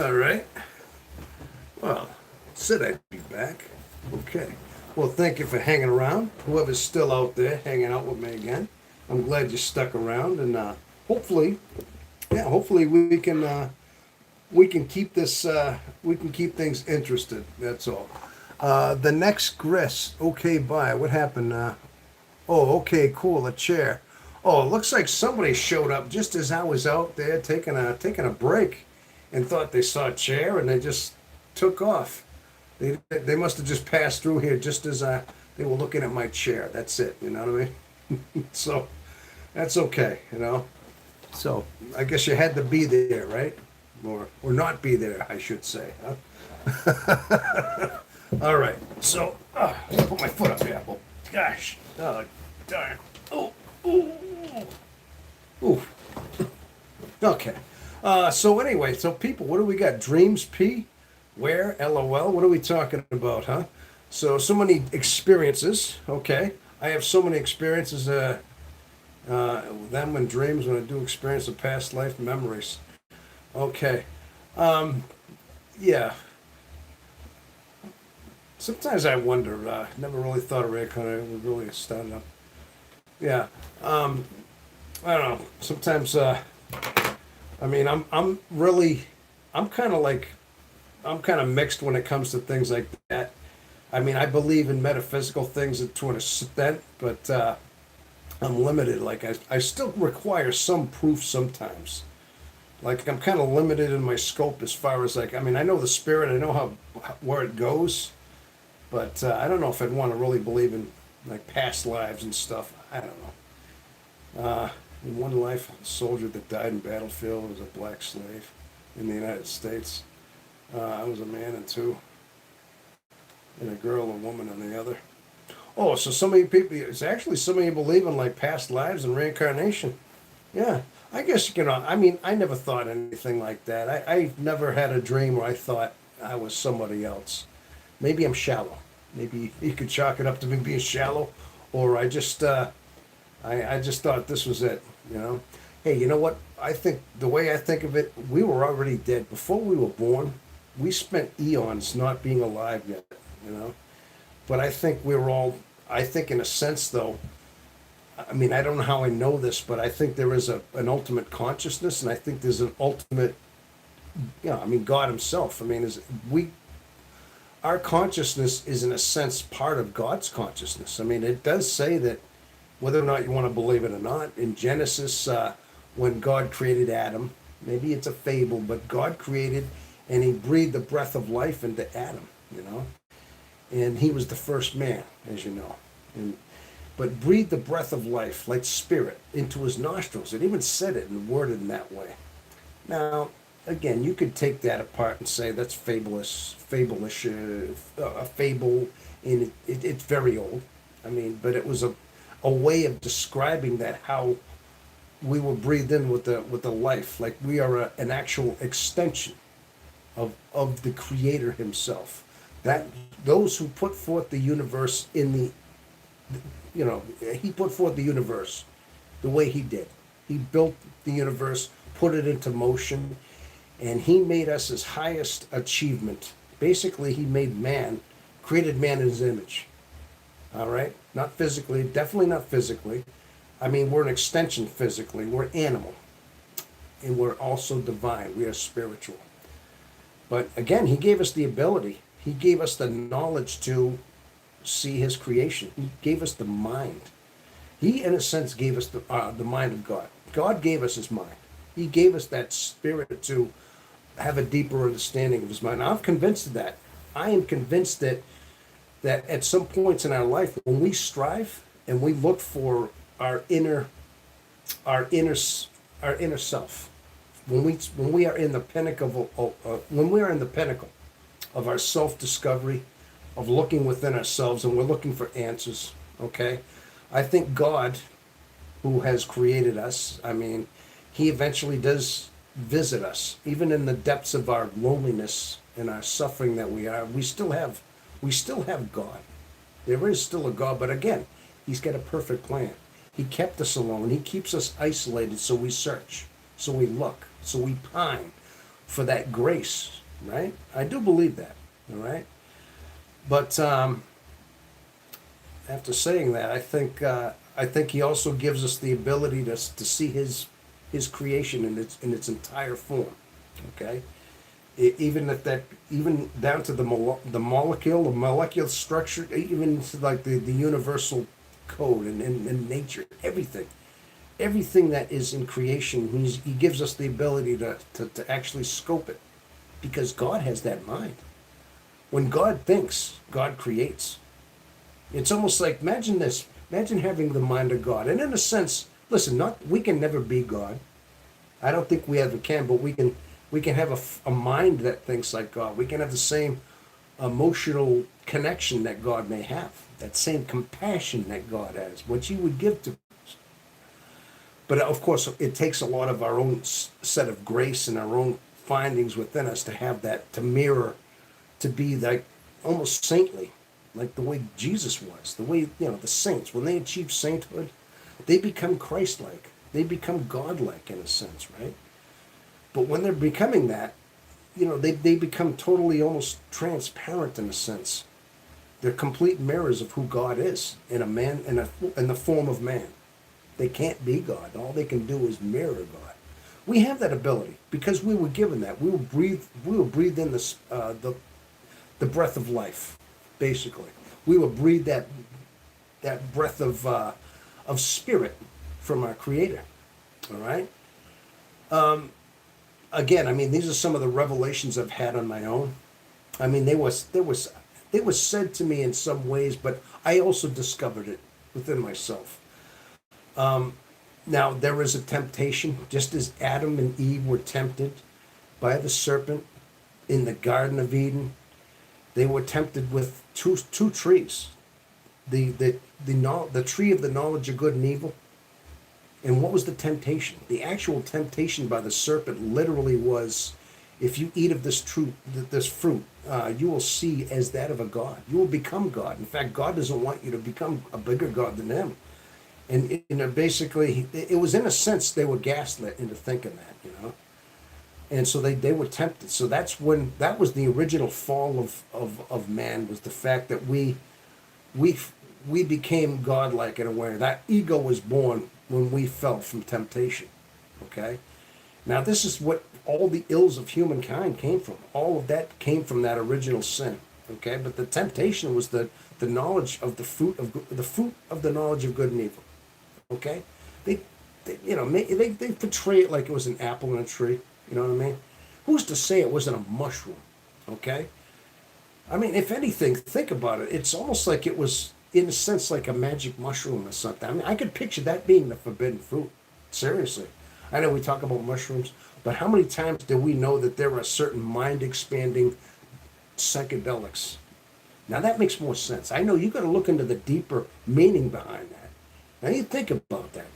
All right. Well, said I'd be back. Okay. Well, thank you for hanging around. Whoever's still out there hanging out with me again, I'm glad you stuck around, and hopefully, yeah, hopefully we can keep this we can keep things interested. That's all. The next Gris. Okay, bye. What happened? Oh, okay, cool. A chair. Oh, it looks like somebody showed up just as I was out there taking a break, and thought they saw a chair, and they just took off. They must have just passed through here just as they were looking at my chair. That's it. You know what I mean? So that's okay. You know. So I guess you had to be there, right? Or not be there, I should say. Huh? All right. So put my foot up here. Oh, gosh. Oh, darn. Oh, ooh, ooh. Okay. So anyway, so people, what do we got? Dreams P? Where? LOL? What are we talking about, huh? So many experiences. Okay. I have so many experiences. Them and dreams when I do experience of past life memories. Okay. Yeah. Sometimes I wonder. Never really thought of reincarnation would really stand up. Yeah. I don't know. Sometimes. I mean, I'm kind of like, I'm kind of mixed when it comes to things like that. I mean, I believe in metaphysical things to an extent, but I'm limited. Like I still require some proof sometimes. Like I'm kind of limited in my scope as far as like, I mean, I know the spirit, I know where it goes, but I don't know if I'd want to really believe in like past lives and stuff. I don't know. In one life, a soldier that died in battlefield was a black slave in the United States. I was a man in two, and a girl, a woman in the other. Oh, so so many people, it's actually so many believe in like past lives and reincarnation. Yeah, I guess, you know, I mean, I never thought anything like that. I never had a dream where I thought I was somebody else. Maybe I'm shallow. Maybe you could chalk it up to me being shallow, or I just thought this was it, you know. Hey, you know what? I think the way I think of it, we were already dead. Before we were born, we spent eons not being alive yet, you know. But I think we were all, I think in a sense though, I mean, I don't know how I know this, but I think there is an ultimate consciousness, and I think there's an ultimate, you know, I mean, God Himself. I mean, our consciousness is in a sense part of God's consciousness. I mean, it does say that, whether or not you want to believe it or not, in Genesis, when God created Adam, maybe it's a fable, but God created and He breathed the breath of life into Adam, you know, and he was the first man, as you know, but breathed the breath of life, like spirit, into his nostrils. It even said it and worded in that way. Now, again, you could take that apart and say that's fableish, a fable, and it's very old. I mean, but it was a way of describing that, how we were breathed in with the life, like we are an actual extension of the Creator Himself. That those who put forth the universe in the, you know, He put forth the universe the way He did. He built the universe, put it into motion, and He made us His highest achievement. Basically, He made man, created man in His image. All right? Not physically, definitely not physically. I mean, we're an extension physically. We're animal. And we're also divine. We are spiritual. But again, He gave us the ability. He gave us the knowledge to see His creation. He gave us the mind. He, in a sense, gave us the mind of God. God gave us His mind. He gave us that spirit to have a deeper understanding of His mind. Now, I'm convinced of that. I am convinced that at some points in our life, when we strive and we look for our inner self, when we are in the pinnacle of our self-discovery, of looking within ourselves, and we're looking for answers. Okay, I think God, who has created us, I mean, He eventually does visit us, even in the depths of our loneliness and our suffering that we are. We still have God. There is still a God, but again, He's got a perfect plan. He kept us alone. He keeps us isolated, so we search, so we look, so we pine for that grace, right? I do believe that, all right? But after saying that, I think he also gives us the ability to see his creation in its entire form. Okay, even if that even down to the molecule, the molecular structure, even to like the universal code and nature, everything that is in creation, he gives us the ability to actually scope it, because God has that mind. When God thinks, God creates. It's almost like, imagine this. Imagine having the mind of God. And in a sense, listen, not we can never be God. I don't think we ever can, but we can have a mind that thinks like God. We can have the same emotional connection that God may have, that same compassion that God has, which He would give to us. But of course, it takes a lot of our own set of grace and our own findings within us to have that, to mirror, to be like almost saintly, like the way Jesus was, the way, the saints, when they achieve sainthood, they become Christ-like. They become God-like in a sense, right? But when they're becoming that, they become totally almost transparent in a sense. They're complete mirrors of who God is in a man, in the form of man. They can't be God. All they can do is mirror God. We have that ability because we were given that. We will breathe in the breath of life, basically. We will breathe that breath of spirit from our Creator. All right. Again, I mean, these are some of the revelations I've had on my own. I mean, they was said to me in some ways, but I also discovered it within myself. Now there is a temptation, just as Adam and Eve were tempted by the serpent in the Garden of Eden. They were tempted with two trees, the tree of the knowledge of good and evil. And what was the temptation? The actual temptation by the serpent literally was, if you eat of this fruit, you will see as that of a god. You will become God. In fact, God doesn't want you to become a bigger God than Him. And basically, it was in a sense they were gaslit into thinking that. And so they were tempted. So that was the original fall of man, was the fact that we became godlike in a way. That ego was born when we fell from temptation. Okay? Now this is what all the ills of humankind came from. All of that came from that original sin. Okay? But the temptation was the knowledge of the fruit of the knowledge of good and evil. Okay? They portray it like it was an apple in a tree. You know what I mean? Who's to say it wasn't a mushroom? Okay? I mean, if anything, think about it. It's almost like it was, in a sense, like a magic mushroom or something. I mean, I could picture that being the forbidden fruit. Seriously. I know we talk about mushrooms, but how many times do we know that there are certain mind-expanding psychedelics? Now, that makes more sense. I know you got to look into the deeper meaning behind that. Now, you think about that.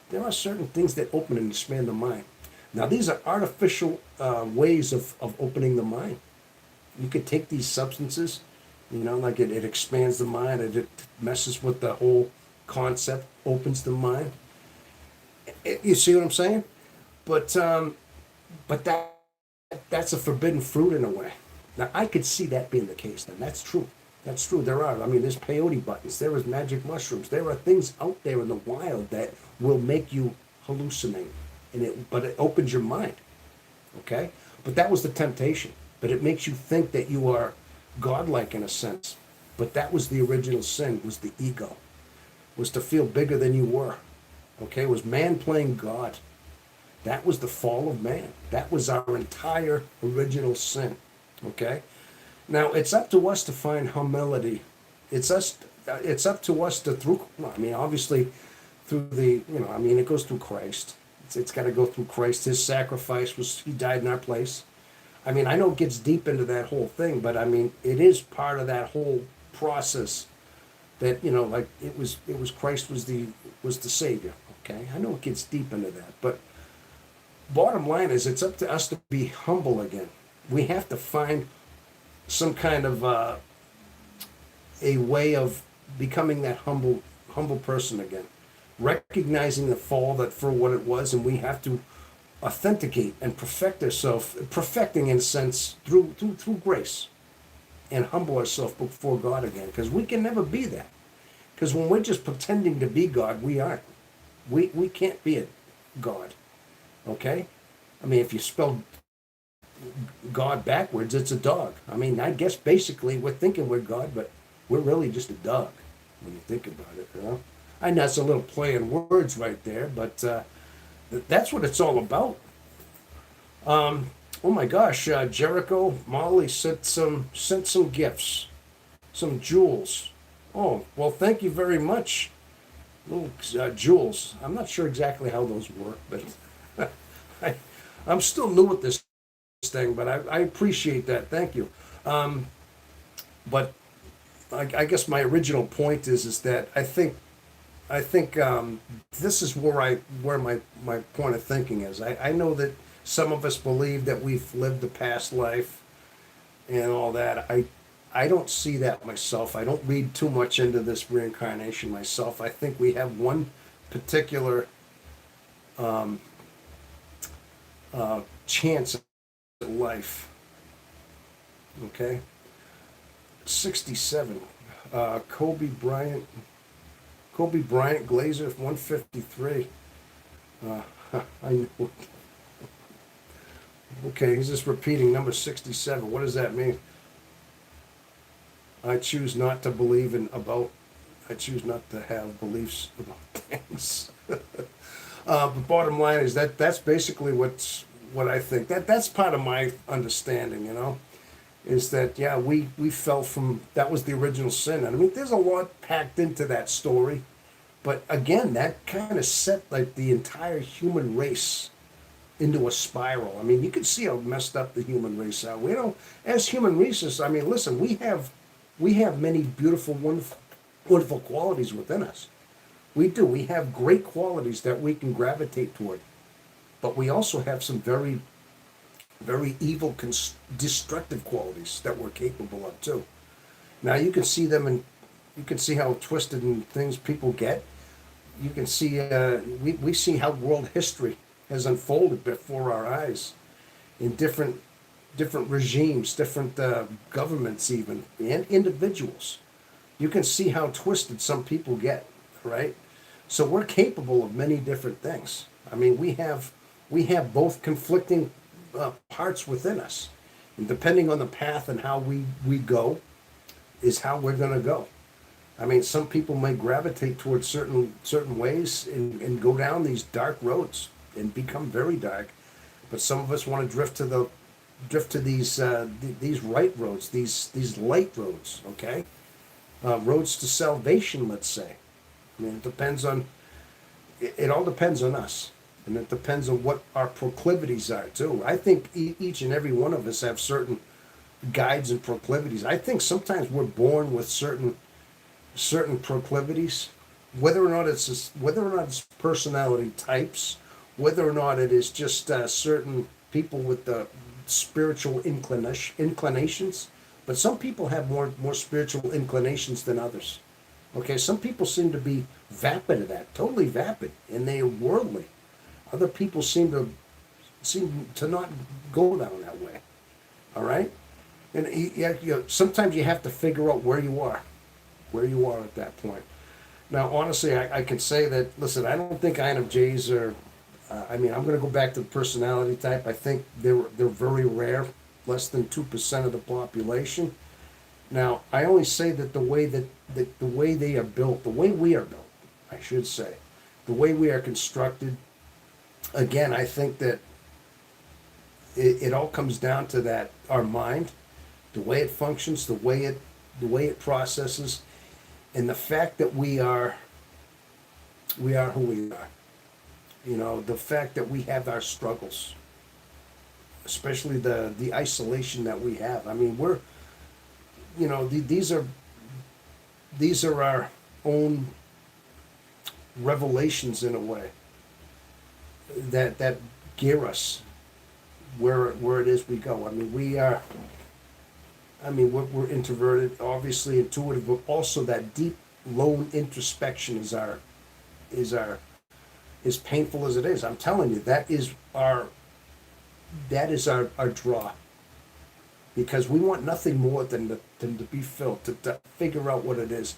There are certain things that open and expand the mind. Now, these are artificial ways of opening the mind. You could take these substances, like it expands the mind, it messes with the whole concept, opens the mind. You see what I'm saying? But that's a forbidden fruit in a way. Now, I could see that being the case then. That's true. That's true. There are. I mean, there's peyote buttons. There is magic mushrooms. There are things out there in the wild that will make you hallucinate. But it opens your mind. Okay? But that was the temptation. But it makes you think that you are godlike in a sense. But that was the original sin, was the ego. Was to feel bigger than you were. Okay? It was man playing God. That was the fall of man. That was our entire original sin. Okay? Now, it's up to us to find humility. It's up to us to, obviously, through it goes through Christ. It's got to go through Christ. His sacrifice He died in our place. I mean, I know it gets deep into that whole thing, but I mean, it is part of that whole process that, like it was Christ was the Savior. Okay? I know it gets deep into that, but bottom line is it's up to us to be humble again. We have to find some kind of a way of becoming that humble person again, recognizing the fall that for what it was, and we have to authenticate and perfect ourselves, perfecting in a sense through grace, and humble ourselves before God again, because we can never be that. Because when we're just pretending to be God, we aren't. We can't be a God. Okay? I mean, if you spell God backwards, it's a dog. I mean, I guess basically we're thinking we're God, but we're really just a dog when you think about it, you know? I know it's a little play on words right there, but that's what it's all about. Oh my gosh, Jericho Molly sent some gifts, some jewels. Oh well, thank you very much, little jewels. I'm not sure exactly how those work, but I, I'm still new at this thing, but I appreciate that. Thank you. But I guess my original point is that I think this is where my point of thinking is. I know that some of us believe that we've lived a past life and all that. I don't see that myself. I don't read too much into this reincarnation myself. I think we have one particular chance at life. Okay, 67. Kobe Bryant. Kobe Bryant Glazer 153. I know. Okay, he's just repeating number 67. What does that mean? I choose not to believe in about. I choose not to have beliefs about things. But bottom line is that's basically what I think. That's part of my understanding. Is that yeah we fell from that was the original sin. And I mean, there's a lot packed into that story, but again, that kind of set like the entire human race into a spiral. I mean, you can see how messed up the human race are. We don't, as human races. I mean, listen, we have many beautiful, wonderful qualities within us. We do. We have great qualities that we can gravitate toward, but we also have some very, very evil, destructive qualities that we're capable of too. Now you can see them, and you can see how twisted and things people get. You can see we see how world history has unfolded before our eyes in different regimes, different governments, even and individuals. You can see how twisted some people get, right? So we're capable of many different things. I mean, we have both conflicting parts within us, and depending on the path and how we go, is how we're going to go. I mean, some people may gravitate towards certain ways and go down these dark roads and become very dark, but some of us want to drift to these right roads, these light roads. Okay, roads to salvation. Let's say. I mean, it all depends on us, and it depends on what our proclivities are too. I think each and every one of us have certain guides and proclivities. I think sometimes we're born with certain proclivities, whether or not it's personality types, whether or not it is just certain people with the spiritual inclinations. But some people have more spiritual inclinations than others. Okay, some people seem to be vapid of that, totally vapid, and they are worldly. Other people seem to not go down that way. All right, and sometimes you have to figure out where you are at that point. Now, honestly, I can say that. Listen, I don't think INFJs are. I mean, I'm going to go back to the personality type. I think they're very rare, less than 2% of the population. Now, I only say that the way they are built, the way we are built, I should say, the way we are constructed. Again, I think that it all comes down to that our mind, the way it functions, the way it processes, and the fact that we are who we are. The fact that we have our struggles, especially the isolation that we have. I mean, these are our own revelations in a way that gear us where it is we go. I mean, we're introverted, obviously intuitive, but also that deep, lone introspection is our as painful as it is. I'm telling you, our draw. Because we want nothing more than to be filled, to figure out what it is.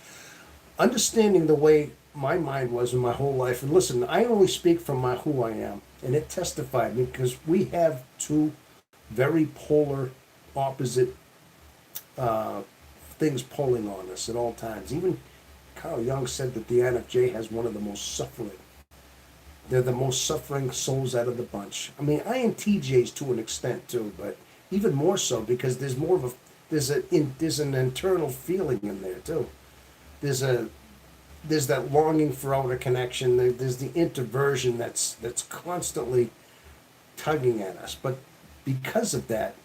Understanding the way my mind was in my whole life, and listen, I only speak from who I am, and it testified me because we have two very polar, opposite things pulling on us at all times. Even Carl Jung said that the INFJ has one of the most suffering. They're the most suffering souls out of the bunch. I mean, INTJs to an extent too, but even more so because there's more of a there's an internal feeling in there too. There's that longing for outer connection. There's the introversion that's constantly tugging at us. But because of that,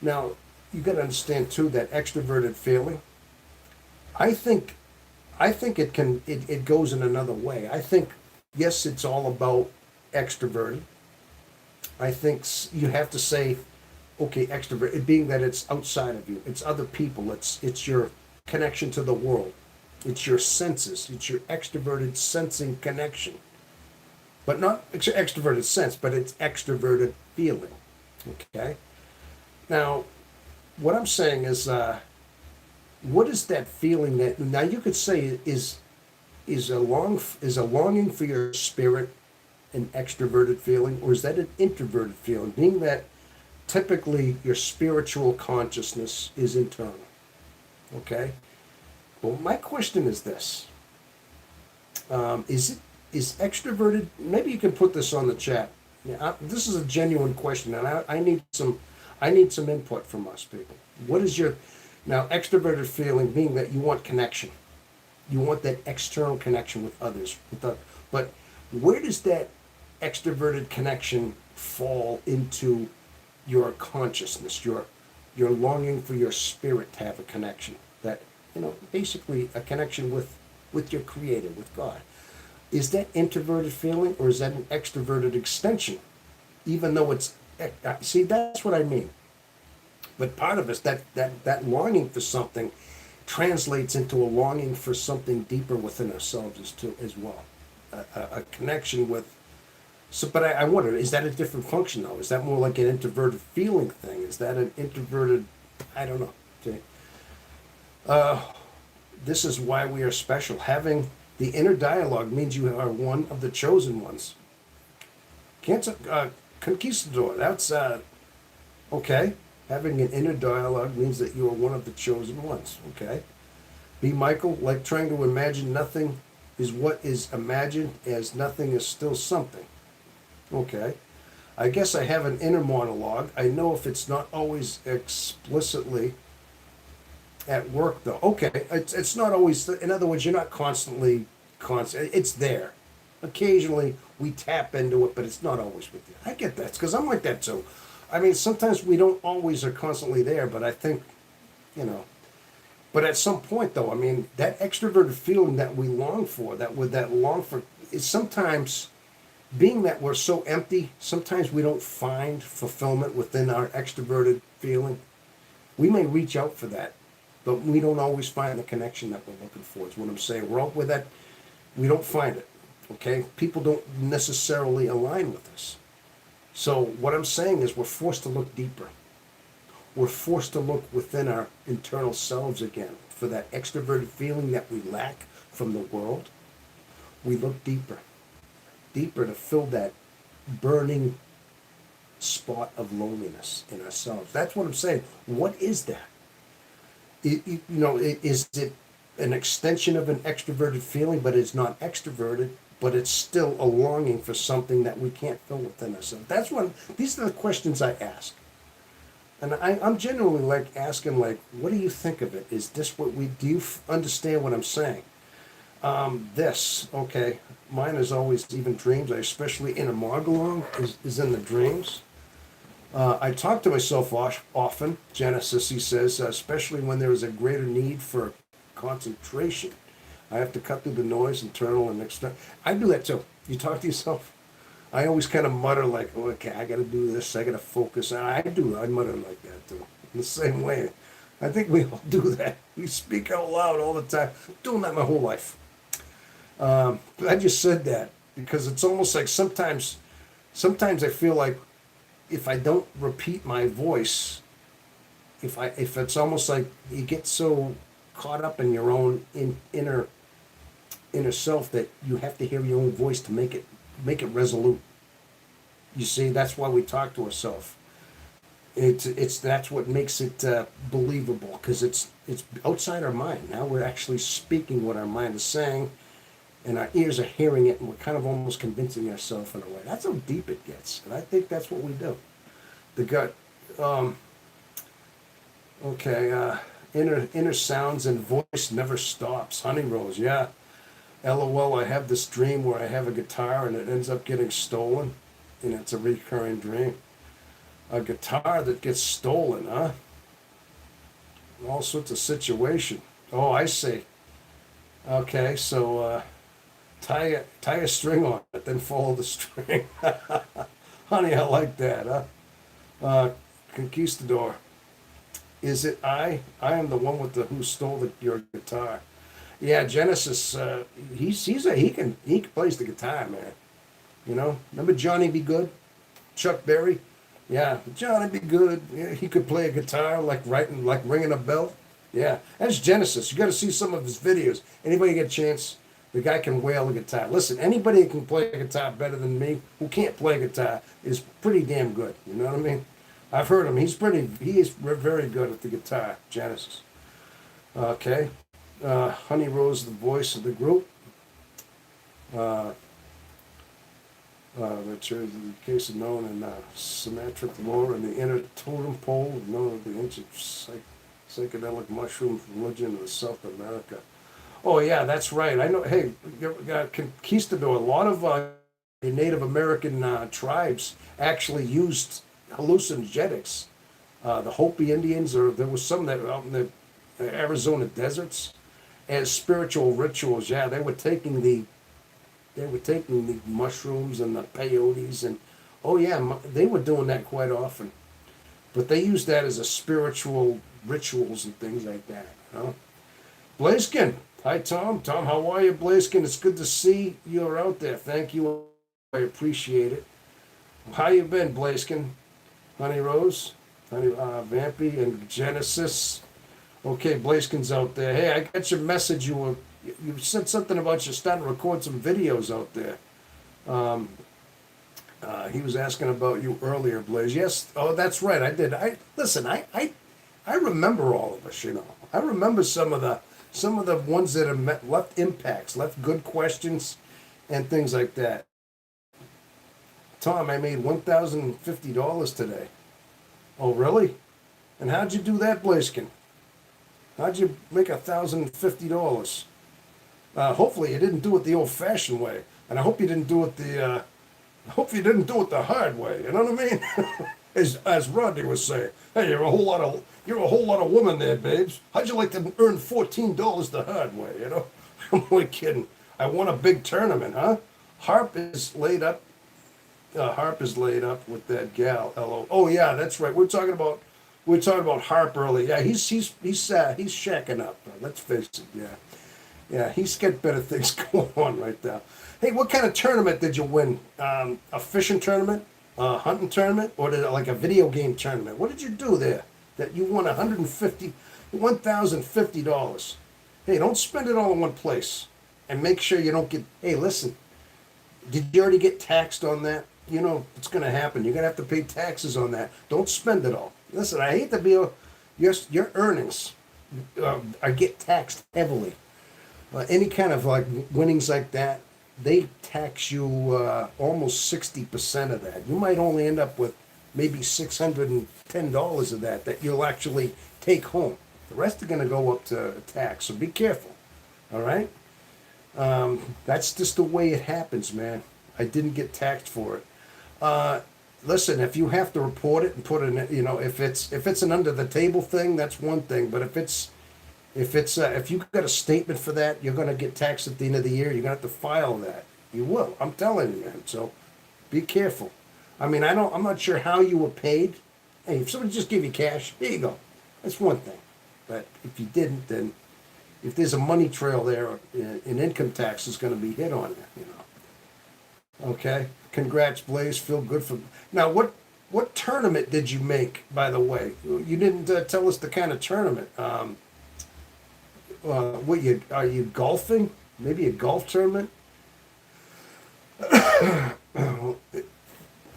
now you got to understand too that extroverted feeling. I think it goes in another way. I think yes, it's all about extroverted. I think you have to say, okay, extrovert, it being that it's outside of you, it's other people, it's your connection to the world, it's your senses, it's your extroverted sensing connection, but not extroverted sense, but it's extroverted feeling. Okay. Now, what I'm saying is, what is that feeling that now you could say is a longing for your spirit an extroverted feeling, or is that an introverted feeling? Being that typically your spiritual consciousness is internal. Okay? Well, my question is this. Is extroverted, maybe you can put this on the chat. Yeah, this is a genuine question, and I need some input from us people. What is your, now extroverted feeling being that you want connection. You want that external connection with others. But where does that extroverted connection fall into your consciousness, your longing for your spirit to have a connection, that basically a connection with your creator, with God? Is that introverted feeling, or is that an extroverted extension, even though it's see, that's what I mean. But part of us, that longing for something translates into a longing for something deeper within ourselves as well, a connection with. So, but I wonder, is that a different function though? Is that more like an introverted feeling thing? Is that an introverted? I don't know. Okay. This is why we are special. Having the inner dialogue means you are one of the chosen ones. Conquistador. That's okay. Having an inner dialogue means that you are one of the chosen ones. Okay. B. Michael, like trying to imagine nothing is what is imagined, as nothing is still something. Okay. I guess I have an inner monologue. I know if it's not always explicitly at work, though. Okay. It's not always, in other words, you're not constantly constant. It's there. Occasionally we tap into it, but it's not always with you. I get that, because I'm like that too. I mean, sometimes we don't always are constantly there, but I think, but at some point though, I mean, that extroverted feeling that we long for, is sometimes, being that we're so empty, sometimes we don't find fulfillment within our extroverted feeling. We may reach out for that, but we don't always find the connection that we're looking for, is what I'm saying. We're out with that, we don't find it, okay? People don't necessarily align with us. So what I'm saying is we're forced to look deeper. We're forced to look within our internal selves again for that extroverted feeling that we lack from the world. We look deeper to fill that burning spot of loneliness in ourselves. That's what I'm saying. What is that? Is it an extension of an extroverted feeling, but it's not extroverted, but it's still a longing for something that we can't fill within ourselves? These are the questions I ask. And I'm generally asking, what do you think of it? Is this do you understand what I'm saying? Okay, mine is always even dreams. I especially in a monologue is in the dreams. I talk to myself often, Genesis, he says, especially when there is a greater need for concentration. I have to cut through the noise, internal and external. I do that too. You talk to yourself? I always kind of mutter okay, I got to do this, I got to focus. I mutter like that too, in the same way. I think we all do that. We speak out loud all the time. I'm doing that my whole life. I just said that. because it's almost like sometimes I feel like if I don't repeat my voice, if it's almost like you get so caught up in your own inner self that you have to hear your own voice to make it resolute. You see, that's why we talk to ourselves. It's that's what makes it believable, because it's outside our mind. Now we're actually speaking what our mind is saying, and our ears are hearing it, and we're kind of almost convincing ourselves in a way. That's how deep it gets, and I think that's what we do. The gut. Okay. Inner sounds and voice never stops. Honey Rose, yeah. LOL. I have this dream where I have a guitar and it ends up getting stolen, and it's a recurring dream. A guitar that gets stolen, huh? All sorts of situation. Oh, I see. Okay, so tie a string on it, then follow the string. Honey, I like that, huh? Conquistador. Is it I? I am the one with the who stole your guitar. Yeah, Genesis. He plays the guitar, man. You know, remember Johnny Be Good, Chuck Berry? Yeah, Johnny Be Good. Yeah, he could play a guitar like ringing a bell. Yeah, that's Genesis. You got to see some of his videos. Anybody get a chance? The guy can wail a guitar. Listen, anybody who can play a guitar better than me, who can't play a guitar, is pretty damn good. You know what I mean? I've heard him. He is very good at the guitar. Genesis. Okay. Honey Rose, the voice of the group. Which is the case of known in symmetric lore and the inner totem pole, known as the ancient psychedelic mushrooms religion of South America. Oh yeah, that's right. I know. Hey, conquistador. A lot of Native American tribes actually used hallucinogenics. The Hopi Indians, or there was some that out in the Arizona deserts, as spiritual rituals. Yeah, they were taking the mushrooms and the peyotes, and oh yeah, they were doing that quite often. But they used that as a spiritual rituals and things like that. You know? Blaiskin, hi Tom. Tom, how are you, Blaiskin? It's good to see you're out there. Thank you. I appreciate it. How you been, Blaiskin? Honey Rose, Honey Vampy, and Genesis. Okay, Blaiskin's out there. Hey, I got your message. You said something about you starting to record some videos out there. He was asking about you earlier, Blaze. Yes. Oh, that's right. I did. I remember all of us. You know, I remember some of the ones that have left impacts, left good questions, and things like that. Tom, I made $1,050 today. Oh, really? And how'd you do that, Blaiskin? How'd you make $1,050? Hopefully you didn't do it the old-fashioned way, and I hope you didn't do it the hard way. You know what I mean? as Rodney was saying, hey, you're a whole lot of women there, babes. How'd you like to earn $14 the hard way? You know, I'm only kidding. I won a big tournament, huh? Harp is laid up with that gal. Hello. Oh yeah, that's right. We were talking about Harp earlier. Yeah, he's shacking up. Let's face it. Yeah. Yeah, he's got better things going on right now. Hey, what kind of tournament did you win? A fishing tournament, a hunting tournament, or like a video game tournament? What did you do there that you won $1,050? Hey, don't spend it all in one place, and make sure you don't get. Hey, listen, did you already get taxed on that? You know it's going to happen. You're going to have to pay taxes on that. Don't spend it all. Listen, I hate to be your earnings get taxed heavily. Any kind of like winnings like that, they tax you almost 60% of that. You might only end up with maybe $610 of that you'll actually take home. The rest are going to go up to tax, so be careful. All right? That's just the way it happens, man. I didn't get taxed for it. Listen, if you have to report it and put it in, you know, if it's an under the table thing, that's one thing. But if you got a statement for that, you're going to get taxed at the end of the year. You're going to have to file that. You will. I'm telling you, man. So be careful. I mean, I'm not sure how you were paid. Hey, if somebody just gave you cash, there you go. That's one thing. But if you didn't, then if there's a money trail there, an income tax is going to be hit on it. You know. Okay. Congrats, Blaze. Feel good for. Now, what tournament did you make? By the way, you didn't tell us the kind of tournament. What you are you golfing? Maybe a golf tournament?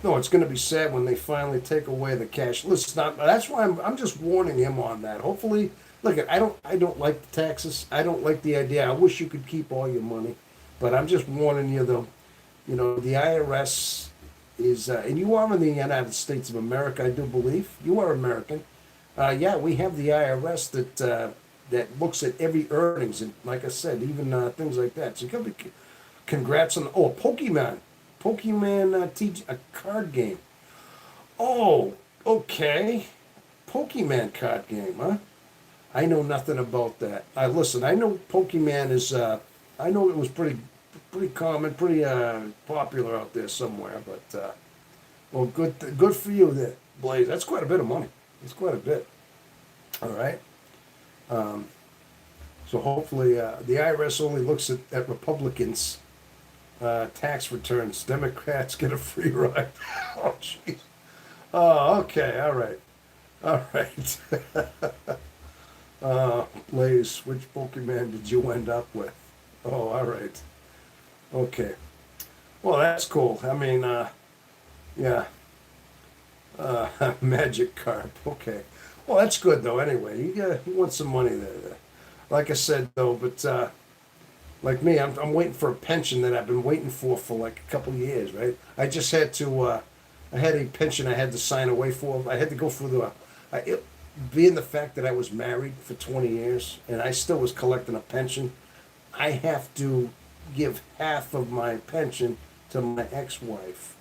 No, it's going to be sad when they finally take away the cash. Listen, that's why I'm just warning him on that. Hopefully, look, I don't like the taxes. I don't like the idea. I wish you could keep all your money, but I'm just warning you though. You know, the IRS is, and you are in the United States of America, I do believe. You are American. Yeah, we have the IRS that looks at every earnings, and like I said, even things like that. So you got to be, congrats on, oh, Pokemon a card game. Oh, okay. Pokemon card game, huh? I know nothing about that. I listen. I know Pokemon is. I know it was pretty common, pretty popular out there somewhere. But well, good for you, there, Blaze. That's quite a bit of money. It's quite a bit. All right. So hopefully, the IRS only looks at Republicans' tax returns. Democrats get a free ride. Oh, jeez. Oh, okay. All right. All right. Blaze, which Pokemon did you end up with? Oh, all right. Okay. Well, that's cool. I mean, yeah, magic carp. Okay. Well, that's good though. Anyway, you want some money there. Like I said though, but like me, I'm waiting for a pension that I've been waiting for like a couple of years. Right. I just had to. I had a pension I had to sign away for. I had to go through the. Being the fact that I was married for 20 years and I still was collecting a pension, I have to give half of my pension to my ex-wife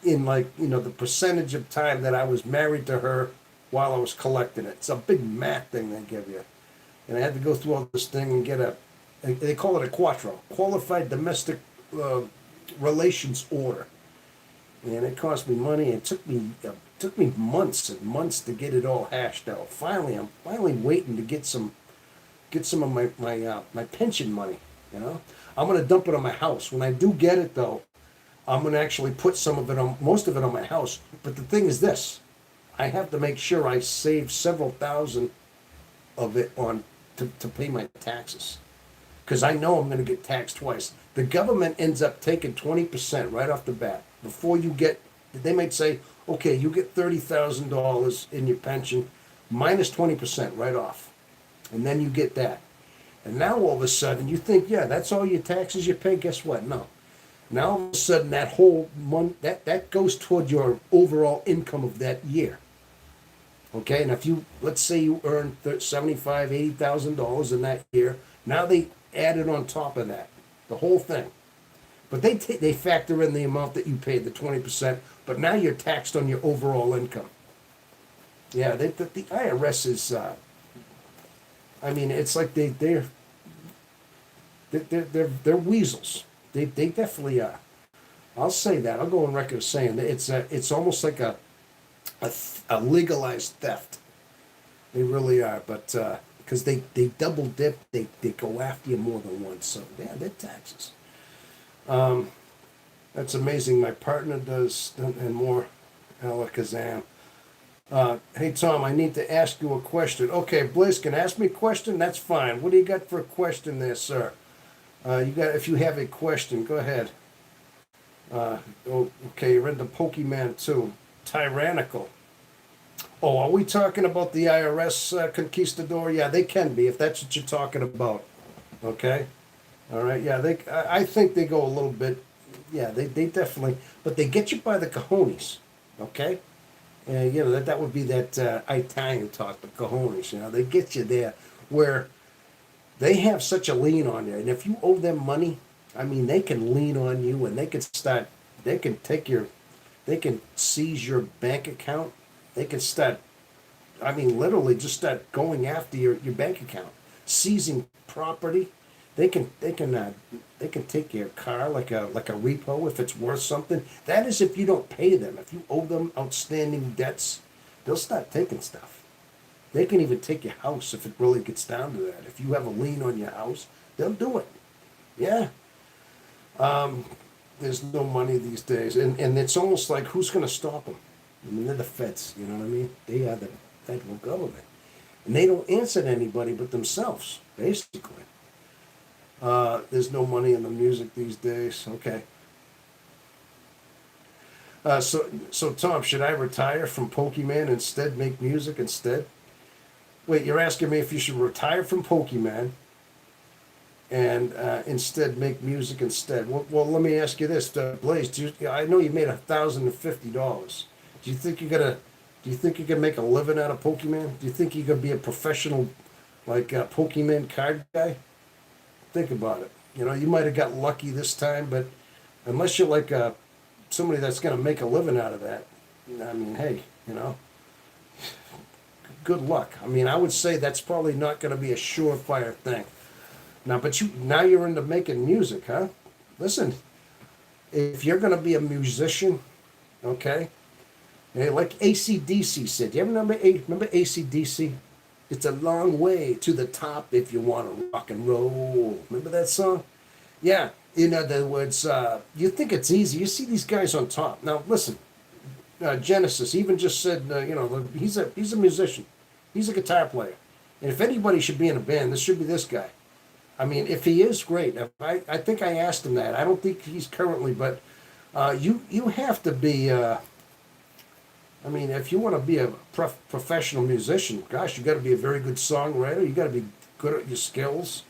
in like the percentage of time that I was married to her while I was collecting it. It's a big math thing they give you, and I had to go through all this thing and get they call it a quattro, qualified domestic uh, relations order, and it cost me money. It took me months and months to get it all hashed out. I'm finally waiting to get some of my pension money. You know, I'm gonna dump it on my house. When I do get it though, I'm gonna actually put some of it on, most of it on my house. But the thing is this, I have to make sure I save several thousand of it on to pay my taxes, because I know I'm gonna get taxed twice. The government ends up taking 20% right off the bat before you get. They might say, okay, you get $30,000 in your pension, minus 20% right off, and then you get that. And now all of a sudden you think, yeah, that's all your taxes you pay. Guess what? No. Now all of a sudden that whole month that goes toward your overall income of that year. Okay, and if you, let's say you earn $75,000, $80,000 in that year, now they add it on top of that, the whole thing. But they factor in the amount that you paid, the 20%. But now you're taxed on your overall income. Yeah, the IRS is. I mean, it's like they're weasels. They definitely are. I'll say that. I'll go on record as saying that it's almost like a legalized theft. They really are, but because they double dip, they go after you more than once. So yeah, they're taxes. That's amazing. My partner does and more. Alakazam. Hey Tom, I need to ask you a question. Okay, Bliskin, ask me a question. That's fine. What do you got for a question there, sir? If you have a question, go ahead. Okay, you're into Pokemon too. Tyrannical. Oh, are we talking about the IRS conquistador? Yeah, they can be if that's what you're talking about. Okay. All right. Yeah, I think they go a little bit. Yeah, they definitely. But they get you by the cojones. Okay. That would be that Italian talk, the cojones. They get you there where they have such a lien on you, and if you owe them money, I mean, they can lean on you, and they can they can seize your bank account. They can start, I mean, literally just start going after your bank account, seizing property. They can take your car like a repo if it's worth something. That is if you don't pay them. If you owe them outstanding debts, they'll start taking stuff. They can even take your house if it really gets down to that. If you have a lien on your house, they'll do it. Yeah. there's no money these days, and it's almost like who's going to stop them? I mean, they're the feds. You know what I mean? They are the federal government, and they don't answer to anybody but themselves, basically. There's no money in the music these days. Okay. So Tom, should I retire from Pokemon instead, make music instead? Wait, you're asking me if you should retire from Pokemon and instead make music instead? Well, let me ask you this, Blaze. I know you made $1,050. Do you think you're gonna? Do you think you can make a living out of Pokemon? Do you think you can be a professional, like Pokemon card guy? Think about it. You know, you might have got lucky this time, but unless you're like somebody that's going to make a living out of that, I mean, hey, you know, good luck. I mean, I would say that's probably not going to be a surefire thing. Now, but now you're into making music, huh? Listen, if you're going to be a musician, okay, like AC/DC said. Do you ever remember AC/DC? It's a long way to the top if you want to rock and roll. Remember that song? Yeah. In other words, you think it's easy. You see these guys on top. Now, listen, Genesis even just said, he's a musician. He's a guitar player. And if anybody should be in a band, this should be this guy. I mean, if he is, great. I think I asked him that. I don't think he's currently, but you have to be... I mean, if you want to be a professional musician, gosh, you got to be a very good songwriter. You got to be good at your skills.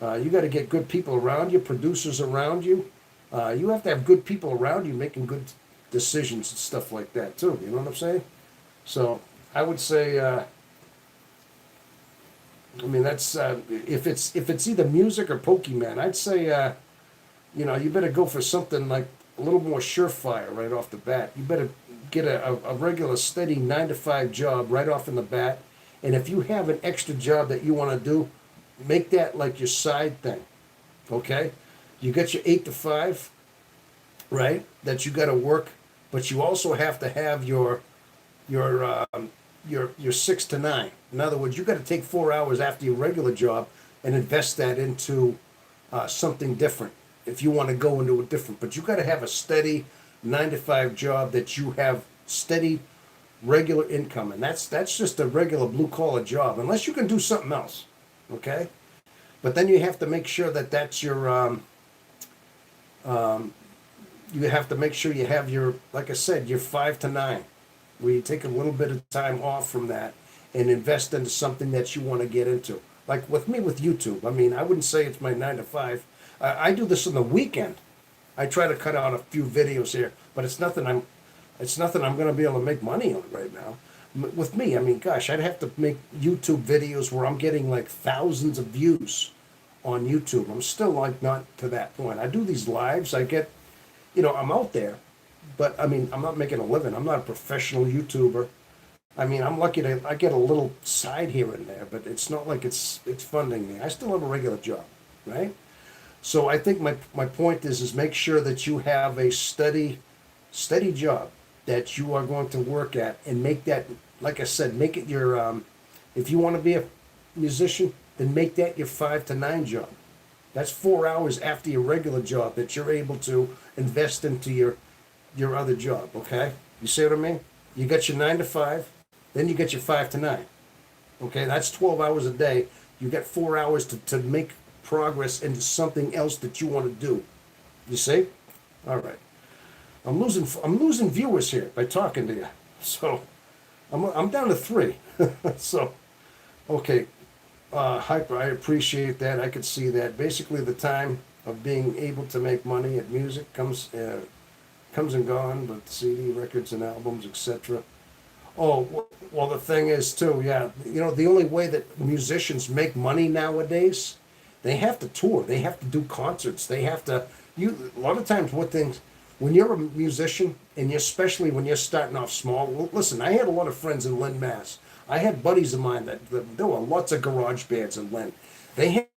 You got to get good people around you, producers around you. You have to have good people around you making good decisions and stuff like that too. You know what I'm saying? So I would say, I mean, that's if it's either music or Pokemon, I'd say, you better go for something like a little more surefire right off the bat. You better get a regular steady 9 to 5 job right off in the bat. And if you have an extra job that you want to do, make that like your side thing. Okay? You got your 8 to 5, right? That you got to work, but you also have to have your 6 to 9. In other words, you got to take 4 hours after your regular job and invest that into something different. If you want to go into a different, but you got to have a steady 9 to 5 job that you have steady, regular income, and that's just a regular blue collar job, unless you can do something else, okay? But then you have to make sure that that's your, you have to make sure you have your, like I said, your 5 to 9, where you take a little bit of time off from that and invest into something that you want to get into. Like with me with YouTube, I mean, I wouldn't say it's my 9 to 5. I do this on the weekend. I try to cut out a few videos here, but it's nothing I'm going to be able to make money on right now. With me, I mean, gosh, I'd have to make YouTube videos where I'm getting like thousands of views on YouTube. I'm still like not to that point. I do these lives. I get, I'm out there, but I mean, I'm not making a living. I'm not a professional YouTuber. I mean, I'm lucky I get a little side here and there, but it's not like it's funding me. I still have a regular job, right? So I think my point is make sure that you have a steady job that you are going to work at, and make that, like I said, make it your, if you want to be a musician, then make that your 5 to 9 job. That's 4 hours after your regular job that you're able to invest into your other job, okay? You see what I mean? You got your 9 to 5, then you get your 5 to 9. Okay, that's 12 hours a day. You got 4 hours to make progress into something else that you want to do. You see? All right. I'm losing viewers here by talking to you. So I'm down to 3. So okay. Hyper, I appreciate that. I could see that. Basically the time of being able to make money at music comes and gone, but CD records and albums, etc. Oh, well, the thing is too, yeah, the only way that musicians make money nowadays, they have to tour, they have to do concerts, they have to, a lot of times when you're a musician, and especially when you're starting off small, well, listen, I had a lot of friends in Lynn, Mass. I had buddies of mine that there were lots of garage bands in Lynn. They had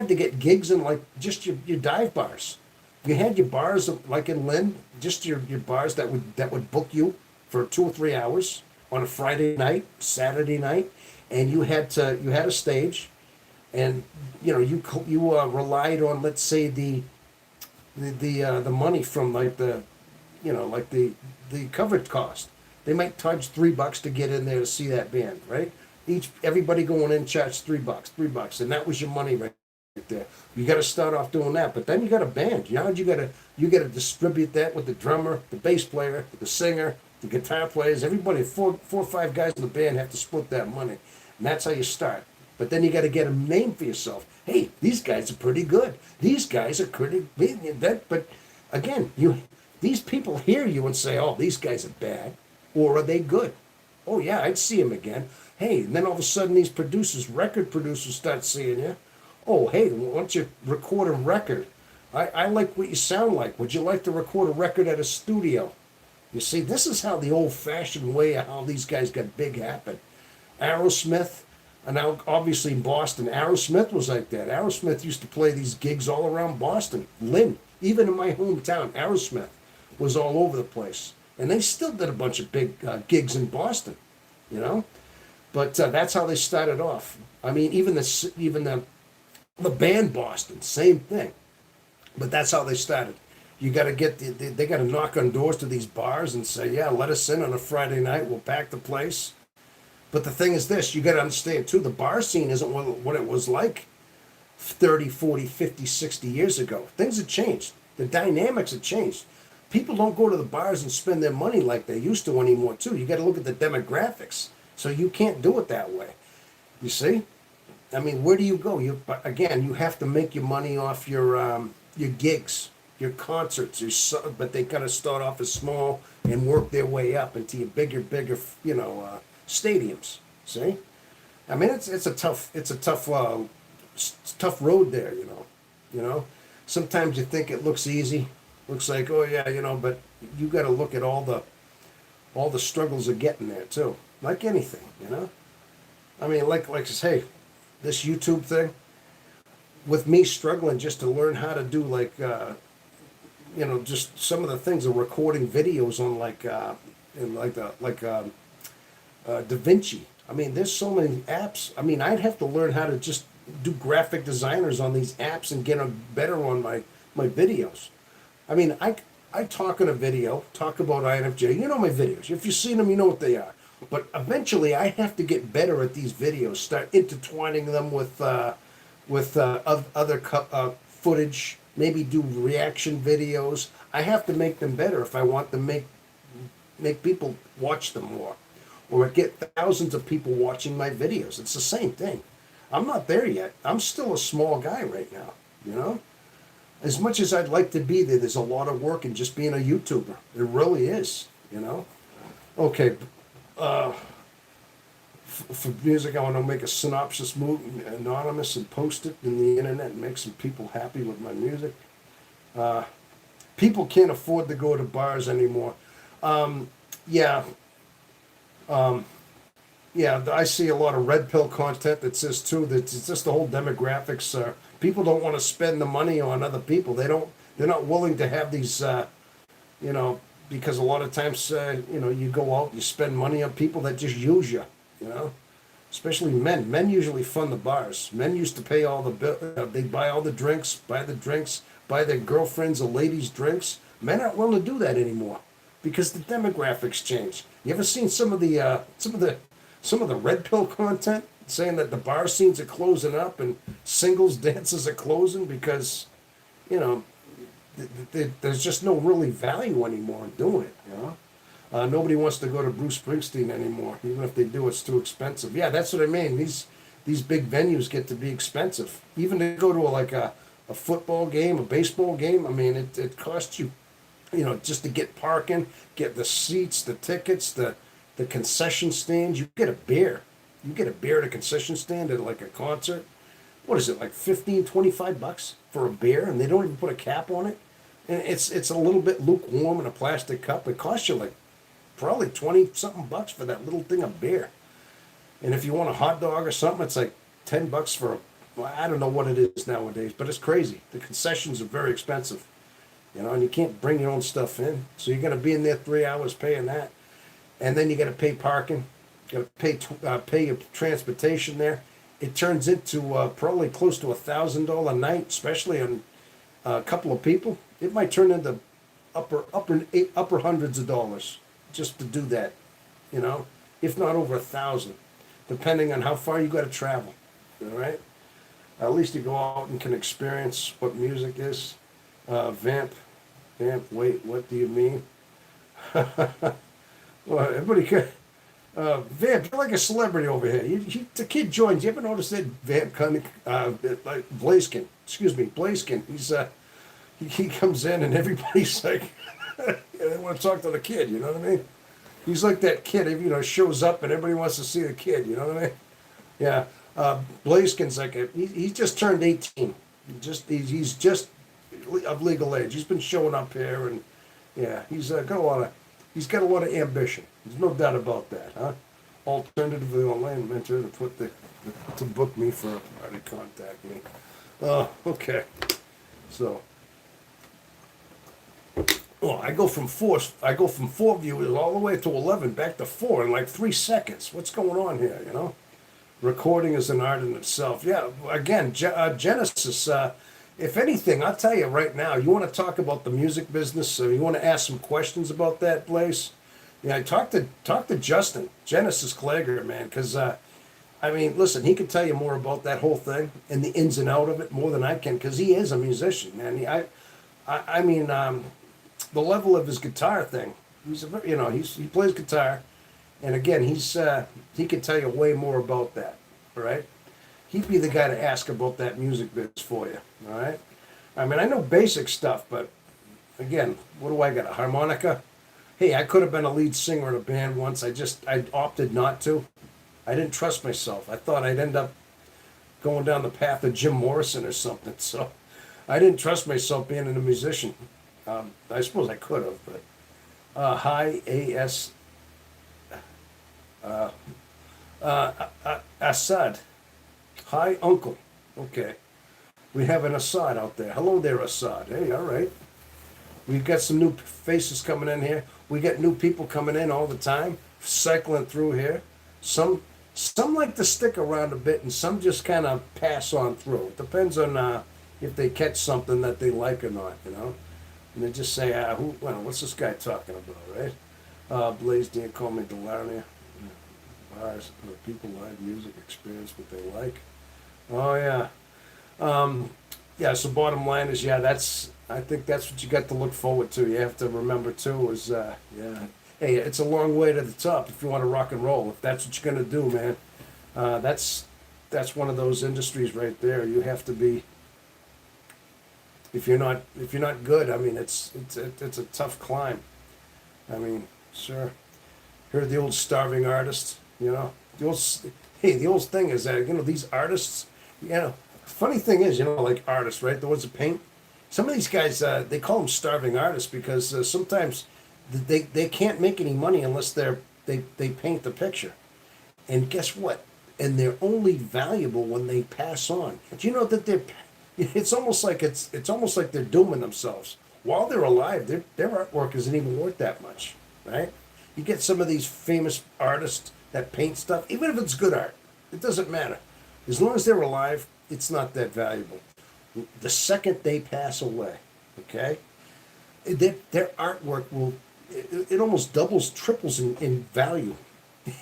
to get gigs in like just your dive bars. You had your bars like in Lynn, just your bars that would book you for 2 or 3 hours on a Friday night, Saturday night, and you had a stage, and you relied on, let's say, the the money from like the, like the coverage cost. They might charge $3 to get in there to see that band, right? Everybody going in charged $3, and that was your money right there. You got to start off doing that, but then you got a band. You got to distribute that with the drummer, the bass player, the singer, the guitar players. Everybody, four or five guys in the band have to split that money, and that's how you start. But then you got to get a name for yourself. Hey, these guys are pretty good. These guys are pretty that. But again, these people hear you and say, "Oh, these guys are bad," or "Are they good?" "Oh yeah, I'd see them again." Hey, and then all of a sudden, these record producers, start seeing you. "Oh, hey, why don't you record a record? I like what you sound like. Would you like to record a record at a studio?" You see, this is how the old-fashioned way of how these guys got big happened. Aerosmith, and now obviously in Boston, Aerosmith was like that. Aerosmith used to play these gigs all around Boston. Lynn, even in my hometown, Aerosmith was all over the place. And they still did a bunch of big gigs in Boston, you know? But that's how they started off. I mean, even the band Boston, same thing. But that's how they started. You got to they got to knock on doors to these bars and say, "Yeah, let us in on a Friday night. We'll pack the place." But the thing is this, you got to understand too, the bar scene isn't what it was like 30, 40, 50, 60 years ago. Things have changed. The dynamics have changed. People don't go to the bars and spend their money like they used to anymore too. You got to look at the demographics. So you can't do it that way. You see? I mean, where do you go? Again, you have to make your money off your gigs, your concerts, but they got to start off as small and work their way up into your bigger, stadiums. See? I mean, it's a tough road there. You know. Sometimes you think it looks easy, looks like, oh yeah, but you got to look at all the struggles of getting there too. Like anything. I mean, like say, this YouTube thing, with me struggling just to learn how to do just some of the things of recording videos on Da Vinci. I mean, there's so many apps. I mean, I'd have to learn how to just do graphic designers on these apps and get them better on my videos. I mean, I talk in a video, talk about INFJ. You know my videos. If you've seen them, you know what they are. But eventually, I have to get better at these videos. Start intertwining them with other footage. Maybe do reaction videos. I have to make them better if I want to make people watch them more, or get thousands of people watching my videos. It's the same thing. I'm not there yet. I'm still a small guy right now. As much as I'd like to be there, there's a lot of work in just being a YouTuber. It really is. Okay. For music, I want to make a synopsis movie, anonymous, and post it in the internet and make some people happy with my music. People can't afford to go to bars anymore. Yeah. Yeah, I see a lot of red pill content that says too that it's just the whole demographics. People don't want to spend the money on other people. They're not willing to have these, because a lot of times, you go out, you spend money on people that just use you, especially men. Men usually fund the bars. Men used to pay all the bill. They buy all the drinks, buy their girlfriends or ladies drinks. Men aren't willing to do that anymore because the demographics change. You ever seen some of the red pill content saying that the bar scenes are closing up and singles dances are closing because, there's just no really value anymore in doing it. Nobody wants to go to Bruce Springsteen anymore. Even if they do, it's too expensive. Yeah, that's what I mean. These big venues get to be expensive. Even to go to a football game, a baseball game, I mean, it costs you, just to get parking, get the seats, the tickets, the concession stands. You get a beer. You get a beer at a concession stand at like a concert. What is it, like $15, $25 for a beer? And they don't even put a cap on it. And it's a little bit lukewarm in a plastic cup. It costs you like probably 20 something bucks for that little thing of beer. And if you want a hot dog or something, it's like $10 for I don't know what it is nowadays, but it's crazy. The concessions are very expensive, and you can't bring your own stuff in. So you're going to be in there 3 hours paying that. And then you got to pay parking, got to pay your transportation there. It turns into probably close to $1,000 a night, especially on a couple of people. It might turn into upper hundreds of dollars just to do that, you know, if not over 1,000, depending on how far you got to travel. All right. At least you go out and can experience what music is. Vamp. Wait, what do you mean? Well, everybody could. Vamp, you're like a celebrity over here. The kid joins. You ever notice that Vamp kind of like Blazkin? Excuse me, Blazkin. He comes in and everybody's like, they want to talk to the kid. You know what I mean? He's like that kid. Shows up and everybody wants to see the kid. You know what I mean? Yeah. Blazkin's like he just turned 18. He's just of legal age. He's been showing up here and yeah, he's got a lot of ambition. There's no doubt about that, huh? Alternatively online mentor to book me for a party, contact me. Oh, okay. So, I go from four viewers all the way to 11, back to 4 in like 3 seconds. What's going on here? Recording is an art in itself. Yeah. Again, Genesis. If anything, I'll tell you right now, you want to talk about the music business, or you want to ask some questions about that, Blaze? Yeah, talk to Justin, Genesis Klager, man, because, listen, he can tell you more about that whole thing and the ins and out of it more than I can, because he is a musician, man. The level of his guitar thing, he plays guitar, and again, he can tell you way more about that, all right? He'd be the guy to ask about that music biz for you, all right? I know basic stuff, but again, what do I got, a harmonica? Hey, I could have been a lead singer in a band once. I opted not to. I didn't trust myself. I thought I'd end up going down the path of Jim Morrison or something, so I didn't trust myself being a musician. I suppose I could have, but hi, A.S. Assad. Hi, Uncle. Okay. We have an Assad out there. Hello there, Assad. Hey, all right. We've got some new faces coming in here. We get new people coming in all the time, cycling through here. Some like to stick around a bit, and some just kind of pass on through. It depends on if they catch something that they like or not, And they just say, what's this guy talking about, right? Blaze didn't call me Delarnia. Bars, people live music experience what they like. Oh yeah. So bottom line is, I think that's what you got to look forward to. You have to remember too is, hey, it's a long way to the top if you want to rock and roll. If that's what you're gonna do, man, that's one of those industries right there. You have to be. If you're not good, it's a tough climb. Sure. Heard the old starving artist, The old thing is that these artists, funny thing is, like artists, right? The ones that paint. Some of these guys, they call them starving artists because sometimes they can't make any money unless they paint the picture. And guess what? And they're only valuable when they pass on. Do you know that it's almost like they're dooming themselves. While they're alive, their artwork isn't even worth that much, right? You get some of these famous artists that paint stuff, even if it's good art, it doesn't matter. As long as they're alive, it's not that valuable. The second they pass away, okay, their artwork it almost doubles, triples in value,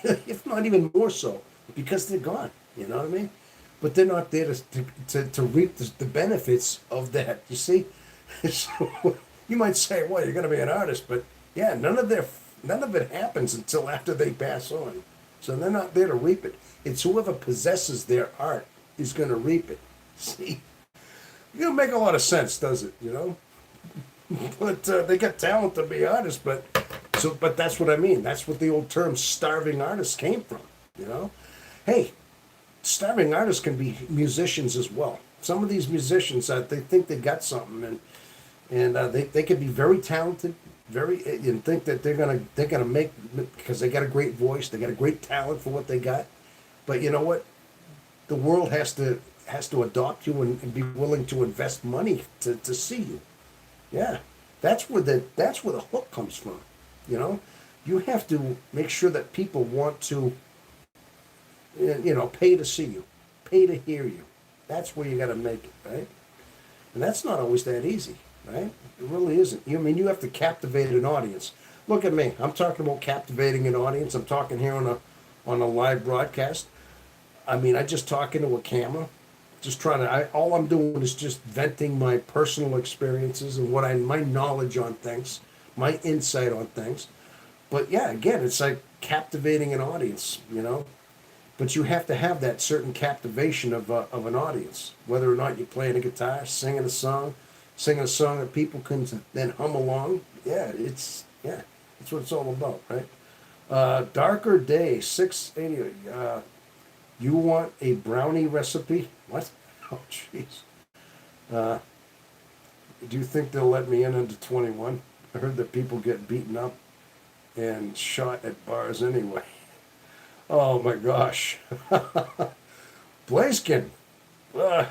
if not even more so, because they're gone. You know what I mean? But they're not there to reap the benefits of that. You see, so you might say, "Well, you're going to be an artist," but yeah, none of it happens until after they pass on. So they're not there to reap it. It's whoever possesses their art is going to reap it. See, it don't make a lot of sense, does it? But they got talent to be artists, but that's what I mean. That's what the old term "starving artist" came from. Hey, starving artists can be musicians as well. Some of these musicians, they think they got something, and they can be very talented, and think that they're gonna make, because they got a great voice, they got a great talent for what they got. But you know what? The world has to adopt you and be willing to invest money to see you. Yeah, that's where the hook comes from. You have to make sure that people want to, pay to see you, pay to hear you. That's where you got to make it, right? And that's not always that easy. right? It really isn't. I mean, you have to captivate an audience. Look at me. I'm talking about captivating an audience. I'm talking here on a live broadcast. I mean, I just talk into a camera, just trying to. All I'm doing is just venting my personal experiences and my knowledge on things, my insight on things. But yeah, again, it's like captivating an audience, you know. But you have to have that certain captivation of an audience, whether or not you're playing a guitar, singing a song that people can then hum along. Yeah, that's what it's all about, right? Darker Day 680. You want a brownie recipe? What? Oh, jeez. Uh, do you think they'll let me in under 21? I heard that people get beaten up and shot at bars anyway. Oh my gosh. Blaziken. Uh,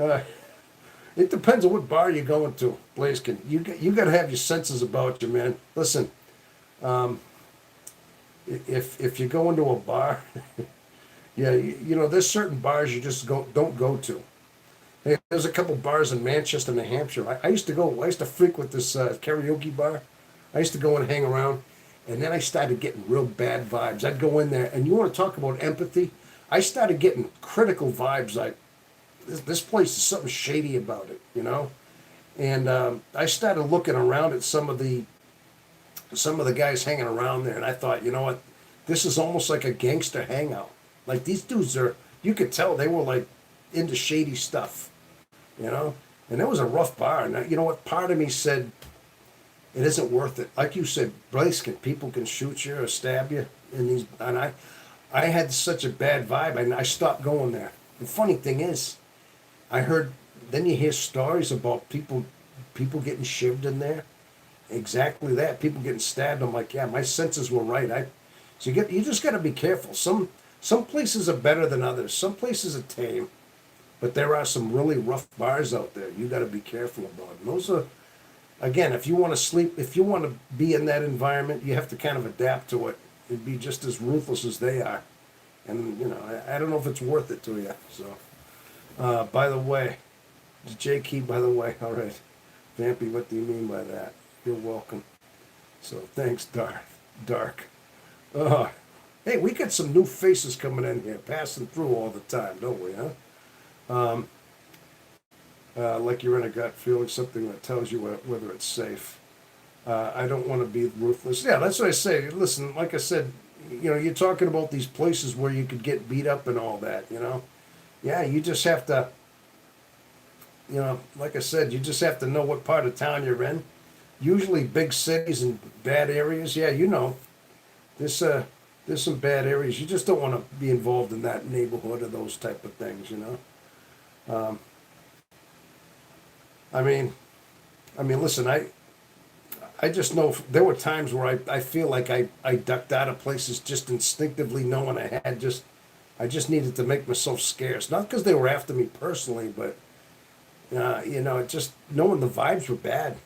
uh, it depends on what bar you're going to, Blaziken. You got to have your senses about you, man. Listen, if you go into a bar, yeah, you know, there's certain bars you just don't go to. Hey, there's a couple bars in Manchester, New Hampshire. I used to frequent this karaoke bar. I used to go and hang around, and then I started getting real bad vibes. I'd go in there, and you want to talk about empathy? I started getting critical vibes like, this place is something shady about it, you know? And I started looking around at some of the guys hanging around there, and I thought, you know what? This is almost like a gangster hangout. Like these dudes you could tell they were like into shady stuff, you know? And it was a rough bar. And you know what? Part of me said, it isn't worth it. Like you said, people can shoot you or stab you in these. And I had such a bad vibe, and I stopped going there. The funny thing is, then you hear stories about people getting shivved in there. Exactly that. People getting stabbed. I'm like, yeah, my senses were right. You just got to be careful. Some places are better than others. Some places are tame, but there are some really rough bars out there. You got to be careful about. And those are, again, if you want to be in that environment, you have to kind of adapt to it and be just as ruthless as they are. And you know, I don't know if it's worth it to you. So, by the way, J Key. By the way, all right, Vampy. What do you mean by that? You're welcome. So thanks, Dark. Uh, hey, we got some new faces coming in here, passing through all the time, don't we, huh? Like you're in a gut feeling, something that tells you whether it's safe. I don't want to be ruthless. Yeah, that's what I say. Listen, like I said, you know, you're talking about these places where you could get beat up and all that, you know? Yeah, you just have to, you know, like I said, you just have to know what part of town you're in. Usually big cities and bad areas, yeah, you know, there's some bad areas. You just don't want to be involved in that neighborhood or those type of things, you know? I mean, listen, I just know there were times where I feel like I ducked out of places just instinctively knowing I just needed to make myself scarce. Not because they were after me personally, but, you know, just knowing the vibes were bad.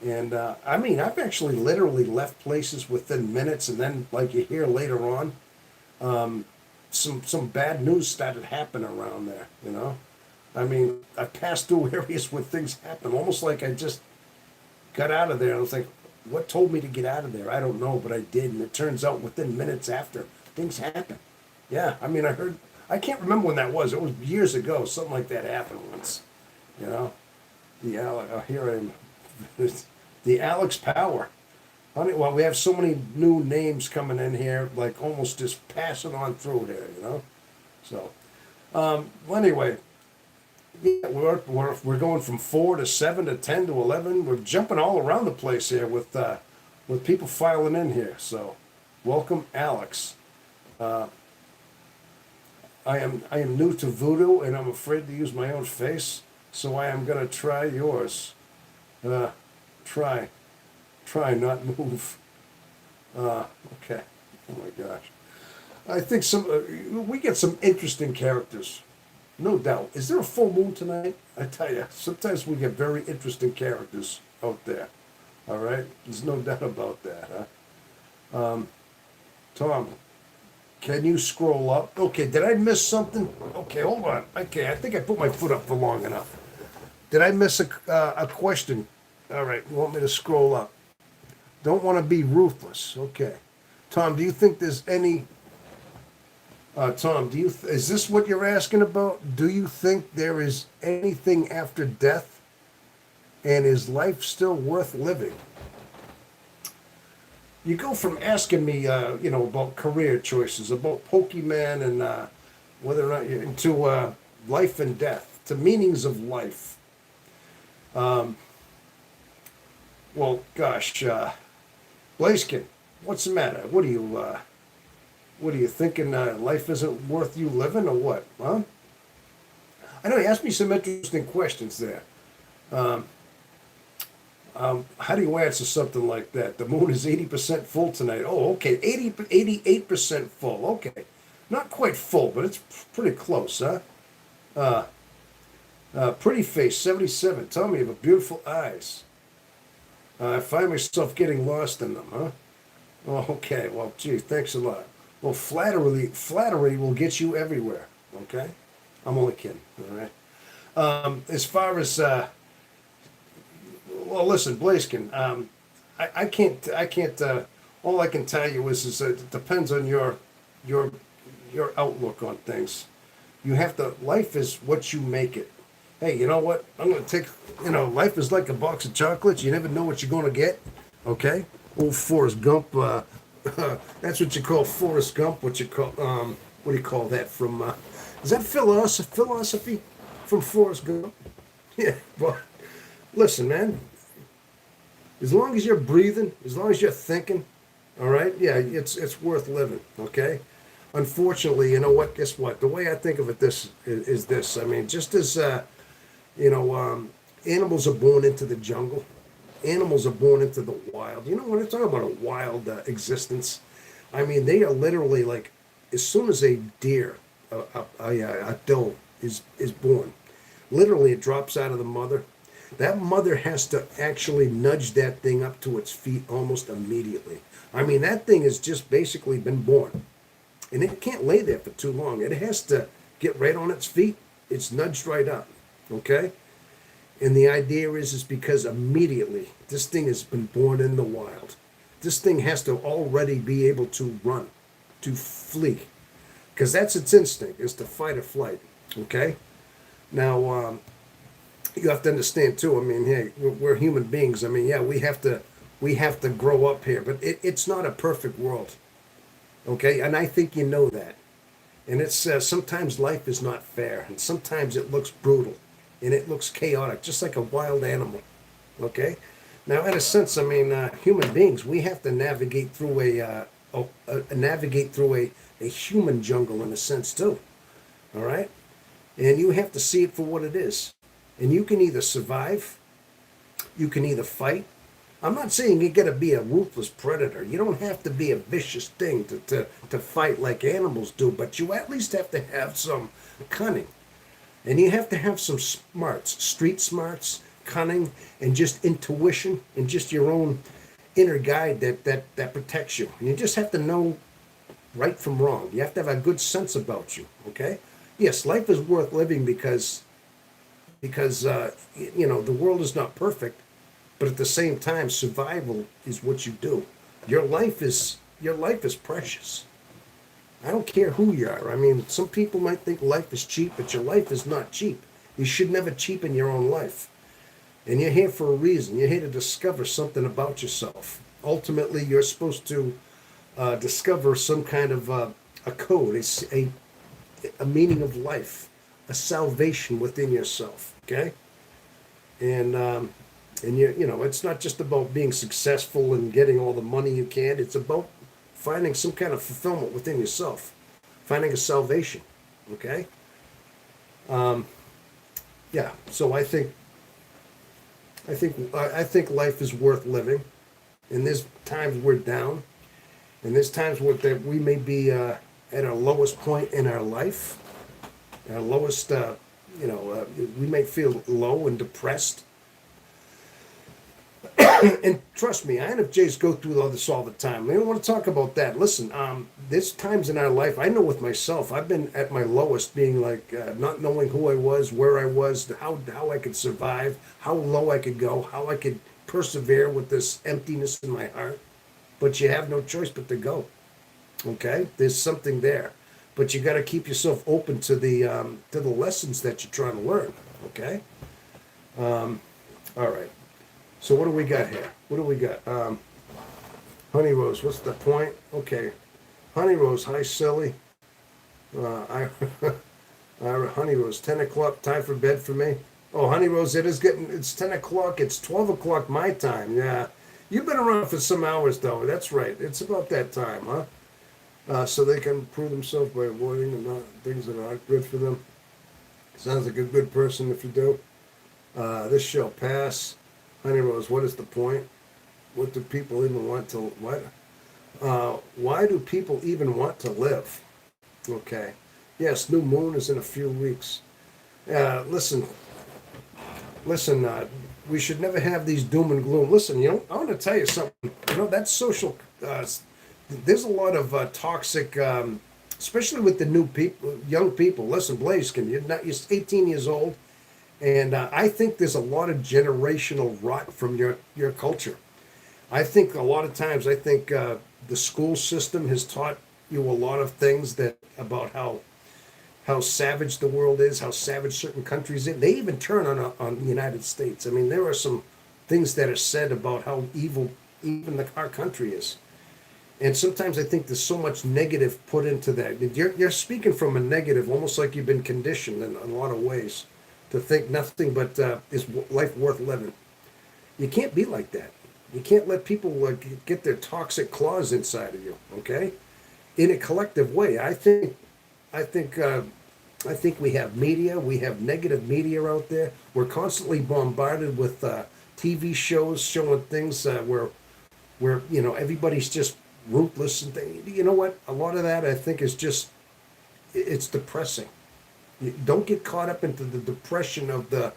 And I mean, I've actually literally left places within minutes, and then, like you hear later on, some bad news started happening around there, you know? I mean, I passed through areas where things happen, almost like I just got out of there. And I was like, what told me to get out of there? I don't know, but I did. And it turns out within minutes after, things happen. Yeah, I mean, I can't remember when that was. It was years ago. Something like that happened once, you know? Here I am. The Alex Power. Honey, well, we have so many new names coming in here, like almost just passing on through here, you know? So, well, anyway, yeah, we're going from 4 to 7 to 10 to 11. We're jumping all around the place here with people filing in here. So, welcome, Alex. I am new to voodoo, and I'm afraid to use my own face, so I am gonna try yours. Try, not move. Okay. Oh my gosh. I think we get some interesting characters. No doubt. Is there a full moon tonight? I tell you, sometimes we get very interesting characters out there. All right? There's no doubt about that, huh? Tom, can you scroll up? Okay, did I miss something? Okay, hold on. Okay, I think I put my foot up for long enough. Did I miss a question? All right, you want me to scroll up? Don't want to be ruthless. Okay. Tom, do you think there's any Tom, is this what you're asking about? Do you think there is anything after death? And is life still worth living? You go from asking me, about career choices, about Pokemon and whether or not you're into life and death, to meanings of life. Well, gosh, Blaziken, what's the matter? What are you thinking? Life isn't worth you living, or what? Huh? I know you asked me some interesting questions there. How do you answer something like that? The moon is 80% full tonight. Oh, okay, 88% full. Okay, not quite full, but it's pretty close, huh? Pretty face, 77. Tell me, you have beautiful eyes. I find myself getting lost in them, huh? Oh, okay. Well, gee, thanks a lot. Well, flattery will get you everywhere. Okay, I'm only kidding. All right. As far as well, listen, Blaziken. I can't. All I can tell you is it depends on your outlook on things. You have to. Life is what you make it. Hey, you know what? I'm gonna take. Life is like a box of chocolates. You never know what you're gonna get. Okay. Old Forrest Gump. That's what you call Forrest Gump. What do you call that from? Is that philosophy from Forrest Gump? Yeah. Well, listen, man. As long as you're breathing, as long as you're thinking, all right. Yeah, it's worth living. Okay. Unfortunately, you know what? Guess what? The way I think of it, this is this. I mean, just as animals are born into the jungle. Animals are born into the wild. You know, when I talk about a wild existence, I mean, they are literally like, as soon as a deer, a doe is born, literally it drops out of the mother. That mother has to actually nudge that thing up to its feet almost immediately. I mean, that thing has just basically been born. And it can't lay there for too long. It has to get right on its feet. It's nudged right up. Okay? And the idea is because immediately this thing has been born in the wild. This thing has to already be able to run, to flee. Because that's its instinct, is to fight or flight. Okay? Now, you have to understand too, I mean, hey, we're human beings. I mean, yeah, we have to grow up here, but it's not a perfect world. Okay? And I think you know that. And it's sometimes life is not fair, and sometimes it looks brutal, and it looks chaotic, just like a wild animal. Okay? Now, in a sense, I mean, human beings, we have to navigate through a human jungle in a sense too. All right? And you have to see it for what it is. And you can either survive, you can either fight. I'm not saying you got to be a ruthless predator. You don't have to be a vicious thing to fight like animals do, but you at least have to have some cunning. And you have to have some smarts, street smarts, cunning, and just intuition, and just your own inner guide that protects you. And you just have to know right from wrong. You have to have a good sense about you, okay? Yes, life is worth living because the world is not perfect, but at the same time, survival is what you do. Your life is precious. I don't care who you are. I mean, some people might think life is cheap, but your life is not cheap. You should never cheapen your own life. And you're here for a reason. You're here to discover something about yourself. Ultimately, you're supposed to discover some kind of a code, a meaning of life, a salvation within yourself. Okay, and it's not just about being successful and getting all the money you can. It's about finding some kind of fulfillment within yourself, finding a salvation. Okay. Yeah. So I think life is worth living, and there's times we're down, and there's times that we may be at our lowest point in our life, our lowest. We may feel low and depressed. And trust me, INFJs go through all this all the time. We don't want to talk about that. Listen, there's times in our life, I know with myself, I've been at my lowest, being like not knowing who I was, where I was, how I could survive, how low I could go, how I could persevere with this emptiness in my heart. But you have no choice but to go. Okay, there's something there, but you got to keep yourself open to the lessons that you're trying to learn. Okay, all right. So what do we got here? What do we got? Honey Rose, what's the point? Okay, Honey Rose, hi silly. I Honey Rose, 10 o'clock, time for bed for me. Oh, Honey Rose, it's 10 o'clock. It's 12 o'clock my time. Yeah, you've been around for some hours though. That's right. It's about that time, huh? So they can prove themselves by avoiding things that aren't good for them. Sounds like a good person if you do. This shall pass. Honey Rose, what is the point? What do people even want to, what? Why do people even want to live? Okay. Yes, new moon is in a few weeks. Listen, we should never have these doom and gloom. Listen, I want to tell you something. That's social, there's a lot of toxic, especially with the new people, young people. Listen, Blaze, you're 18 years old, and I think there's a lot of generational rot from your culture. I think a lot of times, the school system has taught you a lot of things about how savage the world is, how savage certain countries are. They even turn on the United States. I mean, there are some things that are said about how evil even our country is. And sometimes I think there's so much negative put into that. You're speaking from a negative, almost like you've been conditioned in a lot of ways to think nothing but is life worth living. You can't be like that. You can't let people get their toxic claws inside of you. Okay, in a collective way. I think we have media. We have negative media out there. We're constantly bombarded with TV shows showing things where everybody's just ruthless and things. You know what? A lot of that I think is just it's depressing. You don't get caught up into the depression of the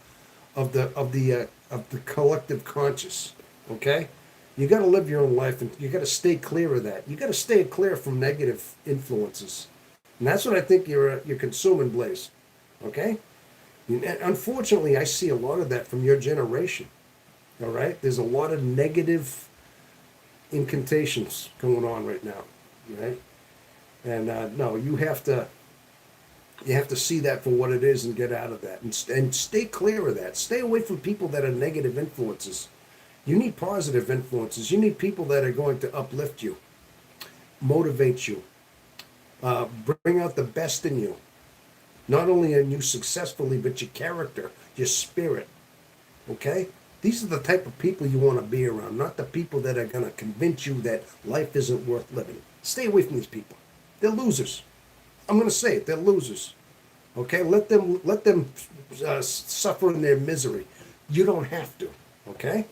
collective conscious. Okay, you got to live your own life, and you got to stay clear of that. You got to stay clear from negative influences, and that's what I think you're consuming, Blaze. Okay, and unfortunately, I see a lot of that from your generation. All right, there's a lot of negative incantations going on right now, right? And no, you have to see that for what it is and get out of that and stay clear of that. Stay away from people that are negative influences. You need positive influences. You need people that are going to uplift you, motivate you, bring out the best in you. Not only in you successfully, but your character, your spirit. Okay? These are the type of people you want to be around, not the people that are going to convince you that life isn't worth living. Stay away from these people. They're losers. I'm going to say it. They're losers. Okay? Let them suffer in their misery. You don't have to. Okay?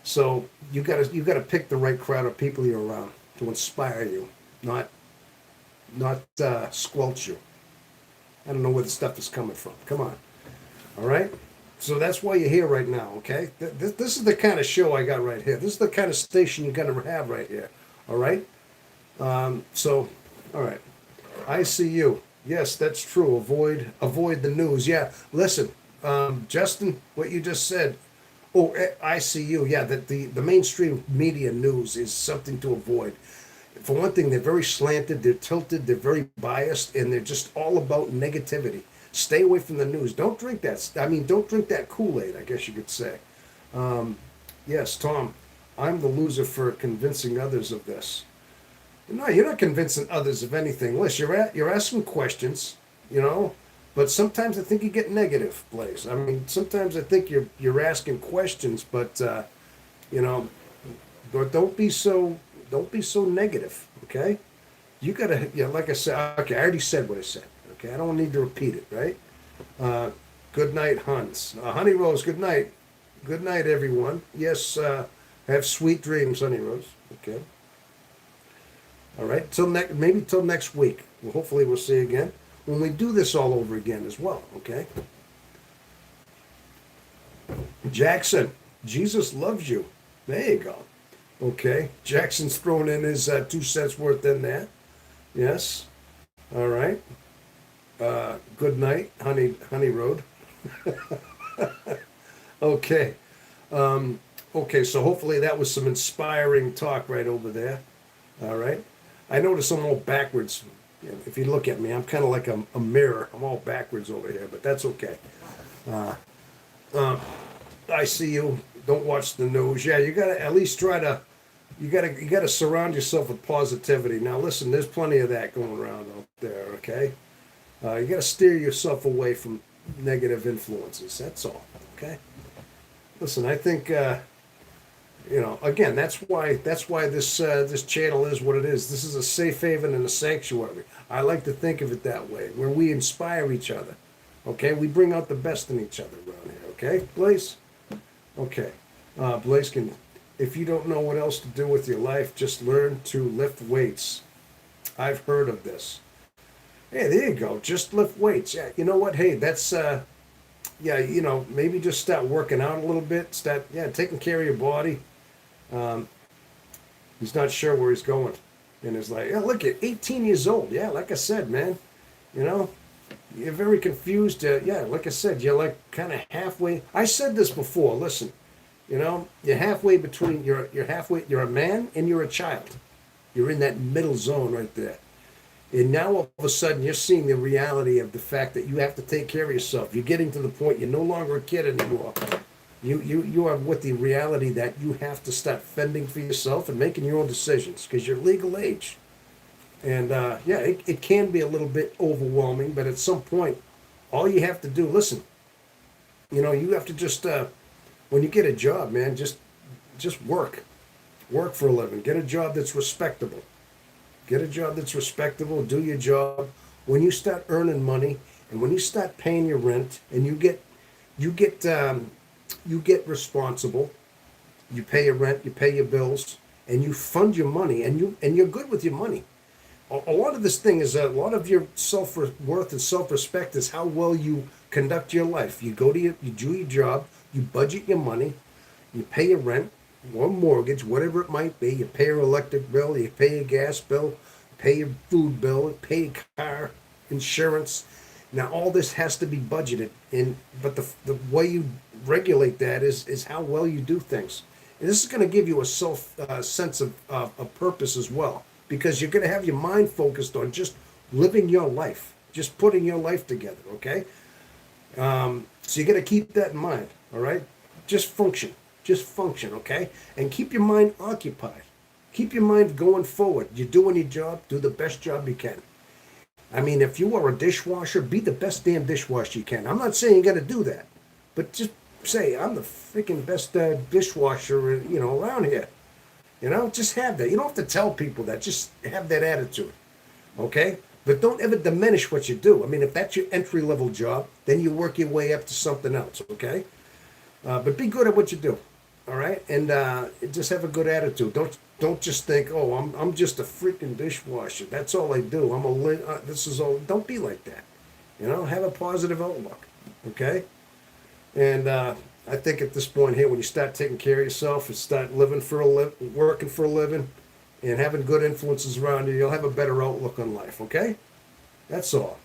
So you gotta pick the right crowd of people you're around to inspire you, not squelch you. I don't know where the stuff is coming from. Come on. All right? So that's why you're here right now, okay? This is the kind of show I got right here. This is the kind of station you're going to have right here, all right? So, all right. I see you. Yes, that's true. Avoid the news. Yeah, listen, Justin, what you just said. Oh, I see you. Yeah, that the mainstream media news is something to avoid. For one thing, they're very slanted, they're tilted, they're very biased, and they're just all about negativity. Stay away from the news. Don't drink that. Don't drink that Kool-Aid, I guess you could say. Yes, Tom, I'm the loser for convincing others of this. No, you're not convincing others of anything. Listen, you're asking questions, but sometimes I think you get negative, Blaze. Sometimes I think you're asking questions, but but don't be so negative, okay? You gotta, like I said, okay, I already said what I said. Okay, I don't need to repeat it, right? Good night, Hans. Honey Rose, good night. Good night, everyone. Yes, have sweet dreams, Honey Rose. Okay. All right, maybe till next week. Well, hopefully we'll see you again when we do this all over again as well, okay? Jackson, Jesus loves you. There you go. Okay. Jackson's thrown in his 2 cents worth in there. Yes. All right. Good night, Honey Road. Okay. Okay, so hopefully that was some inspiring talk right over there. All right. I notice I'm all backwards. If you look at me, I'm kind of like a mirror. I'm all backwards over here, but that's okay. I see you. Don't watch the news. Yeah, you gotta at least try to. You gotta surround yourself with positivity. Now, listen, there's plenty of that going around out there. Okay. You gotta steer yourself away from negative influences. That's all. Okay. Listen, I think again, that's why this channel is what it is. This is a safe haven and a sanctuary. I like to think of it that way, where we inspire each other. Okay, we bring out the best in each other around here. Okay, Blaze. Okay, Blaze can. If you don't know what else to do with your life, just learn to lift weights. I've heard of this. Hey, there you go. Just lift weights. Yeah, you know what? Hey, that's yeah, maybe just start working out a little bit. Start, yeah, taking care of your body. Um, he's not sure where he's going, and he's like, yeah, look at 18 years old. Yeah, like I said, man, you know, you're very confused. Yeah, like I said, you're like kind of halfway. I said this before. Listen, you're halfway between. You're halfway. You're a man and you're a child. You're in that middle zone right there. And now all of a sudden you're seeing the reality of the fact that you have to take care of yourself. You're getting to the point you're no longer a kid anymore. You are with the reality that you have to start fending for yourself and making your own decisions because you're legal age. And yeah, it can be a little bit overwhelming, but at some point, all you have to do, listen, you have to just when you get a job, man, just work for a living. Get a job that's respectable. Get a job that's respectable. Do your job. When you start earning money, and when you start paying your rent, and you get responsible. You pay your rent. You pay your bills, and you fund your money, and you're good with your money. A lot of this thing is a lot of your self-worth and self-respect is how well you conduct your life. You do your job. You budget your money. You pay your rent or mortgage, whatever it might be. You pay your electric bill, you pay your gas bill, pay your food bill, pay your car insurance. Now all this has to be budgeted, but the way you regulate that is how well you do things. And this is going to give you a sense of purpose as well, because you're going to have your mind focused on just living your life, just putting your life together. Okay, so you got to keep that in mind. All right, just function. Just function, okay? And keep your mind occupied. Keep your mind going forward. You're doing your job, do the best job you can. I mean, if you are a dishwasher, be the best damn dishwasher you can. I'm not saying you got to do that, but just say, I'm the freaking best dishwasher, around here. Just have that. You don't have to tell people that. Just have that attitude, okay? But don't ever diminish what you do. I mean, if that's your entry-level job, then you work your way up to something else, okay? But be good at what you do. All right, and just have a good attitude. Don't just think, oh, I'm just a freaking dishwasher. That's all I do. This is all. Don't be like that. Have a positive outlook. Okay, and I think at this point here, when you start taking care of yourself and start living working for a living, and having good influences around you, you'll have a better outlook on life. Okay, that's all.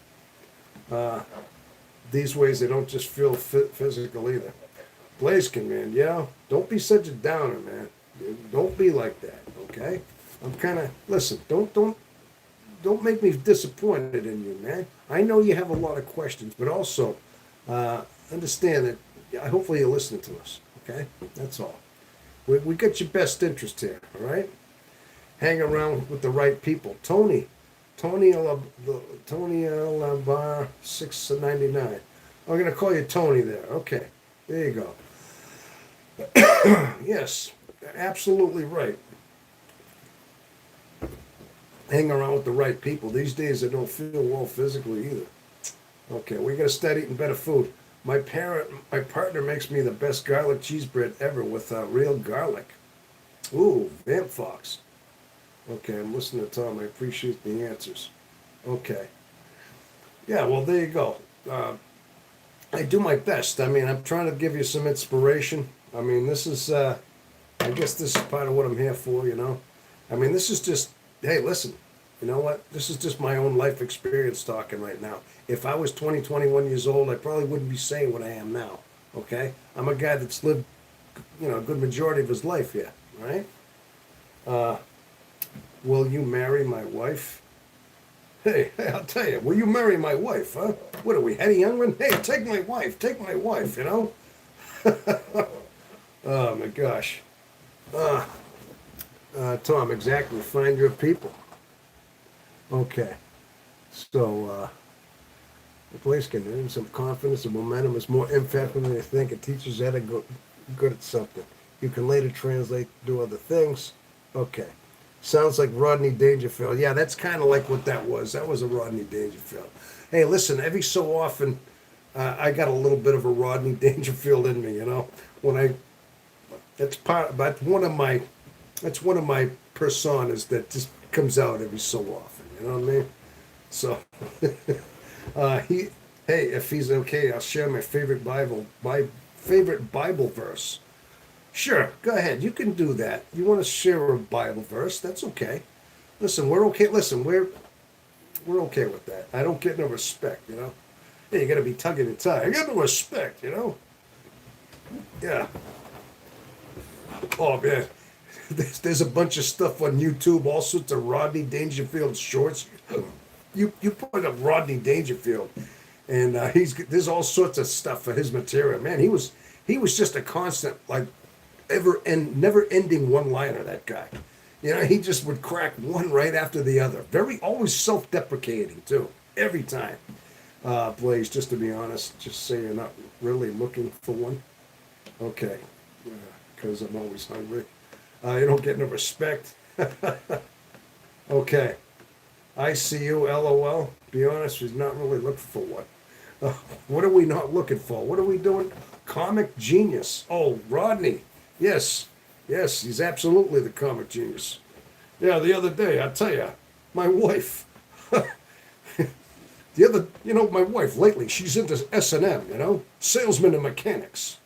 These ways they don't just feel physical either. Blaziken, man, don't be such a downer, man. Don't be like that, okay? I'm kind of listen. Don't make me disappointed in you, man. I know you have a lot of questions, but also understand that. Hopefully, you're listening to us, okay? That's all. We got your best interest here, all right? Hang around with the right people. Tony Bar 699. I'm gonna call you Tony there. Okay, there you go. Yes, absolutely right. Hang around with the right people. These days I don't feel well physically either. Okay, we gotta start eating better food. My partner makes me the best garlic cheese bread ever with real garlic. Ooh, Vamp Fox. Okay, I'm listening to Tom. I appreciate the answers. Okay. Yeah, well, there you go. I do my best. I mean, I'm trying to give you some inspiration. I mean, this is I guess this is part of what I'm here for, you know. I mean, this is just, hey, listen, you know what? This is just my own life experience talking right now. If I was 20, 21 years old, I probably wouldn't be saying what I am now, okay? I'm a guy that's lived, you know, a good majority of his life here, right? Will you marry my wife? Hey, I'll tell you, will you marry my wife, huh? What are we, Hetty Youngman? Hey, take my wife, you know? Oh my gosh. Tom, exactly. Find your people. Okay. So, the place can earn some confidence and momentum. Is more impactful than you think. It teaches you how to go good at something. You can later translate, do other things. Okay. Sounds like Rodney Dangerfield. Yeah, that's kind of like what that was. That was a Rodney Dangerfield. Hey, listen, every so often, I got a little bit of a Rodney Dangerfield in me, you know. When I, that's one of my personas that just comes out every so often. You know what I mean? So, he, hey, if he's okay, I'll share my favorite Bible verse. Sure, go ahead. You can do that. You want to share a Bible verse? That's okay. Listen, we're okay. Listen, we're okay with that. I don't get no respect, you know. Hey, you got to be tugging and tie. I got no respect, you know. Yeah. Oh man, there's a bunch of stuff on YouTube. All sorts of Rodney Dangerfield shorts. You put up Rodney Dangerfield, and there's all sorts of stuff for his material. Man, he was just a constant like never ending one liner. That guy, you know, he just would crack one right after the other. Very always self deprecating too. Every time. Blaze, just to be honest, just say you're not really looking for one. Okay, because I'm always hungry. You don't get no respect. Okay. I see you, LOL. Be honest, he's not really looking for one. What are we not looking for? What are we doing? Comic genius. Oh, Rodney. Yes. Yes, he's absolutely the comic genius. Yeah, the other day, I tell you, my wife. My wife lately, she's into S&M, you know? Salesmen and mechanics.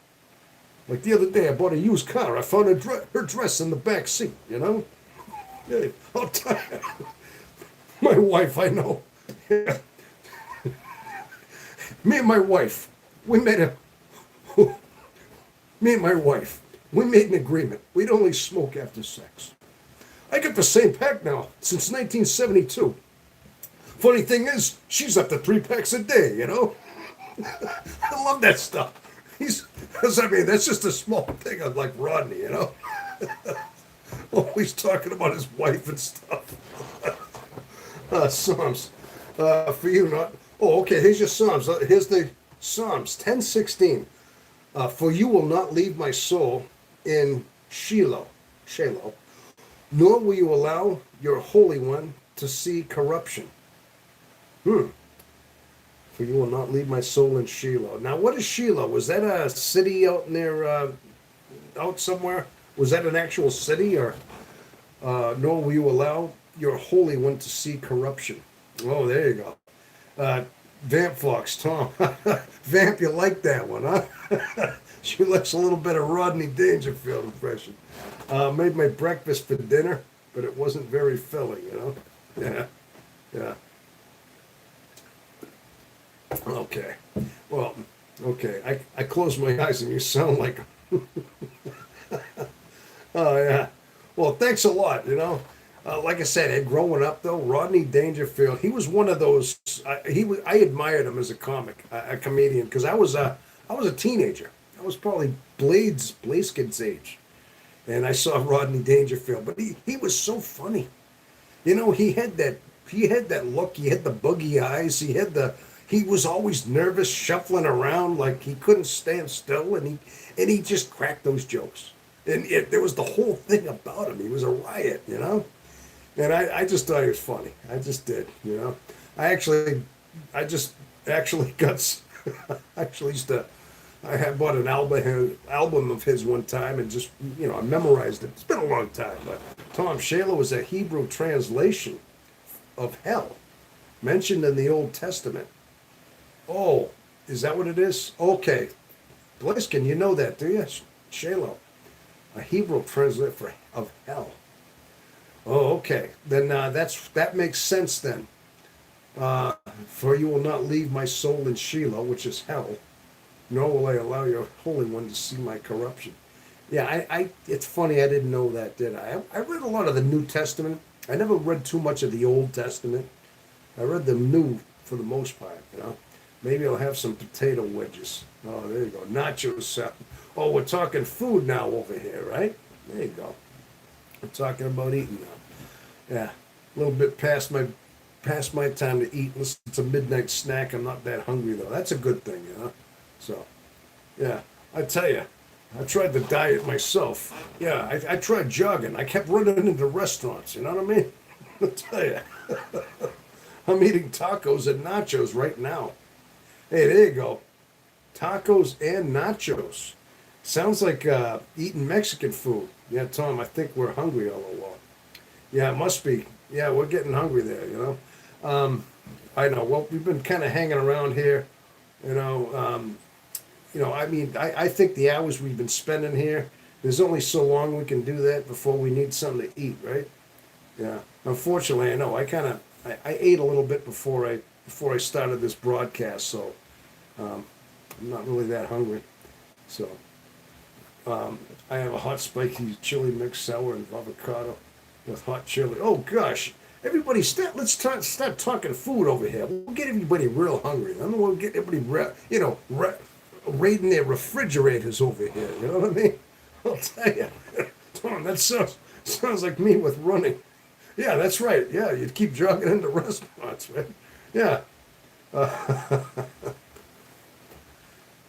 Like the other day, I bought a used car. I found her dress in the back seat, you know? Yeah, I'll tell you. My wife, I know. Me and my wife, we made a. Me and my wife, we made an agreement. We'd only smoke after sex. I get the same pack now since 1972. Funny thing is, she's up to 3 packs a day, you know? I love that stuff. That's just a small thing of like Rodney, you know? Always talking about his wife and stuff. Psalms. For you not. Oh, okay, here's your Psalms. Here's the Psalms 10:16. For you will not leave my soul in Shiloh, nor will you allow your Holy One to see corruption. For you will not leave my soul in Shiloh. Now, what is Shiloh? Was that a city out near, out somewhere? Was that an actual city, or nor will you allow your Holy One to see corruption? Oh, there you go. Vamp Fox, Tom. Vamp, you like that one, huh? She likes a little bit of Rodney Dangerfield impression. Made my breakfast for dinner, but it wasn't very filling, you know? Yeah, yeah. Okay. Well, okay. I close my eyes and you sound like. Oh, yeah. Well, thanks a lot, you know. Like I said, growing up though, Rodney Dangerfield, he was one of those. I admired him as a a comedian, because I was a teenager. I was probably Blazekin's age, and I saw Rodney Dangerfield. But he was so funny, you know. He had that look. He had the buggy eyes. He was always nervous, shuffling around like he couldn't stand still, and he just cracked those jokes. And there was the whole thing about him. He was a riot, you know. And I just thought he was funny. I just did, you know. I just actually got, actually used to, I had bought an album of his one time and just, you know, I memorized it. It's been a long time, but Tom Shayla was a Hebrew translation of hell mentioned in the Old Testament. Oh, is that what it is? Okay. Bliskin, you know that, do you? Shayla. A Hebrew translate for of hell. Oh, okay. Then that makes sense then. For you will not leave my soul in Sheol, which is hell, nor will I allow your Holy One to see my corruption. Yeah, it's funny, I didn't know that, did I? I read a lot of the New Testament. I never read too much of the Old Testament. I read the New for the most part, you know. Maybe I'll have some potato wedges. Oh, there you go. Nachos. Oh, we're talking food now over here, right? There you go. We're talking about eating now. Yeah, a little bit past my time to eat. Listen to midnight snack. I'm not that hungry though. That's a good thing, you know. So, yeah, I tell you, I tried the diet myself. Yeah, I tried jogging. I kept running into restaurants. You know what I mean? I tell you, I'm eating tacos and nachos right now. Hey, there you go. Tacos and nachos. Sounds like eating Mexican food. Yeah, Tom, I think we're hungry all along. Yeah, it must be. Yeah, we're getting hungry there, you know. I know. Well, we've been kind of hanging around here, you know. I mean, I think the hours we've been spending here, there's only so long we can do that before we need something to eat, right? Yeah. Unfortunately, I know. I ate a little bit before I started this broadcast, so I'm not really that hungry. So I have a hot spicy chili mix sour and avocado with hot chili. Oh gosh, everybody, start talking food over here. We'll get everybody real hungry. Then we'll get everybody, raiding their refrigerators over here. You know what I mean? I'll tell you, Tom, that sounds like me with running. Yeah, that's right. Yeah, you'd keep jogging into restaurants, right? Yeah.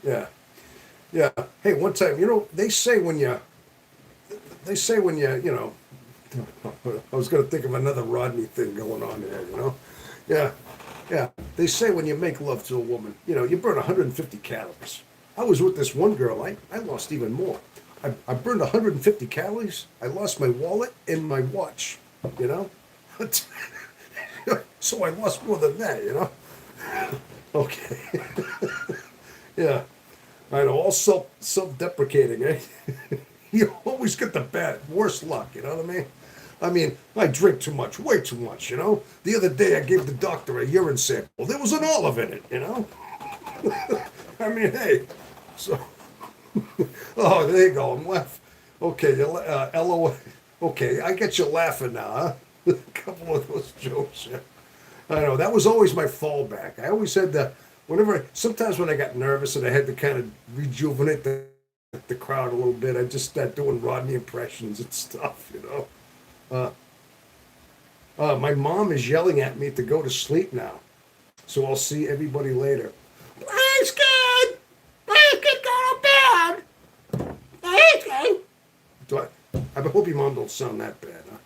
Yeah. Yeah. Hey, one time, they say when you, I was going to think of another Rodney thing going on there, you know? Yeah. Yeah. They say when you make love to a woman, you burn 150 calories. I was with this one girl, I lost even more. I burned 150 calories. I lost my wallet and my watch, you know? So I lost more than that, you know? Okay. Yeah. I know, all self-deprecating, eh? You always get the worst luck, you know what I mean? I mean, I drink too much, way too much, you know? The other day I gave the doctor a urine sample. There was an olive in it, you know? I mean, hey, so, oh, there you go, I'm laughing. Okay, LOL. Okay, I get you laughing now, huh? A couple of those jokes, yeah. I know, that was always my fallback. I always had sometimes when I got nervous and I had to kind of rejuvenate the crowd a little bit, I just start doing Rodney impressions and stuff, you know. My mom is yelling at me to go to sleep now, so I'll see everybody later. Please, kid! Please, kid, go to bed! Please, kid! I hope your mom don't sound that bad, huh?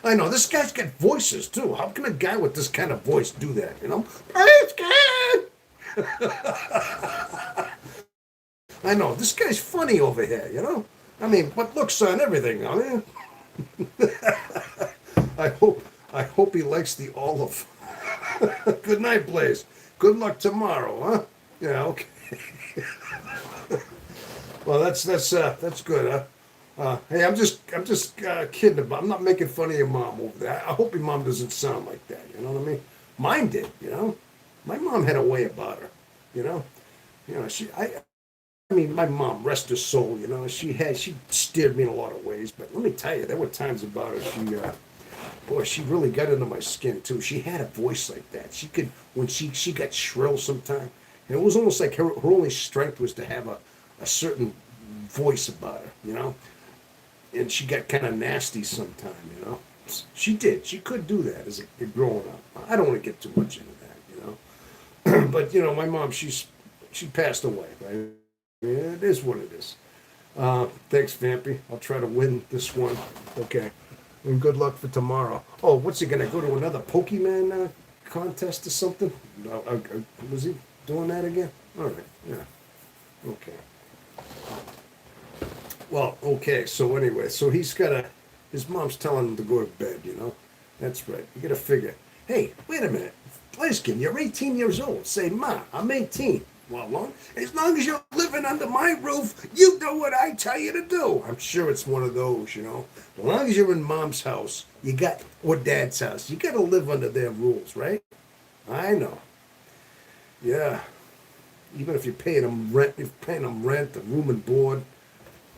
I know, this guy's got voices, too. How can a guy with this kind of voice do that, you know? Please, kid! I know, this guy's funny over here, you know? I mean, but looks on everything, I mean. I hope he likes the olive. Good night, Blaze. Good luck tomorrow, huh? Yeah, okay. Well, that's good, huh? Hey, I'm just kidding about. I'm not making fun of your mom over there. I hope your mom doesn't sound like that. You know what I mean? Mine did. You know, my mom had a way about her. You know, I mean, my mom, rest her soul. You know, she steered me in a lot of ways. But let me tell you, there were times about her. She really got into my skin too. She had a voice like that. She could, when she got shrill sometime, and it was almost like her only strength was to have a certain voice about her. You know. And she got kind of nasty sometime, you know. She did. She could do that as a growing up. I don't want to get too much into that, you know. But my mom, she passed away. Right? It is what it is. Thanks, Vampy. I'll try to win this one. Okay. And good luck for tomorrow. Oh, what's he gonna go to another Pokemon contest or something? Was he doing that again? All right. Yeah. Okay. Well, okay, so anyway, so his mom's telling him to go to bed, you know? That's right. You gotta figure, hey, wait a minute. Blaiskin, you're 18 years old. Say, Ma, I'm 18. Well, as long as you're living under my roof, you do what I tell you to do. I'm sure it's one of those, you know. As long as you're in mom's house, or dad's house, you got to live under their rules, right? I know. Yeah. Even if you're paying them rent, the room and board.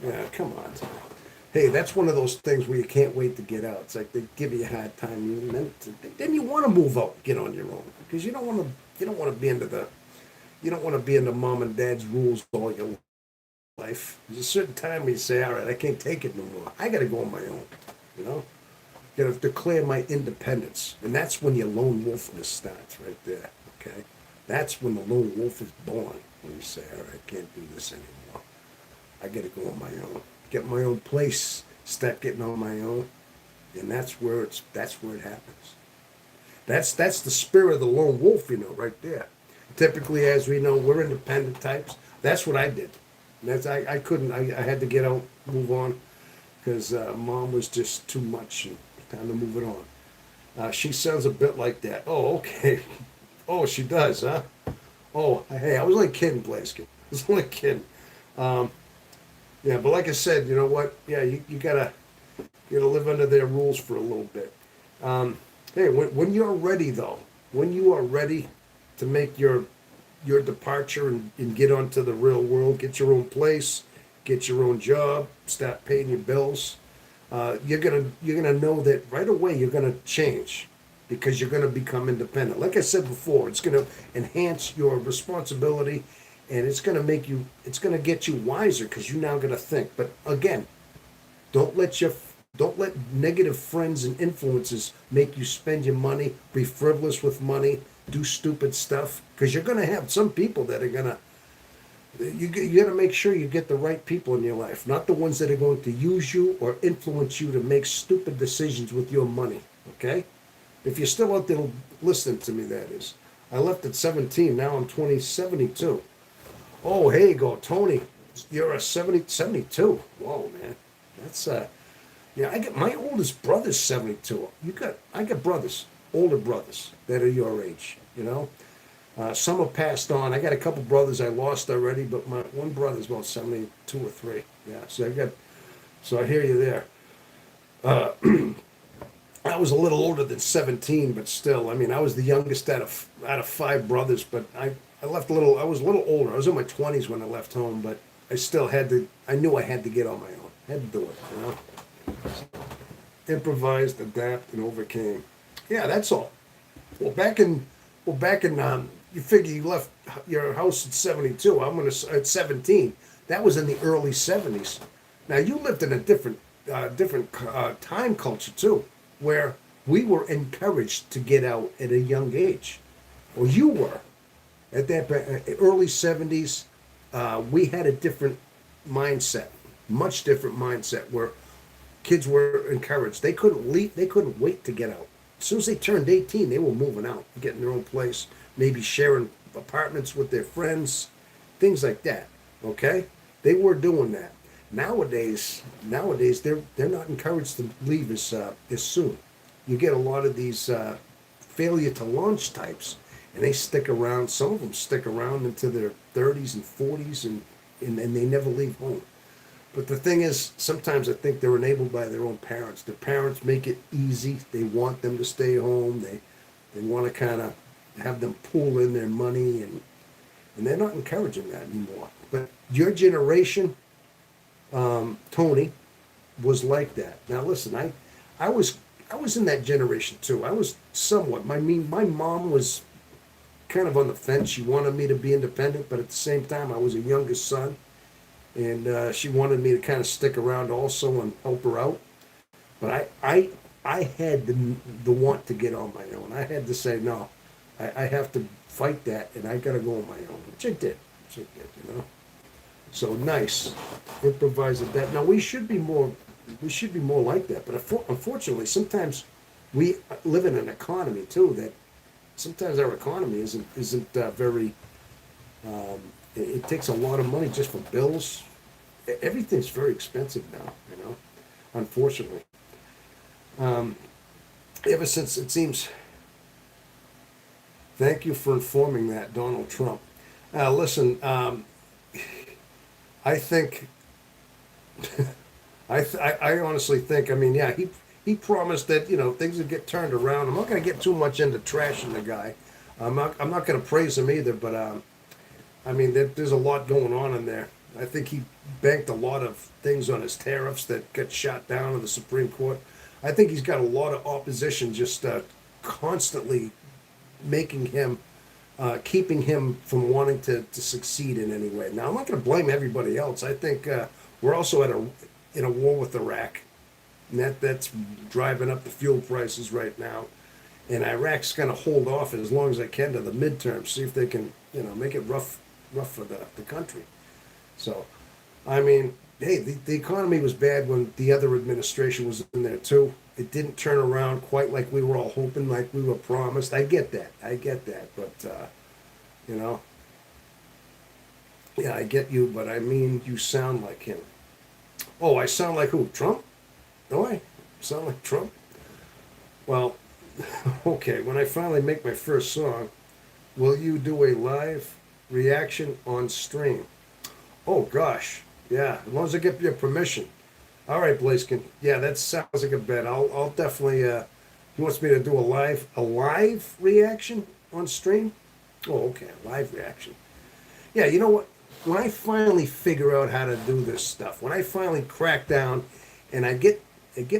Yeah, come on. Hey, that's one of those things where you can't wait to get out. It's like they give you a hard time, and then you want to move out, get on your own, because you don't want to be under the you don't want to be under mom and dad's rules all your life. There's a certain time where you say, all right, I can't take it no more. I got to go on my own, you know? Got to declare my independence. And that's when your lone wolfness starts right there, okay? That's when the lone wolf is born, when you say, all right, I can't do this anymore. I got to go on my own. Get my own place, start getting on my own. And that's where it happens. That's the spirit of the lone wolf, right there. Typically, as we know, we're independent types. That's what I did. I couldn't. I had to get out, move on, because mom was just too much. And time to move it on. She sounds a bit like that. Oh, okay. Oh, she does, huh? Oh, hey, I was only kidding, Blaskin. I was only kidding. Yeah, but like I said, you know what? Yeah, you gotta live under their rules for a little bit. Hey, when you're ready, though, when you are ready to make your departure and get onto the real world, get your own place, get your own job, start paying your bills, you're gonna know that right away you're gonna change because you're gonna become independent. Like I said before, it's gonna enhance your responsibility, and it's gonna get you wiser because you're now gonna think. But again, don't let negative friends and influences make you spend your money, be frivolous with money, do stupid stuff. Because you're going to have some people that are going to, you got to make sure you get the right people in your life, not the ones that are going to use you or influence you to make stupid decisions with your money, okay? If you're still out there listening to me, that is. I left at 17, now I'm 72. Oh, hey, you go, Tony. You're a 72. Whoa, man. That's, yeah, I got my oldest brother's 72. I got brothers, older brothers that are your age. Some have passed on. I got a couple brothers I lost already, but my one brother's about 72 or 3. Yeah, so I hear you there. I was a little older than 17, but still, I mean, I was the youngest out of 5 brothers. But I left a little. I was a little older. I was in my 20s when I left home, but I still had to. I knew I had to get on my own. I had to do it. Improvised, adapt, and overcame. Yeah, that's all. Well, back in you figure you left your house at 72. At 17. That was in the early 70s. Now you lived in a different time culture too, where we were encouraged to get out at a young age. Well, you were at that early 70s. We had a different mindset, much different mindset, where kids were encouraged. They couldn't leave. They couldn't wait to get out. As soon as they turned 18, they were moving out, getting their own place, maybe sharing apartments with their friends, things like that. Okay, they were doing that. Nowadays, they're not encouraged to leave as soon. You get a lot of these failure to launch types, and they stick around. Some of them stick around into their 30s and 40s, and they never leave home. But the thing is, sometimes I think they're enabled by their own parents. Their parents make it easy. They want them to stay home. They want to kind of have them pool in their money, and they're not encouraging that anymore. But your generation, Tony, was like that. Now listen, I was in that generation too. I was somewhat. My mom was kind of on the fence. She wanted me to be independent, but at the same time, I was a youngest son. And she wanted me to kind of stick around also and help her out. But I had the want to get on my own. I had to say, no, I have to fight that, and I got to go on my own, which I did. So nice. Improvise at that. Now, we should be more like that. But unfortunately, sometimes we live in an economy, too, that sometimes our economy isn't very... It takes a lot of money just for bills. Everything's very expensive now, unfortunately. Ever since it seems, thank you for informing that, Donald Trump. Listen, I think I honestly think. I mean, yeah, he promised that things would get turned around. I'm not going to get too much into trashing the guy. I'm not going to praise him either, but I mean, there's a lot going on in there. I think he banked a lot of things on his tariffs that got shot down in the Supreme Court. I think he's got a lot of opposition just constantly making him, keeping him from wanting to succeed in any way. Now, I'm not going to blame everybody else. I think we're also in a war with Iraq, and that's driving up the fuel prices right now. And Iraq's going to hold off as long as they can to the midterms, see if they can, make it rough for the country. So, I mean, hey, the economy was bad when the other administration was in there too. It didn't turn around quite like we were all hoping, like we were promised. I get that. But, you know, yeah, I get you, but I mean, you sound like him. Oh, I sound like who? Trump? Do I sound like Trump? Well, okay, when I finally make my first song, will you do a live reaction on stream? Oh gosh, yeah, as long as I get your permission. All right, Blaiskin. Yeah, that sounds like a bet. I'll definitely. He wants me to do a live reaction on stream. Oh, okay, a live reaction. Yeah, you know what? When I finally figure out how to do this stuff, when I finally crack down, and I get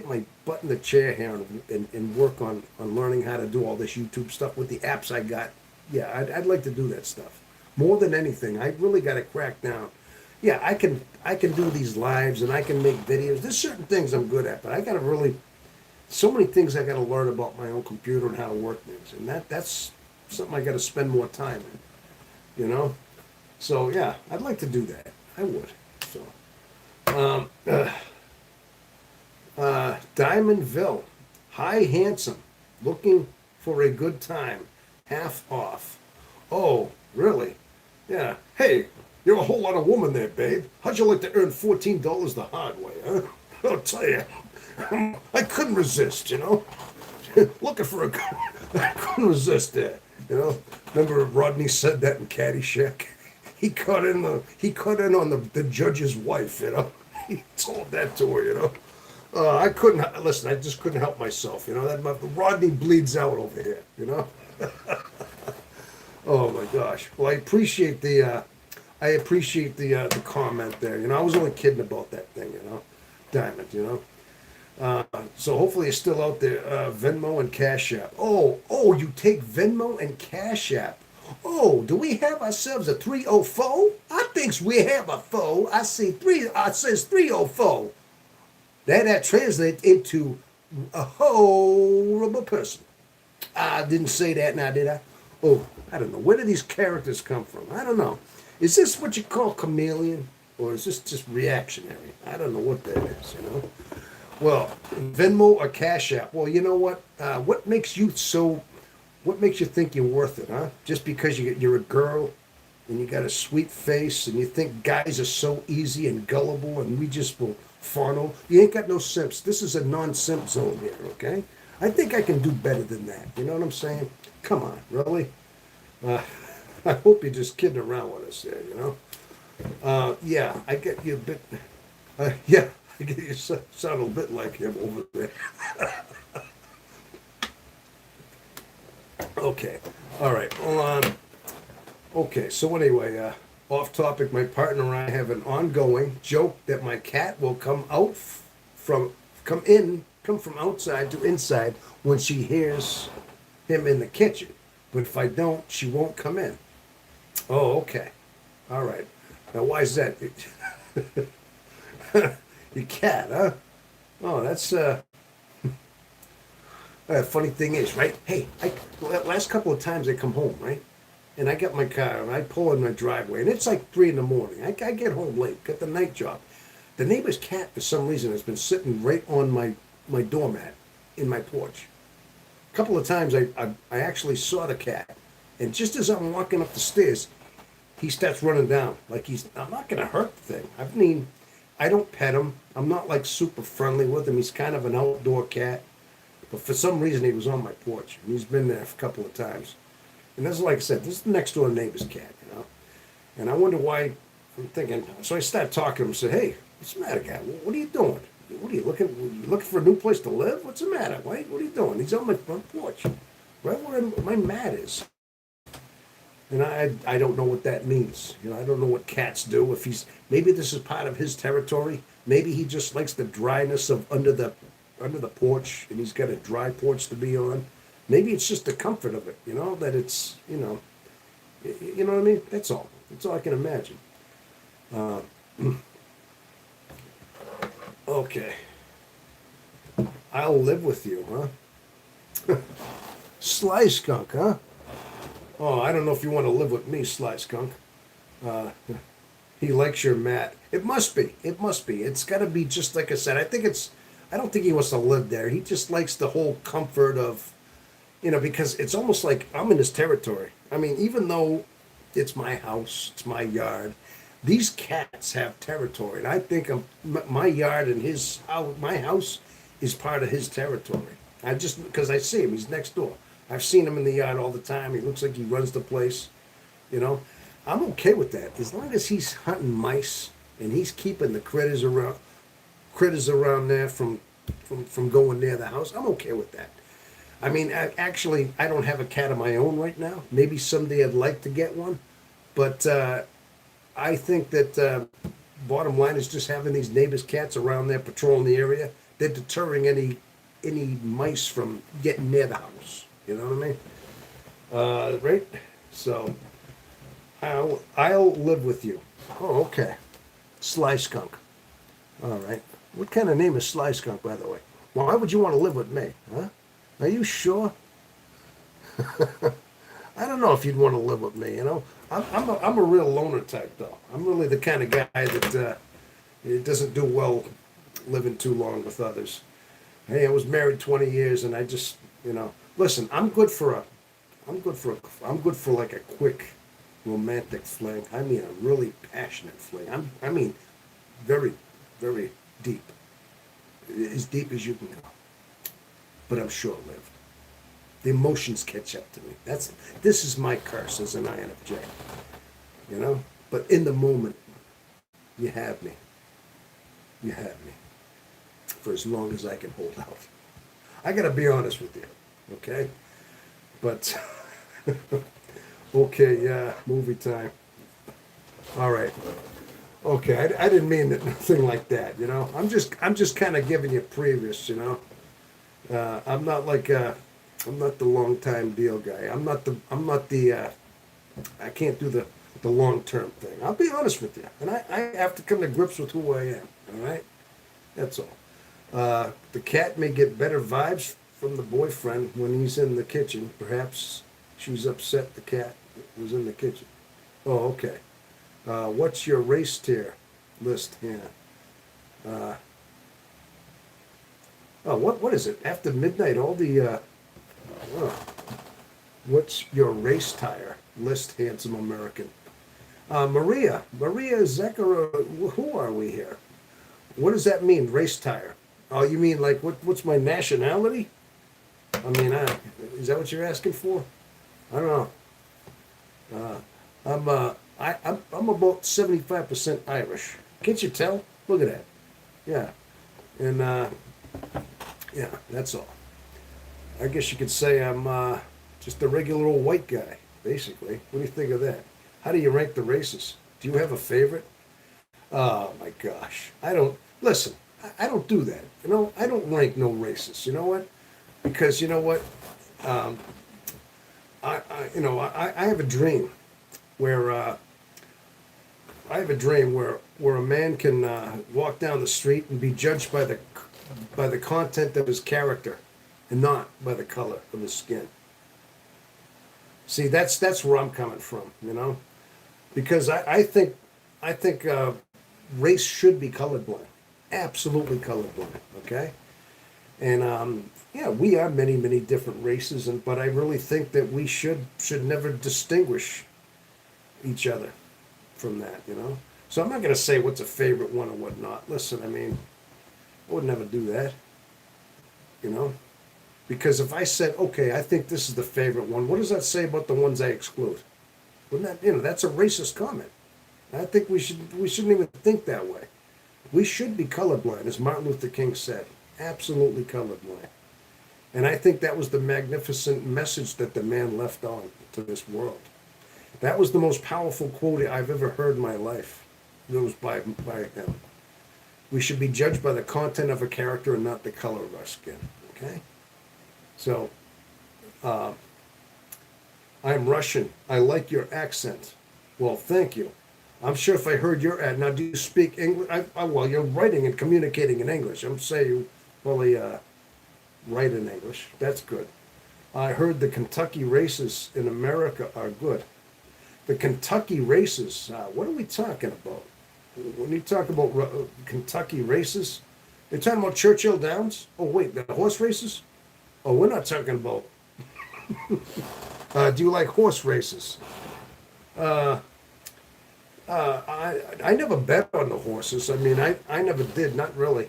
my butt in the chair here and work on learning how to do all this YouTube stuff with the apps I got. Yeah, I'd like to do that stuff more than anything. I really got to crack down. Yeah, I can do these lives and I can make videos. There's certain things I'm good at, but I got to really so many things I got to learn about my own computer and how to work things, and that's something I got to spend more time in. So yeah, I'd like to do that. I would. So, Diamondville, hi handsome, looking for a good time, half off. Oh, really? Yeah. Hey, you're a whole lot of woman there, babe. How'd you like to earn $14 the hard way, huh? I'll tell you, I couldn't resist. Looking for a good, I couldn't resist that. Remember Rodney said that in Caddyshack? He cut in on the judge's wife. He told that to her. I couldn't listen. I just couldn't help myself. That Rodney bleeds out over here. Oh my gosh. Well, I appreciate the comment there. I was only kidding about that thing. Diamond. So hopefully it's still out there. Venmo and Cash App. Oh, you take Venmo and Cash App. Oh, do we have ourselves a 304? I thinks we have a foe. I see three. I says 304. That translates into a horrible person. I didn't say that now, did I? Oh, I don't know. Where do these characters come from? I don't know. Is this what you call chameleon? Or is this just reactionary? I don't know what that is. Well, Venmo or Cash App. Well, you know what? What makes you think you're worth it, huh? Just because you're a girl and you got a sweet face and you think guys are so easy and gullible and we just will funnel. You ain't got no simps. This is a non-simp zone here, okay? I think I can do better than that. You know what I'm saying? Come on, really? I hope you're just kidding around with us there. Yeah, I get you a bit. Yeah, I get you sound a bit like him over there. Okay, all right. Hold on. Okay, so anyway, off topic. My partner and I have an ongoing joke that my cat will come from outside to inside when she hears him in the kitchen. But if I don't, she won't come in. Oh, okay. All right. Now, why is that? Your cat, huh? Oh, that's funny thing is, right? Hey, last couple of times I come home, right? And I get my car and I pull in my driveway, and it's like 3 a.m. I get home late, got the night job. The neighbor's cat, for some reason, has been sitting right on my doormat in my porch. A couple of times I actually saw the cat, and just as I'm walking up the stairs, he starts running down. Like I'm not going to hurt the thing. I mean, I don't pet him. I'm not like super friendly with him. He's kind of an outdoor cat. But for some reason, he was on my porch, and he's been there a couple of times. And this is like I said, this is the next door neighbor's cat. And I wonder why. I'm thinking. So I start talking to him and say, "Hey, what's the matter, guy? What are you doing? What are you looking? You looking for a new place to live? What's the matter? What are you doing?" He's on my front porch, right where my mat is. And I don't know what that means. You know, I don't know what cats do. If he's maybe this is part of his territory. Maybe he just likes the dryness of under the porch, and he's got a dry porch to be on. Maybe it's just the comfort of it. You know that it's you know what I mean. That's all. That's all I can imagine. Okay, I'll live with you, huh? Sly skunk, huh? Oh, I don't know if you want to live with me, Sly Skunk. Uh, he likes your mat. It must be. It must be. It's got to be just like I said. I think it's. I don't think he wants to live there. He just likes the whole comfort of, because it's almost like I'm in his territory. I mean, even though it's my house, it's my yard, these cats have territory, and I think my yard and his house, my house, is part of his territory. I just because I see him. He's next door. I've seen him in the yard all the time. He looks like he runs the place. You know, I'm okay with that as long as he's hunting mice and he's keeping the critters around there from going near the house. I'm okay with that. I mean, actually, I don't have a cat of my own right now. Maybe someday I'd like to get one, but I think that bottom line is just having these neighbors' cats around there patrolling the area. They're deterring any mice from getting near the house. You know what I mean? Right? So I'll live with you. Oh, okay. Sly Skunk. All right. What kind of name is Sly Skunk, by the way? Why would you want to live with me? Huh? Are you sure? I don't know if you'd want to live with me. I'm a real loner type, though. I'm really the kind of guy that it doesn't do well living too long with others. Hey, I was married 20 years, and I just, listen. I'm good for like a quick romantic fling. I mean, a really passionate fling. I mean, very, very deep, as deep as you can go. But I'm short-lived. The emotions catch up to me. This is my curse as an INFJ. But in the moment, you have me. You have me for as long as I can hold out. I gotta be honest with you, okay? But okay, yeah, movie time. All right. Okay, I didn't mean that nothing like that. I'm just kind of giving you previous. I'm not like I'm not the long time deal guy. I'm not the I can't do the long term thing. I'll be honest with you, and I have to come to grips with who I am. All right, that's all. The cat may get better vibes from the boyfriend when he's in the kitchen. Perhaps she's upset the cat was in the kitchen. Oh, okay. What's your race tier list here? What is it? After midnight, all the oh, what's your race tire list, handsome American? Maria Zekara, who are we here? What does that mean, race tire? Oh, you mean like what's my nationality? I mean, is that what you're asking for? I don't know. I'm about 75% Irish. Can't you tell? Look at that. Yeah, and yeah, that's all. I guess you could say I'm just a regular old white guy, basically. What do you think of that? How do you rank the races? Do you have a favorite? Oh my gosh, I don't listen. I don't do that. I don't rank no races. You know what? Because you know what? Um, I have a dream where where a man can walk down the street and be judged by the content of his character, and not by the color of his skin. See, that's where I'm coming from. Because I think race should be colorblind, absolutely colorblind. Okay, and yeah, we are many many different races, but I really think that we should never distinguish each other from that. So I'm not going to say what's a favorite one or what not. Listen, I mean, I would never do that. Because if I said, okay, I think this is the favorite one, what does that say about the ones I exclude? Wouldn't that, that's a racist comment. I think we shouldn't even think that way. We should be colorblind, as Martin Luther King said. Absolutely colorblind. And I think that was the magnificent message that the man left on to this world. That was the most powerful quote I've ever heard in my life. It was by him. We should be judged by the content of a character and not the color of our skin. Okay? So, I'm Russian. I like your accent. Well, thank you. I'm sure if I heard your ad, now do you speak English? Well, you're writing and communicating in English. I'm saying you probably write in English. That's good. I heard the Kentucky races in America are good. The Kentucky races, what are we talking about? When you talk about Kentucky races, they're talking about Churchill Downs? Oh, wait, the horse races? Oh, we're not talking about. Do you like horse races? I never bet on the horses. I mean, I never did, not really.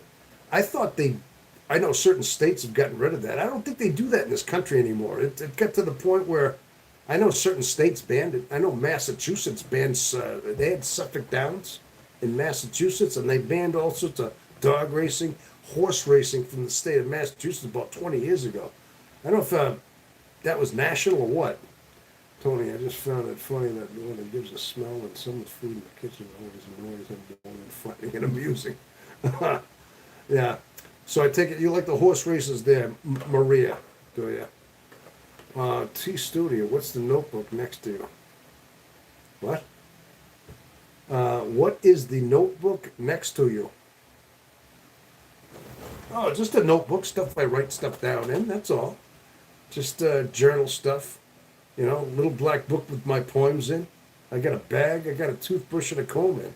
I thought I know certain states have gotten rid of that. I don't think they do that in this country anymore. It got to the point where I know certain states banned it. I know Massachusetts banned, they had Suffolk Downs in Massachusetts, and they banned all sorts of dog racing, horse racing from the state of Massachusetts about 20 years ago. I don't know if that was national or what. Tony, I just found it funny that when it gives a smell and someone's food in the kitchen, always annoys and funny and amusing. Yeah. So I take it you like the horse races there, Maria, do you? T Studio, what's the notebook next to you? What? What is the notebook next to you? Oh, just a notebook, stuff I write stuff down in, that's all. Just journal stuff. You know, little black book with my poems in. I got a bag, I got a toothbrush and a comb in.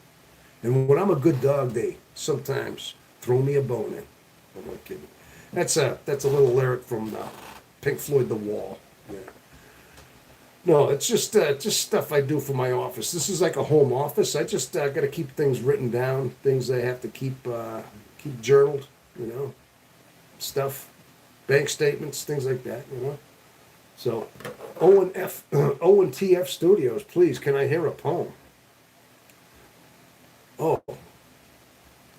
And when I'm a good dog, they sometimes throw me a bone in. I'm not kidding. That's a little lyric from Pink Floyd, The Wall. Yeah. No, it's just stuff I do for my office. This is like a home office. I just got to keep things written down, things I have to keep journaled, you know, stuff, bank statements, things like that, you know. So, O&TF Studios, please, can I hear a poem? Oh,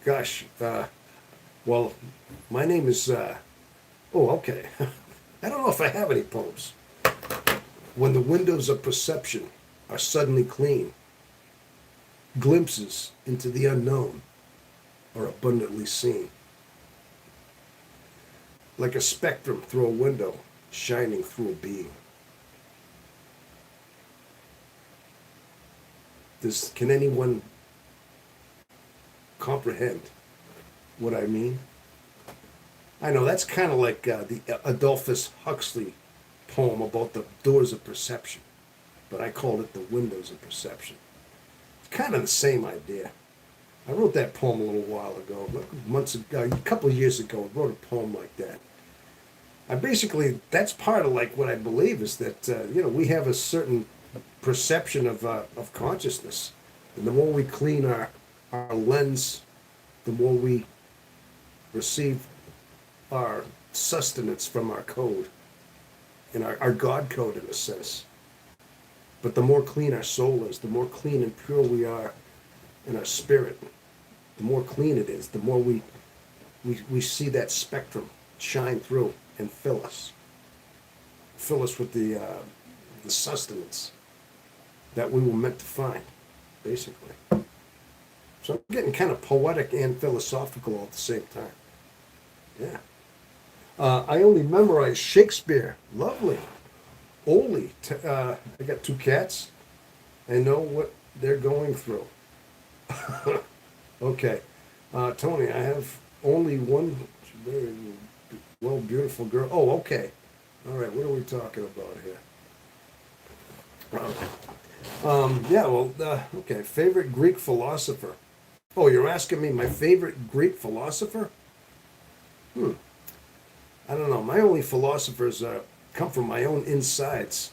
gosh. Well, my name is, okay. I don't know if I have any poems. When the windows of perception are suddenly clean, glimpses into the unknown are abundantly seen. Like a spectrum through a window, shining through a beam. Can anyone comprehend what I mean? I know that's kind of like the Adolphus Huxley poem about the doors of perception, but I called it the windows of perception. It's kind of the same idea. I wrote that poem a little while ago, months ago, a couple of years ago. I wrote a poem like that. That's part of like what I believe is that we have a certain perception of consciousness, and the more we clean our lens, the more we receive our sustenance from our code, and our God code in a sense. But the more clean our soul is, the more clean and pure we are in our spirit, the more clean it is, the more we see that spectrum shine through and fill us with the sustenance that we were meant to find, basically. So I'm getting kind of poetic and philosophical all at the same time. Yeah. I only memorized Shakespeare. Lovely. Only. I got 2 cats. I know what they're going through. Okay. Tony, I have only one very beautiful girl. Oh, okay. All right, what are we talking about here? Okay. Favorite Greek philosopher. Oh, you're asking me my favorite Greek philosopher? I don't know. My only philosophers come from my own insides.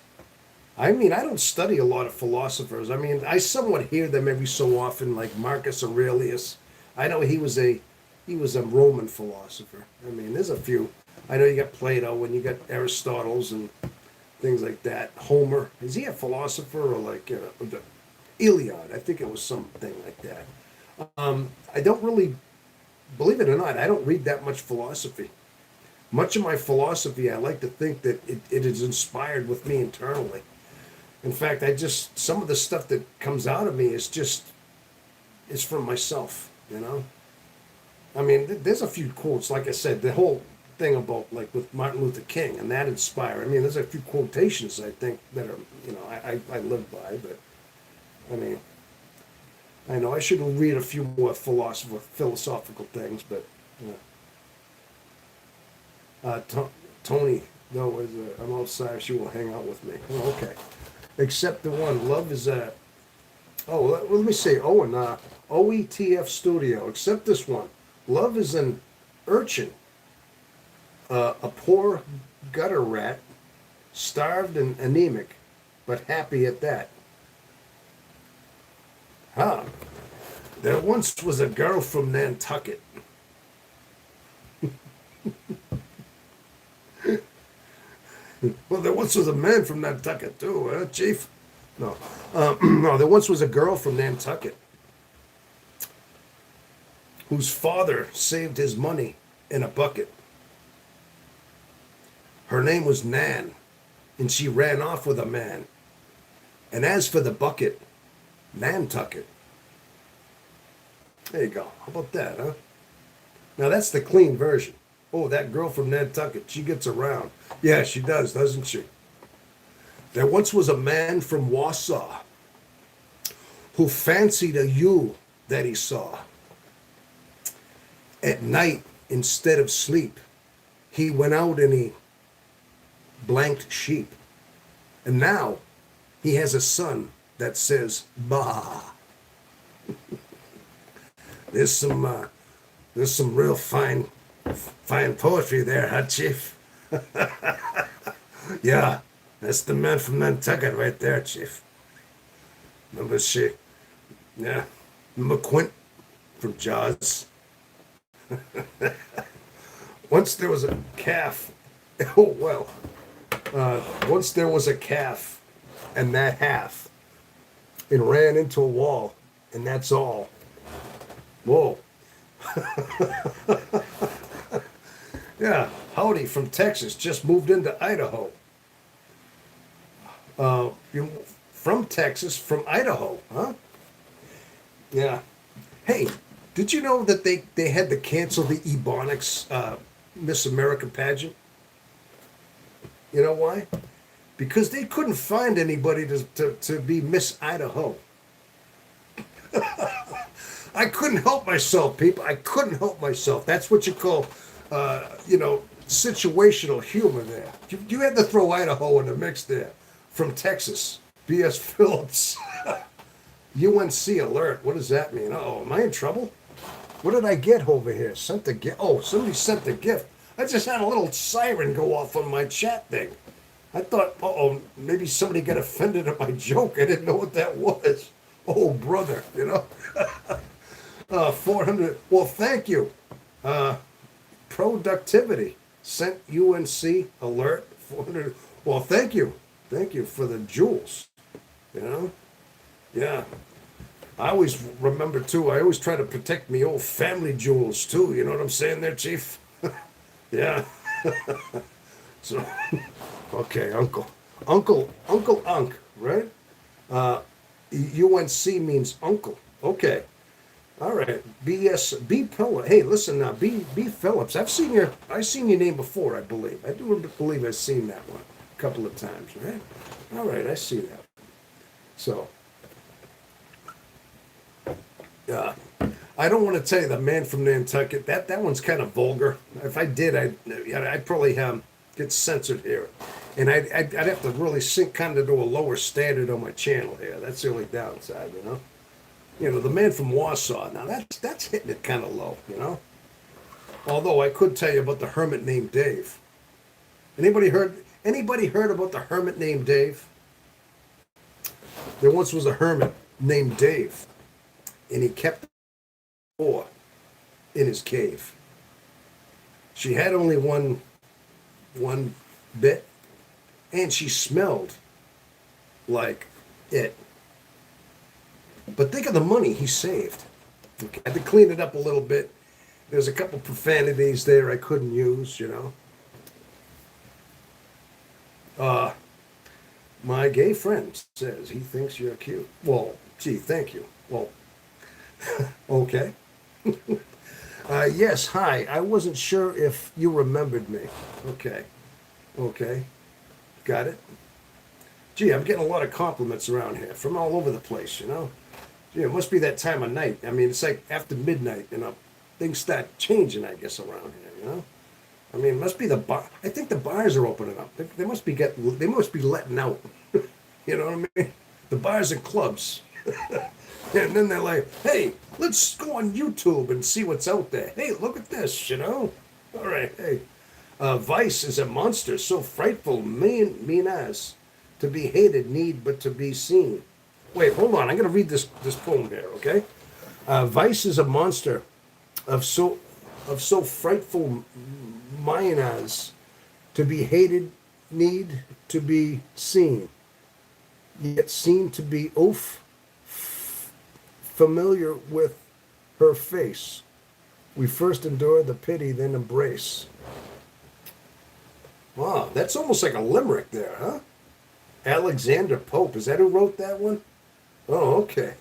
I mean, I don't study a lot of philosophers. I mean, I somewhat hear them every so often, like Marcus Aurelius. I know he was a Roman philosopher. I mean, there's a few. I know you got Plato and you got Aristotle's and things like that. Homer, is he a philosopher or like Iliad. I think it was something like that. I don't really, believe it or not, I don't read that much philosophy. Much of my philosophy, I like to think that it is inspired with me internally. In fact, some of the stuff that comes out of me is from myself, you know? I mean, there's a few quotes, like I said, the whole thing about, like, with Martin Luther King, and that inspired. I mean, there's a few quotations, I think, that are, I live by, but, I mean, I know I should read a few more philosophical things, but, yeah. Tony, no, I'm outside. She will hang out with me. Oh, okay. Except the one. Love is a. Oh, let me say. Oh, and OETF Studio. Except this one. Love is an urchin, a poor gutter rat, starved and anemic, but happy at that. Huh. There once was a girl from Nantucket. Well, there once was a man from Nantucket too, Chief? No, no. There once was a girl from Nantucket whose father saved his money in a bucket. Her name was Nan, and she ran off with a man. And as for the bucket, Nantucket. There you go. How about that, huh? Now that's the clean version. Oh, that girl from Nantucket, she gets around. Yeah, she does, doesn't she? There once was a man from Wausau who fancied a ewe that he saw. At night, instead of sleep, he went out and he blanked sheep. And now he has a son that says, bah. There's some real fine poetry there, huh, Chief? Yeah, that's the man from Nantucket right there, Chief. Remember she? Yeah. Remember Quint from Jaws? Once there was a calf. Oh, well. Once there was a calf, and that half. It ran into a wall, and that's all. Whoa. Yeah, Howdy from Texas just moved into Idaho. From Texas, from Idaho, huh? Yeah. Hey, did you know that they had to cancel the Ebonics Miss America pageant? You know why? Because they couldn't find anybody to be Miss Idaho. I couldn't help myself, people. I couldn't help myself. That's what you call situational humor there. You had to throw Idaho in the mix there. From Texas, B.S. Phillips. UNC alert. What does that mean? Oh, am I in trouble? What did I get over here? Sent a gift. Oh, somebody sent a gift. I just had a little siren go off on my chat thing. I thought, maybe somebody got offended at my joke. I didn't know what that was. Oh, brother, 400. Well, thank you. Productivity sent UNC alert 400. Well, thank you for the jewels. Yeah. I always remember too. I always try to protect me old family jewels too. You know what I'm saying there, Chief? Yeah. So, okay, Uncle Unc, right? UNC means uncle. Okay. All right, B Phillips. Hey, listen now, B Phillips. I've seen your name before, I believe. I do believe I've seen that one a couple of times, right? All right, I see that. So, I don't want to tell you the man from Nantucket. That one's kind of vulgar. If I did, I'd probably get censored here, and I'd have to really sink kind of to a lower standard on my channel here. That's the only downside, the man from Wausau. Now that's hitting it kind of low, Although I could tell you about the hermit named Dave. Anybody heard about the hermit named Dave? There once was a hermit named Dave, and he kept a whore in his cave. She had only one bit, and she smelled like it. But think of the money he saved. Okay. I had to clean it up a little bit. There's a couple profanities there I couldn't use, you know. Uh, my gay friend says he thinks you're cute. Well, gee, thank you. Well, okay. Yes, hi. I wasn't sure if you remembered me. Okay. Okay. Got it. Gee, I'm getting a lot of compliments around here from all over the place, you know? Gee, it must be that time of night. I mean, it's like after midnight, you know, things start changing, I guess, around here, you know? I mean, it must be the bar. I think the bars are opening up. They must be getting, they must be letting out. You know what I mean? The bars and clubs. And then they're like, hey, let's go on YouTube and see what's out there. Hey, look at this, you know? All right, hey. Vice is a monster, so frightful, mean as. To be hated, need but to be seen. Wait, hold on. I'm going to read this poem here, okay? Vice is a monster of so frightful, mine as. To be hated, need to be seen. Yet seen to be familiar with her face. We first endure the pity, then embrace. Wow, that's almost like a limerick there, huh? Alexander Pope, is that who wrote that one? Oh, okay.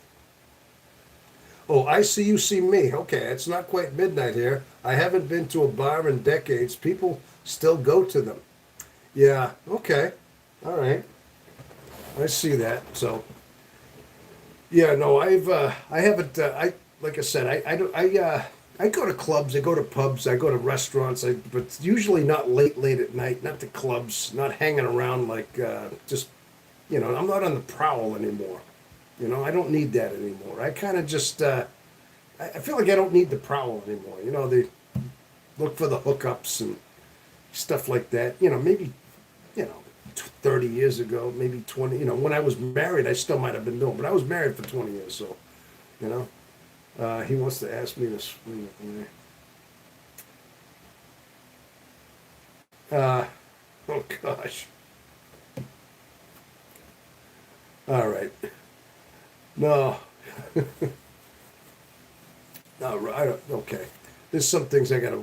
Oh, I see you see me. Okay, it's not quite midnight here. I haven't been to a bar in decades. People still go to them. Yeah, okay. All right. I see that. So, yeah, no, I haven't, like I said, I go to clubs, I go to pubs, I go to restaurants, but usually not late at night, not to clubs, not hanging around like, just, you know, I'm not on the prowl anymore. You know, I don't need that anymore. I kind of just, I feel like I don't need the prowl anymore. You know, they look for the hookups and stuff like that. You know, maybe, you know, 30 years ago, maybe 20, you know, when I was married, I still might have been doing, but I was married for 20 years, so, you know. He wants to ask me to swing it. Oh gosh. All right. No. No, right. Okay. There's some things I gotta,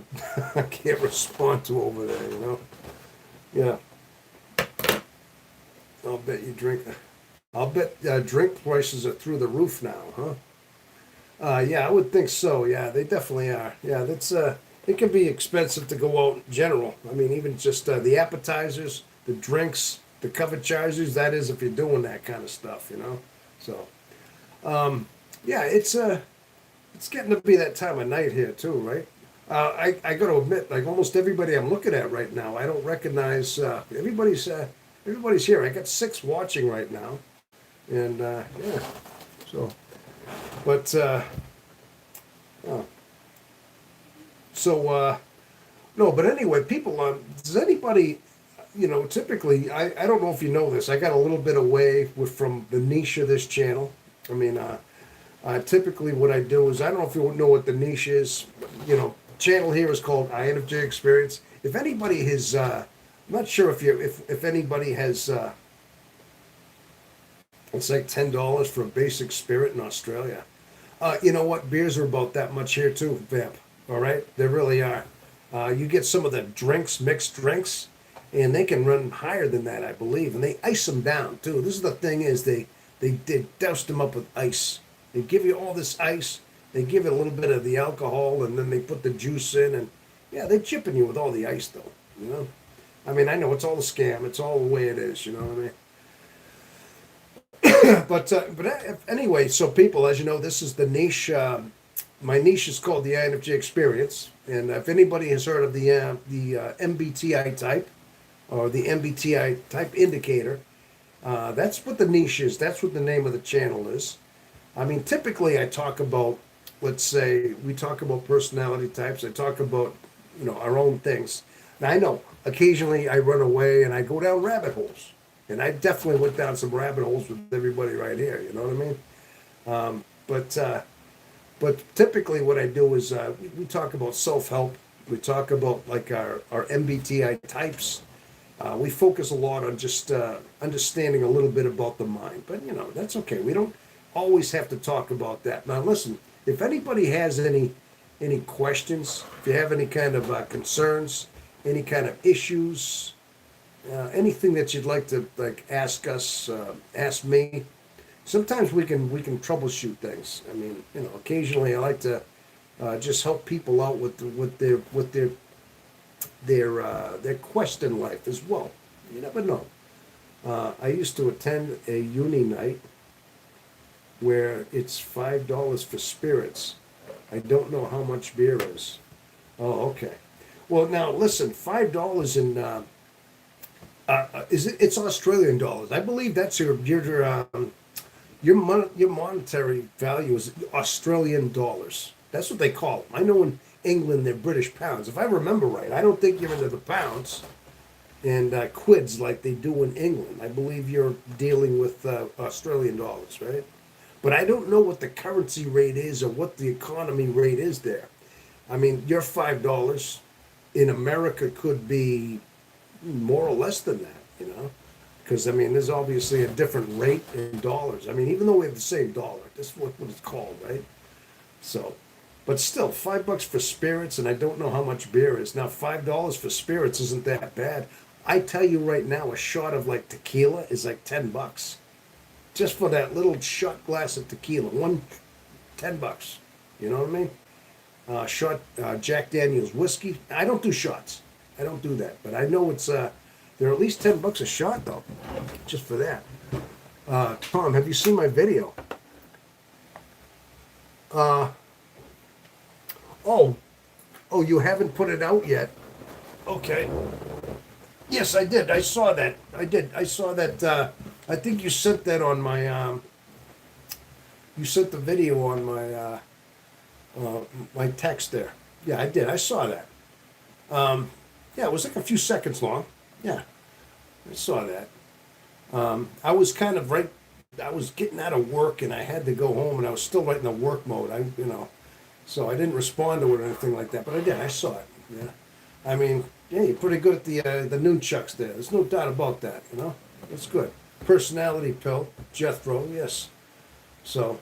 I can't respond to over there, you know? Yeah. I'll bet you drink, I'll bet drink prices are through the roof now, huh? Yeah, I would think so. Yeah, they definitely are. Yeah, that's it can be expensive to go out in general. I mean, even just the appetizers, the drinks, the cover charges. That is, if you're doing that kind of stuff, you know. So, yeah, it's getting to be that time of night here too, right? I got to admit, like almost everybody I'm looking at right now, I don't recognize. Everybody's here. I got 6 watching right now, and yeah, so. But oh. So no, but anyway, people. Does anybody, you know? Typically, I don't know if you know this. I got a little bit away from the niche of this channel. I mean, typically what I do is I don't know if you know what the niche is. You know, channel here is called INFJ Experience. If anybody has, I'm not sure if anybody has. It's like $10 for a basic spirit in Australia. You know what? Beers are about that much here too, Vamp. All right, they really are. You get some of the drinks, mixed drinks, and they can run higher than that, I believe. And they ice them down too. This is the thing is they douse them up with ice. They give you all this ice. They give it a little bit of the alcohol, and then they put the juice in, and yeah, they're chipping you with all the ice though. You know, I mean, I know it's all a scam. It's all the way it is. You know what I mean? But anyway, so people, as you know, this is the niche. My niche is called the INFJ Experience, and if anybody has heard of the MBTI type or the MBTI type indicator, that's what the niche is. That's what the name of the channel is. I mean, typically I talk about, let's say, we talk about personality types. I talk about, you know, our own things. Now I know occasionally I run away and I go down rabbit holes. And I definitely went down some rabbit holes with everybody right here. You know what I mean? But typically what I do is we talk about self-help. We talk about like our MBTI types. We focus a lot on just understanding a little bit about the mind. But, you know, that's okay. We don't, always have to talk about that. Now, listen, if anybody has any questions, if you have any kind of concerns, any kind of issues, anything that you'd like to like ask us, ask me. Sometimes we can troubleshoot things. I mean, occasionally I like to just help people out with their quest in life as well. You never know. I used to attend a uni night where it's $5 for spirits. I don't know how much beer is. Oh, okay. Well, now listen, $5 in is it? It's Australian dollars. I believe that's your monetary value is Australian dollars. That's what they call them. I know in England they're British pounds. If I remember right, I don't think you're into the pounds and quids like they do in England. I believe you're dealing with Australian dollars, right? But I don't know what the currency rate is or what the economy rate is there. I mean, your $5 in America could be more or less than that, because I mean, there's obviously a different rate in dollars. I mean, even though we have the same dollar, that's what it's called, right? So, but still, $5 for spirits, and I don't know how much beer is. Now, $5 for spirits isn't that bad. I tell you right now, a shot of like tequila is like $10, just for that little shot glass of tequila. $10. You know what I mean? Shot Jack Daniel's whiskey. I don't do shots. I don't do that, but I know it's they're at least $10 a shot though, just for that. Tom, have you seen my video? Oh, you haven't put it out yet. Okay. Yes, I did. I saw that. I did. I saw that. I think you sent that on my. You sent the video on my text there. Yeah, I did. I saw that. Yeah, it was like a few seconds long. Yeah, I saw that. I was kind of right. I was getting out of work and I had to go home and I was still right in the work mode. So I didn't respond to it or anything like that. But I did. I saw it. Yeah. I mean, yeah, you're pretty good at the nunchucks there. There's no doubt about that. That's good. Personality pill, Jethro. Yes. So,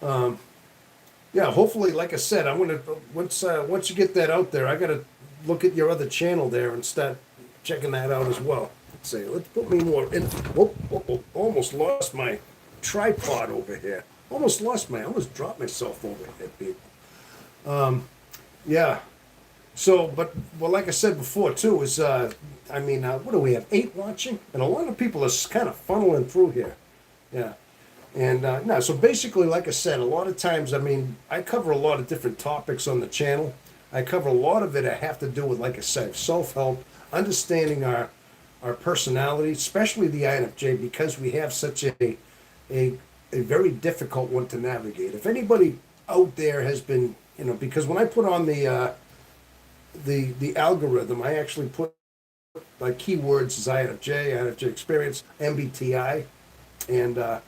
yeah. Hopefully, like I said, I'm gonna once you get that out there, I gotta look at your other channel there and start checking that out as well. Let's see. Let's put me more in. Whoop, almost lost my tripod over here. I almost dropped myself over here, people. Yeah. So, well, like I said before, too, is, what do we have, 8 watching? And a lot of people are kind of funneling through here. Yeah. And, no, so basically, like I said, a lot of times, I mean, I cover a lot of different topics on the channel. I cover a lot of it that have to do with, like I said, self-help, understanding our personality, especially the INFJ, because we have such a very difficult one to navigate. If anybody out there has been, because when I put on the algorithm, I actually put like keywords as INFJ, INFJ Experience, MBTI, and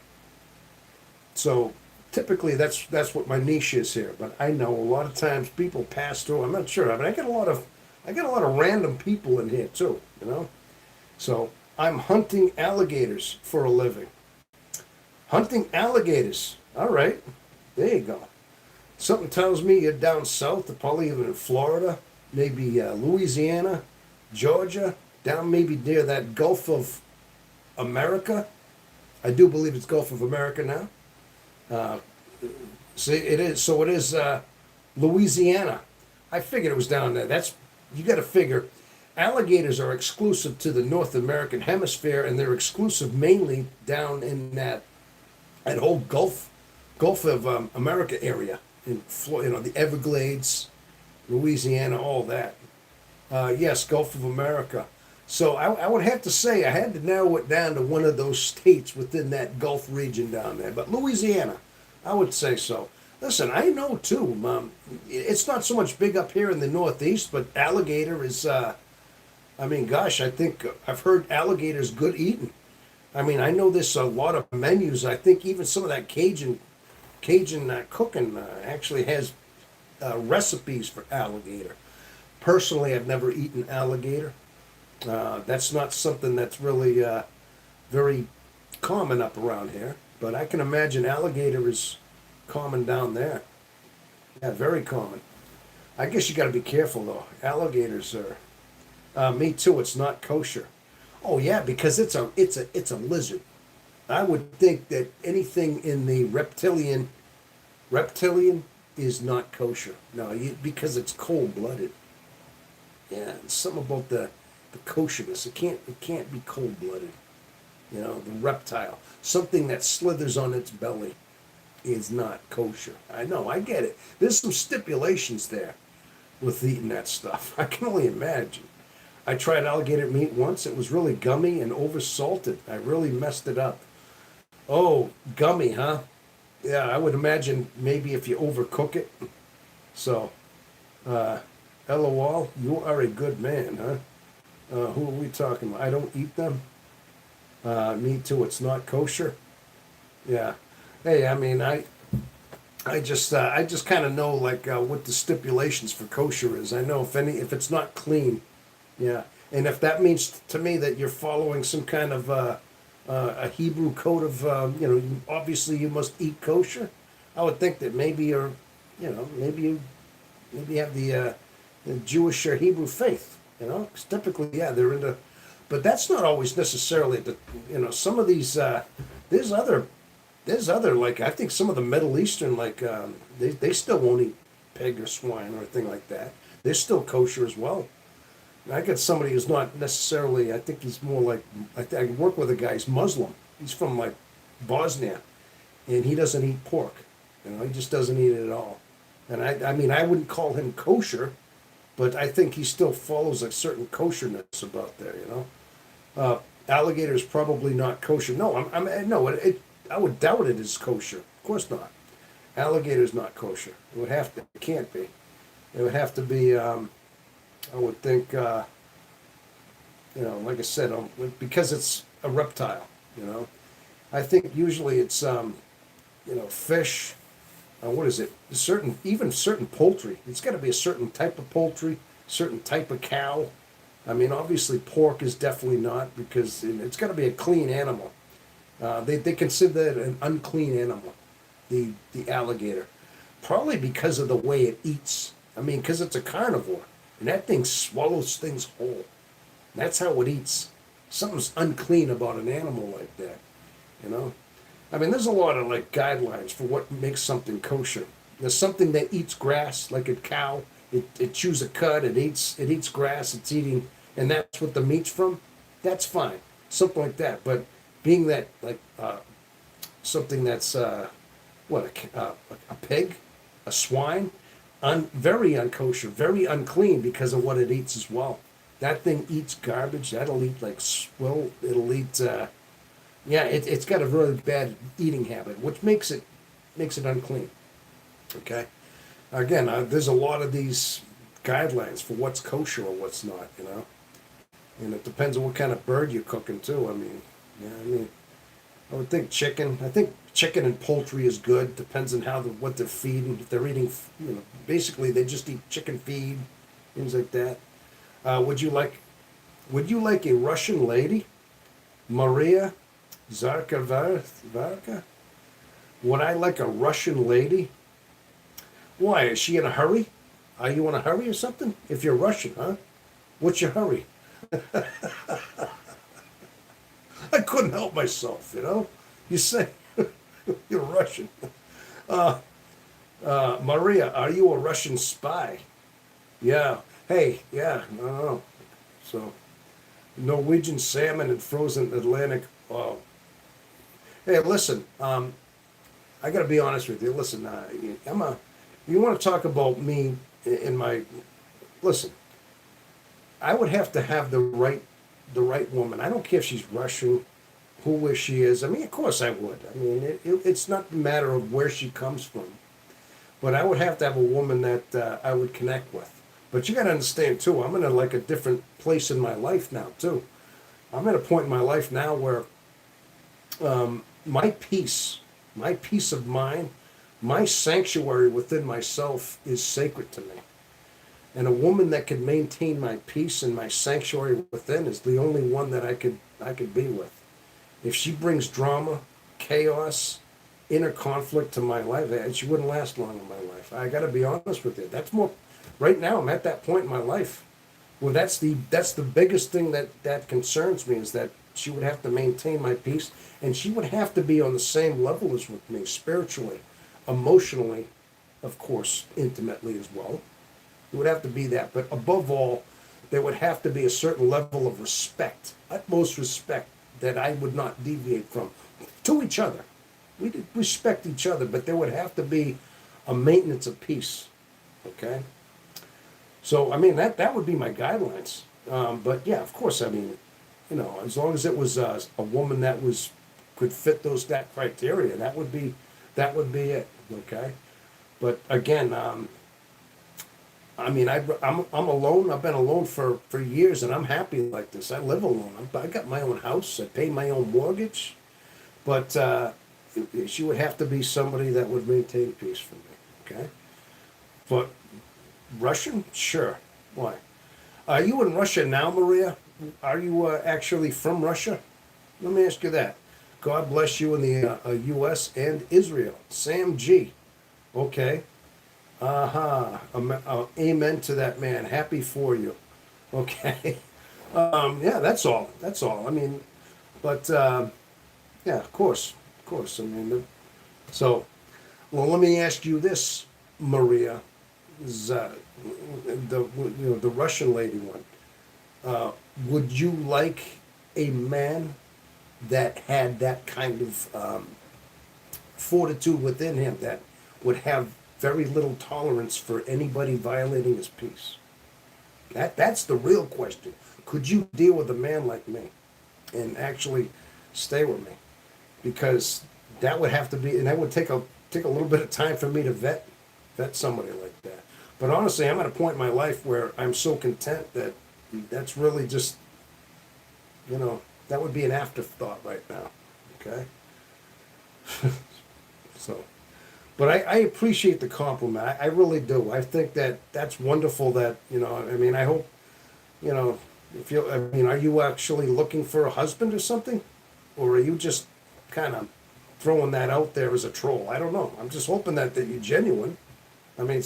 so typically that's what my niche is here. But I know a lot of times people pass through. I'm not sure. I mean, I get a lot of random people in here too. So I'm hunting alligators for a living. Hunting alligators. All right, there you go. Something tells me you're down south, or probably even in Florida, maybe Louisiana, Georgia, down maybe near that Gulf of America. I do believe it's Gulf of America now. See, it is. So it is Louisiana. I figured it was down there. You got to figure. Alligators are exclusive to the North American hemisphere, and they're exclusive mainly down in that whole Gulf of America area in Florida, the Everglades, Louisiana, all that. Yes, Gulf of America. So I would have to say I had to narrow it down to one of those states within that Gulf region down there. But Louisiana, I would say so. Listen, I know too. It's not so much big up here in the Northeast, but alligator is. I think I've heard alligator's good eating. I mean, I know there's a lot of menus. I think even some of that Cajun cooking actually has recipes for alligator. Personally, I've never eaten alligator. That's not something that's really very common up around here. But I can imagine alligator is common down there. Yeah, very common. I guess you got to be careful though. Alligators are. Me too. It's not kosher. Oh yeah, because it's a lizard. I would think that anything in the reptilian is not kosher. No, because it's cold blooded. Yeah, it's something about the kosherness. It can't be cold blooded. You know, the reptile, something that slithers on its belly, is not kosher. I know, I get it. There's some stipulations there with eating that stuff. I can only imagine. I tried alligator meat once. It was really gummy and over salted. I really messed it up. Oh, gummy, huh? Yeah, I would imagine maybe if you overcook it. So, LOL, you are a good man, huh? Who are we talking about? I don't eat them. Me too. It's not kosher. Yeah. Hey, I mean, I just kind of know like what the stipulations for kosher is. I know if it's not clean, yeah, and if that means to me that you're following some kind of a Hebrew code of obviously you must eat kosher. I would think that maybe you're, maybe you have the Jewish or Hebrew faith. 'Cause typically, yeah, they're into, but that's not always necessarily the, some of these there's other like I think some of the Middle Eastern like they still won't eat pig or swine or anything like that. They're still kosher as well. And I got somebody who's not necessarily. I think he's more like I work with a guy. He's Muslim. He's from like Bosnia, and he doesn't eat pork. He just doesn't eat it at all. And I mean I wouldn't call him kosher, but I think he still follows a certain kosherness about there. Alligator is probably not kosher. No, no. I would doubt it is kosher. Of course not. Alligator is not kosher. It would have to. It can't be. It would have to be. I would think. Like I said, because it's a reptile. I think usually it's fish. What is it? Even certain poultry. It's got to be a certain type of poultry, certain type of cow. I mean, obviously pork is definitely not because it's got to be a clean animal. They consider that an unclean animal, the alligator, probably because of the way it eats. I mean, because it's a carnivore, and that thing swallows things whole. That's how it eats. Something's unclean about an animal like that, I mean, there's a lot of like guidelines for what makes something kosher. There's something that eats grass, like a cow. It chews a cud. It eats grass. It's eating, and that's what the meat's from. That's fine, something like that. But being that like something that's a pig, a swine, very unkosher, very unclean because of what it eats as well. That thing eats garbage. That'll eat like swill. It'll eat. It's got a really bad eating habit, which makes it unclean. Okay. Again, there's a lot of these guidelines for what's kosher or what's not. And it depends on what kind of bird you're cooking too. I would think chicken. I think chicken and poultry is good. Depends on what they're feeding. If they're eating, basically they just eat chicken feed, things like that. Would you like a Russian lady, Maria Zarka? Would I like a Russian lady? Why? Is she in a hurry? Are you in a hurry or something? If you're Russian, huh? What's your hurry? I couldn't help myself, You say you're Russian. Maria, are you a Russian spy? Yeah. Hey, yeah, no. So, Norwegian salmon and frozen Atlantic. Oh. Hey, listen. I got to be honest with you. Listen, you want to talk about me in my. Listen. I would have to have the right woman. I don't care if she's Russian, who she is. I mean, of course I would. I mean, it's not a matter of where she comes from, but I would have to have a woman that I would connect with. But you got to understand too. I'm in a different place in my life now too. I'm at a point in my life now where my peace of mind, my sanctuary within myself is sacred to me. And a woman that could maintain my peace and my sanctuary within is the only one that I could be with. If she brings drama, chaos, inner conflict to my life, she wouldn't last long in my life. I got to be honest with you. That's more. Right now, I'm at that point in my life. Well, that's the biggest thing that concerns me, is that she would have to maintain my peace, and she would have to be on the same level as with me, spiritually, emotionally, of course, intimately as well. It would have to be that, but above all, there would have to be a certain level of respect, utmost respect, that I would not deviate from, to each other. We did respect each other, but there would have to be a maintenance of peace. Okay. So I mean that would be my guidelines. But yeah, of course, I mean, as long as it was a woman that could fit that criteria, that would be it. Okay. But again, I mean, I'm alone. I've been alone for years, and I'm happy like this. I live alone. I got my own house. I pay my own mortgage. But she would have to be somebody that would maintain peace for me. Okay. But Russian? Sure. Why? Are you in Russia now, Maria? Are you actually from Russia? Let me ask you that. God bless you in the U.S. and Israel. Sam G. Okay. Amen to that, man. Happy for you. Okay. Yeah, that's all. That's all. I mean, but yeah, of course. Of course. I mean, so, well, let me ask you this, Maria. Is, the Russian lady one. Would you like a man that had that kind of fortitude within him, that would have very little tolerance for anybody violating his peace? That's the real question. Could you deal with a man like me and actually stay with me? Because that would have to be, and that would take a little bit of time for me to vet somebody like that. But honestly, I'm at a point in my life where I'm so content that that's really just, that would be an afterthought right now. Okay. So, but I appreciate the compliment. I really do. I think that's wonderful. That I mean, I hope, are you actually looking for a husband or something, or are you just kind of throwing that out there as a troll? I don't know. I'm just hoping that you're genuine. I mean,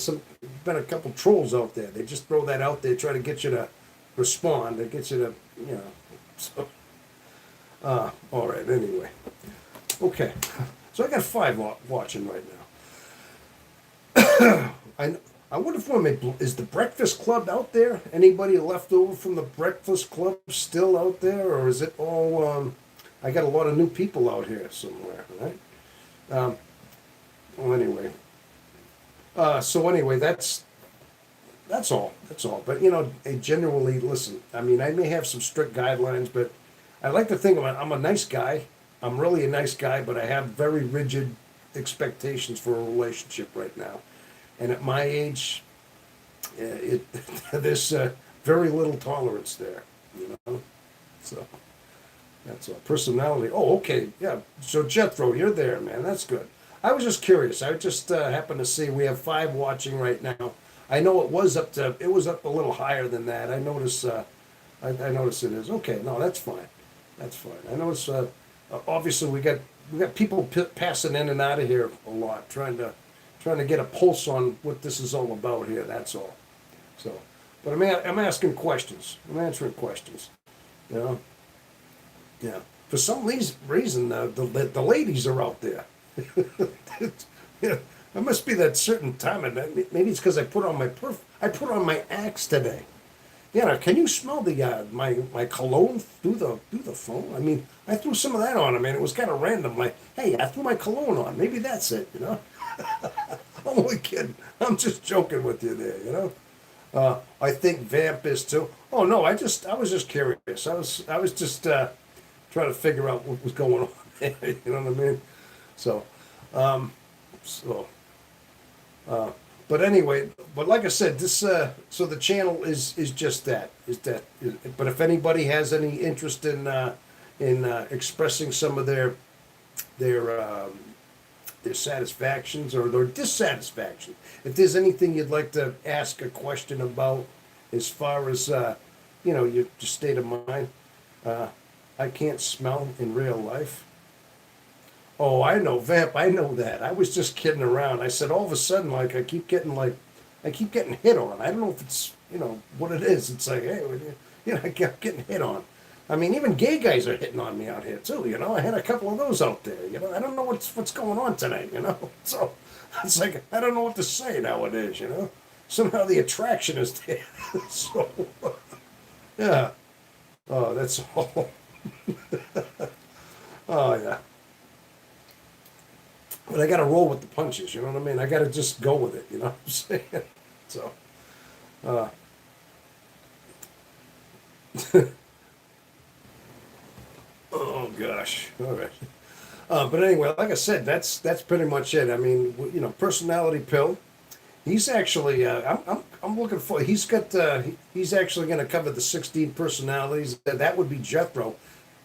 been a couple trolls out there. They just throw that out there, try to get you to respond. They get you to, So, all right. Anyway, okay. So I got 5 watching right now. I wonder if is the Breakfast Club out there? Anybody left over from the Breakfast Club still out there, or is it all? I got a lot of new people out here somewhere, right? Well, anyway. So anyway, that's all. That's all. But genuinely, listen. I mean, I may have some strict guidelines, but I like to think I'm a nice guy. I'm really a nice guy, but I have very rigid expectations for a relationship right now. And at my age, there's very little tolerance there. So that's all. Personality. Oh, okay. Yeah. So Jethro, you're there, man. That's good. I was just curious. I just happened to see we have 5 watching right now. I know it was up a little higher than that. I notice. I notice it is. Okay. No, that's fine. That's fine. I notice. Obviously, we got people passing in and out of here a lot, trying to get a pulse on what this is all about here. That's all. So, but I'm asking questions. I'm answering questions. Yeah. For some reason, the ladies are out there. It must be that certain time, and maybe it's because I put on my Axe today. Yeah, can you smell the my cologne through the phone? I mean, I threw some of that on. I mean, it was kind of random. Like, hey, I threw my cologne on. Maybe that's it. I'm only kidding. I'm just joking with you there. I think Vamp is too. Oh no, I was just curious. I was just trying to figure out what was going on. You know what I mean? So, but anyway, but like I said, this so the channel is just that. But if anybody has any interest in expressing some of their satisfactions or their dissatisfaction, if there's anything you'd like to ask a question about, as far as your state of mind, I can't smell in real life. Oh, I know, Vamp. I know that. I was just kidding around. I said all of a sudden, like I keep getting hit on. I don't know if it's what it is. It's like, hey, I kept getting hit on. I mean, even gay guys are hitting on me out here too. I had a couple of those out there. I don't know what's going on tonight. So it's like I don't know what to say nowadays. Somehow the attraction is there. So yeah. Oh, that's all. Oh yeah. But I got to roll with the punches. You know what I mean? I got to just go with it. You know what I'm saying? So. Uh, oh gosh. All right. But anyway, like I said, that's pretty much it. I mean, personality pill. He's actually. I'm looking for. He's actually going to cover the 16 personalities. That would be Jethro,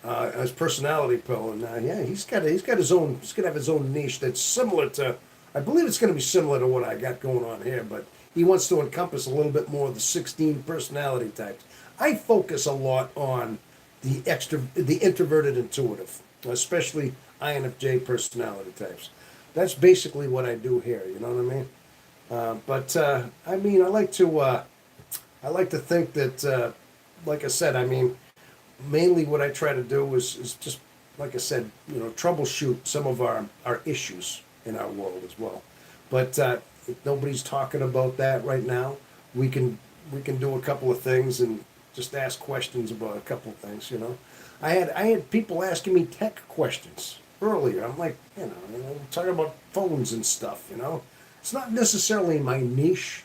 as personality pill, and yeah, he's got his own. He's going to have his own niche that's similar to. I believe it's going to be similar to what I got going on here, but he wants to encompass a little bit more of the 16 personality types. I focus a lot on the introverted intuitive, especially INFJ personality types. That's basically what I do here. You know what I mean? But I mean, I like to think that, like I said, I mean, mainly what I try to do is just, like I said, troubleshoot some of our issues in our world as well. But if nobody's talking about that right now, we can do a couple of things and just ask questions about a couple of things. I had people asking me tech questions earlier. I'm like, talking about phones and stuff. It's not necessarily my niche.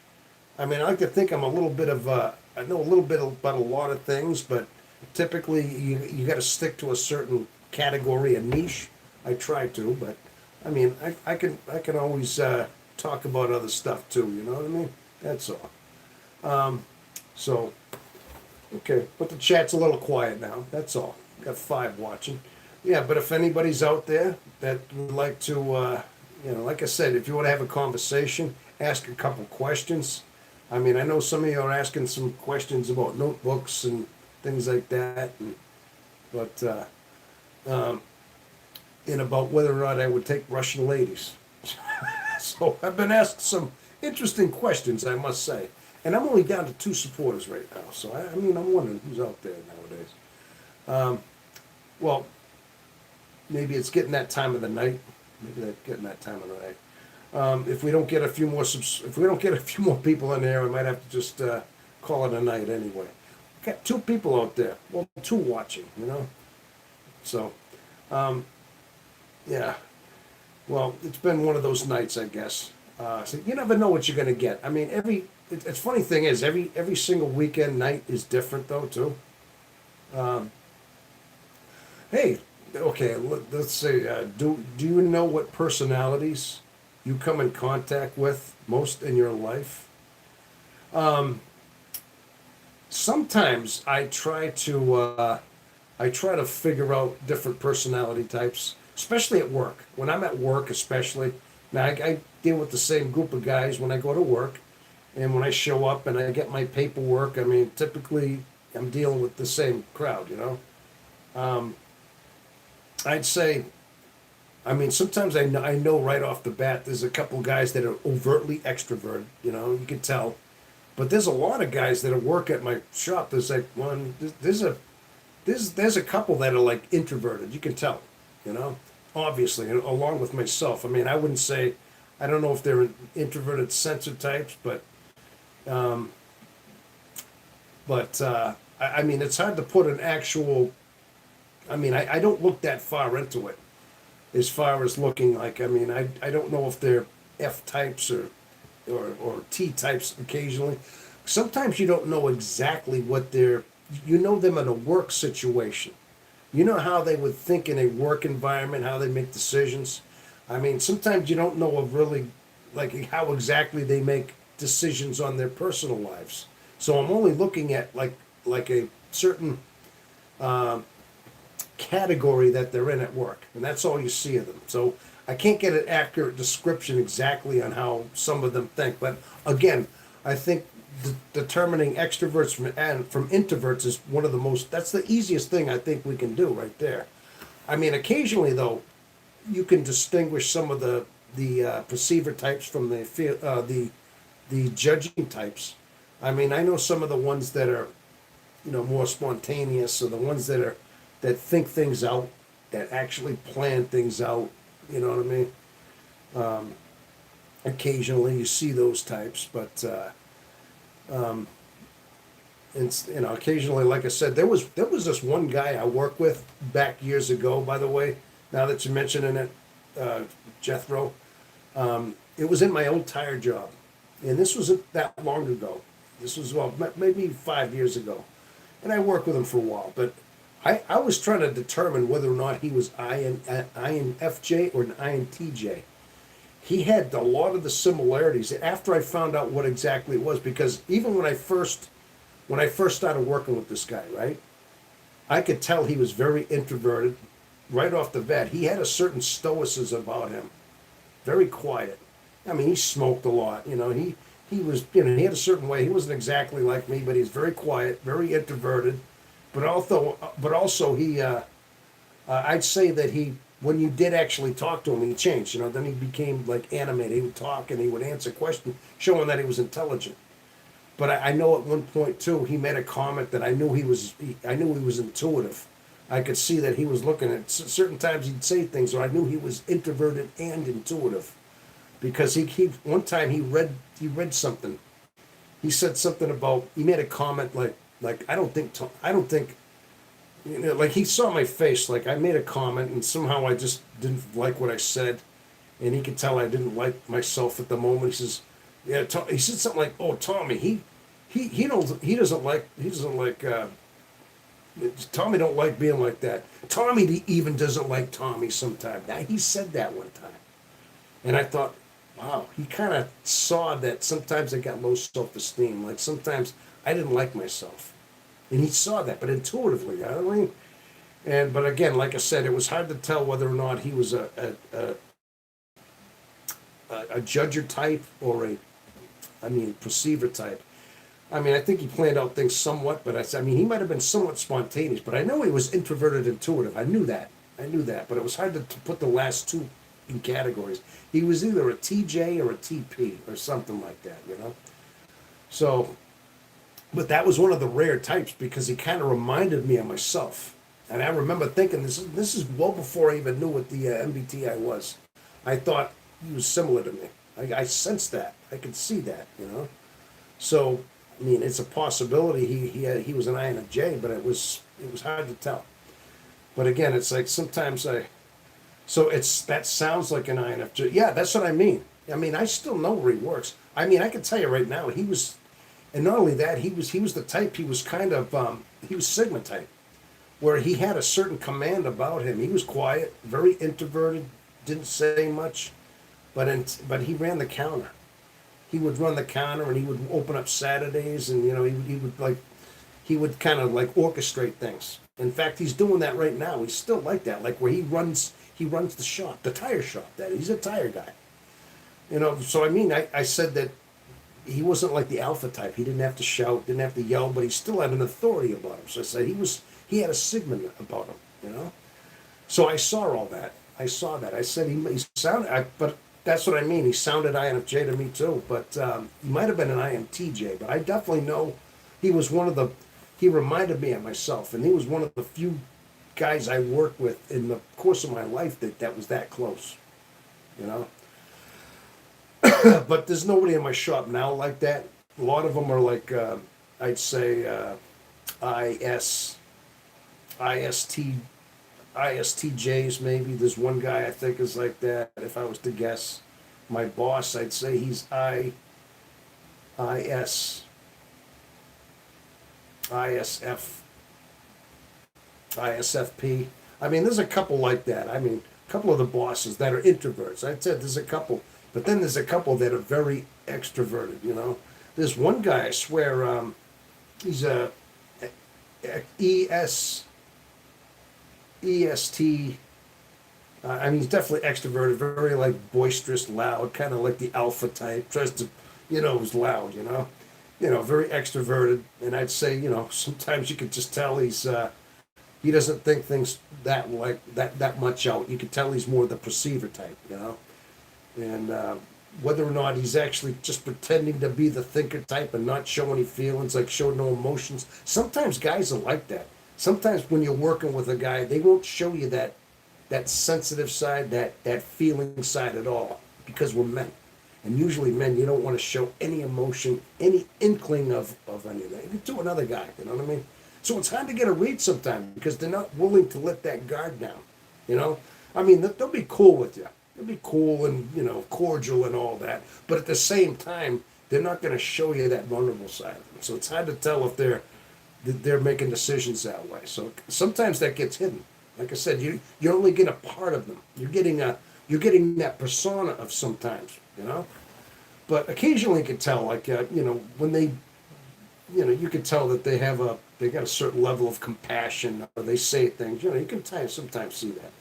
I mean, I like to think I'm a little bit of I know a little bit about a lot of things, but typically you got to stick to a certain category, a niche. I try to, but I mean, I can always talk about other stuff too. You know what I mean? That's all. So okay, but the chat's a little quiet now. That's all. Got 5 watching. Yeah, but if anybody's out there that would like to, like I said, if you want to have a conversation, ask a couple questions. I mean, I know some of you are asking some questions about notebooks and things like that, but and about whether or not I would take Russian ladies. So I've been asked some interesting questions, I must say. And I'm only down to 2 supporters right now. So, I mean, I'm wondering who's out there nowadays. Well, maybe it's getting that time of the night. Maybe that's getting that time of the night. If we don't get a few more, if we don't get a few more people in there, I might have to just call it a night anyway. Got 2 people out there. Well, 2 watching. So, yeah. Well, it's been one of those nights, I guess. So you never know what you're going to get. I mean, it's funny thing is every single weekend night is different though too. Hey, okay, let's say, do you know what personalities you come in contact with most in your life? Sometimes I try to figure out different personality types, especially at work. When I'm at work, especially now, I deal with the same group of guys when I go to work, and when I show up and I get my paperwork. I mean, typically I'm dealing with the same crowd. I'd say, I mean, sometimes I know right off the bat there's a couple guys that are overtly extroverted, you can tell. But there's a lot of guys that work at my shop. There's like there's a couple that are like introverted. You can tell, obviously, along with myself. I mean, I wouldn't say, I don't know if they're introverted sensor types, but I mean, it's hard to put an actual. I mean, I don't look that far into it, as far as looking like. I mean, I don't know if they're F types or T types occasionally. Sometimes you don't know exactly what they're. You know them in a work situation. You know how they would think in a work environment, how they make decisions. I mean, sometimes you don't know of really, like, how exactly they make decisions on their personal lives. So I'm only looking at like a certain category that they're in at work, and that's all you see of them. So I can't get an accurate description exactly on how some of them think. But again, I think determining extroverts from introverts is one of the most. That's the easiest thing I think we can do right there. I mean, occasionally though, you can distinguish some of the perceiver types from the judging types. I mean, I know some of the ones that are, more spontaneous, or the ones that think things out, that actually plan things out. You know what I mean? Occasionally, you see those types, but and occasionally, like I said, there was this one guy I worked with back years ago. By the way, now that you're mentioning it, Jethro, it was in my old tire job, and this wasn't that long ago. This was, well, maybe 5 years ago, and I worked with him for a while. But I was trying to determine whether or not he was INFJ or an INTJ. He had a lot of the similarities after I found out what exactly it was, because even when I first started working with this guy, right, I could tell he was very introverted right off the bat. He had a certain stoicism about him, very quiet. I mean, he smoked a lot. He was, he had a certain way. He wasn't exactly like me, but he's very quiet, very introverted. But also he, I'd say that when you did actually talk to him, he changed. Then he became like animated. He would talk and he would answer questions, showing that he was intelligent. But I know at one point too, he made a comment that I knew I knew he was intuitive. I could see that he was looking at certain times he'd say things, or I knew he was introverted and intuitive, because he one time he read something. He said something about, he made a comment like I don't think, like he saw my face, like I made a comment and somehow I just didn't like what I said, and he could tell I didn't like myself at the moment. He says, yeah, he said something like, "Oh, Tommy, he doesn't like Tommy don't like being like that. Tommy even doesn't like Tommy sometimes." Now, he said that one time, and I thought, wow, he kind of saw that sometimes I got low self-esteem. Like sometimes I didn't like myself, and he saw that, but intuitively, I mean. But again, like I said, it was hard to tell whether or not he was a judger type or perceiver type. I mean, I think he planned out things somewhat, but he might have been somewhat spontaneous, but I know he was introverted, intuitive. I knew that, but it was hard to put the last two in categories. He was either a TJ or a TP or something like that. So, but that was one of the rare types, because he kind of reminded me of myself. And I remember thinking, this is well before I even knew what the MBTI was. I thought he was similar to me. I sensed that. I could see that. So, it's a possibility he was an INFJ, but it was hard to tell. But again, it's like sometimes that sounds like an INFJ. Yeah, that's what I mean. I still know where he works. I can tell you right now, and not only that, he was the type. He was kind of he was Sigma type, where he had a certain command about him. He was quiet, very introverted, didn't say much, but he ran the counter. He would run the counter, and he would open up Saturdays, and he would kind of like orchestrate things. In fact, he's doing that right now. He's still like that, like where he runs the shop, the tire shop. That he's a tire guy. So I said that he wasn't like the alpha type. He didn't have to shout, didn't have to yell, but he still had an authority about him. So I said he had a Sigma about him. So I saw all that. I said he sounded, but that's what I mean. He sounded INFJ to me too, but he might have been an INTJ. But I definitely know he was he reminded me of myself, and he was one of the few guys I worked with in the course of my life that was that close. But there's nobody in my shop now like that. A lot of them are like, I'd say, ISTJs maybe. There's one guy I think is like that. If I was to guess, my boss, I'd say he's ISFP. There's a couple like that. A couple of the bosses that are introverts. I said there's a couple, but then there's a couple that are very extroverted. There's one guy, I swear, he's a EST. He's definitely extroverted, very like boisterous, loud, kind of like the alpha type. Tries to, is loud. Very extroverted. And I'd say, sometimes you could just tell he's he doesn't think things that much out. You can tell he's more the perceiver type, you know. And whether or not he's actually just pretending to be the thinker type and not show any feelings, like show no emotions. Sometimes guys are like that. Sometimes when you're working with a guy, they won't show you that sensitive side, that feeling side at all, because we're men. And usually men, you don't want to show any emotion, any inkling of anything. Even to another guy, you know what I mean? So it's hard to get a read sometimes because they're not willing to let that guard down, you know? I mean, they'll be cool with you. They'll be cool and, you know, cordial and all that. But at the same time, they're not going to show you that vulnerable side of them. So it's hard to tell if they're making decisions that way. So sometimes that gets hidden. Like I said, you only get a part of them. You're getting that persona of sometimes, you know. But occasionally you can tell, like you know, when they, you know, you can tell that they got a certain level of compassion, or they say things. You know, you can sometimes see that.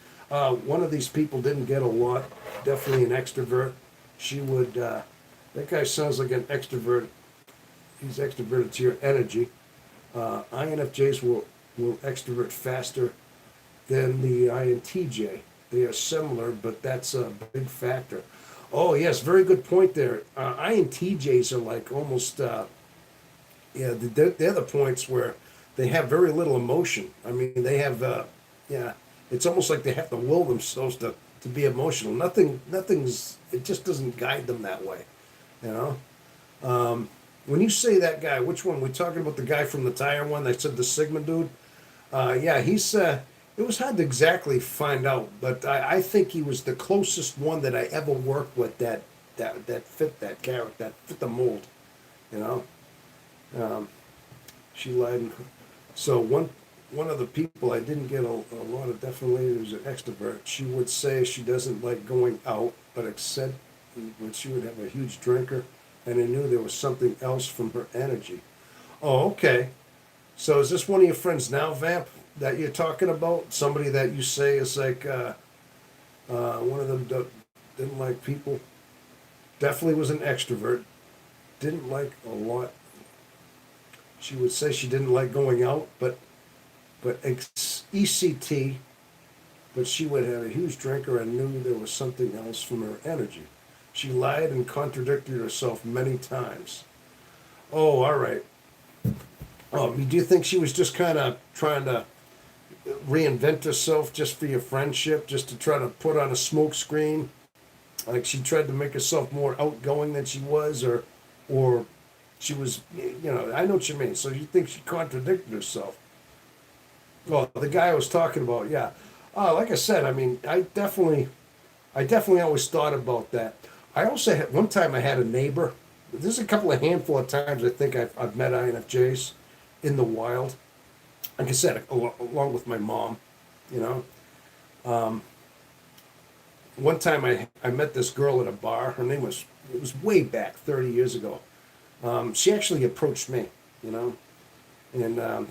One of these people didn't get a lot. Definitely an extrovert. She would. That guy sounds like an extrovert. He's extroverted to your energy. INFJs will extrovert faster than the INTJ. They are similar, but that's a big factor. Oh yes, very good point there. INTJs are like almost, yeah, they're the points where they have very little emotion. I mean, they have, yeah, it's almost like they have to will themselves to be emotional. It just doesn't guide them that way, you know. When you say that guy, which one? We talking about the guy from the tire one that said the Sigma dude? Yeah, he's. It was hard to exactly find out, but I think he was the closest one that I ever worked with that fit that character, that fit the mold, you know. She lied. So one of the people I didn't get a lot of, definitely was an extrovert. She would say she doesn't like going out, but except when she would have a huge drinker, and I knew there was something else from her energy. Oh, okay. So is this one of your friends now, Vamp, that you're talking about? Somebody that you say is like one of them didn't like people. Definitely was an extrovert. Didn't like a lot. She would say she didn't like going out, but ECT. But she would have a huge drinker and knew there was something else from her energy. She lied and contradicted herself many times. Oh, all right. Oh, do you think she was just kind of trying to reinvent herself just for your friendship, just to try to put on a smoke screen? Like she tried to make herself more outgoing than she was, or she was, you know, I know what you mean. So you think she contradicted herself? Well, the guy I was talking about, yeah. Like I said, I mean, I definitely always thought about that. I also had one time I had a neighbor. There's a handful of times I think I've met INFJs in the wild. Like I said, along with my mom, you know. One time I met this girl at a bar. Her name it was way back, 30 years ago. She actually approached me, you know. And I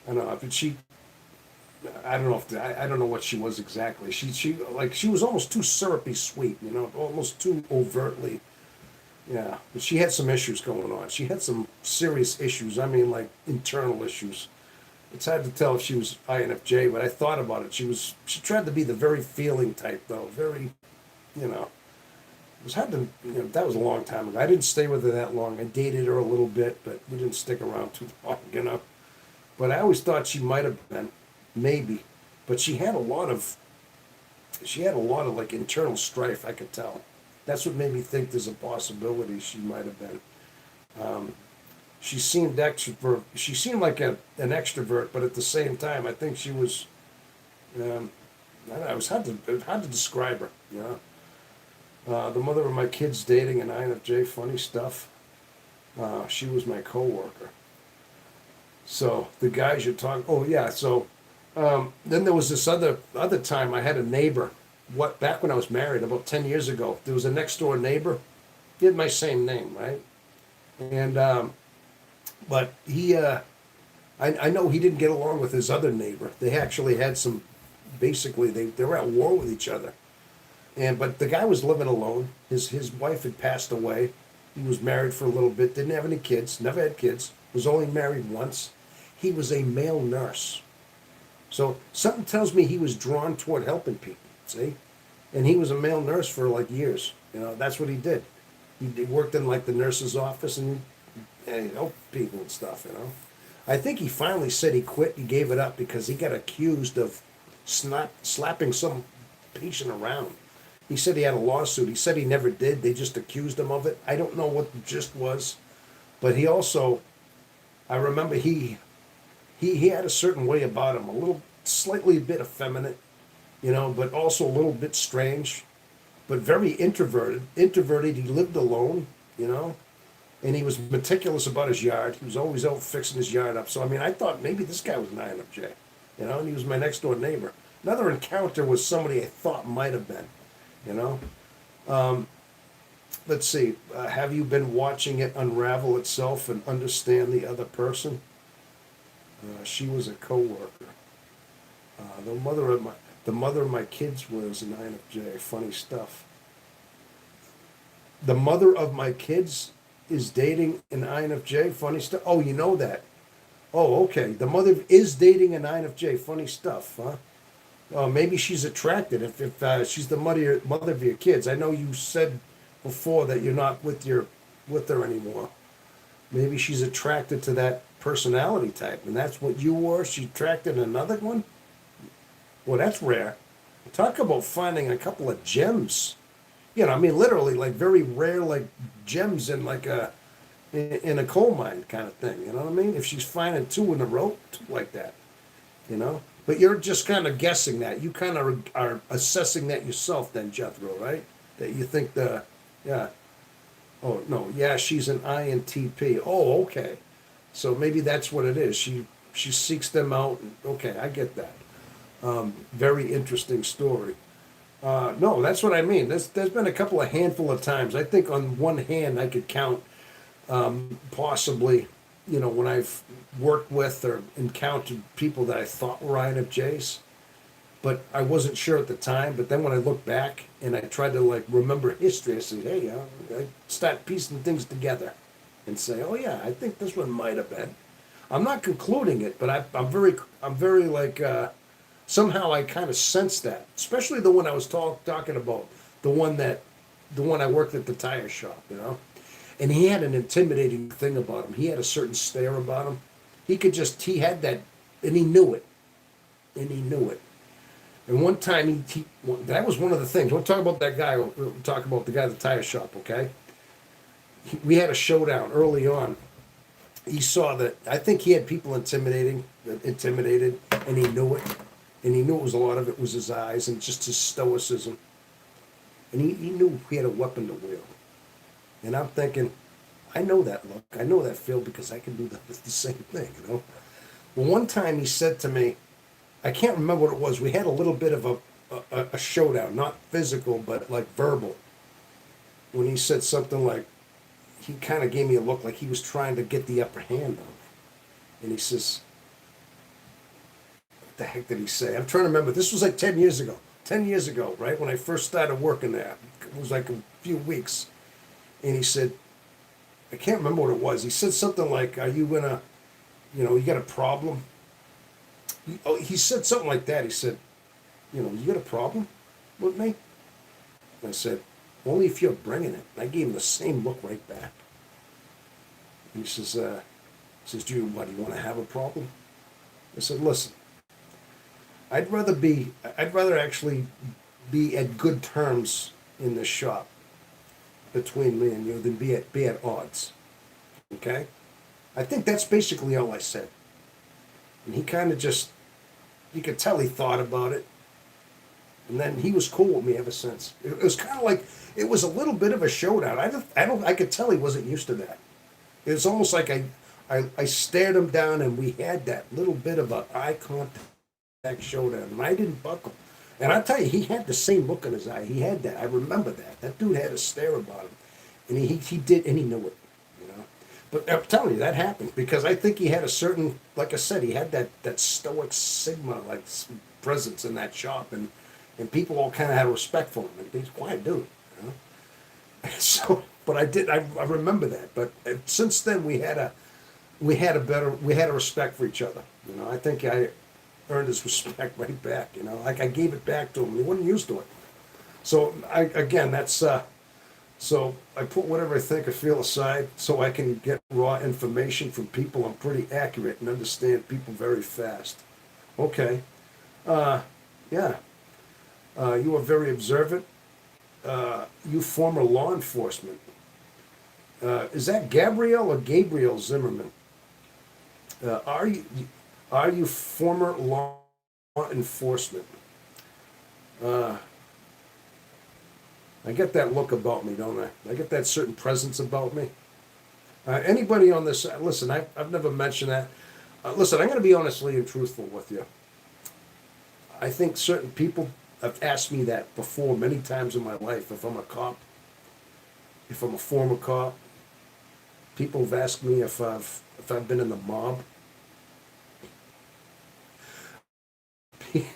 don't know, but I don't know I don't know what she was exactly. She was almost too syrupy sweet, you know, almost too overtly. Yeah, but she had some issues going on. She had some serious issues. I mean, like internal issues. It's hard to tell if she was INFJ, but I thought about it. She tried to be the very feeling type, though. Very, you know. It was hard to, you know, that was a long time ago. I didn't stay with her that long. I dated her a little bit, but we didn't stick around too long, you know. But I always thought she might have been, maybe. But she had a lot of like internal strife, I could tell. That's what made me think there's a possibility she might have been. She seemed extrovert. She seemed like an extrovert, but at the same time, I think she was. I don't know. It was hard to describe her. You know, the mother of my kids dating an INFJ. Funny stuff. She was my coworker. So the guys you're talking. Oh yeah. So then there was this other time I had a neighbor. Back when I was married about 10 years ago, there was a next door neighbor. He had my same name, right? And but he, I know he didn't get along with his other neighbor. They actually had some, basically they were at war with each other. But the guy was living alone. His wife had passed away. He was married for a little bit. Didn't have any kids. Never had kids. Was only married once. He was a male nurse. So something tells me he was drawn toward helping people. See, and he was a male nurse for like years. That's what he did. He worked in like the nurse's office and he helped people and stuff. I think he finally said he quit. He gave it up because he got accused of slapping some patient around. He said he had a lawsuit. He said he never did. They just accused him of it. I don't know what the gist was, but he also, I remember he had a certain way about him, a little, slightly a bit effeminate, but also a little bit strange, but very introverted. Introverted. He lived alone, and he was meticulous about his yard. He was always out fixing his yard up. So I mean, I thought maybe this guy was an INFJ, and he was my next door neighbor. Another encounter was somebody I thought might have been, you know. Let's see. Have you been watching it unravel itself and understand the other person? She was a coworker. The mother of my kids was an INFJ. Funny stuff. The mother of my kids is dating an INFJ. Funny stuff. Oh, you know that. Oh, okay. The mother is dating an INFJ. Funny stuff, huh? Maybe she's attracted if she's the mother of your kids. I know you said before that you're not with her anymore. Maybe she's attracted to that personality type, and that's what you were. She attracted another one. Well, that's rare. Talk about finding a couple of gems. I mean, literally, like very rare, like gems in in a coal mine kind of thing. You know what I mean? If she's finding two in a row, two like that, But you're just kind of guessing that. You kind of are assessing that yourself, then, Jethro, right? That you think yeah. Oh no, yeah, she's an INTP. Oh, okay. So maybe that's what it is. She seeks them out. Okay, I get that. Very interesting story. No, that's what I mean. There's been a couple of handful of times. I think on one hand I could count possibly, when I've worked with or encountered people that I thought were INFJs, but I wasn't sure at the time. But then when I look back and I tried to remember history, I said, hey, I start piecing things together and say, oh yeah, I think this one might have been. I'm not concluding it, but I'm very somehow I kind of sense that, especially the one I was talking about, the one I worked at the tire shop, and he had an intimidating thing about him. He had a certain stare about him. He had that, and he knew it, And one time that was one of the things. We'll talk about that guy. We'll talk about the guy at the tire shop, okay? We had a showdown early on. He saw that. I think he had people intimidated, and he knew it. And he knew it was a lot of it was his eyes and just his stoicism. And he knew he had a weapon to wield. And I'm thinking, I know that look. I know that feel because I can do the same thing, Well, one time he said to me, I can't remember what it was. We had a little bit of a showdown, not physical, but verbal. When he said something he kind of gave me a look like he was trying to get the upper hand on me. And he says, the heck did he say? I'm trying to remember. This was 10 years ago. 10 years ago, right? When I first started working there. It was a few weeks. And he said, I can't remember what it was. He said something like, are you gonna, you got a problem? He said something like that. He said, you got a problem with me? And I said, only if you're bringing it. And I gave him the same look right back. And he says, do you want to have a problem? I said, listen, I'd rather actually be at good terms in this shop between me and you than be at odds. Okay? I think that's basically all I said. And he kind of you could tell he thought about it. And then he was cool with me ever since. It was kind of it was a little bit of a showdown. I could tell he wasn't used to that. It was almost like I stared him down and we had that little bit of an eye contact showdown, and I didn't buckle. And I tell you, he had the same look in his eye. He had that. I remember that. That dude had a stare about him, and he did, and he knew it, But I'm telling you, that happened because I think he had a certain, like I said, he had that stoic Sigma presence in that shop, and people all kind of had respect for him. And he's a quiet dude, So, but I remember that. But since then, we had a respect for each other. I think earned his respect right back. Like I gave it back to him. He wasn't used to it. So so I put whatever I think or feel aside so I can get raw information from people. I'm pretty accurate and understand people very fast. Okay. Yeah. You are very observant. You former law enforcement. Is that Gabrielle or Gabriel Zimmerman? Uh, are you are you former law enforcement? Uh, I get that look about me, don't I? I get that certain presence about me. Anybody on this? Listen, I've never mentioned that. Listen, I'm going to be honestly and truthful with you. I think certain people have asked me that before many times in my life. If I'm a cop, if I'm a former cop, people have asked me if I've been in the mob.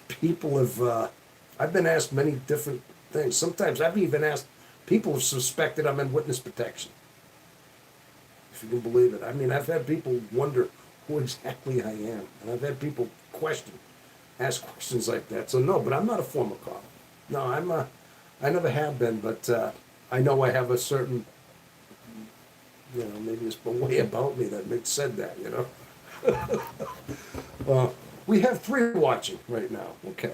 People have I've been asked many different things. Sometimes I've even asked people have suspected I'm in witness protection. If you can believe it. I mean, I've had people wonder who exactly I am, and I've had people ask questions like that. So no, but I'm not a former cop. No, I never have been, but I know I have a certain, maybe it's a way about me that makes said that. We have 3 watching right now. Okay.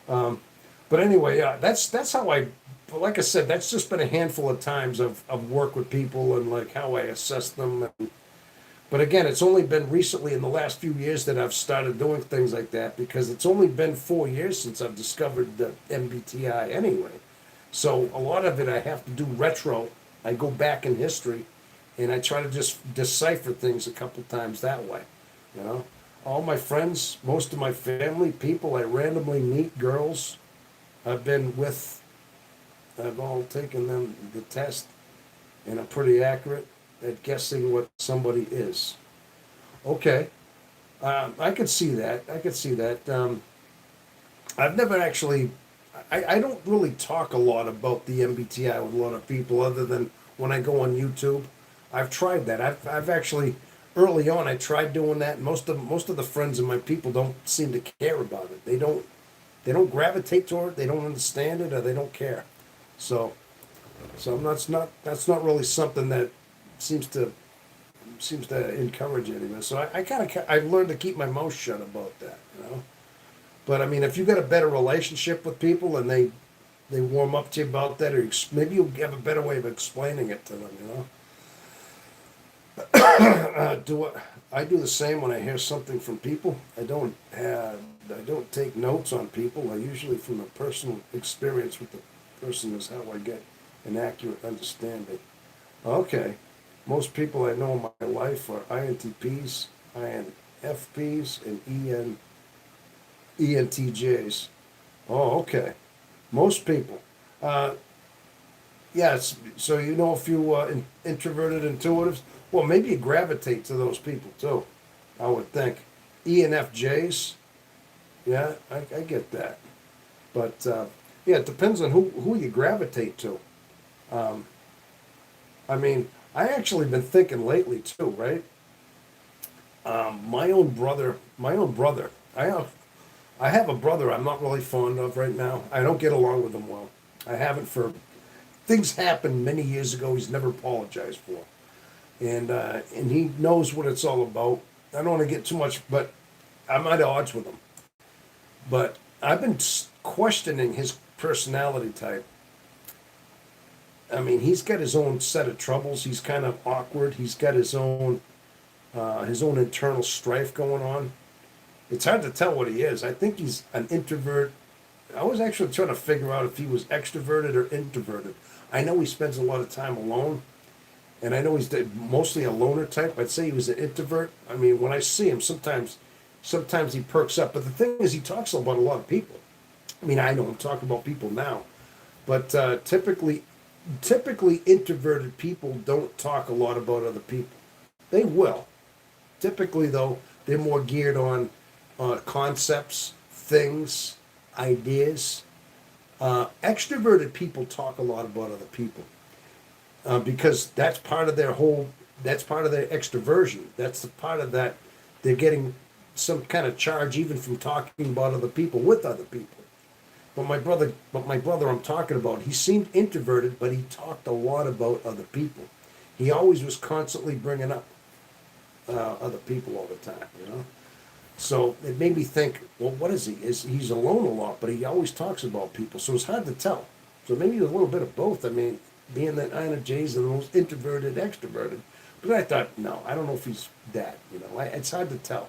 But anyway, that's how like I said, that's just been a handful of times of work with people and like how I assess them. But again, it's only been recently in the last few years that I've started doing things like that because it's only been 4 years since I've discovered the MBTI anyway. So a lot of it I have to do retro. I go back in history and I try to just decipher things a couple times that way, you know. All my friends, most of my family, people I randomly meet, girls I've been with, I've all taken them the test, and I'm pretty accurate at guessing what somebody is. Okay, I could see that. I could see that. I've never actually, I don't really talk a lot about the MBTI with a lot of people other than when I go on YouTube. I've tried that. I've actually early on I tried doing that. And most of the friends and my people don't seem to care about it. They don't gravitate toward it. They don't understand it, or they don't care. So that's not really something that seems to encourage anyone. So I kind of I've learned to keep my mouth shut about that. But I mean, if you got a better relationship with people and they warm up to you about that, or maybe you'll have a better way of explaining it to them. I do the same when I hear something from people. I don't take notes on people. I usually, from a personal experience with the person, is how I get an accurate understanding. Okay, most people I know in my life are INTPs, INFPs, and ENTJs. Oh, okay. Most people. Yes. So a few introverted intuitives. Well, maybe you gravitate to those people too. I would think. ENFJs. Yeah, I get that. But yeah, it depends on who you gravitate to. I mean, I actually been thinking lately too, right? My own brother. I have a brother I'm not really fond of right now. I don't get along with him well. I haven't for things happened many years ago. He's never apologized for, and he knows what it's all about. I don't want to get too much, but I'm at odds with him. But I've been questioning his personality type. I mean, he's got his own set of troubles. He's kind of awkward. He's got his own internal strife going on. It's hard to tell what he is. I think he's an introvert. I was actually trying to figure out if he was extroverted or introverted. I know he spends a lot of time alone, and I know he's mostly a loner type. I'd say he was an introvert. I mean, when I see him, sometimes he perks up. But the thing is, he talks about a lot of people. I mean, I know I'm talking about people now, but typically introverted people don't talk a lot about other people. They will. Typically, though, they're more geared on concepts, things, ideas. Extroverted people talk a lot about other people because that's part of their extroversion. That's the part of that they're getting some kind of charge even from talking about other people with other people. But my brother I'm talking about, he seemed introverted, but he talked a lot about other people. He always was constantly bringing up other people all the time, you know. So it made me think, well, what is he? He's alone a lot, but he always talks about people, so it's hard to tell. So maybe a little bit of both. I mean, being that INFJ's the most introverted, extroverted. But I thought, no, I don't know if he's that. You know, it's hard to tell.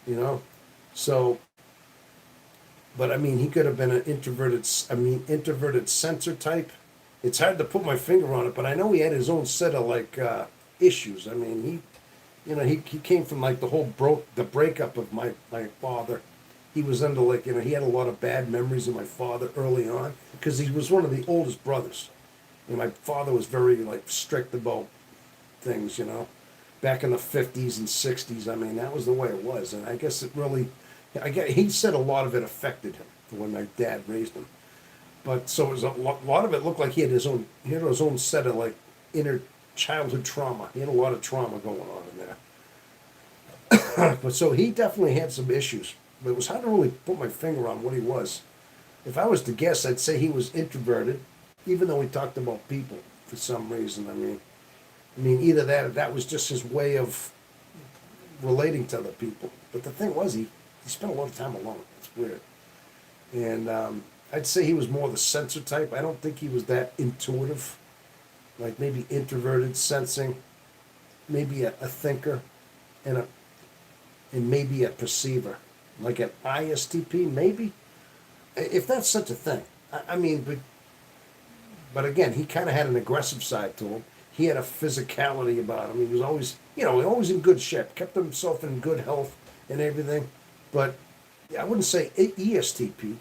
You know, so. But I mean, he could have been an introverted sensor type. It's hard to put my finger on it, but I know he had his own set of like issues. I mean, he came from like the breakup of my father. He was under like, he had a lot of bad memories of my father early on because he was one of the oldest brothers. And my father was very like strict about things, back in the 50s and 60s. I mean, that was the way it was. And I guess he said a lot of it affected him when my dad raised him. But so it was a lot of it looked like he had his own set of like inner childhood trauma. He had a lot of trauma going on in there. But so he definitely had some issues. But it was hard to really put my finger on what he was. If I was to guess, I'd say he was introverted, even though he talked about people for some reason. I mean, either that or that was just his way of relating to other people. But the thing was, he spent a lot of time alone. It's weird. And I'd say he was more the sensor type. I don't think he was that intuitive. Like maybe introverted, sensing, maybe a thinker, and maybe a perceiver, like an ISTP, maybe, if that's such a thing. I mean, but again, he kind of had an aggressive side to him. He had a physicality about him. He was always, always in good shape, kept himself in good health and everything. But I wouldn't say ESTP.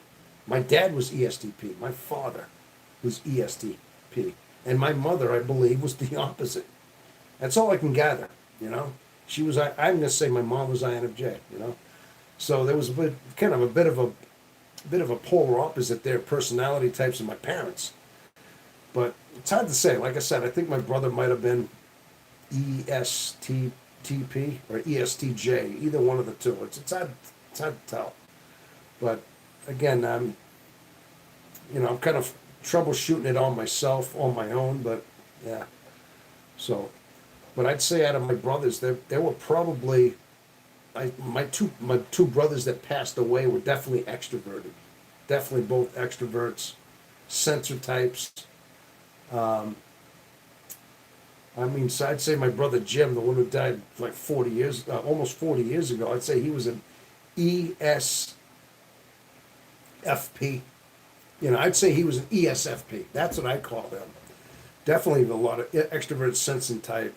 My dad was ESTP. My father was ESTP. And my mother, I believe, was the opposite. That's all I can gather, She was, I'm going to say my mom was INFJ, So there was a bit of a polar opposite there, personality types of my parents. But it's hard to say. Like I said, I think my brother might have been ESTP or ESTJ, either one of the two. It's hard to tell. But again, I'm kind of troubleshooting it on myself, on my own. But yeah, so. But I'd say out of my brothers, there were probably my two brothers that passed away were definitely extroverted, definitely both extroverts, sensor types. So I'd say my brother Jim, the one who died like almost 40 years ago, I'd say he was an ESFP. I'd say he was an ESFP. That's what I call them. Definitely a lot of extrovert sensing type,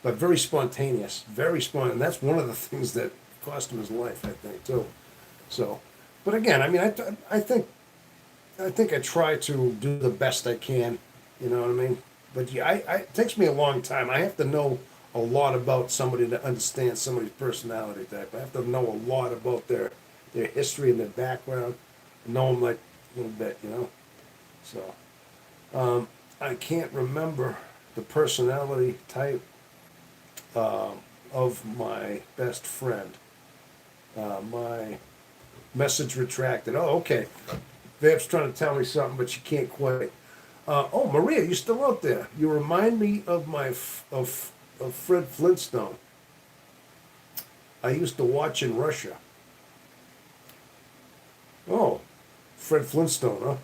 but very spontaneous, very spontaneous. And that's one of the things that cost him his life, I think, too. So, but again, I mean, I think I try to do the best I can, you know what I mean? But yeah, it takes me a long time. I have to know a lot about somebody to understand somebody's personality type. I have to know a lot about their history and their background, know them like a little bit, So, I can't remember the personality type of my best friend. My message retracted. Oh, okay. Vap's trying to tell me something, but she can't quite. Maria, you still out there? You remind me of of Fred Flintstone. I used to watch in Russia. Oh, Fred Flintstone, huh?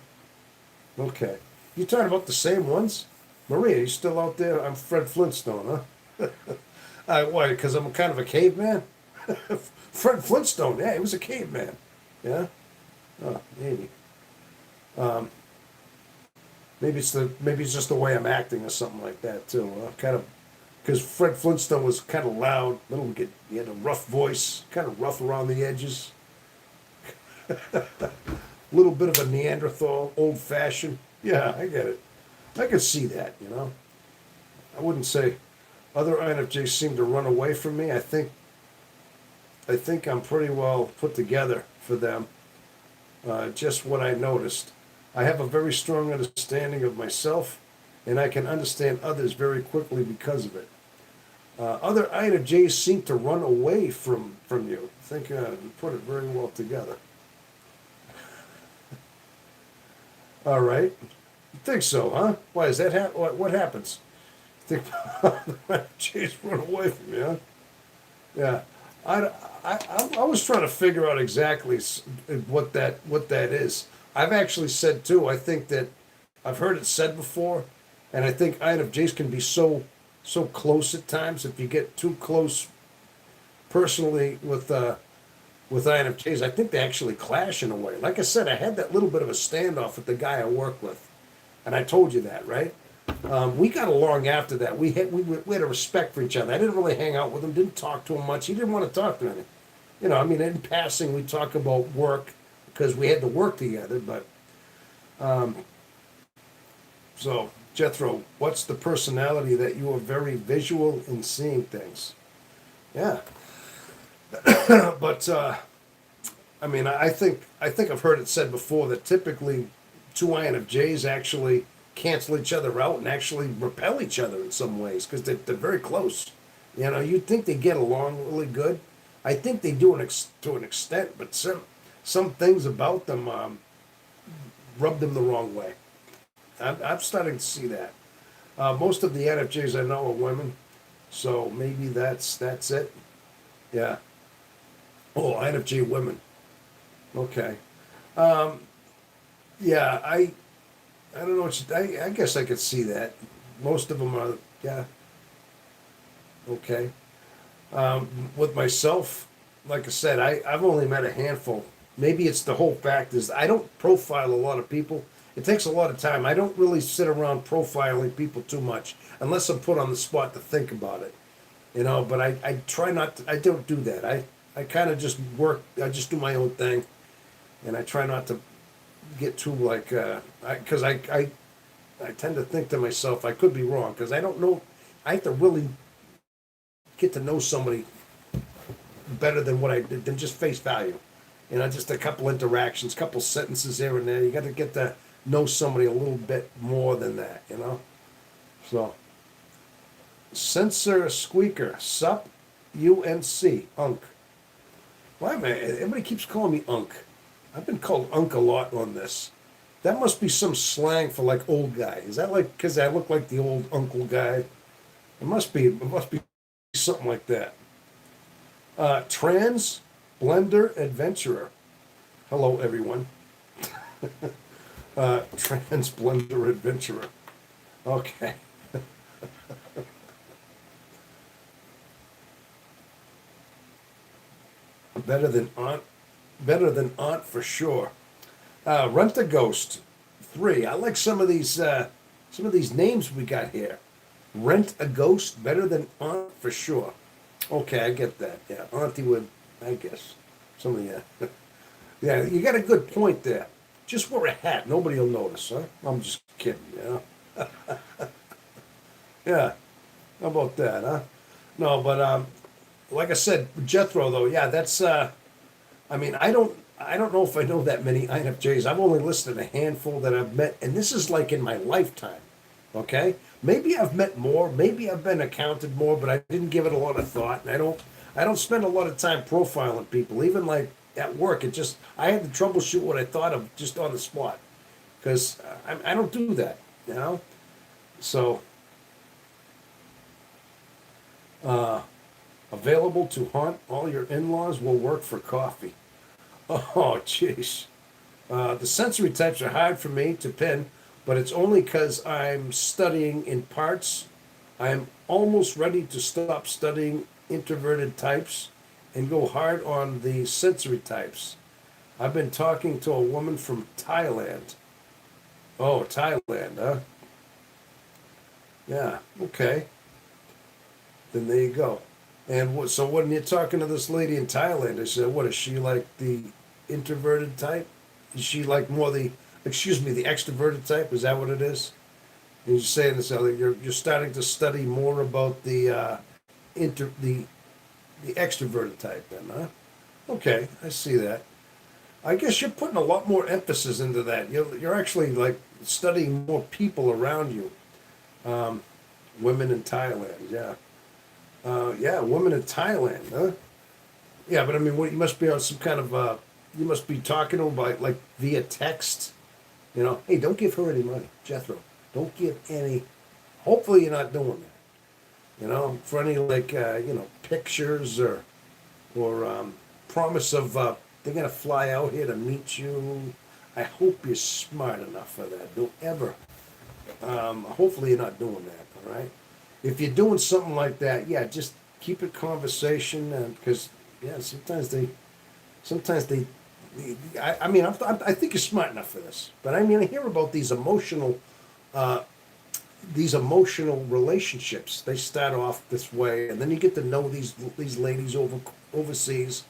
Okay. You talking about the same ones? Maria, you still out there? I'm Fred Flintstone, huh? Why, because I'm kind of a caveman? Fred Flintstone, yeah, he was a caveman. Yeah? Oh, maybe. Maybe it's just the way I'm acting or something like that too. Kind of, because Fred Flintstone was kind of loud, he had a rough voice, kind of rough around the edges, a little bit of a Neanderthal, old fashioned. Yeah, I get it. I could see that. I wouldn't say other INFJs seem to run away from me. I think I'm pretty well put together for them. Just what I noticed. I have a very strong understanding of myself, and I can understand others very quickly because of it. Other INFJs seem to run away from you. I think you put it very well together. All right. You think so, huh? Why is that? What happens? You think INFJs run away from you, huh? Yeah. I was trying to figure out exactly what that is. I've actually said too. I think that I've heard it said before, and I think INFJs can be so close at times. If you get too close personally with INFJs, I think they actually clash in a way. Like I said, I had that little bit of a standoff with the guy I work with, and I told you that, right? We got along after that. We had a respect for each other. I didn't really hang out with him, didn't talk to him much. He didn't want to talk to me. I mean, in passing, we talk about work because we had to work together. But so, Jethro, what's the personality that you are very visual in seeing things? Yeah, but I mean, I think I've heard it said before that typically two INFJs actually cancel each other out and actually repel each other in some ways because they're very close. You'd think they get along really good. I think they do to an extent, but some things about them rub them the wrong way. I'm starting to see that. Most of the INFJs I know are women, so maybe that's it. Yeah. Oh, INFJ women. Okay. Yeah, I don't know I guess I could see that. Most of them are, yeah, okay. With myself, like I said, I've only met a handful. Maybe it's the whole fact is I don't profile a lot of people. It takes a lot of time. I don't really sit around profiling people too much unless I'm put on the spot to think about it. But I try not to, I don't do that. I kind of just work, I just do my own thing, and I try not to get too like, because I tend to think to myself, I could be wrong, because I don't know, I have to really get to know somebody better than what I did, than just face value. Just a couple interactions, couple sentences here and there. You got to get to know somebody a little bit more than that. So, Sensor Squeaker, Sup, UNC, Unk. Why, man? Everybody keeps calling me Unk. I've been called Unk a lot on this. That must be some slang for like old guy. Is that like because I look like the old uncle guy? It must be. It must be something like that. Trans Blender Adventurer. Hello, everyone. Trans Blender Adventurer. Okay. Better than Aunt. Better than Aunt for sure. Rent a Ghost 3. I like some of these names we got here. Rent a Ghost, better than Aunt for sure. Okay, I get that. Yeah, Auntie would, I guess. Some of you. Yeah, you got a good point there. Just wear a hat. Nobody will notice, huh? I'm just kidding, Yeah. How about that, huh? No, but like I said, Jethro though, yeah, that's I mean, I don't know if I know that many INFJs. I've only listed a handful that I've met, and this is like in my lifetime. Okay? Maybe I've met more, maybe I've been accounted more, but I didn't give it a lot of thought, and I don't spend a lot of time profiling people. Even like at work, I had to troubleshoot what I thought of just on the spot. Because I don't do that. So available to haunt all your in-laws will work for coffee. Oh, jeez. The sensory types are hard for me to pin, but it's only because I'm studying in parts. I'm almost ready to stop studying introverted types and go hard on the sensory types. I've been talking to a woman from Thailand. Oh, Thailand, huh? Yeah, okay. Then there you go. And so when you're talking to this lady in Thailand, I said, what is she like the introverted type? Is she like more the extroverted type? Is that what it is? And you're saying this, you're starting to study more about the extroverted type then, huh? Okay, I see that. I guess you're putting a lot more emphasis into that. You're actually like studying more people around you. Women in Thailand, yeah. Yeah, a woman in Thailand, huh? Yeah, but I mean, what, you must be on some kind of, you must be talking to her by, like, via text. You know, hey, don't give her any money, Jethro. Don't give any. Hopefully, you're not doing that. You know, for any like, pictures or promise of they're gonna fly out here to meet you. I hope you're smart enough for that. Don't ever. Hopefully, you're not doing that. All right. If you're doing something like that, yeah, just keep it conversation, because yeah, sometimes they I mean, I think you're smart enough for this, but I mean, I hear about uh, these emotional relationships. They start off this way, and then you get to know these ladies overseas,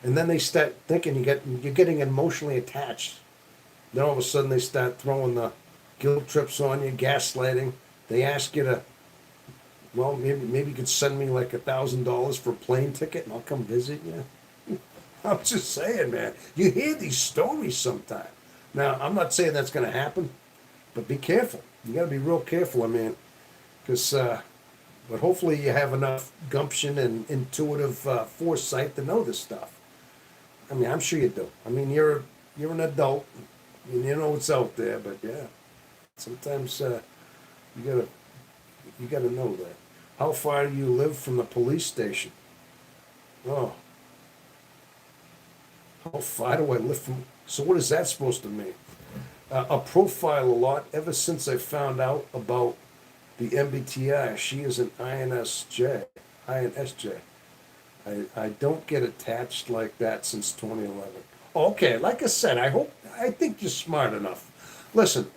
and then they start thinking you're getting emotionally attached. Then all of a sudden they start throwing the guilt trips on you, gaslighting. They ask you to, well, maybe you could send me like $1,000 for a plane ticket, and I'll come visit you. I'm just saying, man. You hear these stories sometimes. Now, I'm not saying that's going to happen, but be careful. You got to be real careful, I mean, because, but hopefully you have enough gumption and intuitive foresight to know this stuff. I mean, I'm sure you do. I mean, you're an adult, and you know what's out there. But yeah, sometimes you gotta you gotta know that. How far do you live from the police station? Oh, how far do I live from? So what is that supposed to mean? A profile a lot ever since I found out about the MBTI. She is an INSJ. INSJ. I don't get attached like that since 2011. Okay, like I said, I think you're smart enough. Listen,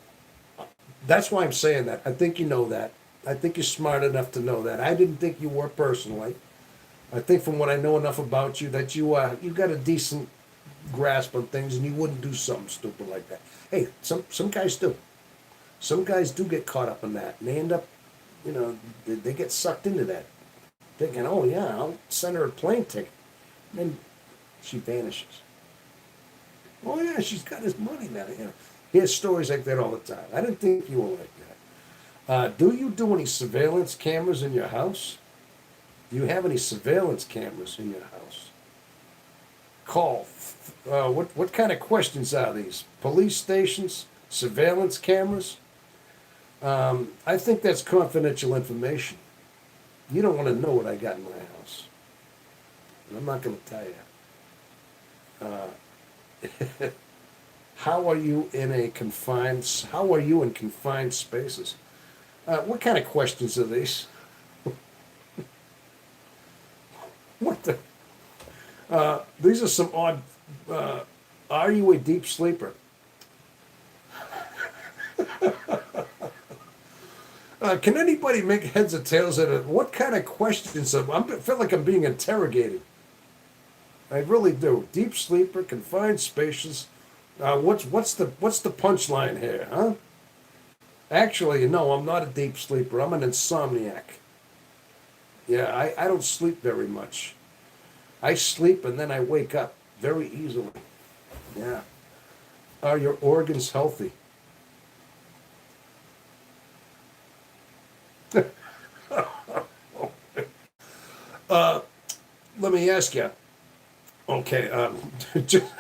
that's why I'm saying that. I think you know that. I think you're smart enough to know that. I didn't think you were personally. I think from what I know enough about you that you got a decent grasp on things, and you wouldn't do something stupid like that. Hey, some guys do. Some guys do get caught up in that, and they end up, they get sucked into that, thinking, oh yeah, I'll send her a plane ticket. And then she vanishes. Oh yeah, she's got his money now. Here's stories like that all the time. I didn't think you were like that. Do you do any surveillance cameras in your house? Do you have any surveillance cameras in your house? Call. What kind of questions are these? Police stations, surveillance cameras? I think that's confidential information. You don't want to know what I got in my house, and I'm not going to tell you. How are you in a confined? How are you in confined spaces? What kind of questions are these? What the? These are some odd. Are you a deep sleeper? Can anybody make heads or tails out of it? What kind of questions? I feel like I'm being interrogated. I really do. Deep sleeper, confined spaces. What's the punchline here, huh? Actually, no, I'm not a deep sleeper. I'm an insomniac. Yeah, I don't sleep very much. I sleep and then I wake up very easily. Yeah. Are your organs healthy? Let me ask you. Okay. Just,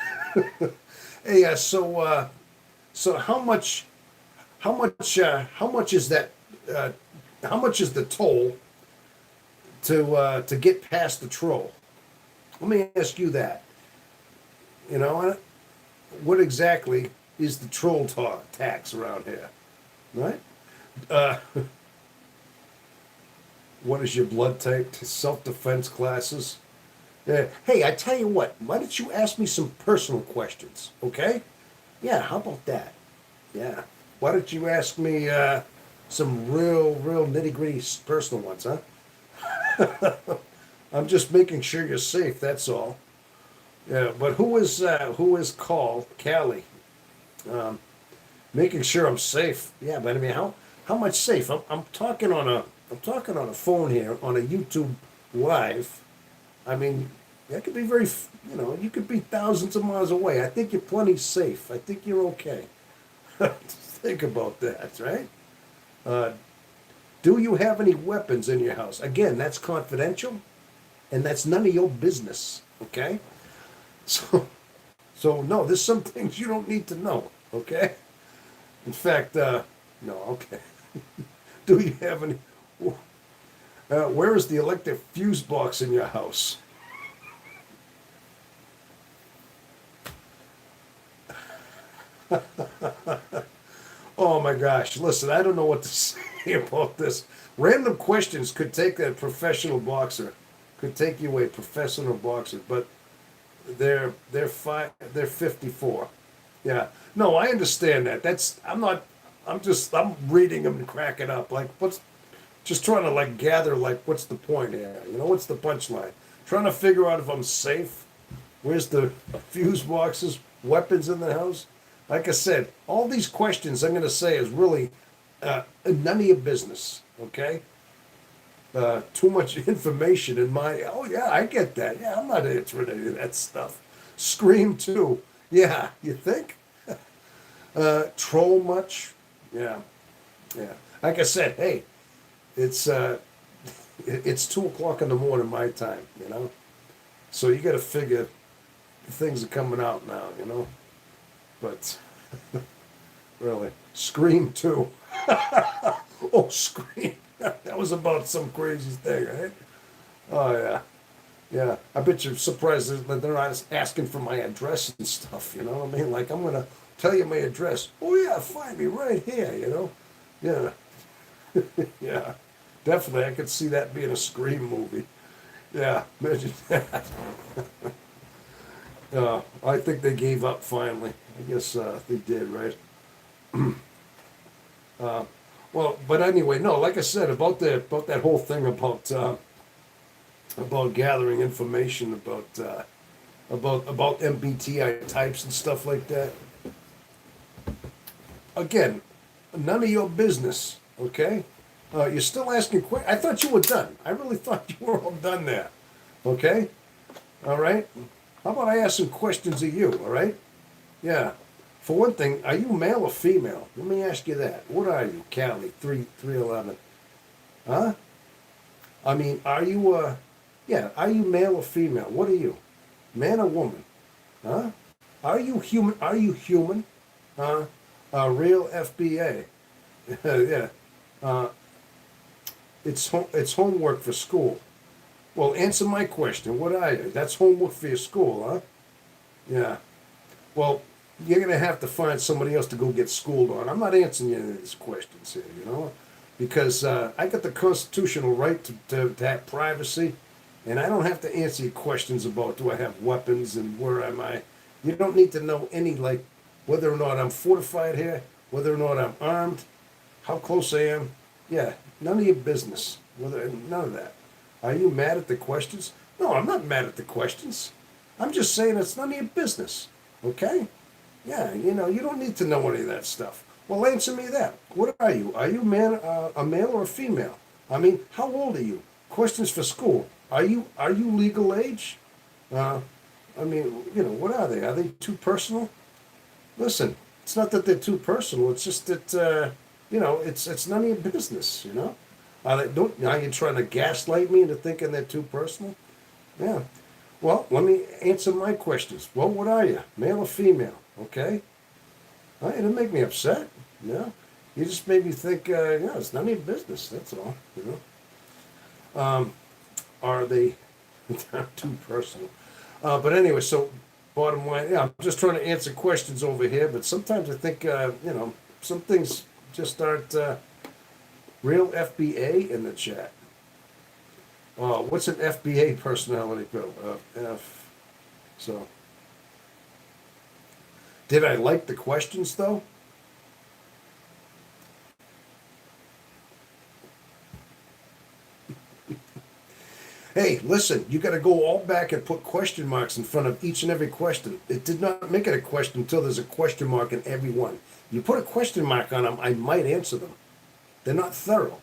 hey, so how much is that? Uh, how much is the toll to get past the troll? Let me ask you that. You know, what exactly is the troll tax around here, right? Uh, what is your blood type? Self-defense classes? Hey, I tell you what. Why don't you ask me some personal questions, okay? Yeah, how about that? Yeah. Why don't you ask me some real nitty-gritty personal ones, huh? I'm just making sure you're safe. That's all. Yeah, but who is called Callie? Making sure I'm safe. Yeah, but I mean, how much safe? I'm talking on a phone here on a YouTube live. I mean, that could be you could be thousands of miles away. I think you're plenty safe. I think you're okay. Think about that, right? Uh, Do you have any weapons in your house? Again, that's confidential, and that's none of your business. Okay, so no, there's some things you don't need to know. Okay, in fact, no. Okay, do you have any? Where is the electric fuse box in your house? Oh my gosh, listen, I don't know what to say about this. Random questions could take a professional boxer, could take you a professional boxer, but they're 54. Yeah. No, I understand that. That's I'm not I'm reading them and cracking up. Like what's just trying to like gather like what's the point here? You know, what's the punchline? Trying to figure out if I'm safe. Where's the fuse boxes, weapons in the house? Like I said, all these questions I'm going to say is really none of your business. Okay, too much information in my. Oh yeah, I get that. Yeah, I'm not answering any of that stuff. Scream too. Yeah, you think? Troll much? Yeah, yeah. Like I said, hey, it's it's 2 o'clock in the morning my time. You know, so you got to figure things are coming out now. You know, but really, Scream too. Oh, Scream. That was about some crazy thing, right? Oh yeah, yeah. I bet you're surprised that they're not asking for my address and stuff. You know what I mean? Like I'm gonna tell you my address. Oh yeah, find me right here. You know? Yeah, yeah. Definitely, I could see that being a Scream movie. Yeah, imagine that. I think they gave up finally. I guess they did, right? Well, but anyway, no. Like I said about that whole thing about gathering information about MBTI types and stuff like that. Again, none of your business. Okay, you're still asking questions. I thought you were done. I really thought you were all done there. Okay, all right. How about I ask some questions of you? All right. Yeah. For one thing, are you male or female? Let me ask you that. What are you, Callie? 311. Huh? I mean, are you yeah, are you male or female? What are you? Man or woman? Huh? Are you human? Are you human? Huh? Real FBA. Yeah. Uh, it's homework for school. Well, answer my question. What are you? That's homework for your school, huh? Yeah. Well, you're gonna have to find somebody else to go get schooled on. I'm not answering any of these questions here, you know, because I got the constitutional right to have privacy, and I don't have to answer your questions about do I have weapons and where am I. You don't need to know any like whether or not I'm fortified here, whether or not I'm armed, how close I am. Yeah, none of your business. None of that. Are you mad at the questions? No, I'm not mad at the questions. I'm just saying it's none of your business. Okay? Yeah, you know, you don't need to know any of that stuff. Well, answer me that. What are you? Are you a male or a female? I mean, how old are you? Questions for school. Are you legal age? Uh, I mean, you know, what are they? Are they too personal? Listen, it's not that they're too personal. It's just that you know, it's none of your business. You know, don't are you trying to gaslight me into thinking they're too personal? Yeah. Well, let me answer my questions. Well, what are you, male or female? Okay. Well, you didn't make me upset. You know, you just made me think. Yeah, it's none of your business. That's all. You know. Are they too personal? But anyway, so bottom line, yeah, I'm just trying to answer questions over here. But sometimes I think, you know, some things just aren't real FBA in the chat. What's an FBA personality pill? F. So, did I like the questions though? Hey, listen, you got to go all back and put question marks in front of each and every question. It did not make it a question until there's a question mark in every one. You put a question mark on them, I might answer them. They're not thorough.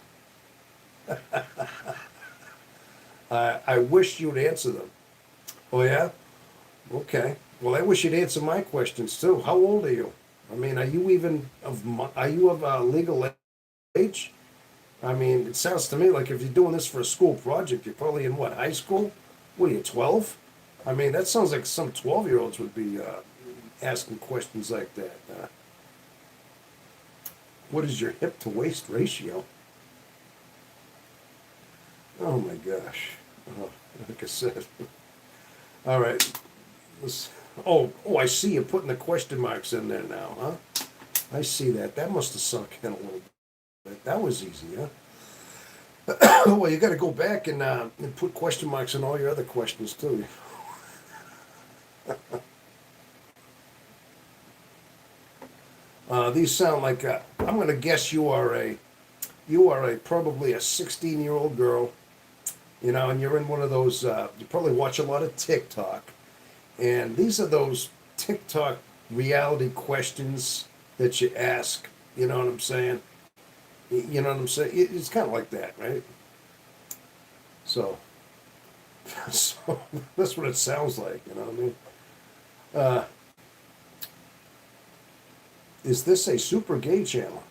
I wish you'd answer them. Oh, yeah? Okay. Well, I wish you'd answer my questions too. How old are you? I mean, are you of legal age? I mean, it sounds to me like if you're doing this for a school project, you're probably in what, high school? What are you, 12? I mean, that sounds like some 12-year-olds would be asking questions like that. What is your hip to waist ratio? Oh my gosh. Like I said. All right. I see you're putting the question marks in there now, huh? I see that. That must have sunk in a little bit. That was easy, huh? Well, you got to go back and put question marks in all your other questions too. These sound like I'm going to guess you are a probably a 16-year-old girl, you know, and you're in one of those. You probably watch a lot of TikTok, and these are those TikTok reality questions that you ask. You know what I'm saying? You know what I'm saying? It's kind of like that, right? So, so that's what it sounds like. You know what I mean? Uh, is this a super gay channel?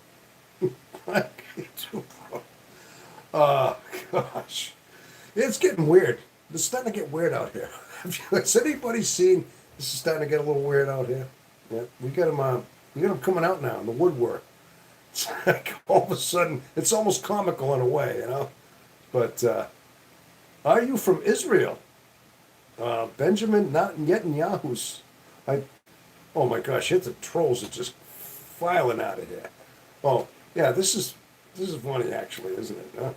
Oh gosh, it's getting weird. It's starting to get weird out here. Has anybody seen? This is starting to get a little weird out here. Yeah, we got them. We got them coming out now in the woodwork. It's like all of a sudden, it's almost comical in a way, you know. But are you from Israel? Benjamin Netanyahu's. I. Oh my gosh, hit the trolls are just filing out of here. Oh yeah, this is funny actually, isn't it? Huh?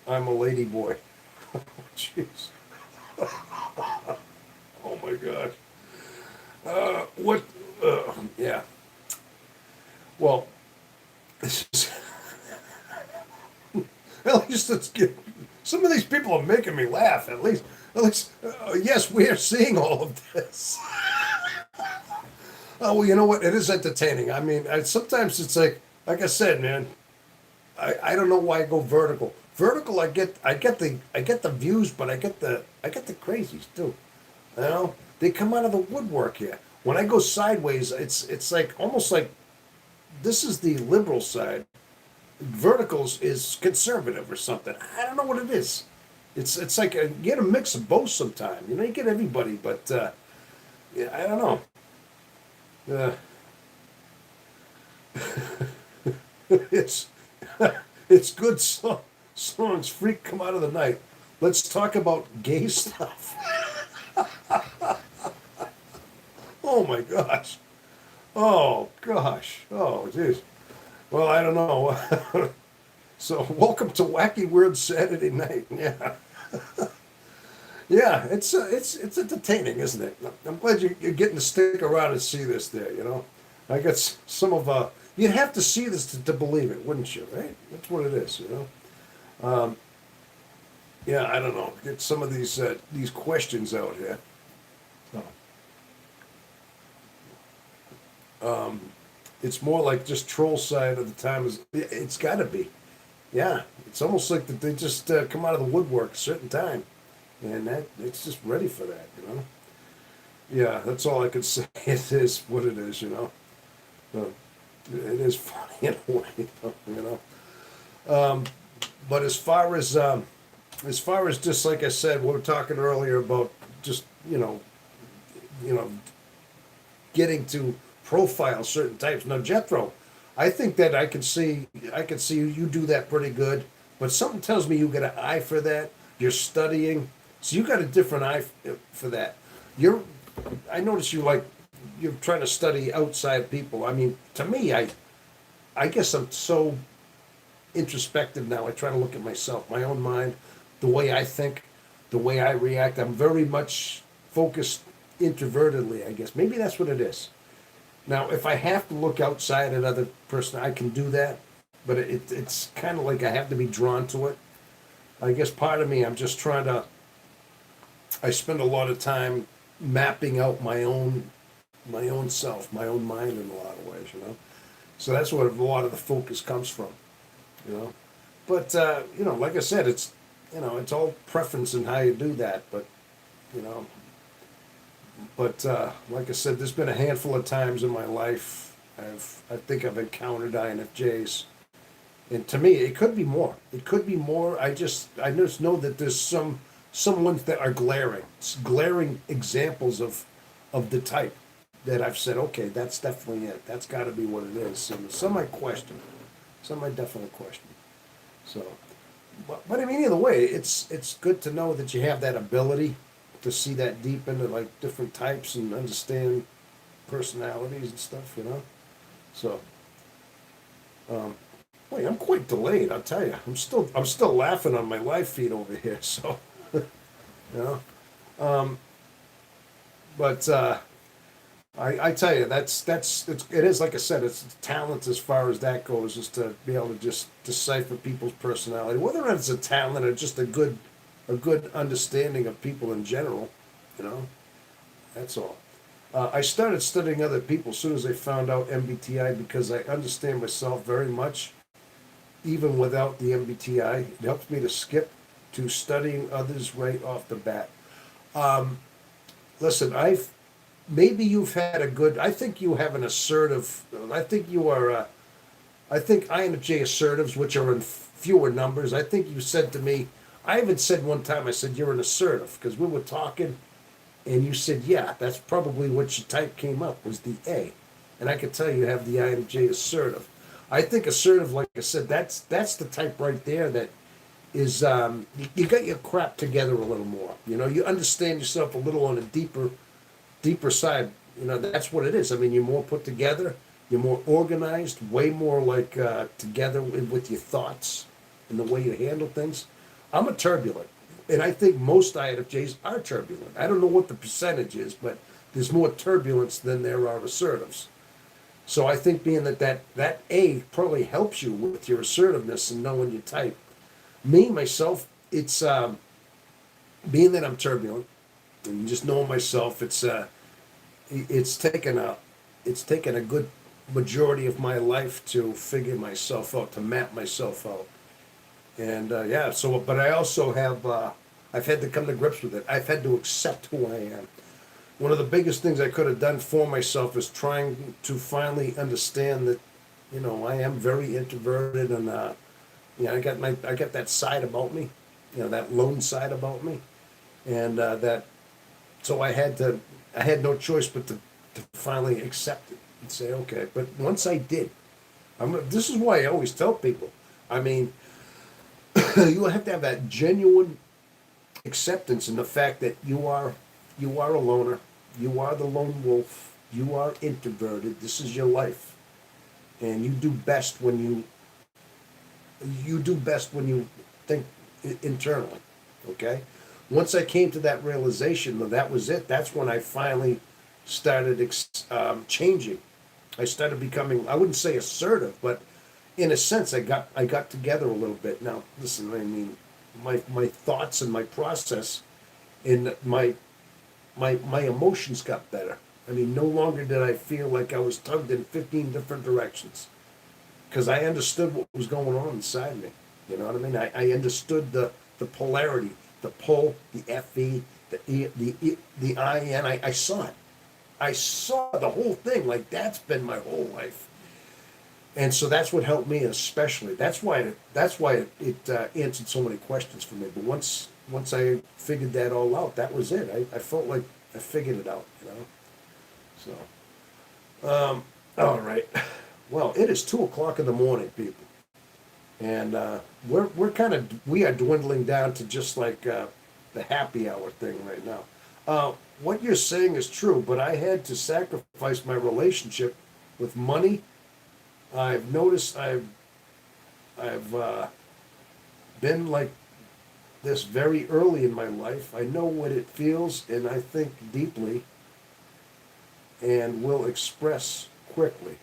I'm a lady boy. Jeez. Oh my God. What? Yeah. Well, this is, at least it's good. Some of these people are making me laugh. At least. Yes, we are seeing all of this. Oh well, you know what? It is entertaining. I mean, sometimes it's like I said, man. I don't know why I go vertical. Vertical, I get the views, but I get the crazies too. You know, they come out of the woodwork here. When I go sideways, it's like almost like this is the liberal side. Verticals is conservative or something. I don't know what it is. It's like you get a mix of both sometime. You know, you get everybody, but yeah, I don't know. It's it's good songs. Freak come out of the night. Let's talk about gay stuff. Oh my gosh. Oh gosh. Oh jeez. Well, I don't know. So welcome to Wacky Weird Saturday Night. Yeah. Yeah, it's entertaining, isn't it? I'm glad you're getting to stick around and see this there, you know. I got some of you'd have to see this to believe it, wouldn't you? Right? That's what it is, you know. Yeah, I don't know. Get some of these questions out here. It's more like just troll side of the time. It's got to be. Yeah, it's almost like that they just come out of the woodwork a certain time, and that it's just ready for that, you know. Yeah, that's all I could say. It is what it is, you know. It is funny in a way, you know. But as far as just like I said, we were talking earlier about just you know, getting to profile certain types. Now, Jethro, I think that I can see you do that pretty good. But something tells me you got an eye for that. You're studying, so you got a different eye for that. I notice you're trying to study outside people. I mean, to me, I guess I'm so introspective now. I try to look at myself, my own mind, the way I think, the way I react. I'm very much focused introvertedly, I guess. Maybe that's what it is. Now, if I have to look outside at other person, I can do that. But it's kind of like I have to be drawn to it. I guess part of me, I'm just trying to. I spend a lot of time mapping out my own self, my own mind in a lot of ways, you know. So that's where a lot of the focus comes from, you know. But you know, like I said, it's it's all preference in how you do that. But you know, like I said, there's been a handful of times in my life I think I've encountered INFJs, And to me, it could be more. It could be more. I just know that there's some ones that are glaring examples of the type that I've said, okay, that's definitely it. That's got to be what it is. And some I question. Some I definitely question. So, but I mean, either way, it's good to know that you have that ability to see that deep into like different types and understand personalities and stuff. So, um, boy, I'm quite delayed. I'll tell you, I'm still laughing on my live feed over here. So, you know, um, but I tell you, it is like I said, it's talent as far as that goes, is to be able to just decipher people's personality, whether or not it's a talent or just a good understanding of people in general. You know, that's all. I started studying other people as soon as I found out MBTI because I understand myself very much, even without the MBTI. It helps me to skip to studying others right off the bat. Um, Listen, maybe you've had a good. I think you have an assertive. I think you are. I think INFJ assertives, which are in fewer numbers. I think you said to me. I even said one time. I said you're an assertive because we were talking, and you said, yeah, that's probably what your type came up was the A, and I could tell you have the INFJ assertive. I think assertive, like I said, that's the type right there that is you got your crap together a little more. You understand yourself a little on a deeper side. That's what it is. I mean, you're more put together, you're more organized, way more like together with your thoughts and the way you handle things. I'm a turbulent, and I think most INFJs are turbulent. I don't know what the percentage is, but there's more turbulence than there are assertives. So I think being that A probably helps you with your assertiveness and knowing your type. Me myself, it's being that I'm turbulent and just knowing myself. It's taken a good majority of my life to figure myself out, to map myself out, and yeah. So, but I also have I've had to come to grips with it. I've had to accept who I am. One of the biggest things I could have done for myself is trying to finally understand that, I am very introverted and I got that side about me, that lone side about me, and that so I had no choice but to finally accept it and say, okay. But once I did, this is why I always tell people. I mean, you have to have that genuine acceptance in the fact that you are a loner, you are the lone wolf, you are introverted. This is your life, and you do best when you think internally. Okay. Once I came to that realization that was it, that's when I finally started changing. I started becoming, I wouldn't say assertive, but in a sense, I got together a little bit. Now, listen, I mean, my thoughts and my process and my emotions got better. I mean, no longer did I feel like I was tugged in 15 different directions because I understood what was going on inside me. You know what I mean? I understood the polarity, the pull, the FE, the E, the IN. I saw it. I saw the whole thing. Like that's been my whole life, and so that's what helped me especially. That's why it answered so many questions for me. But once I figured that all out, that was it. I felt like I figured it out. All right. Well, it is 2 o'clock in the morning, people, and we are dwindling down to just like the happy hour thing right now. What you're saying is true, but I had to sacrifice my relationship with money. I've noticed I've been like this very early in my life. I know what it feels, and I think deeply, and will express quickly.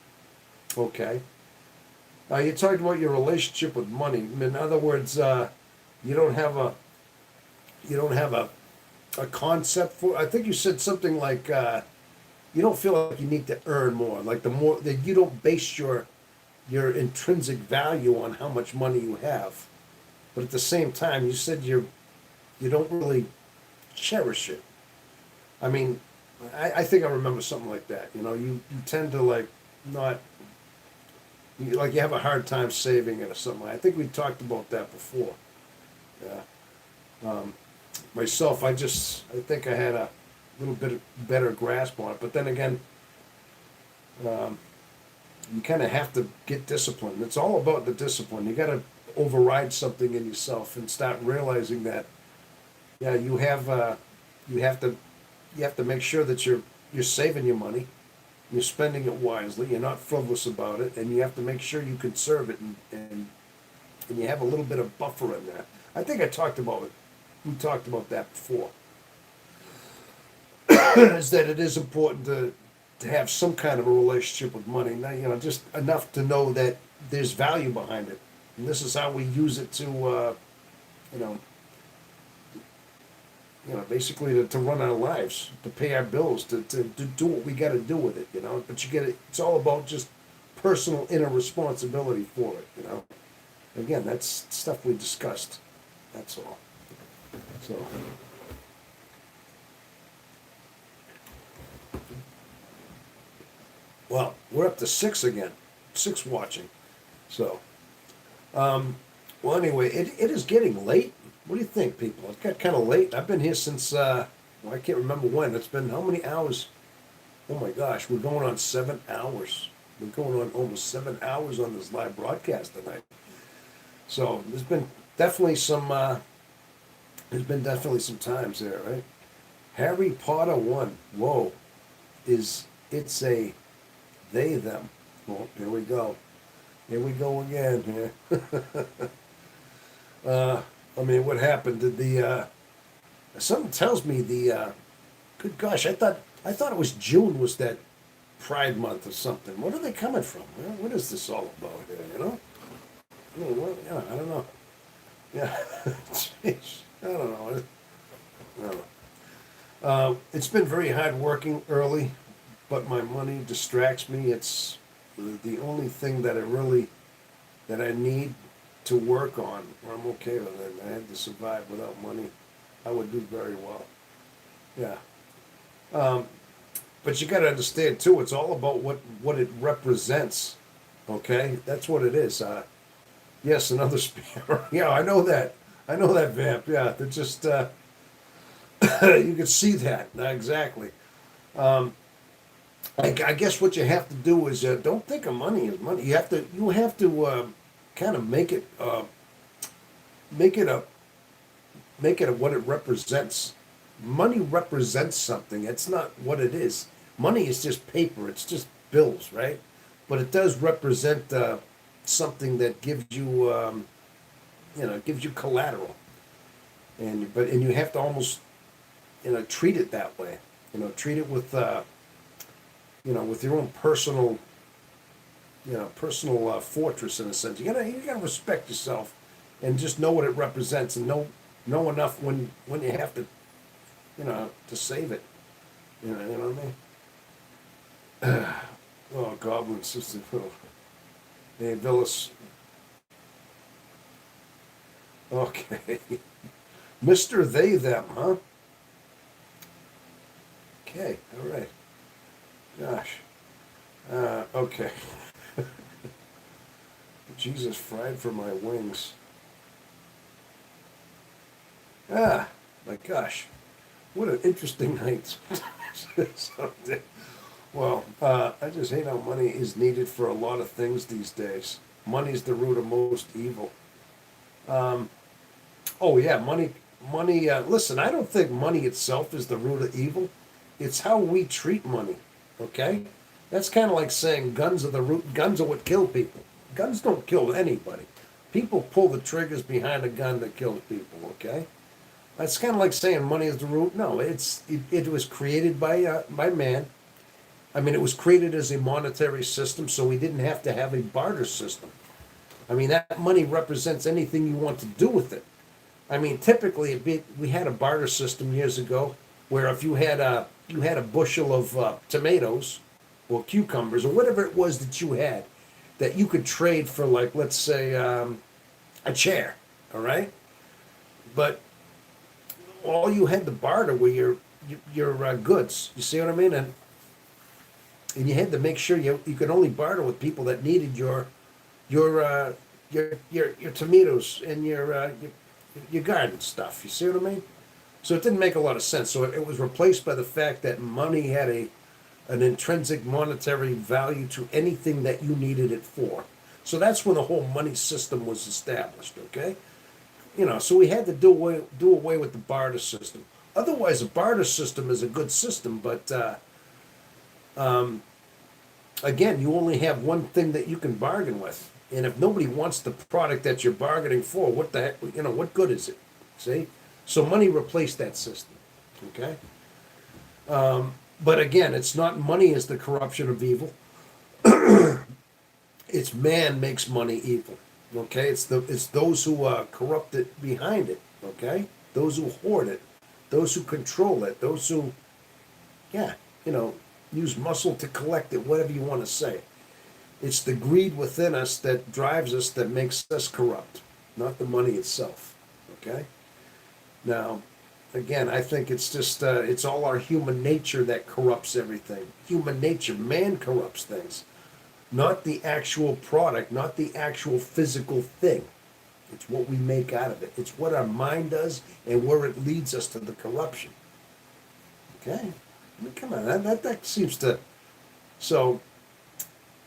Okay. You talked about your relationship with money. In other words, you don't have a you don't have a concept for. I think you said something like you don't feel like you need to earn more. Like the more that you don't base your intrinsic value on how much money you have, but at the same time, you said you don't really cherish it. I mean, I think I remember something like that. You tend to like not you have a hard time saving it or something. I think we talked about that before. Yeah. Myself, I think I had a little bit better grasp on it. But then again, you kind of have to get disciplined. It's all about the discipline. You got to override something in yourself and start realizing that, yeah, you have to, you have to make sure that you're saving your money, you're spending it wisely, you're not frivolous about it, and you have to make sure you conserve it and you have a little bit of buffer in that. I think I talked about it. We talked about that before. Is that it is important to have some kind of a relationship with money. Now, just enough to know that there's value behind it, and this is how we use it to, you know, basically to run our lives, to pay our bills, to do what we got to do with it. But you get it. It's all about just personal inner responsibility for it. Again, that's stuff we discussed. That's all. So. Well, we're up to 6 again. 6 watching. So, well, anyway, it is getting late. What do you think, people? It got kind of late. I've been here since, I can't remember when. It's been how many hours? Oh my gosh, we're going on 7 hours. We're going on almost 7 hours on this live broadcast tonight. So, there's been definitely some times there, right? Harry Potter 1. Whoa. It's a they, them. Well, here we go. Here we go again. I mean, what happened? Something tells me good gosh, I thought it was June was that Pride Month or something. What are they coming from? What is this all about here, I don't know. Yeah, jeez, I don't know. I don't know. It's been very hard working early, but my money distracts me. It's the only thing that I need to work on. I'm okay with it. I had to survive without money. I would do very well. Yeah. But you got to understand too. It's all about what it represents. Okay, that's what it is. Yes, another spear. Yeah, I know that. Vamp. Yeah, they're just you can see that exactly. I guess what you have to do is don't think of money as money. You have to kind of make it what it represents. Money represents something. It's not what it is. Money is just paper. It's just bills, right? But it does represent something that gives you gives you collateral, and you have to almost treat it that way. Treat it with with your own personal fortress in a sense. You gotta respect yourself and just know what it represents and know enough when you have to to save it. You know what I mean? Oh, Goblin Sister. Hey, Villas. Okay. Mr. They, Them, huh? Okay, all right. Gosh. Okay. Jesus fried for my wings. Ah, my gosh. What an interesting night. Someday. Well, I just hate how money is needed for a lot of things these days. Money's the root of most evil. Oh yeah, money. Listen, I don't think money itself is the root of evil. It's how we treat money. Okay, that's kind of like saying guns are the root. Guns are what kill people. Guns don't kill anybody. People pull the triggers behind a gun that kills people. Okay, that's kind of like saying money is the root. No, it was created by man. I mean, it was created as a monetary system, so we didn't have to have a barter system. I mean, that money represents anything you want to do with it. I mean, typically, we had a barter system years ago, where if you had a bushel of tomatoes or cucumbers or whatever it was that you had, that you could trade for, like, let's say, a chair. All right, but all you had to barter were your goods. You see what I mean? And you had to make sure you could only barter with people that needed your your your tomatoes and your garden stuff. You see what I mean? So it didn't make a lot of sense. So it was replaced by the fact that money had an intrinsic monetary value to anything that you needed it for. So that's when the whole money system was established. Okay, so we had to do away with the barter system. Otherwise, a barter system is a good system, but again, you only have one thing that you can bargain with, and if nobody wants the product that you're bargaining for, what the heck, what good is it? See, so money replaced that system. Okay, but again, it's not money is the corruption of evil. It's man makes money evil. Okay, it's those who corrupt it behind it. Okay, those who hoard it, those who control it, those who, yeah, use muscle to collect it. Whatever you want to say, it's the greed within us that drives us, that makes us corrupt, not the money itself. Okay, now, again, I think it's just it's all our human nature that corrupts everything. Human nature, man corrupts things. Not the actual product, not the actual physical thing. It's what we make out of it. It's what our mind does and where it leads us to the corruption. Okay? I mean, come on, that seems to. So,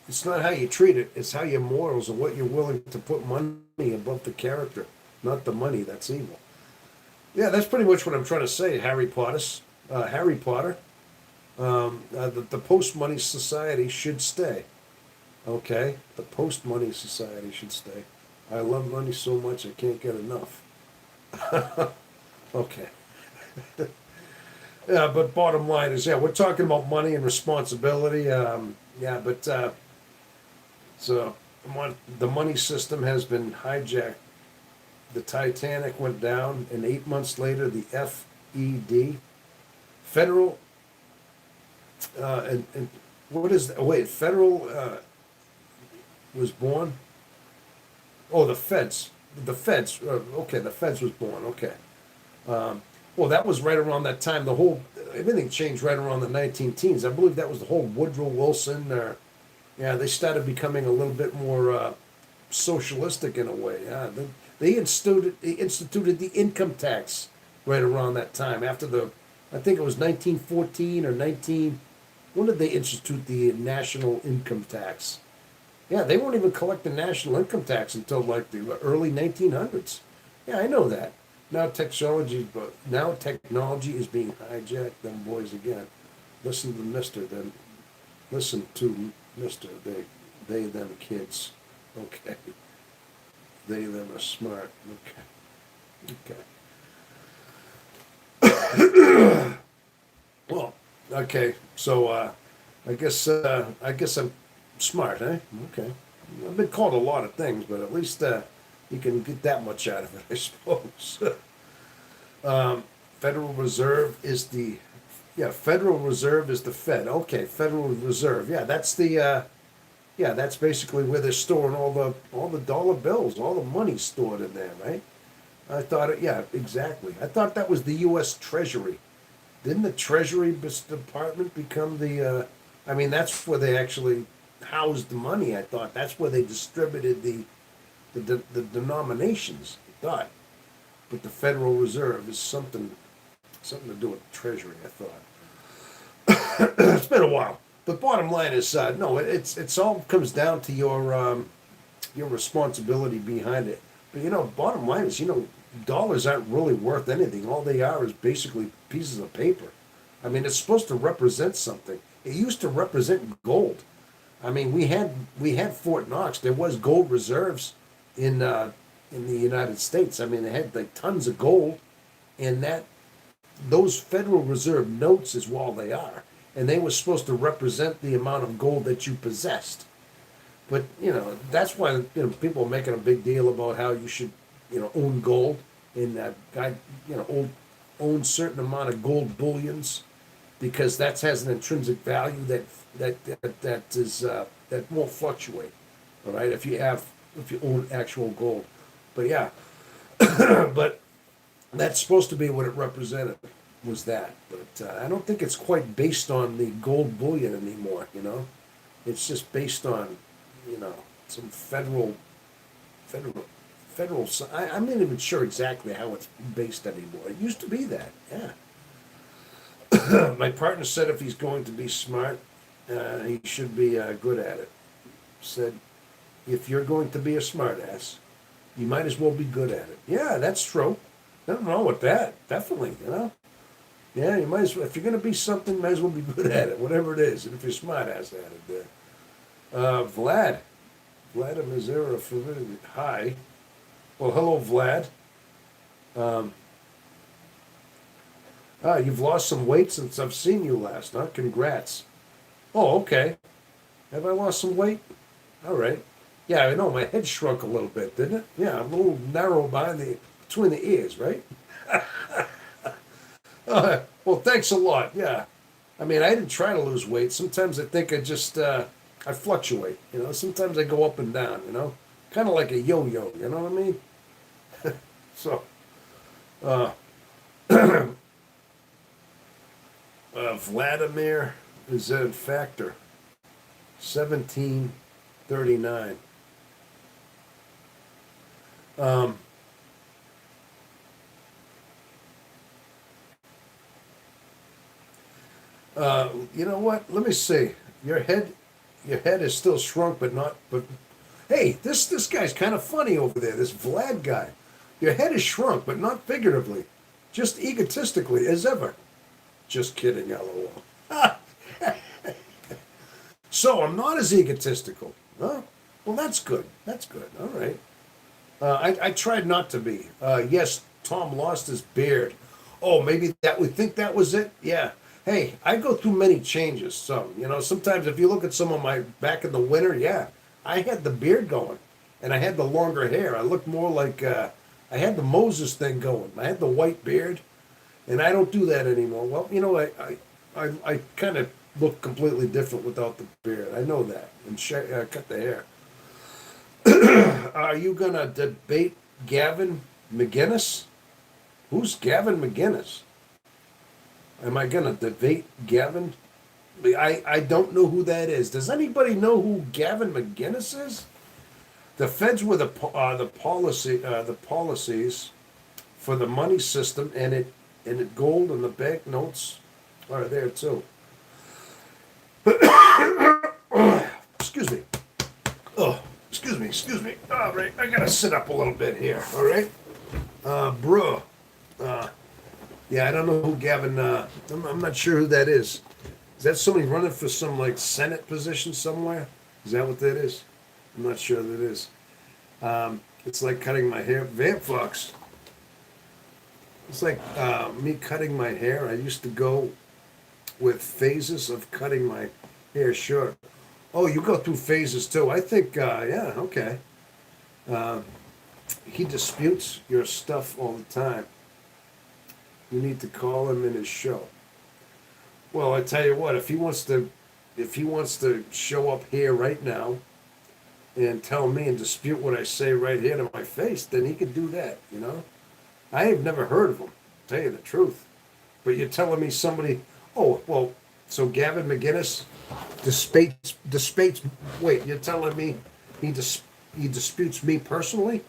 it's not how you treat it, it's how your morals and what you're willing to put money above the character, not the money that's evil. Yeah, that's pretty much what I'm trying to say, Harry Potter. Harry Potter. The post-money society should stay. Okay, the post-money society should stay. I love money so much I can't get enough. Okay. Yeah, but bottom line is, yeah, we're talking about money and responsibility. Yeah, but so the money system has been hijacked. The Titanic went down, and 8 months later, the FED, Federal, and what is that? Oh, wait, Federal was born. Oh, the Feds. The Feds. Okay, the Feds was born. Okay. Well, that was right around that time. Everything changed right around the 19 teens. I believe that was the whole Woodrow Wilson. Yeah, they started becoming a little bit more socialistic in a way. Yeah, they instituted the income tax right around that time. I think it was 1914 or 19. When did they institute the national income tax? Yeah, they weren't even collecting national income tax until like the early 1900s. Yeah, I know that. Now technology is being hijacked. Them boys again. Listen to Mister. Then listen to Mister. They them kids. Okay. They them are smart. Okay. Well, okay. So I guess I'm smart, eh? Okay. I've been called a lot of things, but at least you can get that much out of it, I suppose. Federal Reserve is the Federal Reserve is the Fed. Okay, Federal Reserve. Yeah, that's basically where they're storing all the dollar bills, all the money stored in there, right? I thought yeah, exactly. I thought that was the U.S. Treasury. Didn't the Treasury Department become the? I mean, that's where they actually housed the money. I thought that's where they distributed the denominations. I thought, but the Federal Reserve is something to do with the Treasury. I thought. It's been a while. The bottom line is no. It's all comes down to your responsibility behind it. But bottom line is dollars aren't really worth anything. All they are is basically pieces of paper. I mean, it's supposed to represent something. It used to represent gold. I mean, we had Fort Knox. There was gold reserves in the United States. I mean, they had like tons of gold, and those Federal Reserve notes is all they are, and they were supposed to represent the amount of gold that you possessed. But that's why people are making a big deal about how you should own gold and own certain amount of gold bullions, because that has an intrinsic value that won't fluctuate. All right, if you own actual gold, but yeah, but that's supposed to be what it represented, was that. But I don't think it's quite based on the gold bullion anymore. It's just based on some federal, I'm not even sure exactly how it's based anymore. It used to be that, yeah. My partner said if he's going to be smart, he should be good at it. Said, if you're going to be a smartass, you might as well be good at it. Yeah, that's true. Nothing wrong with that. Definitely, you know. Yeah, you might as well. If you're going to be something, you might as well be good at it, whatever it is. And if you're smartass at it, there. Vladimir Zera, hi. Well, hello, Vlad. You've lost some weight since I've seen you last, huh? Congrats. Oh, okay. Have I lost some weight? All right. Yeah, I know. My head shrunk a little bit, didn't it? Yeah, I'm a little narrow between the ears, right? Well, thanks a lot. Yeah. I mean, I didn't try to lose weight. Sometimes I think I fluctuate. You know, sometimes I go up and down. You know, kind of like a yo-yo. You know what I mean? So, uh, Vladimir is in factor 1739. You know what? Let me see. Your head is still shrunk, but not. But hey, this guy's kind of funny over there. This Vlad guy. Your head is shrunk, but not figuratively, just egotistically as ever. Just kidding, LOL. So I'm not as egotistical. Huh? Well, that's good. That's good. All right. I tried not to be. Yes, Tom lost his beard. Oh, maybe that we think that was it. Yeah. Hey, I go through many changes. So sometimes if you look at some of my back in the winter, yeah, I had the beard going, and I had the longer hair. I looked more like I had the Moses thing going. I had the white beard, and I don't do that anymore. Well, I kind of look completely different without the beard. I know that, and cut the hair. Are you gonna debate Gavin McGinnis? Who's Gavin McGinnis? Am I gonna debate Gavin? I don't know who that is. Does anybody know who Gavin McGinnis is? The feds were the policies for the money system, and it gold and the banknotes are there too. Excuse me. Oh, excuse me. All right, I gotta sit up a little bit here. All right, bro. Yeah, I don't know who Gavin. I'm not sure who that is. Is that somebody running for some like Senate position somewhere? Is that what that is? I'm not sure that is. It's like cutting my hair. Vamp Fox. It's like me cutting my hair. I used to go with phases of cutting my hair short. Oh, you go through phases too. I think, yeah, okay. He disputes your stuff all the time. You need to call him in his show. Well, I tell you what, if he wants to show up here right now and tell me and dispute what I say right here to my face, then he could do that, I have never heard of him, to tell you the truth. But you're telling me somebody, oh, well, so Gavin McGinnis disputes, wait, you're telling me he disputes me personally?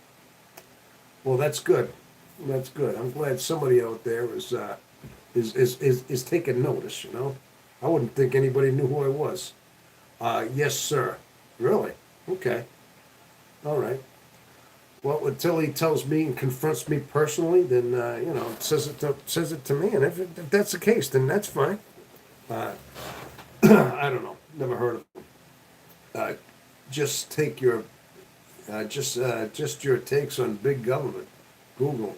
Well, that's good. That's good. I'm glad somebody out there is taking notice, I wouldn't think anybody knew who I was. Yes, sir. Really? Okay. All right. Well, until he tells me and confronts me personally, then says it to me, and if that's the case, then that's fine. I don't know. Never heard of him. Just take your just your takes on big government. Google.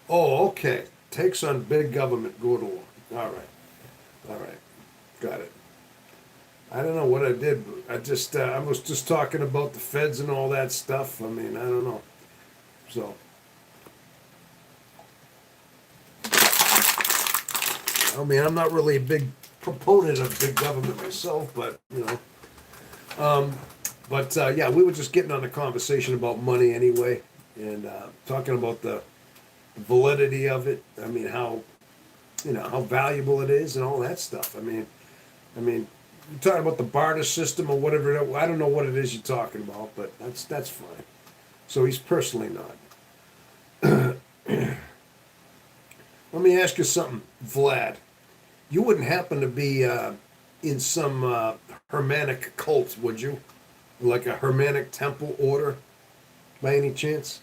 Oh, okay. Takes on big government. Google. All right. Got it. I don't know what I did. I was just talking about the feds and all that stuff. I mean, I don't know. So, I mean, I'm not really a big proponent of big government myself, but yeah, we were just getting on a conversation about money anyway, and talking about the validity of it. I mean, how valuable it is and all that stuff. I mean, you're talking about the barter system or whatever. I don't know what it is you're talking about, but that's fine. So he's personally not. Let me ask you something, Vlad. You wouldn't happen to be in some Hermetic cult, would you? Like a Hermetic temple order, by any chance?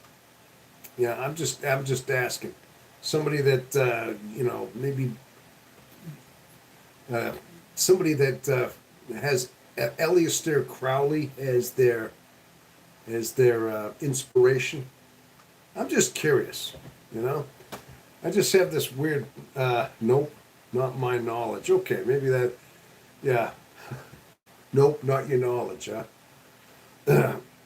Yeah, I'm just asking. Somebody that maybe uh, somebody that has Aleister Crowley as their inspiration. I'm just curious, you know. I just have this weird. Nope, not my knowledge. Okay, maybe that. Yeah, nope, not your knowledge, huh?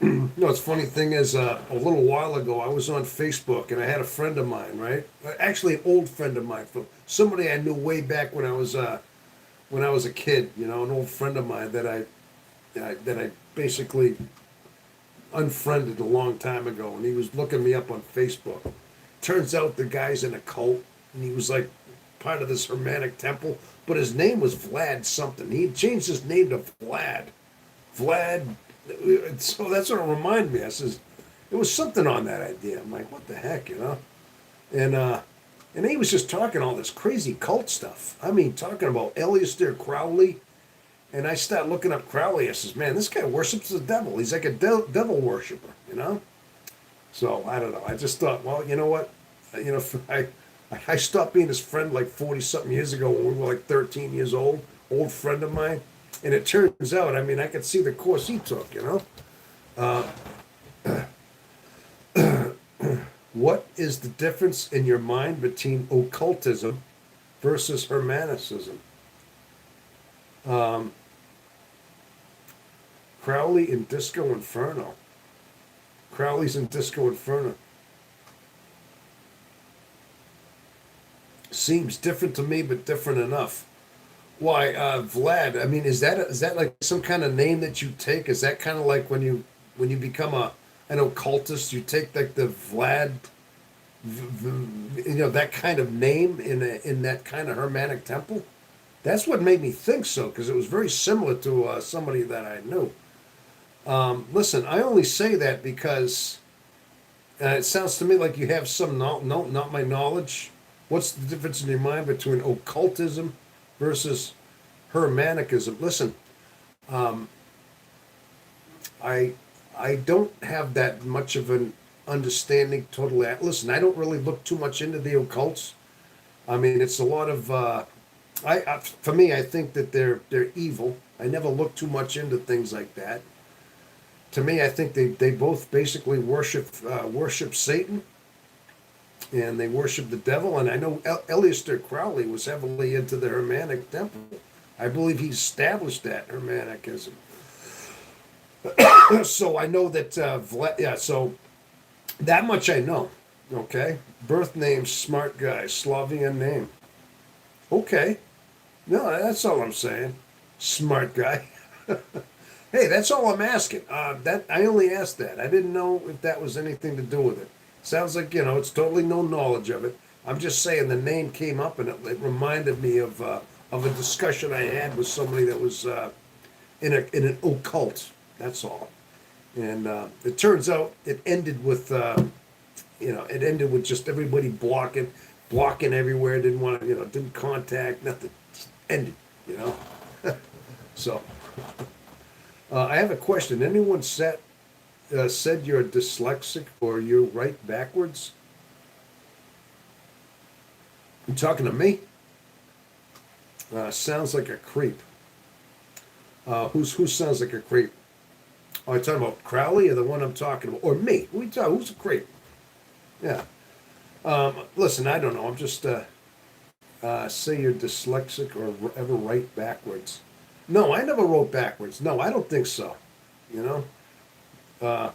No, it's funny thing is, a little while ago, I was on Facebook and I had a friend of mine, right? Actually, an old friend of mine, from somebody I knew way back when I was a kid. You know, an old friend of mine that I basically unfriended a long time ago, and he was looking me up on Facebook. Turns out the guy's in a cult, and he was like part of this Hermetic temple, but his name was Vlad something. He had changed his name to Vlad. Vlad. So that's what it reminded me. I says, it was something on that idea. I'm like, what the heck, you know? And he was just talking all this crazy cult stuff. I mean, talking about Aleister Crowley. And I start looking up Crowley. I says, man, this guy worships the devil. He's like a devil worshiper, you know? So I don't know. I just thought, well, you know what? You know, I stopped being his friend like 40 something years ago when we were like 13 years old. Old friend of mine. And it turns out, I mean, I could see the course he took, you know? What is the difference in your mind between occultism versus Hermeticism? Crowley in Disco Inferno. Crowley's in Disco Inferno. Seems different to me, but different enough. Why, Vlad? I mean, is that like some kind of name that you take? Is that kind of like when you become an occultist, you take like the Vlad, that kind of name in that kind of Hermetic temple? That's what made me think so, because it was very similar to somebody that I knew. Listen, I only say that because it sounds to me like you have some no, not my knowledge. What's the difference in your mind between occultism versus Hermeticism? Listen, I I don't have that much of an understanding totally. Listen, I don't really look too much into the occults. I mean, it's a lot of. For me, I think that they're evil. I never look too much into things like that. To me, I think they both basically worship Satan, and they worship the devil. And I know Aleister Crowley was heavily into the Hermetic temple. I believe he established that Hermeticism. So I know that. Yeah. So that much I know. Okay. Birth name, smart guy, Slavian name. Okay. No, that's all I'm saying. Smart guy. Hey, that's all I'm asking. That I only asked that. I didn't know if that was anything to do with it. Sounds like it's totally no knowledge of it. I'm just saying the name came up and it reminded me of a discussion I had with somebody that was in an occult. That's all. And it turns out it ended with just everybody blocking everywhere. Didn't want to didn't contact nothing. Just ended. So. I have a question. Anyone said you're dyslexic or you write backwards? You talking to me? Sounds like a creep. Who sounds like a creep? Are you talking about Crowley or the one I'm talking about? Or me? Who's a creep? Yeah. Listen, I don't know. I'm just say you're dyslexic or ever write backwards. No, I never wrote backwards. No, I don't think so. You know?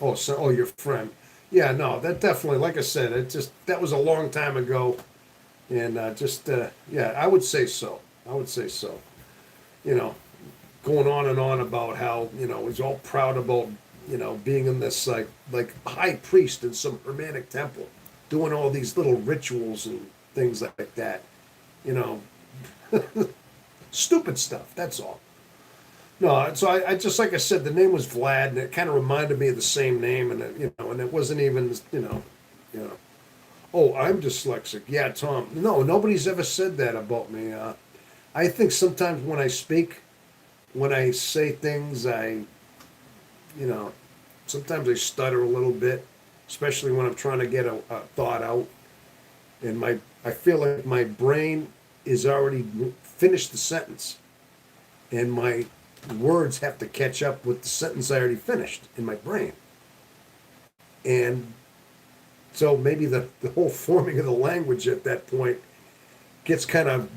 Your friend. Yeah, no, that definitely, like I said, that was a long time ago. And yeah, I would say so. I would say so. Going on and on about how, he's all proud about, being in this, like high priest in some Hermetic temple, doing all these little rituals and things like that. Stupid stuff. That's all. No, so I just like I said, the name was Vlad, and it kind of reminded me of the same name, and and it wasn't even you know. Oh, I'm dyslexic. Yeah, Tom. No, nobody's ever said that about me. I think sometimes when I speak, when I say things, you know, sometimes I stutter a little bit, especially when I'm trying to get a thought out, and I feel like my brain is already finished the sentence, and my words have to catch up with the sentence I already finished in my brain. And so maybe the whole forming of the language at that point gets kind of,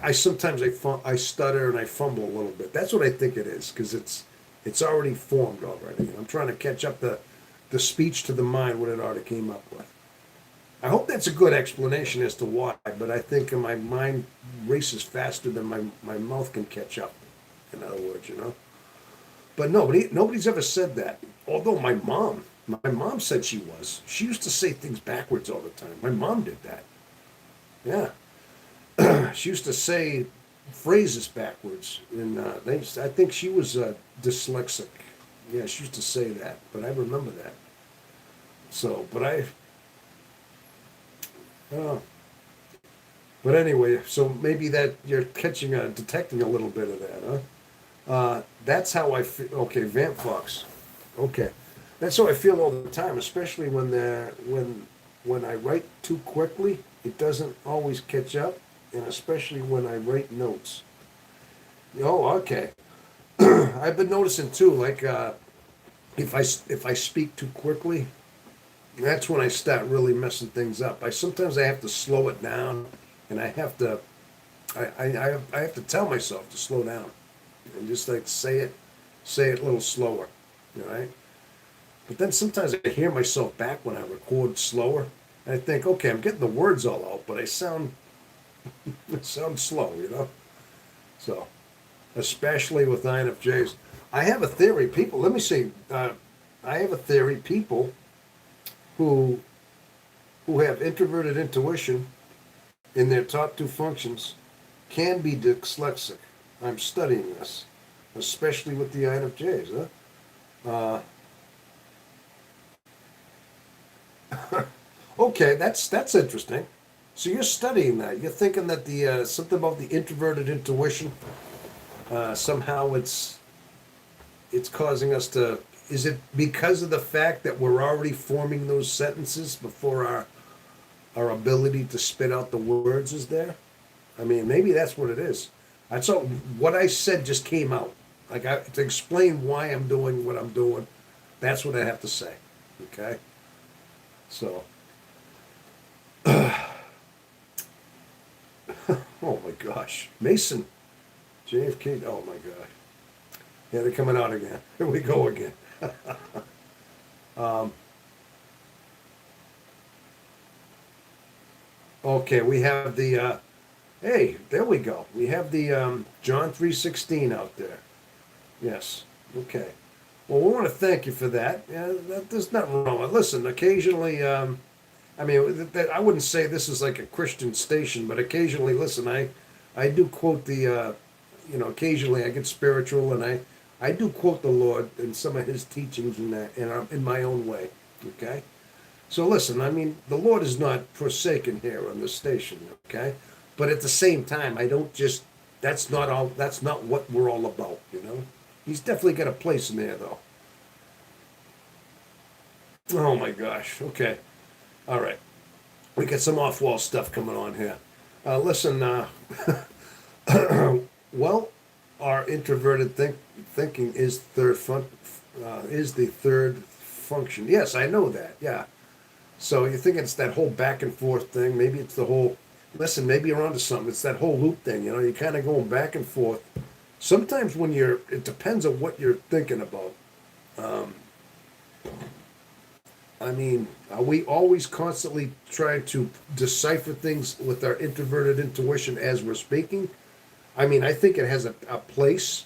I sometimes I stutter and I fumble a little bit. That's what I think it is, because it's already formed already. I'm trying to catch up the speech to the mind, what it already came up with. I hope that's a good explanation as to why, but I think my mind races faster than my mouth can catch up. In other words, But nobody's ever said that. Although my mom said she was. She used to say things backwards all the time. My mom did that. Yeah, she used to say phrases backwards, and I think she was dyslexic. Yeah, she used to say that, but I remember that. So, oh, but anyway, so maybe that you're detecting a little bit of that, huh? That's how I feel. Okay, Vamp Fox. Okay, that's how I feel all the time, especially when I write too quickly. It doesn't always catch up, and especially when I write notes. Oh, okay. I've been noticing too, like if I speak too quickly, that's when I start really messing things up. I have to slow it down, and I have to tell myself to slow down and just like say it a little slower, right? But then sometimes I hear myself back when I record slower, and I think, okay, I'm getting the words all out, but I sound it sounds slow. So, especially with INFJs, I have a theory. People, let me see. I have a theory. People who have introverted intuition in their top two functions can be dyslexic. I'm studying this, especially with the INFJs. Huh? Okay, that's interesting. So you're studying that. You're thinking that the something about the introverted intuition somehow it's causing us to. Is it because of the fact that we're already forming those sentences before our ability to spit out the words is there? I mean, maybe that's what it is. That's all. What I said just came out. To explain why I'm doing what I'm doing. That's what I have to say. Okay. So. Oh my gosh, Mason, JFK. Oh my God. Yeah, they're coming out again. Here we go again. um, okay, we have the. Hey, there we go. We have the John 3:16 out there. Yes. Okay. Well, we want to thank you for that. Yeah, there's nothing wrong with it. Listen, occasionally, I mean, I wouldn't say this is like a Christian station, but occasionally, listen, I do quote occasionally I get spiritual, and I do quote the Lord in some of His teachings in my own way. Okay. So listen, I mean, the Lord is not forsaken here on this station. Okay. But at the same time, I don't just. That's not all. That's not what we're all about. He's definitely got a place in there, though. Oh my gosh. Okay. All right. We got some off-wall stuff coming on here. Listen. Well, our introverted thinking is is the third function. Yes, I know that. Yeah. So you think it's that whole back and forth thing? Maybe it's the whole. Listen, maybe you're onto something. It's that whole loop thing. You're kind of going back and forth. Sometimes it depends on what you're thinking about. Um, I mean, are we always constantly trying to decipher things with our introverted intuition as we're speaking? I mean, I think it has a place,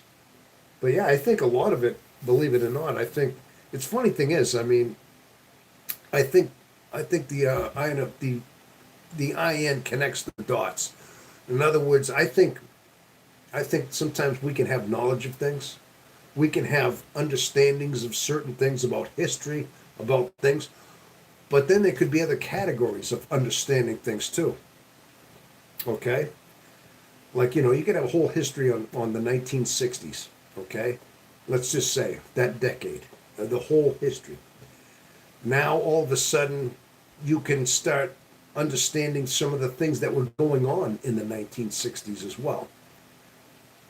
but yeah, I think a lot of it, believe it or not, I think it's funny thing is, I mean, I think the IN connects the dots. In other words, I think I think sometimes we can have knowledge of things. We can have understandings of certain things about history, about things, but then there could be other categories of understanding things too. Okay? Like, you could have a whole history on the 1960s. Okay? Let's just say that decade, the whole history. Now, all of a sudden, you can start understanding some of the things that were going on in the 1960s as well.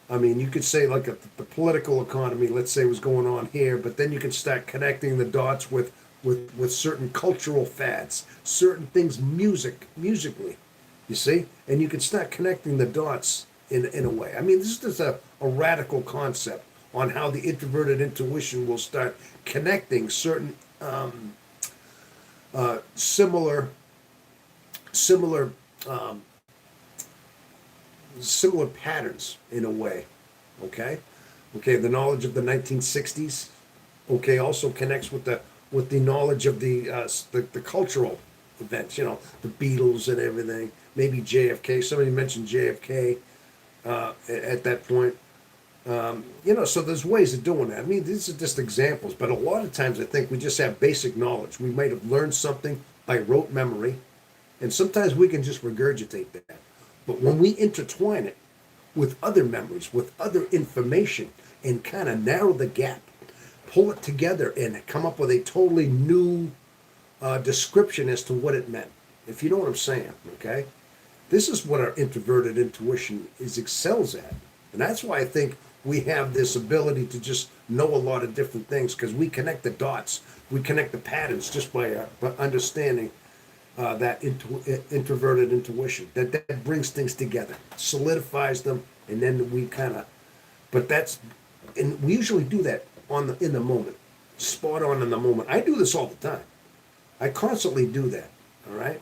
I mean, you could say like the political economy, let's say, was going on here, but then you can start connecting the dots with certain cultural fads, certain things musically, you see, and you can start connecting the dots in a way. I mean, this is just a radical concept on how the introverted intuition will start connecting certain similar similar um, similar patterns in a way. Okay, the knowledge of the 1960s. Okay, also connects with the knowledge of the cultural events. The Beatles and everything. Maybe JFK. Somebody mentioned JFK at that point. So there's ways of doing that. I mean, these are just examples, but a lot of times I think we just have basic knowledge. We might have learned something by rote memory, and sometimes we can just regurgitate that. But when we intertwine it with other memories, with other information, and kind of narrow the gap, pull it together, and come up with a totally new description as to what it meant, if you know what I'm saying, okay? This is what our introverted intuition excels at. And that's why I think we have this ability to just know a lot of different things, because we connect the dots, we connect the patterns just by understanding that introverted intuition. That brings things together, solidifies them, and then we kind of. But and we usually do that in the moment, spot on in the moment. I do this all the time. I constantly do that. All right,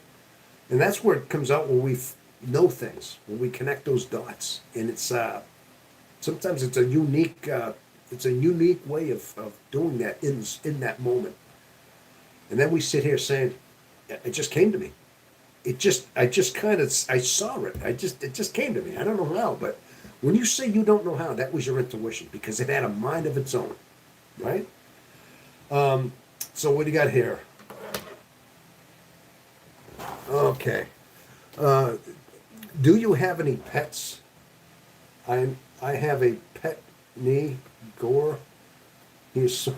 and that's where it comes out when we know things, when we connect those dots, and it's sometimes it's a unique way of doing that in that moment. And then we sit here saying, it just came to me. I saw it. It just came to me. I don't know how, but when you say you don't know how, that was your intuition, because it had a mind of its own, right? So what do you got here? Okay. Do you have any pets? I have a pet knee gore. He's so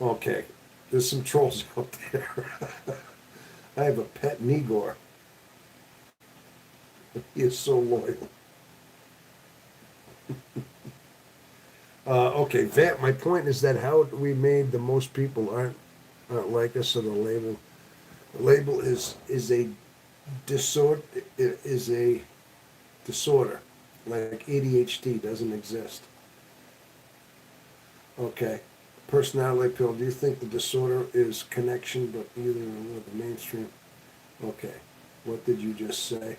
okay. There's some trolls out there. I have a pet Negor. He is so loyal. Okay, my point is that how we made the most people aren't like us, so the label. The label is a disorder. Is a disorder, like ADHD doesn't exist. Okay. Personality pill. Do you think the disorder is connection, but either with the mainstream? Okay. What did you just say?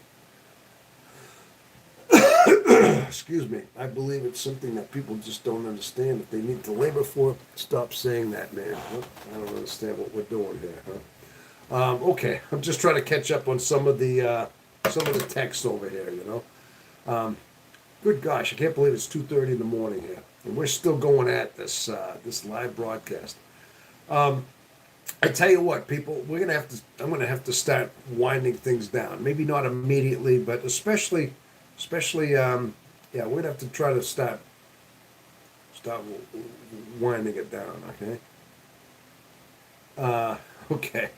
Excuse me. I believe it's something that people just don't understand. If they need to labor for, stop saying that, man. I don't understand what we're doing here, huh? Okay. I'm just trying to catch up on some of the text over here. Good gosh, I can't believe it's 2:30 in the morning here, and we're still going at this live broadcast. I tell you what, people, I'm gonna have to start winding things down. Maybe not immediately, but especially, yeah, we're gonna have to try to start winding it down. Okay. Okay.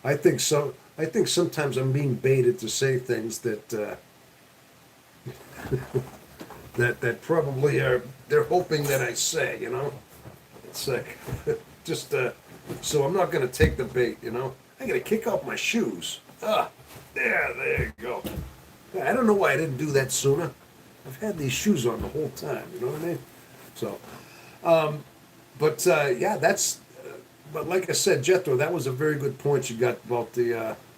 I think so. I think sometimes I'm being baited to say things that. that probably they're hoping that I say, It's like just so I'm not gonna take the bait, I gotta kick off my shoes. There you go. I don't know why I didn't do that sooner. I've had these shoes on the whole time, you know what I mean? So, yeah, that's. But like I said, Jethro, that was a very good point you got about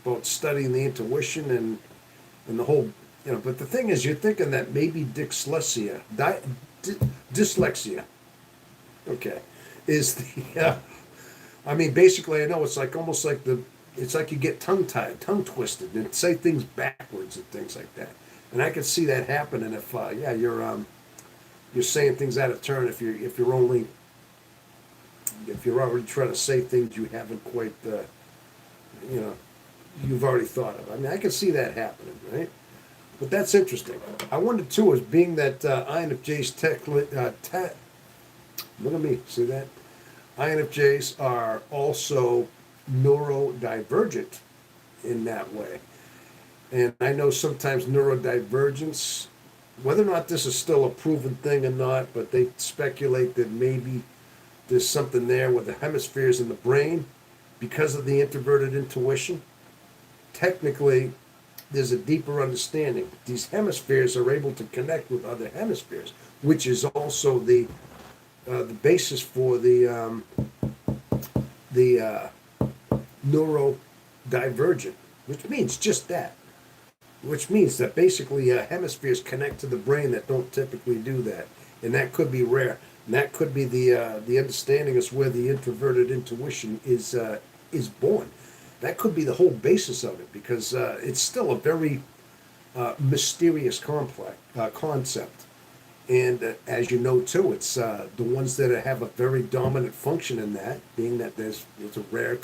about studying the intuition and the whole. But the thing is, you're thinking that maybe dyslexia, okay, is the. I mean, basically, I know it's like almost like it's like you get tongue-tied, tongue twisted, and say things backwards and things like that. And I could see that happening if, yeah, you're saying things out of turn. If you're already trying to say things you haven't quite, you know, you've already thought of. I mean, I can see that happening, right? But that's interesting. I wonder too, is being that INFJ's look at me, see that? INFJs are also neurodivergent in that way. And I know sometimes neurodivergence, whether or not this is still a proven thing or not, but they speculate that maybe there's something there with the hemispheres in the brain because of the introverted intuition. Technically, there's a deeper understanding. These hemispheres are able to connect with other hemispheres, which is also the basis for the neurodivergent, which means just that. Which means that basically hemispheres connect to the brain that don't typically do that, and that could be rare. And that could be the understanding is where the introverted intuition is born. That could be the whole basis of it, because it's still a very mysterious complex concept. And as you know too, it's the ones that have a very dominant function in that, being that it's rare,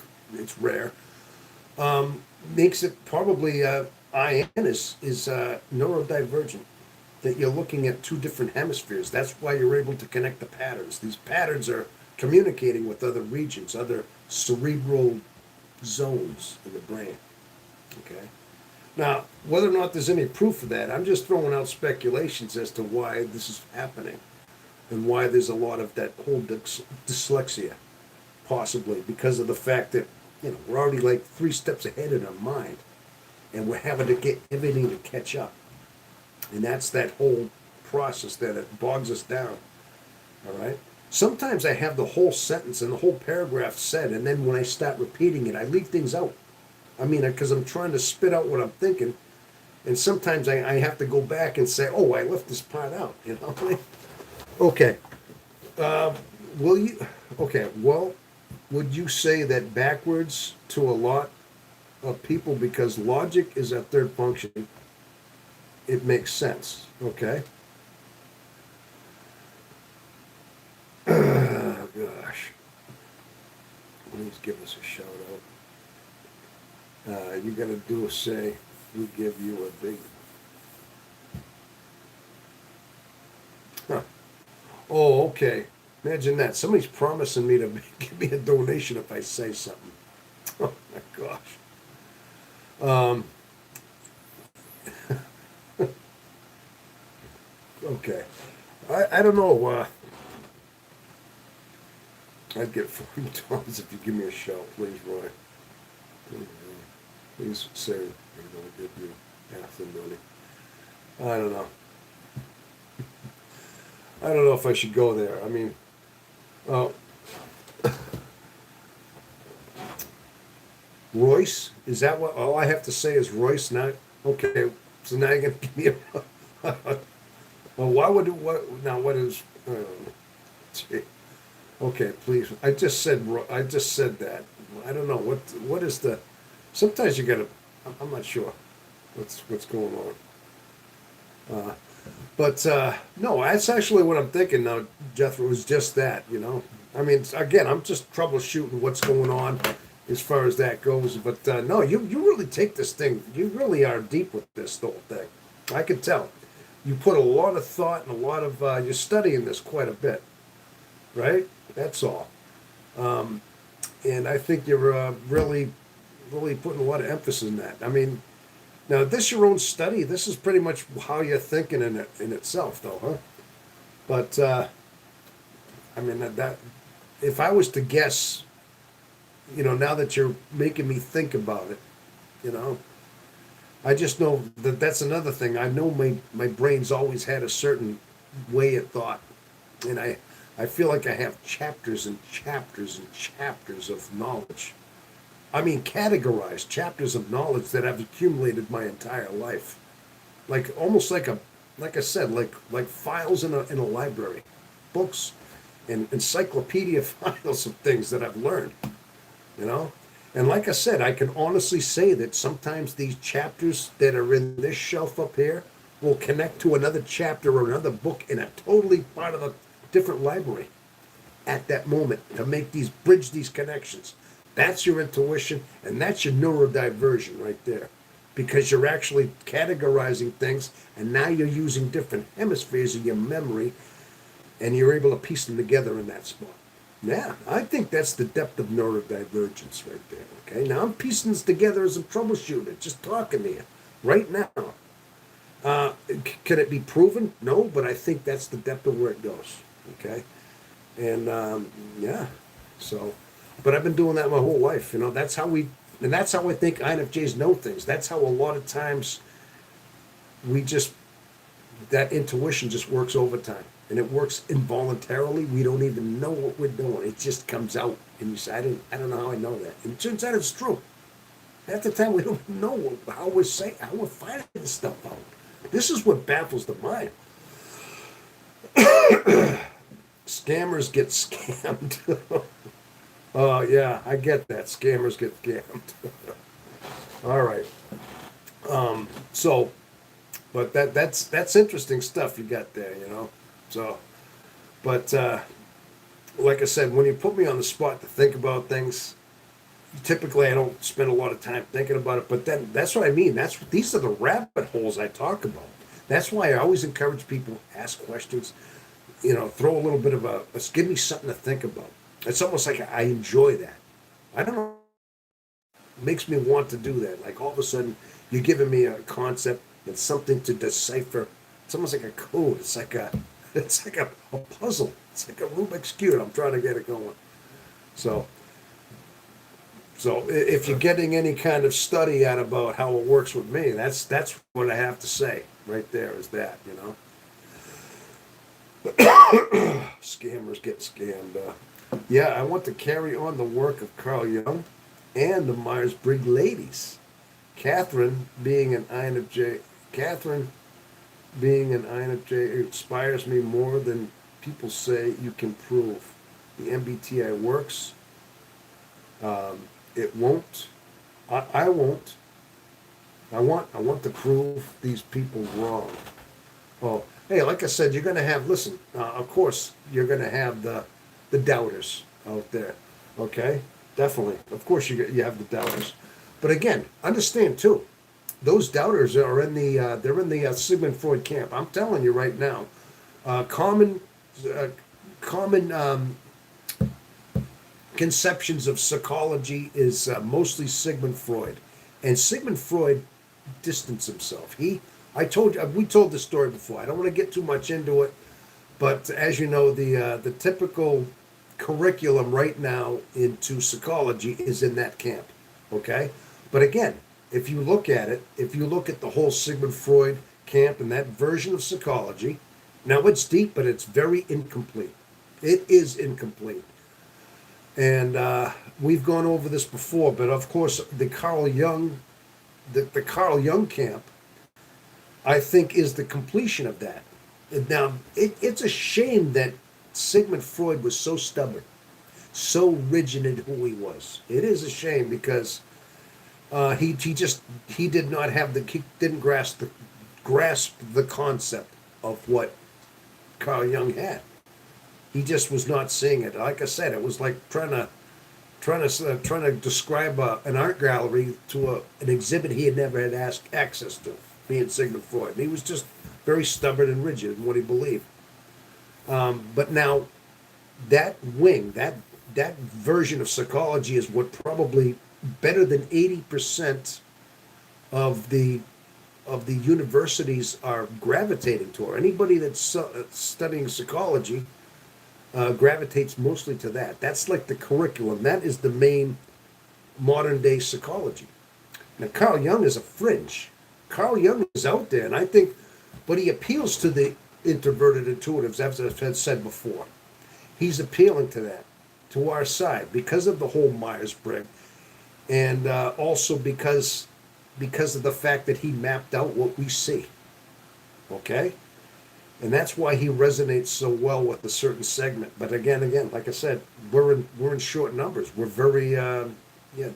makes it probably IN is neurodivergent. That you're looking at two different hemispheres. That's why you're able to connect the patterns. These patterns are communicating with other regions, other cerebral zones in the brain. Okay. Now, whether or not there's any proof of that, I'm just throwing out speculations as to why this is happening and why there's a lot of that whole dyslexia, possibly because of the fact that, we're already like 3 steps ahead in our mind and we're having to get everything to catch up. And that's that whole process that it bogs us down. All right? Sometimes I have the whole sentence and the whole paragraph said, and then when I start repeating it, I leave things out. I mean, because I'm trying to spit out what I'm thinking, and sometimes I have to go back and say, "Oh, I left this part out." Okay. Will you? Okay. Well, would you say that backwards to a lot of people, because logic is a third function? It makes sense. Okay. Oh, gosh. Please give us a shout out. You gotta do a say, we give you a big. Huh. Oh, okay. Imagine that. Somebody's promising me to give me a donation if I say something. Oh my gosh. Okay. I don't know. I'd get $40 if you give me a shout, please, Roy. Please say I'm going to give you half the money. I don't know. I don't know if I should go there. I mean, Royce, is that what all I have to say is Royce? Now, okay. So now you're going to give me a. Well, why would what now? What is? Gee. Okay, please. I just said that. I don't know what is the. Sometimes you gotta. I'm not sure what's going on. But no, that's actually what I'm thinking now, Jethro. Was just that, I mean, again, I'm just troubleshooting what's going on as far as that goes. But no, you really take this thing. You really are deep with this whole thing. I can tell. You put a lot of thought and a lot of. You're studying this quite a bit, right? That's all. And I think you're really putting a lot of emphasis in that. I mean, now this your own study. This is pretty much how you're thinking in itself, though, huh? But I mean that if I was to guess, now that you're making me think about it, I just know that that's another thing. I know my brain's always had a certain way of thought, and I feel like I have chapters and chapters and chapters of knowledge. I mean, categorized chapters of knowledge that I've accumulated my entire life, like almost like I said, like files in a library, books, and encyclopedia files of things that I've learned, And like I said, I can honestly say that sometimes these chapters that are in this shelf up here will connect to another chapter or another book in a totally part of a different library at that moment to make these bridge these connections. That's your intuition, and that's your neurodiversion right there, because you're actually categorizing things, and now you're using different hemispheres of your memory, and you're able to piece them together in that spot. Yeah, I think that's the depth of neurodivergence right there. Okay, now I'm piecing this together as a troubleshooter, just talking to you right now. Can it be proven? No, but I think that's the depth of where it goes. Okay, and yeah, so, but I've been doing that my whole life. You know, that's how we, and that's how I think INFJs know things. That's how a lot of times we just, that intuition just works overtime, and it works involuntarily. We don't even know what we're doing. It just comes out, and you say, I don't know how I know that. And it turns out it's true. Half the time we don't know how we're saying, how we're finding this stuff out. This is what baffles the mind. Scammers get scammed. Oh yeah, I get that. Scammers get scammed. All right. So, but that's interesting stuff you got there, you know. So, but like I said, when you put me on the spot to think about things, typically I don't spend a lot of time thinking about it. But then that's what I mean. These are the rabbit holes I talk about. That's why I always encourage people to ask questions. You know, throw a little bit of give me something to think about. It's almost like I enjoy that. I don't know. It makes me want to do that. Like all of a sudden, you're giving me a concept and something to decipher. It's almost like a code. It's like a puzzle. It's like a Rubik's cube. I'm trying to get it going. So, if you're getting any kind of study out about how it works with me, that's what I have to say right there. Is that, you know? Scammers get scammed. Yeah, I want to carry on the work of Carl Jung and the Myers-Briggs ladies. Catherine being an INFJ, Catherine being an INFJ inspires me more than people say you can prove. The MBTI works. It won't. I won't. I want to prove these people wrong. Oh, hey, like I said, you're going to have, listen, of course, you're going to have the doubters out there, okay? Definitely. Of course, you have the doubters. But again, understand, too, those doubters are in they're in the Sigmund Freud camp. I'm telling you right now, common conceptions of psychology is mostly Sigmund Freud. And Sigmund Freud distanced himself. We told this story before. I don't want to get too much into it, but as you know, the typical curriculum right now into psychology is in that camp. Okay, but again, if you look at it, if you look at the whole Sigmund Freud camp and that version of psychology, now it's deep, but it's very incomplete. It is incomplete, and we've gone over this before. But of course, the Carl Jung camp, I think, is the completion of that. Now, it's a shame that Sigmund Freud was so stubborn, so rigid in who he was. It is a shame because he did not have he didn't grasp the concept of what Carl Jung had. He just was not seeing it. Like I said, it was like trying to describe an art gallery to an exhibit he had never had access to. Being Sigmund Freud, he was just very stubborn and rigid in what he believed. But now, that version of psychology is what probably better than 80% of the universities are gravitating toward. Anybody that's studying psychology gravitates mostly to that. That's like the curriculum. That is the main modern day psychology. Now, Carl Jung is a fringe. Carl Jung is out there, and I think, but he appeals to the introverted intuitives, as I've had said before. He's appealing to that, to our side, because of the whole Myers-Briggs, and also because of the fact that he mapped out what we see. Okay, and that's why he resonates so well with a certain segment. But again, like I said, we're in short numbers. We're very yeah.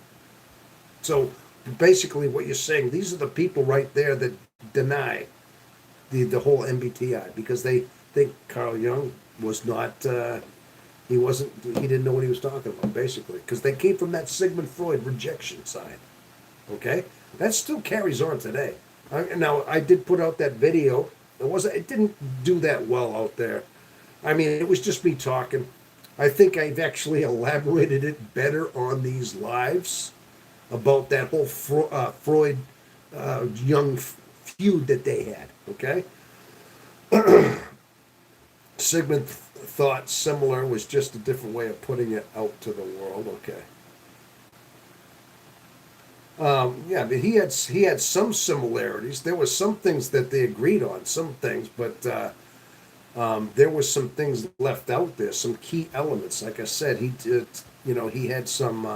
So basically, what you're saying, these are the people right there that deny the whole MBTI, because they think Carl Jung was not. He didn't know what he was talking about, basically, because they came from that Sigmund Freud rejection side. Okay, that still carries on today. Now, I did put out that video. It didn't do that well out there. I mean, it was just me talking. I think I've actually elaborated it better on these lives about that whole Freud Jung feud that they had. Okay, Sigmund thought similar, was just a different way of putting it out to the world. Okay. Yeah, but he had some similarities. There were some things that they agreed on, some things, but there was some things left out there, some key elements. Like I said, he did. He had some.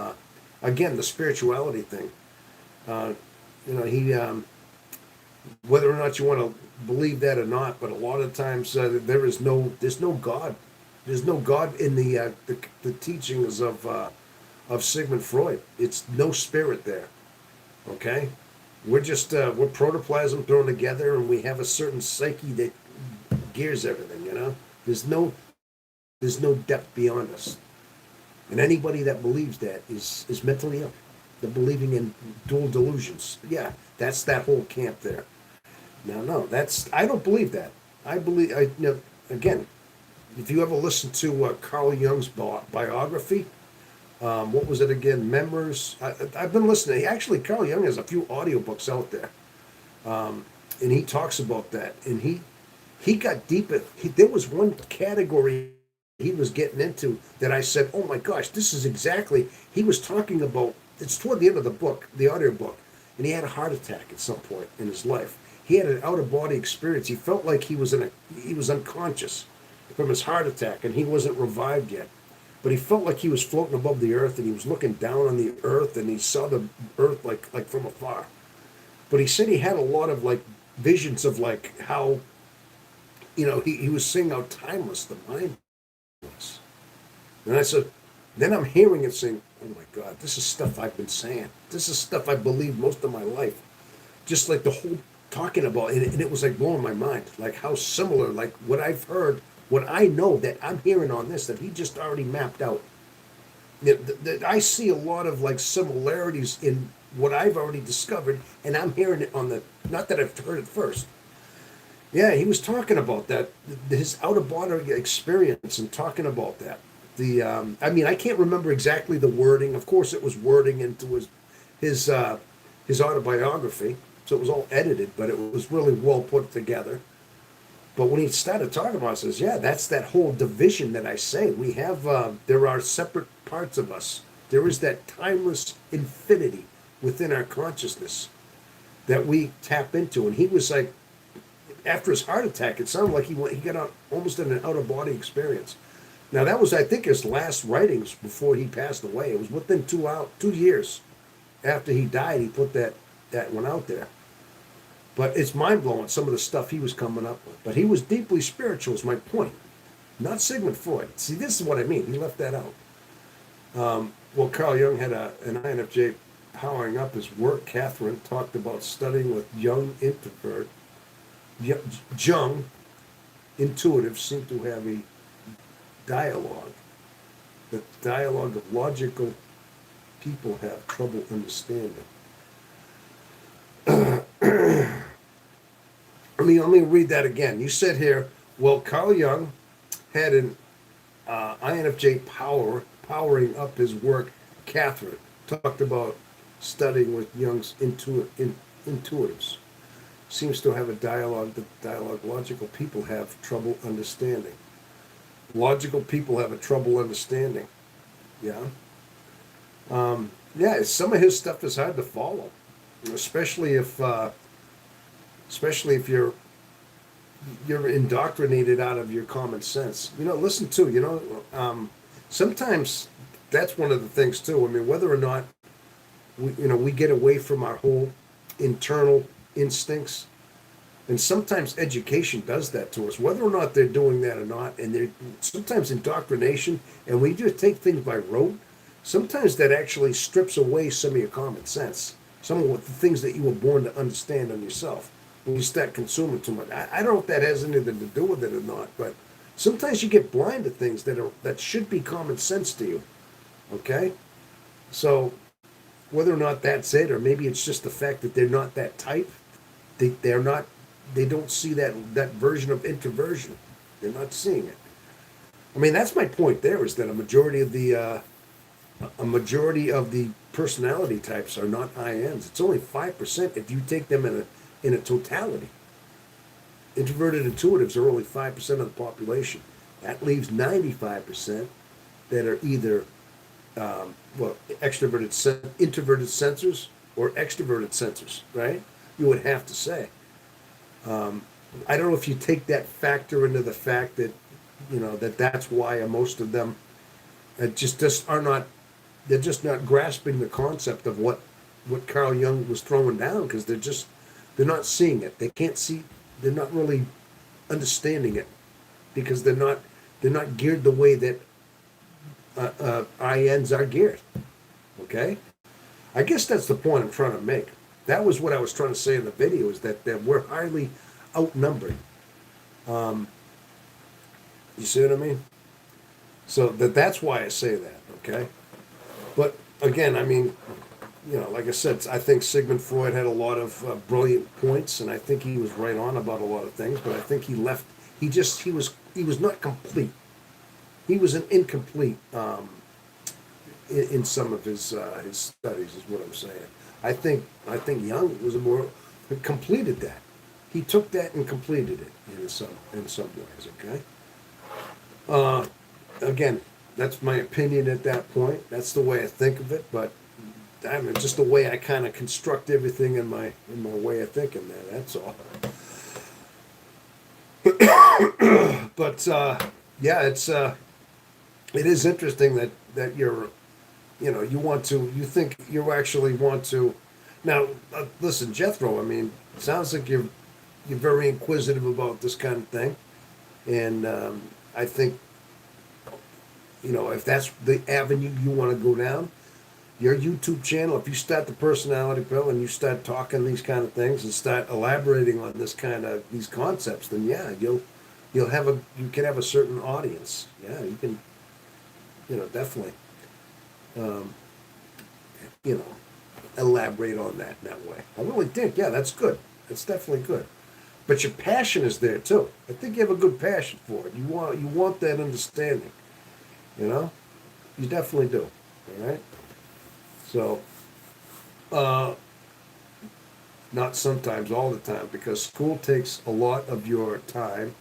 Again, the spirituality thing. Uh, he. Whether or not you want to believe that or not, but a lot of times there's no God. There's no God in the teachings of Sigmund Freud. It's no spirit there. Okay, we're just we're protoplasm thrown together, and we have a certain psyche that gears everything. There's no depth beyond us, and anybody that believes that is mentally ill. They're believing in dual delusions. Yeah, that's that whole camp there. No, I don't believe that. Again, if you ever listen to Carl Jung's biography. What was it again? Memoirs. I've been listening. Actually, Carl Jung has a few audiobooks out there, and he talks about that. And he got deep. There was one category he was getting into that I said, "Oh my gosh, this is exactly." He was talking about. It's toward the end of the book, the audiobook, and he had a heart attack at some point in his life. He had an out of body experience. He felt like he was unconscious from his heart attack, and he wasn't revived yet. But he felt like he was floating above the earth, and he was looking down on the earth, and he saw the earth like from afar. But he said he had a lot of like visions of like how, he was seeing how timeless the mind was. And I said, then I'm hearing it saying, oh my God, this is stuff I've been saying. This is stuff I believed most of my life. Just like the whole talking about, and it was like blowing my mind, like how similar, like what I've heard, what I know that I'm hearing on this, that he just already mapped out. I see a lot of like similarities in what I've already discovered, and I'm hearing it not that I've heard it first. Yeah, he was talking about that, his out of body experience, and talking about that. I can't remember exactly the wording. Of course, it was wording into his autobiography, so it was all edited, but it was really well put together. But when he started talking about it, he says, yeah, that's that whole division that I say. We have, there are separate parts of us. There is that timeless infinity within our consciousness that we tap into. And he was like, after his heart attack, it sounded like he got out almost in an out-of-body experience. Now, that was, I think, his last writings before he passed away. It was within 2 years after he died, he put that one out there. But it's mind-blowing, some of the stuff he was coming up with. But he was deeply spiritual, is my point. Not Sigmund Freud. See, this is what I mean. He left that out. Well, Carl Jung had an INFJ powering up his work. Catherine talked about studying with young introvert. Jung, intuitives, seem to have a dialogue. The dialogue of logical people have trouble understanding. Let me read that again. You said here, well, Carl Jung had an INFJ powering up his work. Catherine talked about studying with Jung's intuitives. Seems to have a dialogue that logical people have trouble understanding. Logical people have a trouble understanding. Yeah. Yeah, some of his stuff is hard to follow, especially if you're indoctrinated out of your common sense. Listen to, sometimes that's one of the things too. I mean, whether or not we get away from our whole internal instincts, and sometimes education does that to us, whether or not they're doing that or not, and they're sometimes indoctrination, and we just take things by rote. Sometimes that actually strips away some of your common sense, some of the things that you were born to understand on yourself. when you start consuming too much. I don't know if that has anything to do with it or not, but sometimes you get blind to things that should be common sense to you. Okay, so whether or not that's it, or maybe it's just the fact that they're not that type, they're not, they don't see that version of introversion. They're not seeing it. I mean, that's my point. There is that a majority of the personality types are not INs. It's only 5% if you take them in a totality. Introverted intuitives are only 5% of the population. That leaves 95% that are either introverted sensors or extroverted sensors, right? You would have to say. I don't know if you take that factor into the fact that, that's why most of them just are not, they're just not grasping the concept of what Carl Jung was throwing down, because they're not seeing it. They can't see, they're not really understanding it, because they're not geared the way that INs are geared. Okay? I guess that's the point I'm trying to make. That was what I was trying to say in the video, is that we're highly outnumbered. You see what I mean? So that's why I say that, okay? But again, I mean, like I said, I think Sigmund Freud had a lot of brilliant points, and I think he was right on about a lot of things, but I think he was not complete. He was an incomplete in some of his studies, is what I'm saying. I think Jung was completed that. He took that and completed it in some ways. Okay. Again, that's my opinion at that point. That's the way I think of it, but I mean, just the way I kind of construct everything in my way of thinking there. That's all. But yeah, it is interesting that you're, you think you actually want to. Now, listen, Jethro. I mean, it sounds like you're very inquisitive about this kind of thing, and I think, if that's the avenue you want to go down, your YouTube channel, if you start the personality pill and you start talking these kind of things and start elaborating on these concepts, then yeah, you can have a certain audience. Yeah, you can, definitely, you know, elaborate on that in that way. I really think, yeah, that's good. That's definitely good. But your passion is there too. I think you have a good passion for it. You want that understanding. You definitely do. All right. So, not sometimes, all the time, because school takes a lot of your time,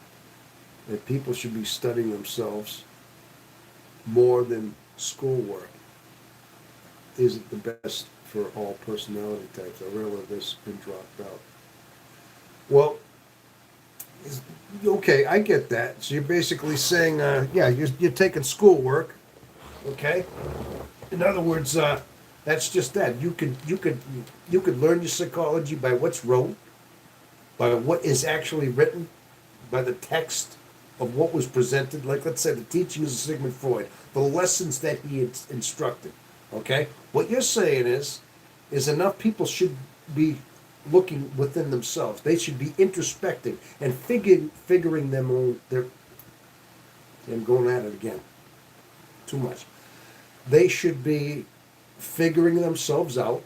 and people should be studying themselves more than schoolwork isn't the best for all personality types. I realize this has been dropped out. Well, okay, I get that. So you're basically saying, yeah, you're taking schoolwork, okay? In other words, that's just that. You could learn your psychology by what's wrote, by what is actually written, by the text of what was presented. Like, let's say the teachings of Sigmund Freud, the lessons that he instructed. Okay, what you're saying is enough people should be looking within themselves. They should be introspecting and figuring them on their. I'm going at it again. Too much. They should be figuring themselves out,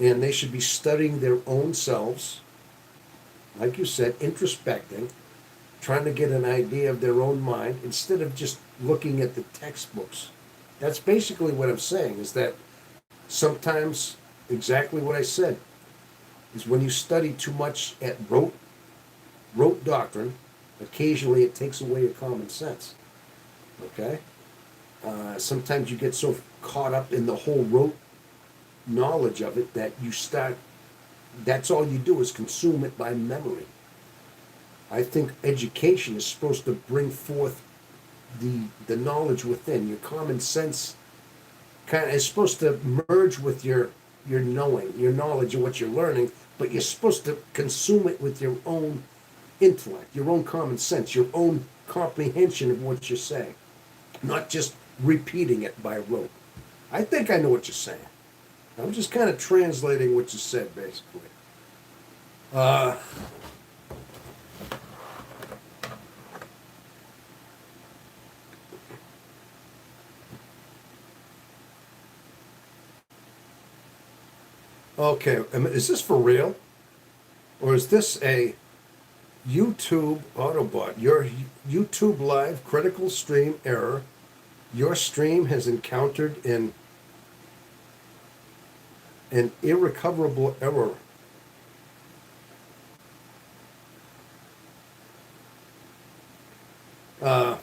and they should be studying their own selves, like you said, introspecting, trying to get an idea of their own mind instead of just looking at the textbooks. That's basically what I'm saying, is that sometimes exactly what I said is when you study too much at rote doctrine, occasionally it takes away your common sense. Okay? Sometimes you get so caught up in the whole rote knowledge of it that that's all you do is consume it by memory. I think education is supposed to bring forth the knowledge within. Your common sense is supposed to merge with your knowing, your knowledge of what you're learning, but you're supposed to consume it with your own intellect, your own common sense, your own comprehension of what you're saying, not just repeating it by rote. I think I know what you're saying. I'm just kind of translating what you said, basically. Uh, okay, is this for real? Or is this a YouTube Autobot? Your YouTube live critical stream error. Your stream has encountered an irrecoverable error. Uh,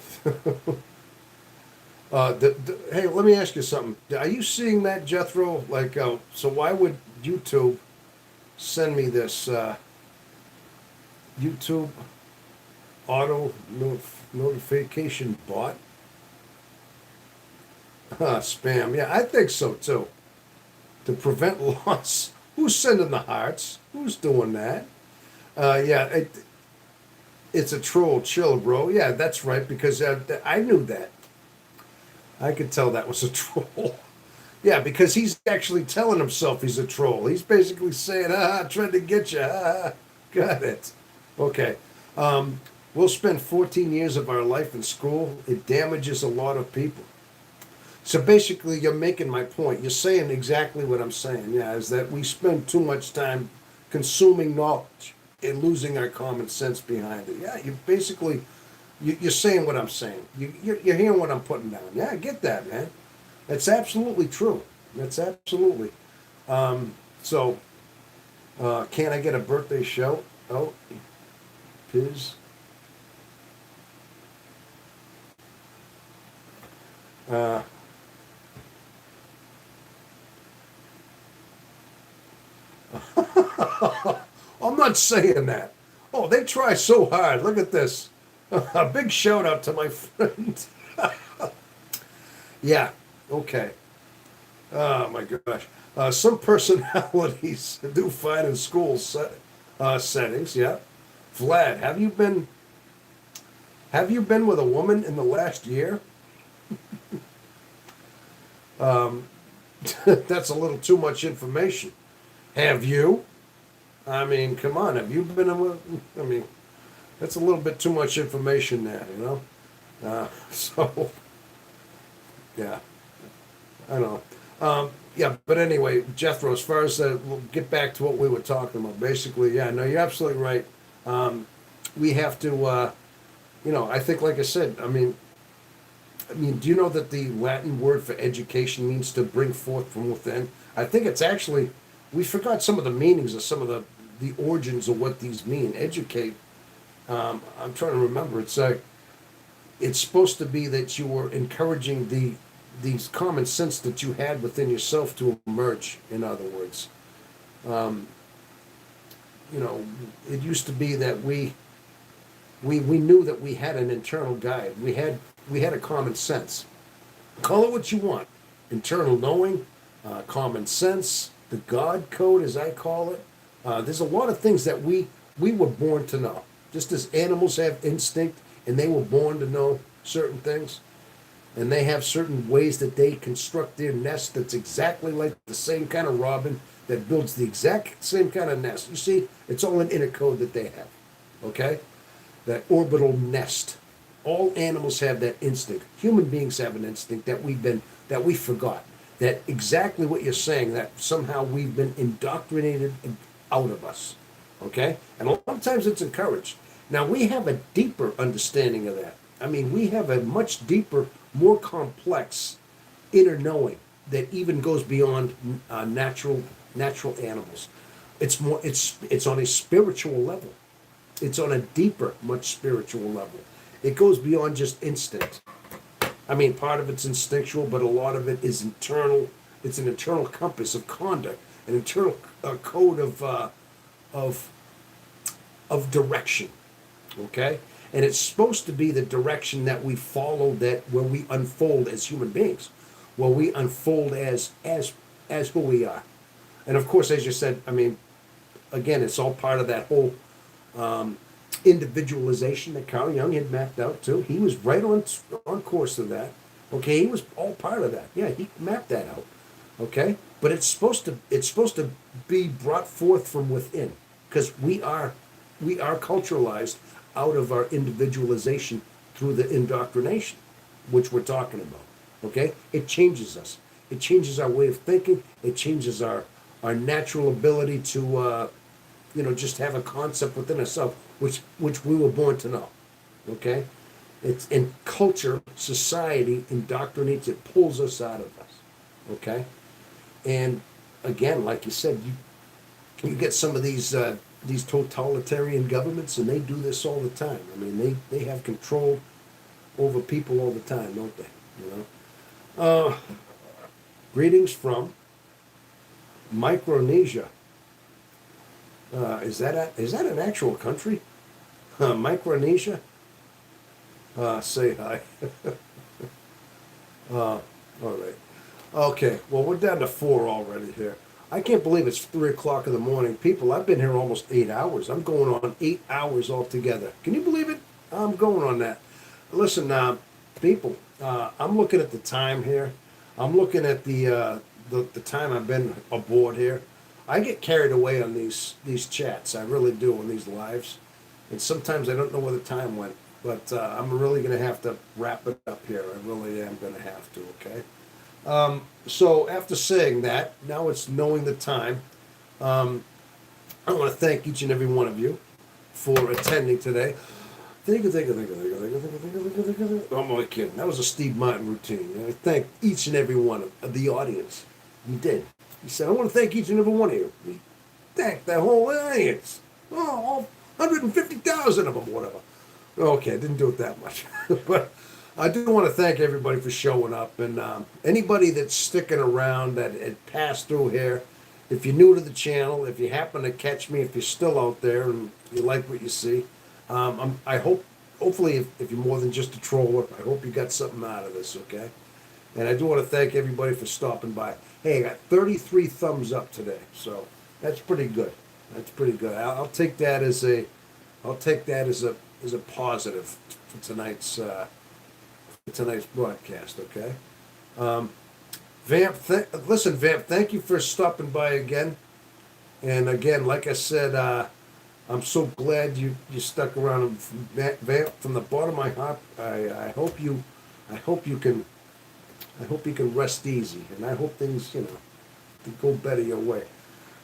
hey, let me ask you something. Are you seeing that, Jethro? Like, so why would YouTube send me this YouTube auto notification bot? Spam. Yeah, I think so too. To prevent loss. Who's sending the hearts? Who's doing that? Yeah, it's a troll. Chill, bro. Yeah, that's right, because I knew that. I could tell that was a troll. Yeah, because he's actually telling himself he's a troll. He's basically saying, trying to get you. Got it. Okay. We'll spend 14 years of our life in school. It damages a lot of people. So basically, you're making my point. You're saying exactly what I'm saying. Yeah, is that we spend too much time consuming knowledge and losing our common sense behind it. Yeah, you basically, you're saying what I'm saying. You're hearing what I'm putting down. Yeah, I get that, man. That's absolutely true. That's absolutely. So, can I get a birthday shout? Oh, Piz. Uh, I'm not saying that. Oh, they try so hard. Look at this. A big shout out to my friend. Yeah, okay. Oh my gosh. Some personalities do fine in settings. Yeah. Vlad, have you been with a woman in the last year? That's a little too much information. Have you? I mean, come on. Have you been with? I mean, that's a little bit too much information there. So yeah, I know. Yeah, but anyway, Jethro, as far as we'll get back to what we were talking about. Basically, yeah, no, you're absolutely right. We have to, I think, like I said, I mean, do you know that the Latin word for education means to bring forth from within? I think it's actually, we forgot some of the meanings of some of the origins of what these mean. Educate. I'm trying to remember. It's supposed to be that you were encouraging these common sense that you had within yourself to emerge. In other words, um, it used to be that we knew that we had an internal guide. We had a common sense. Call it what you want. Internal knowing, common sense, the God code, as I call it. There's a lot of things that we were born to know. Just as animals have instinct and they were born to know certain things, and they have certain ways that they construct their nest that's exactly like the same kind of robin that builds the exact same kind of nest. You see, it's all an inner code that they have. Okay? That orbital nest. All animals have that instinct. Human beings have an instinct that we forgot. That exactly what you're saying, that somehow we've been indoctrinated out of us. Okay? And a lot of times it's encouraged. Now we have a deeper understanding of that. I mean, we have a much deeper, more complex inner knowing that even goes beyond natural animals. It's more. It's on a spiritual level. It's on a deeper, much spiritual level. It goes beyond just instinct. I mean, part of it's instinctual, but a lot of it is internal. It's an internal compass of conduct, an internal code of of direction. Okay, and it's supposed to be the direction that we follow, that where we unfold as human beings, where we unfold as who we are. And of course, as you said, I mean, again, it's all part of that whole individualization that Carl Jung had mapped out too. He was right on course of that. Okay, he was all part of that. Yeah, he mapped that out. Okay, but it's supposed to be brought forth from within, because we are culturalized out of our individualization through the indoctrination, which we're talking about. Okay, it changes us. It changes our way of thinking. It changes our natural ability to just have a concept within ourselves, which we were born to know. Okay, it's in culture, society indoctrinates it, pulls us out of us. Okay, and again, like you said, you get some of these totalitarian governments, and they do this all the time. I mean, they have control over people all the time, don't they? You know. Greetings from Micronesia. Is that an actual country? Micronesia. Say hi. All right. Okay. Well, we're down to 4 already here. I can't believe it's 3 o'clock in the morning. People, I've been here almost 8 hours. I'm going on 8 hours altogether. Can you believe it? I'm going on that. Listen, people, I'm looking at the time here. I'm looking at the time I've been aboard here. I get carried away on these chats. I really do, on these lives. And sometimes I don't know where the time went. But I'm really going to have to wrap it up here. I really am going to have to, okay? So after saying that, now it's knowing the time. I want to thank each and every one of you for attending today. Thank you. I'm only kidding. That was a Steve Martin routine. I thank each and every one of the audience. You did. He said, I want to thank each and every one of you. He thanked the whole audience. Oh, all 150,000 of them, whatever. Okay, I didn't do it that much. But I do want to thank everybody for showing up. And anybody that's sticking around that had passed through here, if you're new to the channel, if you happen to catch me, if you're still out there and you like what you see, I hopefully, if you're more than just a troller, I hope you got something out of this, okay? And I do want to thank everybody for stopping by. Hey, I got 33 thumbs up today, so that's pretty good. That's pretty good. I'll take that as a positive for tonight's broadcast, okay? Vamp, listen, Vamp, thank you for stopping by again. And again, like I said, I'm so glad you stuck around. Vamp, from the bottom of my heart, I hope you can rest easy, and I hope things can go better your way.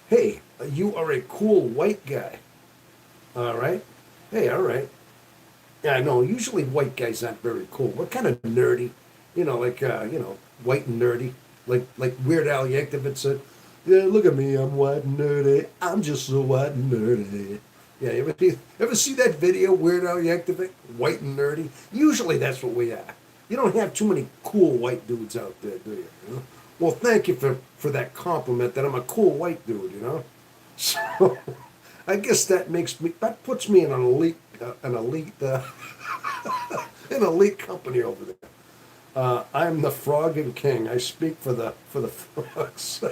Hey, you are a cool white guy. All right. Hey, all right. Yeah, I know. Usually white guys aren't very cool. We're kind of nerdy, white and nerdy, like Weird Al Yankovic said. Yeah, look at me, I'm white and nerdy. I'm just so white and nerdy. Yeah, you ever see that video, Weird Al Yankovic, white and nerdy? Usually that's what we are. You don't have too many cool white dudes out there, do you? Well, thank you for that compliment that I'm a cool white dude, So I guess that puts me in an elite an elite company over there. I'm the frog and king. I speak for the frogs.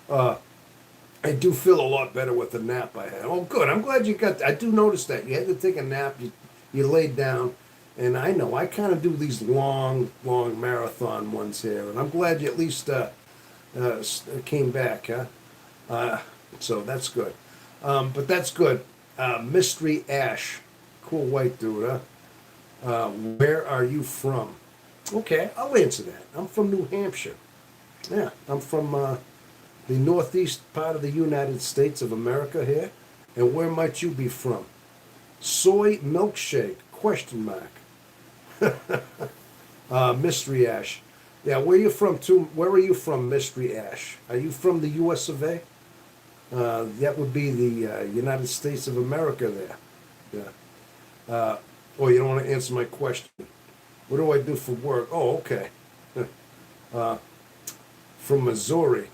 I do feel a lot better with the nap I had. Oh, good. I'm glad you got. I do notice that you had to take a nap. You laid down, and I know I kind of do these long marathon ones here, and I'm glad you at least came back, huh? So that's good. But that's good. Mystery Ash, cool white dude, huh? Where are you from? Okay, I'll answer that. I'm from New Hampshire. Yeah, I'm from the northeast part of the United States of America here. And where might you be from? Soy milkshake, question mark. Mystery Ash. Yeah, where are you from too? Where are you from, Mystery Ash? Are you from the US of A? That would be the United States of America there. Yeah. Oh, you don't want to answer my question. What do I do for work? Oh, okay. From Missouri.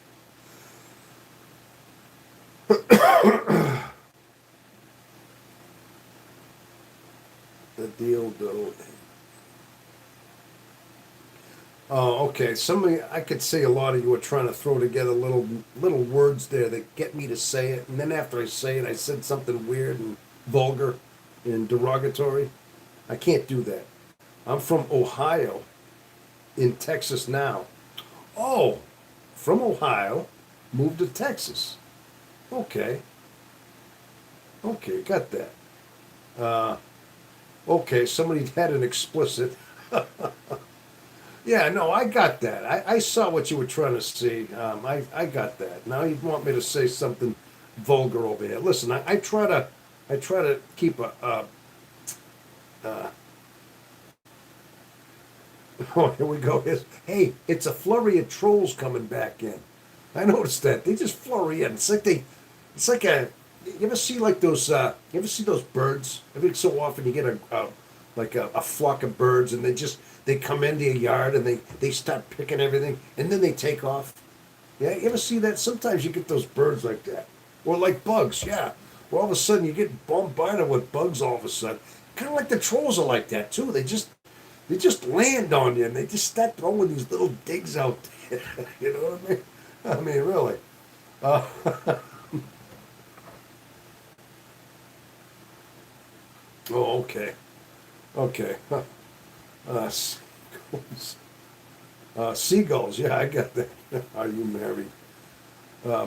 The deal, though. Oh, okay. I could see a lot of you are trying to throw together little words there that get me to say it, and then after I say it, I said something weird and vulgar and derogatory. I can't do that. I'm from Ohio, in Texas now. Oh, from Ohio, moved to Texas. Okay. Okay, got that. Uh, okay, somebody had an explicit. Yeah, no, I got that. I saw what you were trying to see. I got that. Now you want me to say something vulgar over here. Listen, I try to keep uh, oh, here we go. Hey, it's a flurry of trolls coming back in. I noticed that. They just flurry in. It's like a, you ever see like those, you ever see those birds? Every so often you get like a flock of birds and they come into your yard and they start picking everything and then they take off. Yeah, you ever see that? Sometimes you get those birds like that. Or like bugs, yeah. Well, all of a sudden you get bombarded with bugs all of a sudden. Kind of like the trolls are like that too. They just land on you and they just start throwing these little digs out there. You know what I mean? I mean, really. Uh, oh, okay. Okay. Seagulls. Seagulls, yeah, I got that. Are you married?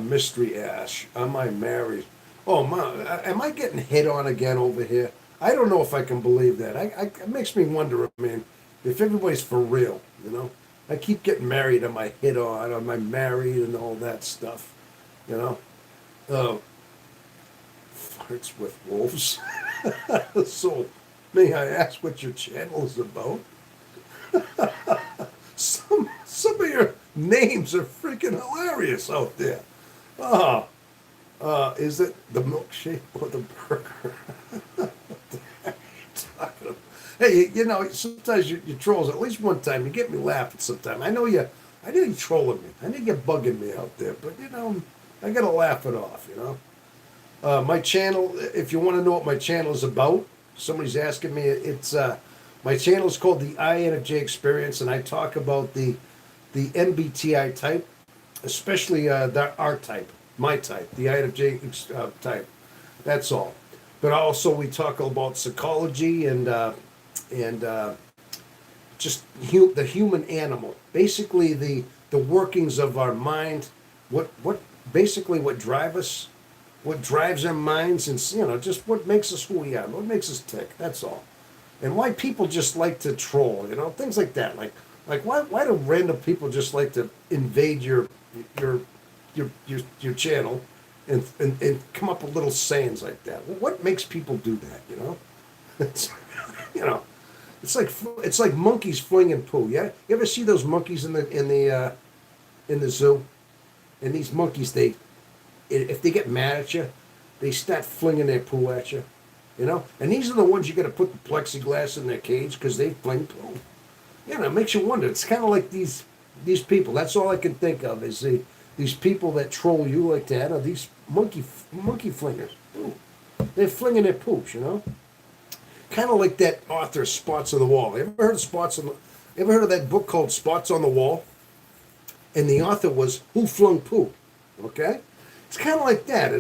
Mystery Ash. Am I married? Oh, my, am I getting hit on again over here? I don't know if I can believe that. It makes me wonder, I mean, if everybody's for real, you know? I keep getting married. Am I hit on? Am I married and all that stuff, you know? Uh, Farts with wolves. So, may I ask what your channel is about? Some of your names are freaking hilarious out there. Ah, is it the milkshake or the burger? Hey, you know, sometimes you trolls. At least one time, you get me laughing. Sometimes I know you trolling me. I know you're bugging me out there, but you know, I gotta laugh it off. You know, my channel. If you want to know what my channel is about, somebody's asking me. It's my channel is called the INFJ Experience, and I talk about the MBTI type, especially the R type, my type, the INFJ type. That's all. But also we talk about psychology and just the human animal, basically the workings of our mind, what basically what drive us, what drives our minds, and you know just what makes us who we are, what makes us tick. That's all, and why people just like to troll, you know, things like that. Like why do random people just like to invade your your channel and come up with little sayings like that? Well, what makes people do that? You know, it's, you know. It's like monkeys flinging poo. Yeah, you ever see those monkeys in the zoo? And these monkeys, if they get mad at you, they start flinging their poo at you. You know, and these are the ones you got to put the plexiglass in their cage because they fling poo. You know, it makes you wonder. It's kind of like these people. That's all I can think of is these people that troll you like that are these monkey flingers. Ooh, they're flinging their poops. You know. Kind of like that author Spots on the Wall. Ever heard of that book called Spots on the Wall? And the author was Who Flung Poo. Okay? It's kind of like that.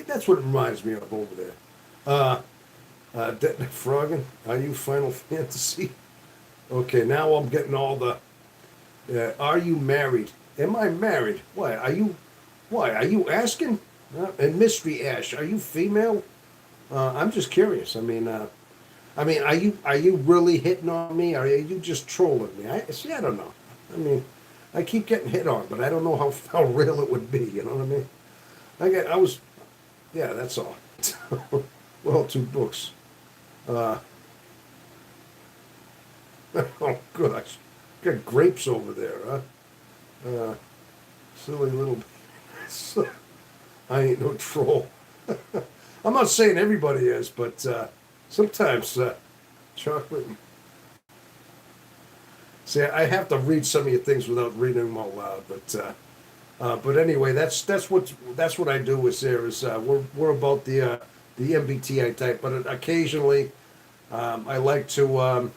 That's what it reminds me of over there. Froggen, are you Final Fantasy? Okay, now I'm getting all the are you married? Am I married? Why? Are you asking? And Mystery Ash, are you female? I'm just curious. Are you really hitting on me, or are you just trolling me? I don't know. I mean, I keep getting hit on, but I don't know how real it would be. You know what I mean? Yeah, that's all. Well, two books. Uh, oh gosh, got grapes over there, huh? Silly little. I ain't no troll. I'm not saying everybody is, but sometimes chocolate. See, I have to read some of your things without reading them out loud. But anyway, that's what I do. We're about the MBTI type, but occasionally I like to.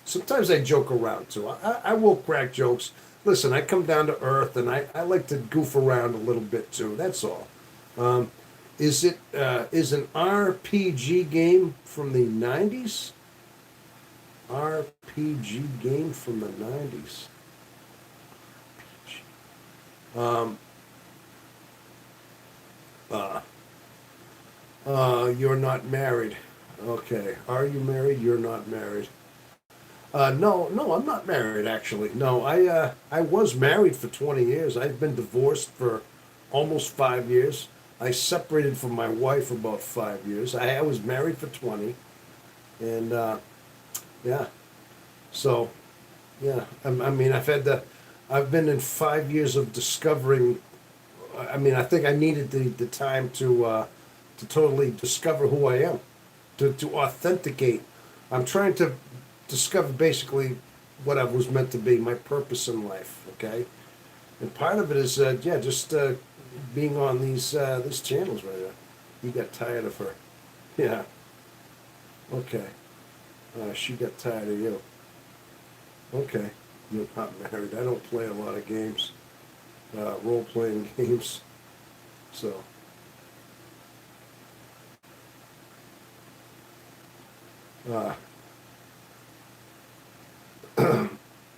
Sometimes I joke around too. I will crack jokes. Listen, I come down to earth, and I like to goof around a little bit too. That's all. Um, is an RPG game from the '90s? RPG game from the '90s. Um, You're not married. Okay. Are you married? You're not married. No, no, I'm not married actually. No, I was married for 20 years. I've been divorced for almost 5 years. I separated from my wife about 5 years. I was married for 20, and yeah. So yeah, I mean, I've been in 5 years of discovering. I mean, I think I needed the time to totally discover who I am, to authenticate. I'm trying to discover basically what I was meant to be, my purpose in life. Okay, and part of it is yeah, just being on these channels right now. You got tired of her, yeah. Okay, she got tired of you. Okay, you're not married. I don't play a lot of games, role playing games. So uh,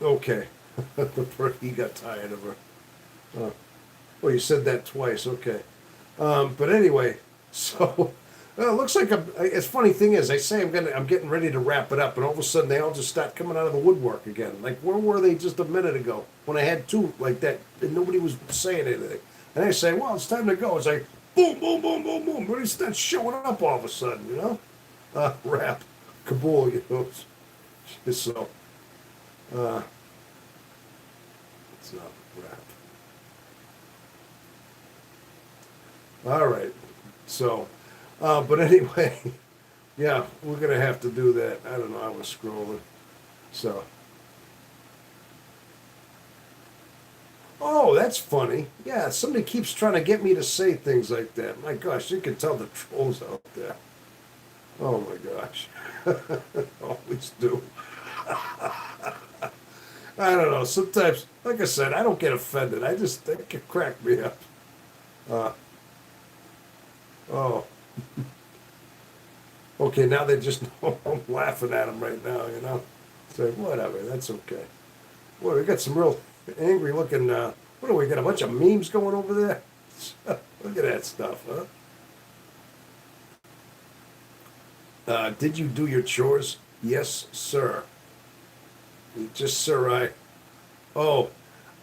okay, he got tired of her. Uh, well, you said that twice. Okay. But anyway, so it looks like it's funny thing is I say I'm getting ready to wrap it up, and all of a sudden they all just start coming out of the woodwork again. Like where were they just a minute ago when I had two like that and nobody was saying anything? And I say, well, it's time to go. It's like boom, boom, boom, boom, boom. Everybody starts showing up all of a sudden, you know? Rap, Kabul, you know. So it's not rap. All right. So, but anyway, yeah, we're gonna have to do that. I don't know. I was scrolling. So, oh, that's funny. Yeah, somebody keeps trying to get me to say things like that. My gosh, you can tell the trolls out there. Oh my gosh, always do. I don't know. Sometimes, like I said, I don't get offended. I just they can crack me up. Uh, oh, okay. Now they just know I'm laughing at them right now. You know, it's like whatever. That's okay. Boy, we got some real angry looking. What do we got? A bunch of memes going over there. Look at that stuff, huh? Did you do your chores? Yes, sir. Just sir, I. Oh,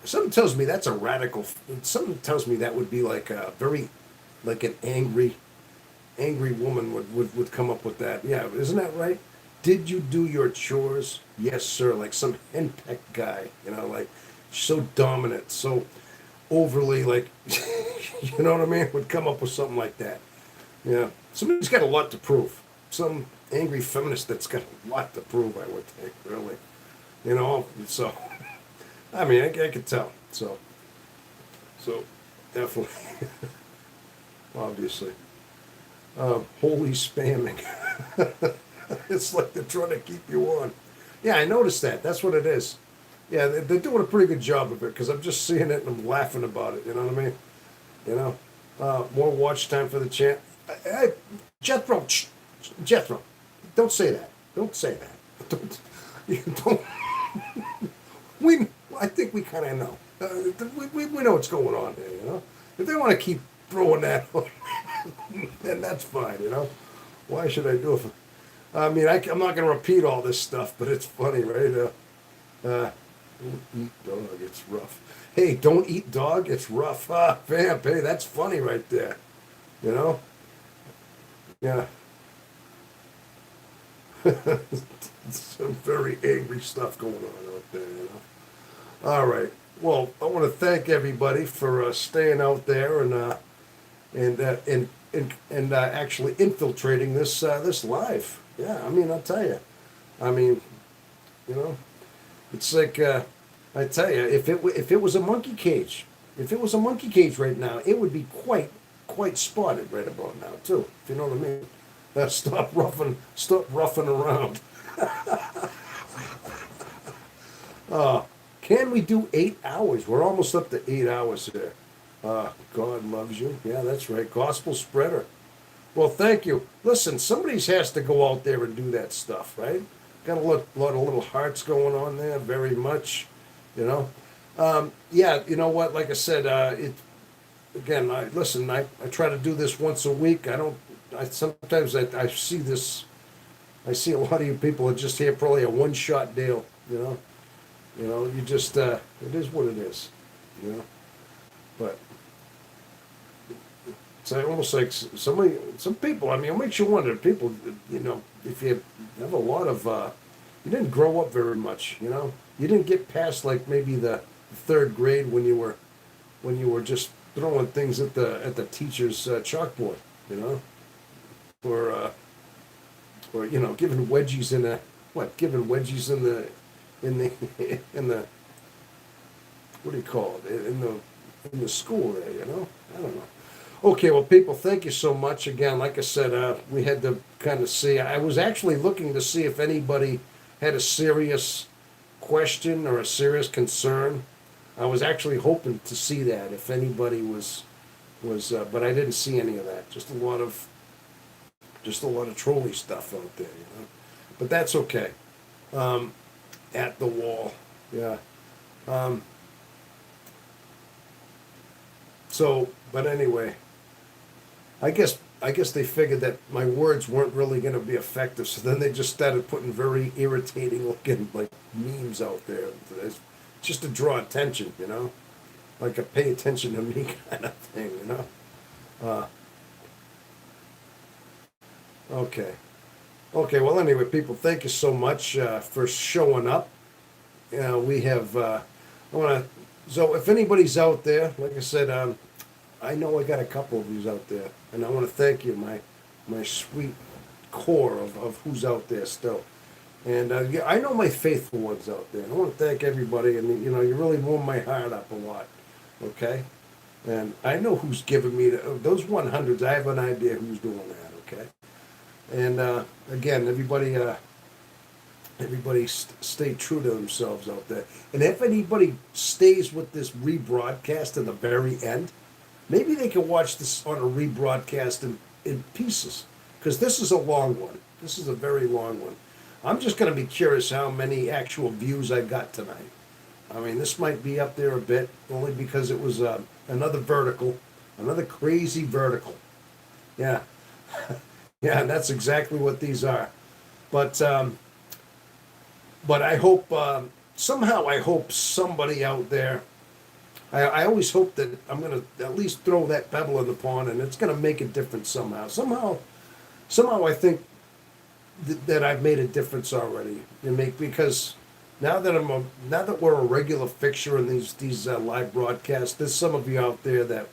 something tells me that's a radical. Something tells me that would be like a very, like an angry woman would come up with that. Yeah, isn't that right? Did you do your chores? Yes, sir. Like some henpecked guy, you know, like so dominant, so overly like, you know what I mean? Would come up with something like that. Yeah, somebody's got a lot to prove. Some angry feminist that's got a lot to prove, I would think, really. You know, so I mean, I could tell. So definitely, obviously, holy spamming. It's like they're trying to keep you on. Yeah, I noticed that. That's what it is. Yeah, they're doing a pretty good job of it because I'm just seeing it and I'm laughing about it. You know what I mean? You know, more watch time for the chant. Hey, Jethro, Jethro, don't say that. Don't say that. Don't. You don't. We, I think we kind of know. We know what's going on there. You know, if they want to keep throwing that, on, then that's fine. You know, why should I do it? I mean, I'm not going to repeat all this stuff, but it's funny, right? Don't eat dog, it's rough. Hey, don't eat dog, it's rough. Ah, vamp, hey, that's funny right there. You know? Yeah. Some very angry stuff going on out there, you know? All right. Well, I want to thank everybody for staying out there and actually infiltrating this live. Yeah, I mean, I'll tell you. I mean, you know, it's like I tell you, if it was a monkey cage, if it was a monkey cage right now, it would be quite spotted right about now too. If you know what I mean. Stop roughing around. Can we do 8 hours? We're almost up to 8 hours here. God loves you. Yeah, that's right. Gospel spreader. Well, thank you. Listen, somebody has to go out there and do that stuff, right? Got a lot of little hearts going on there, very much, you know. Yeah, you know what? Like I said, again, I try to do this once a week. Sometimes I see this, I see a lot of you people are just here probably a one-shot deal, you know? You just, it is what it is, you know? But it's almost like some people, I mean, it makes you wonder, people, if you have a lot of, you didn't grow up very much, you know? You didn't get past like maybe the third grade when you were just throwing things at the teacher's chalkboard, you know? Or giving wedgies in giving wedgies in the in the what do you call it, in the school there, you know? I don't know. Okay, well, people, thank you so much again. Like I said, we had to kind of see. I was actually looking to see if anybody had a serious question or a serious concern. I was actually hoping to see that if anybody but I didn't see any of that. Just a lot of trolley stuff out there, you know. But that's okay. At the wall, yeah. But anyway, I guess they figured that my words weren't really going to be effective, so then they just started putting very irritating looking like memes out there, just to draw attention, you know, like a pay attention to me kind of thing, you know. Okay. Okay, well, anyway, people, thank you so much for showing up. We have, so if anybody's out there, like I said, I know I got a couple of yous out there, and I want to thank you, my sweet core of who's out there still. And yeah, I know my faithful ones out there. And I want to thank everybody, and you really warm my heart up a lot, okay? And I know who's giving me those 100s. I have an idea who's doing that, okay? And again, everybody stay true to themselves out there. And if anybody stays with this rebroadcast to the very end, maybe they can watch this on a rebroadcast in pieces, because this is a long one. This is a very long one. I'm just going to be curious how many actual views I got tonight. I mean, this might be up there a bit, only because it was another vertical, another crazy vertical. Yeah. Yeah, and that's exactly what these are. But I hope somehow I hope somebody out there. I always hope that I'm going to at least throw that pebble in the pond, and it's going to make a difference somehow. Somehow I think that I've made a difference already. Because now that we're a regular fixture in these live broadcasts, there's some of you out there that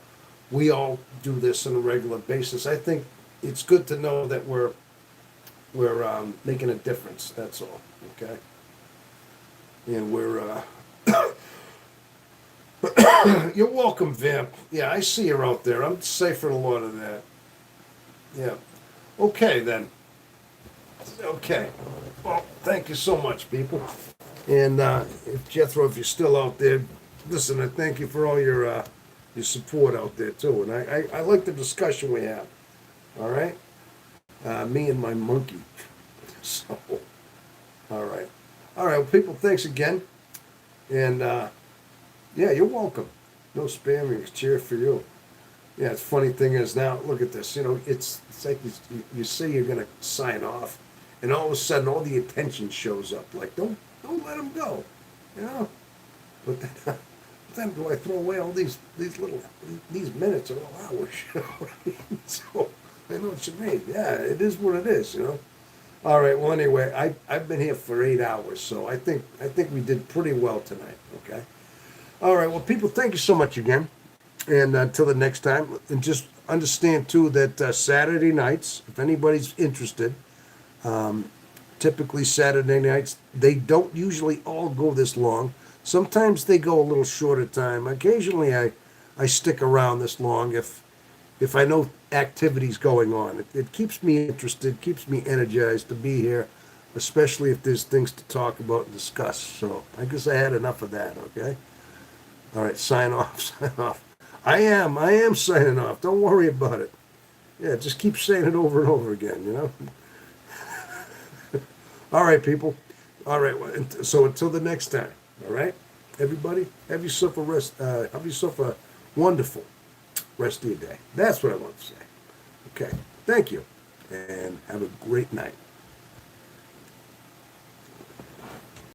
we all do this on a regular basis. I think it's good to know that we're making a difference. That's all. Okay. And we're you're welcome, Vamp. Yeah, I see you're out there. I'm safer than a lot of that. Yeah. Okay then. Okay. Well, thank you so much, people. And if Jethro, if you're still out there, listen, I thank you for all your support out there too. And I like the discussion we have. All right. Me and my monkey. So, all right. All right, well, people, thanks again. And, yeah, you're welcome. No spamming, cheer for you. Yeah, it's funny thing is now, look at this. It's like you say you're going to sign off, and all of a sudden all the attention shows up. Like, don't let them go, you know? But then do I throw away all these minutes or all hours? So, I know what you mean. Yeah, it is what it is, you know? All right. Well, anyway, I've been here for 8 hours, so I think we did pretty well tonight. Okay. All right. Well, people, thank you so much again, and until the next time. And just understand too that Saturday nights, if anybody's interested, typically Saturday nights they don't usually all go this long. Sometimes they go a little shorter time. Occasionally, I stick around this long if I know activities going on. It keeps me interested, keeps me energized to be here, especially if there's things to talk about and discuss. So I guess I had enough of that, okay? All right, sign off, sign off. I am signing off. Don't worry about it. Yeah, just keep saying it over and over again, you know? All right, people. All right, so until the next time, all right? Everybody, have yourself a wonderful rest of your day. That's what I want to say. Okay. Thank you. And have a great night.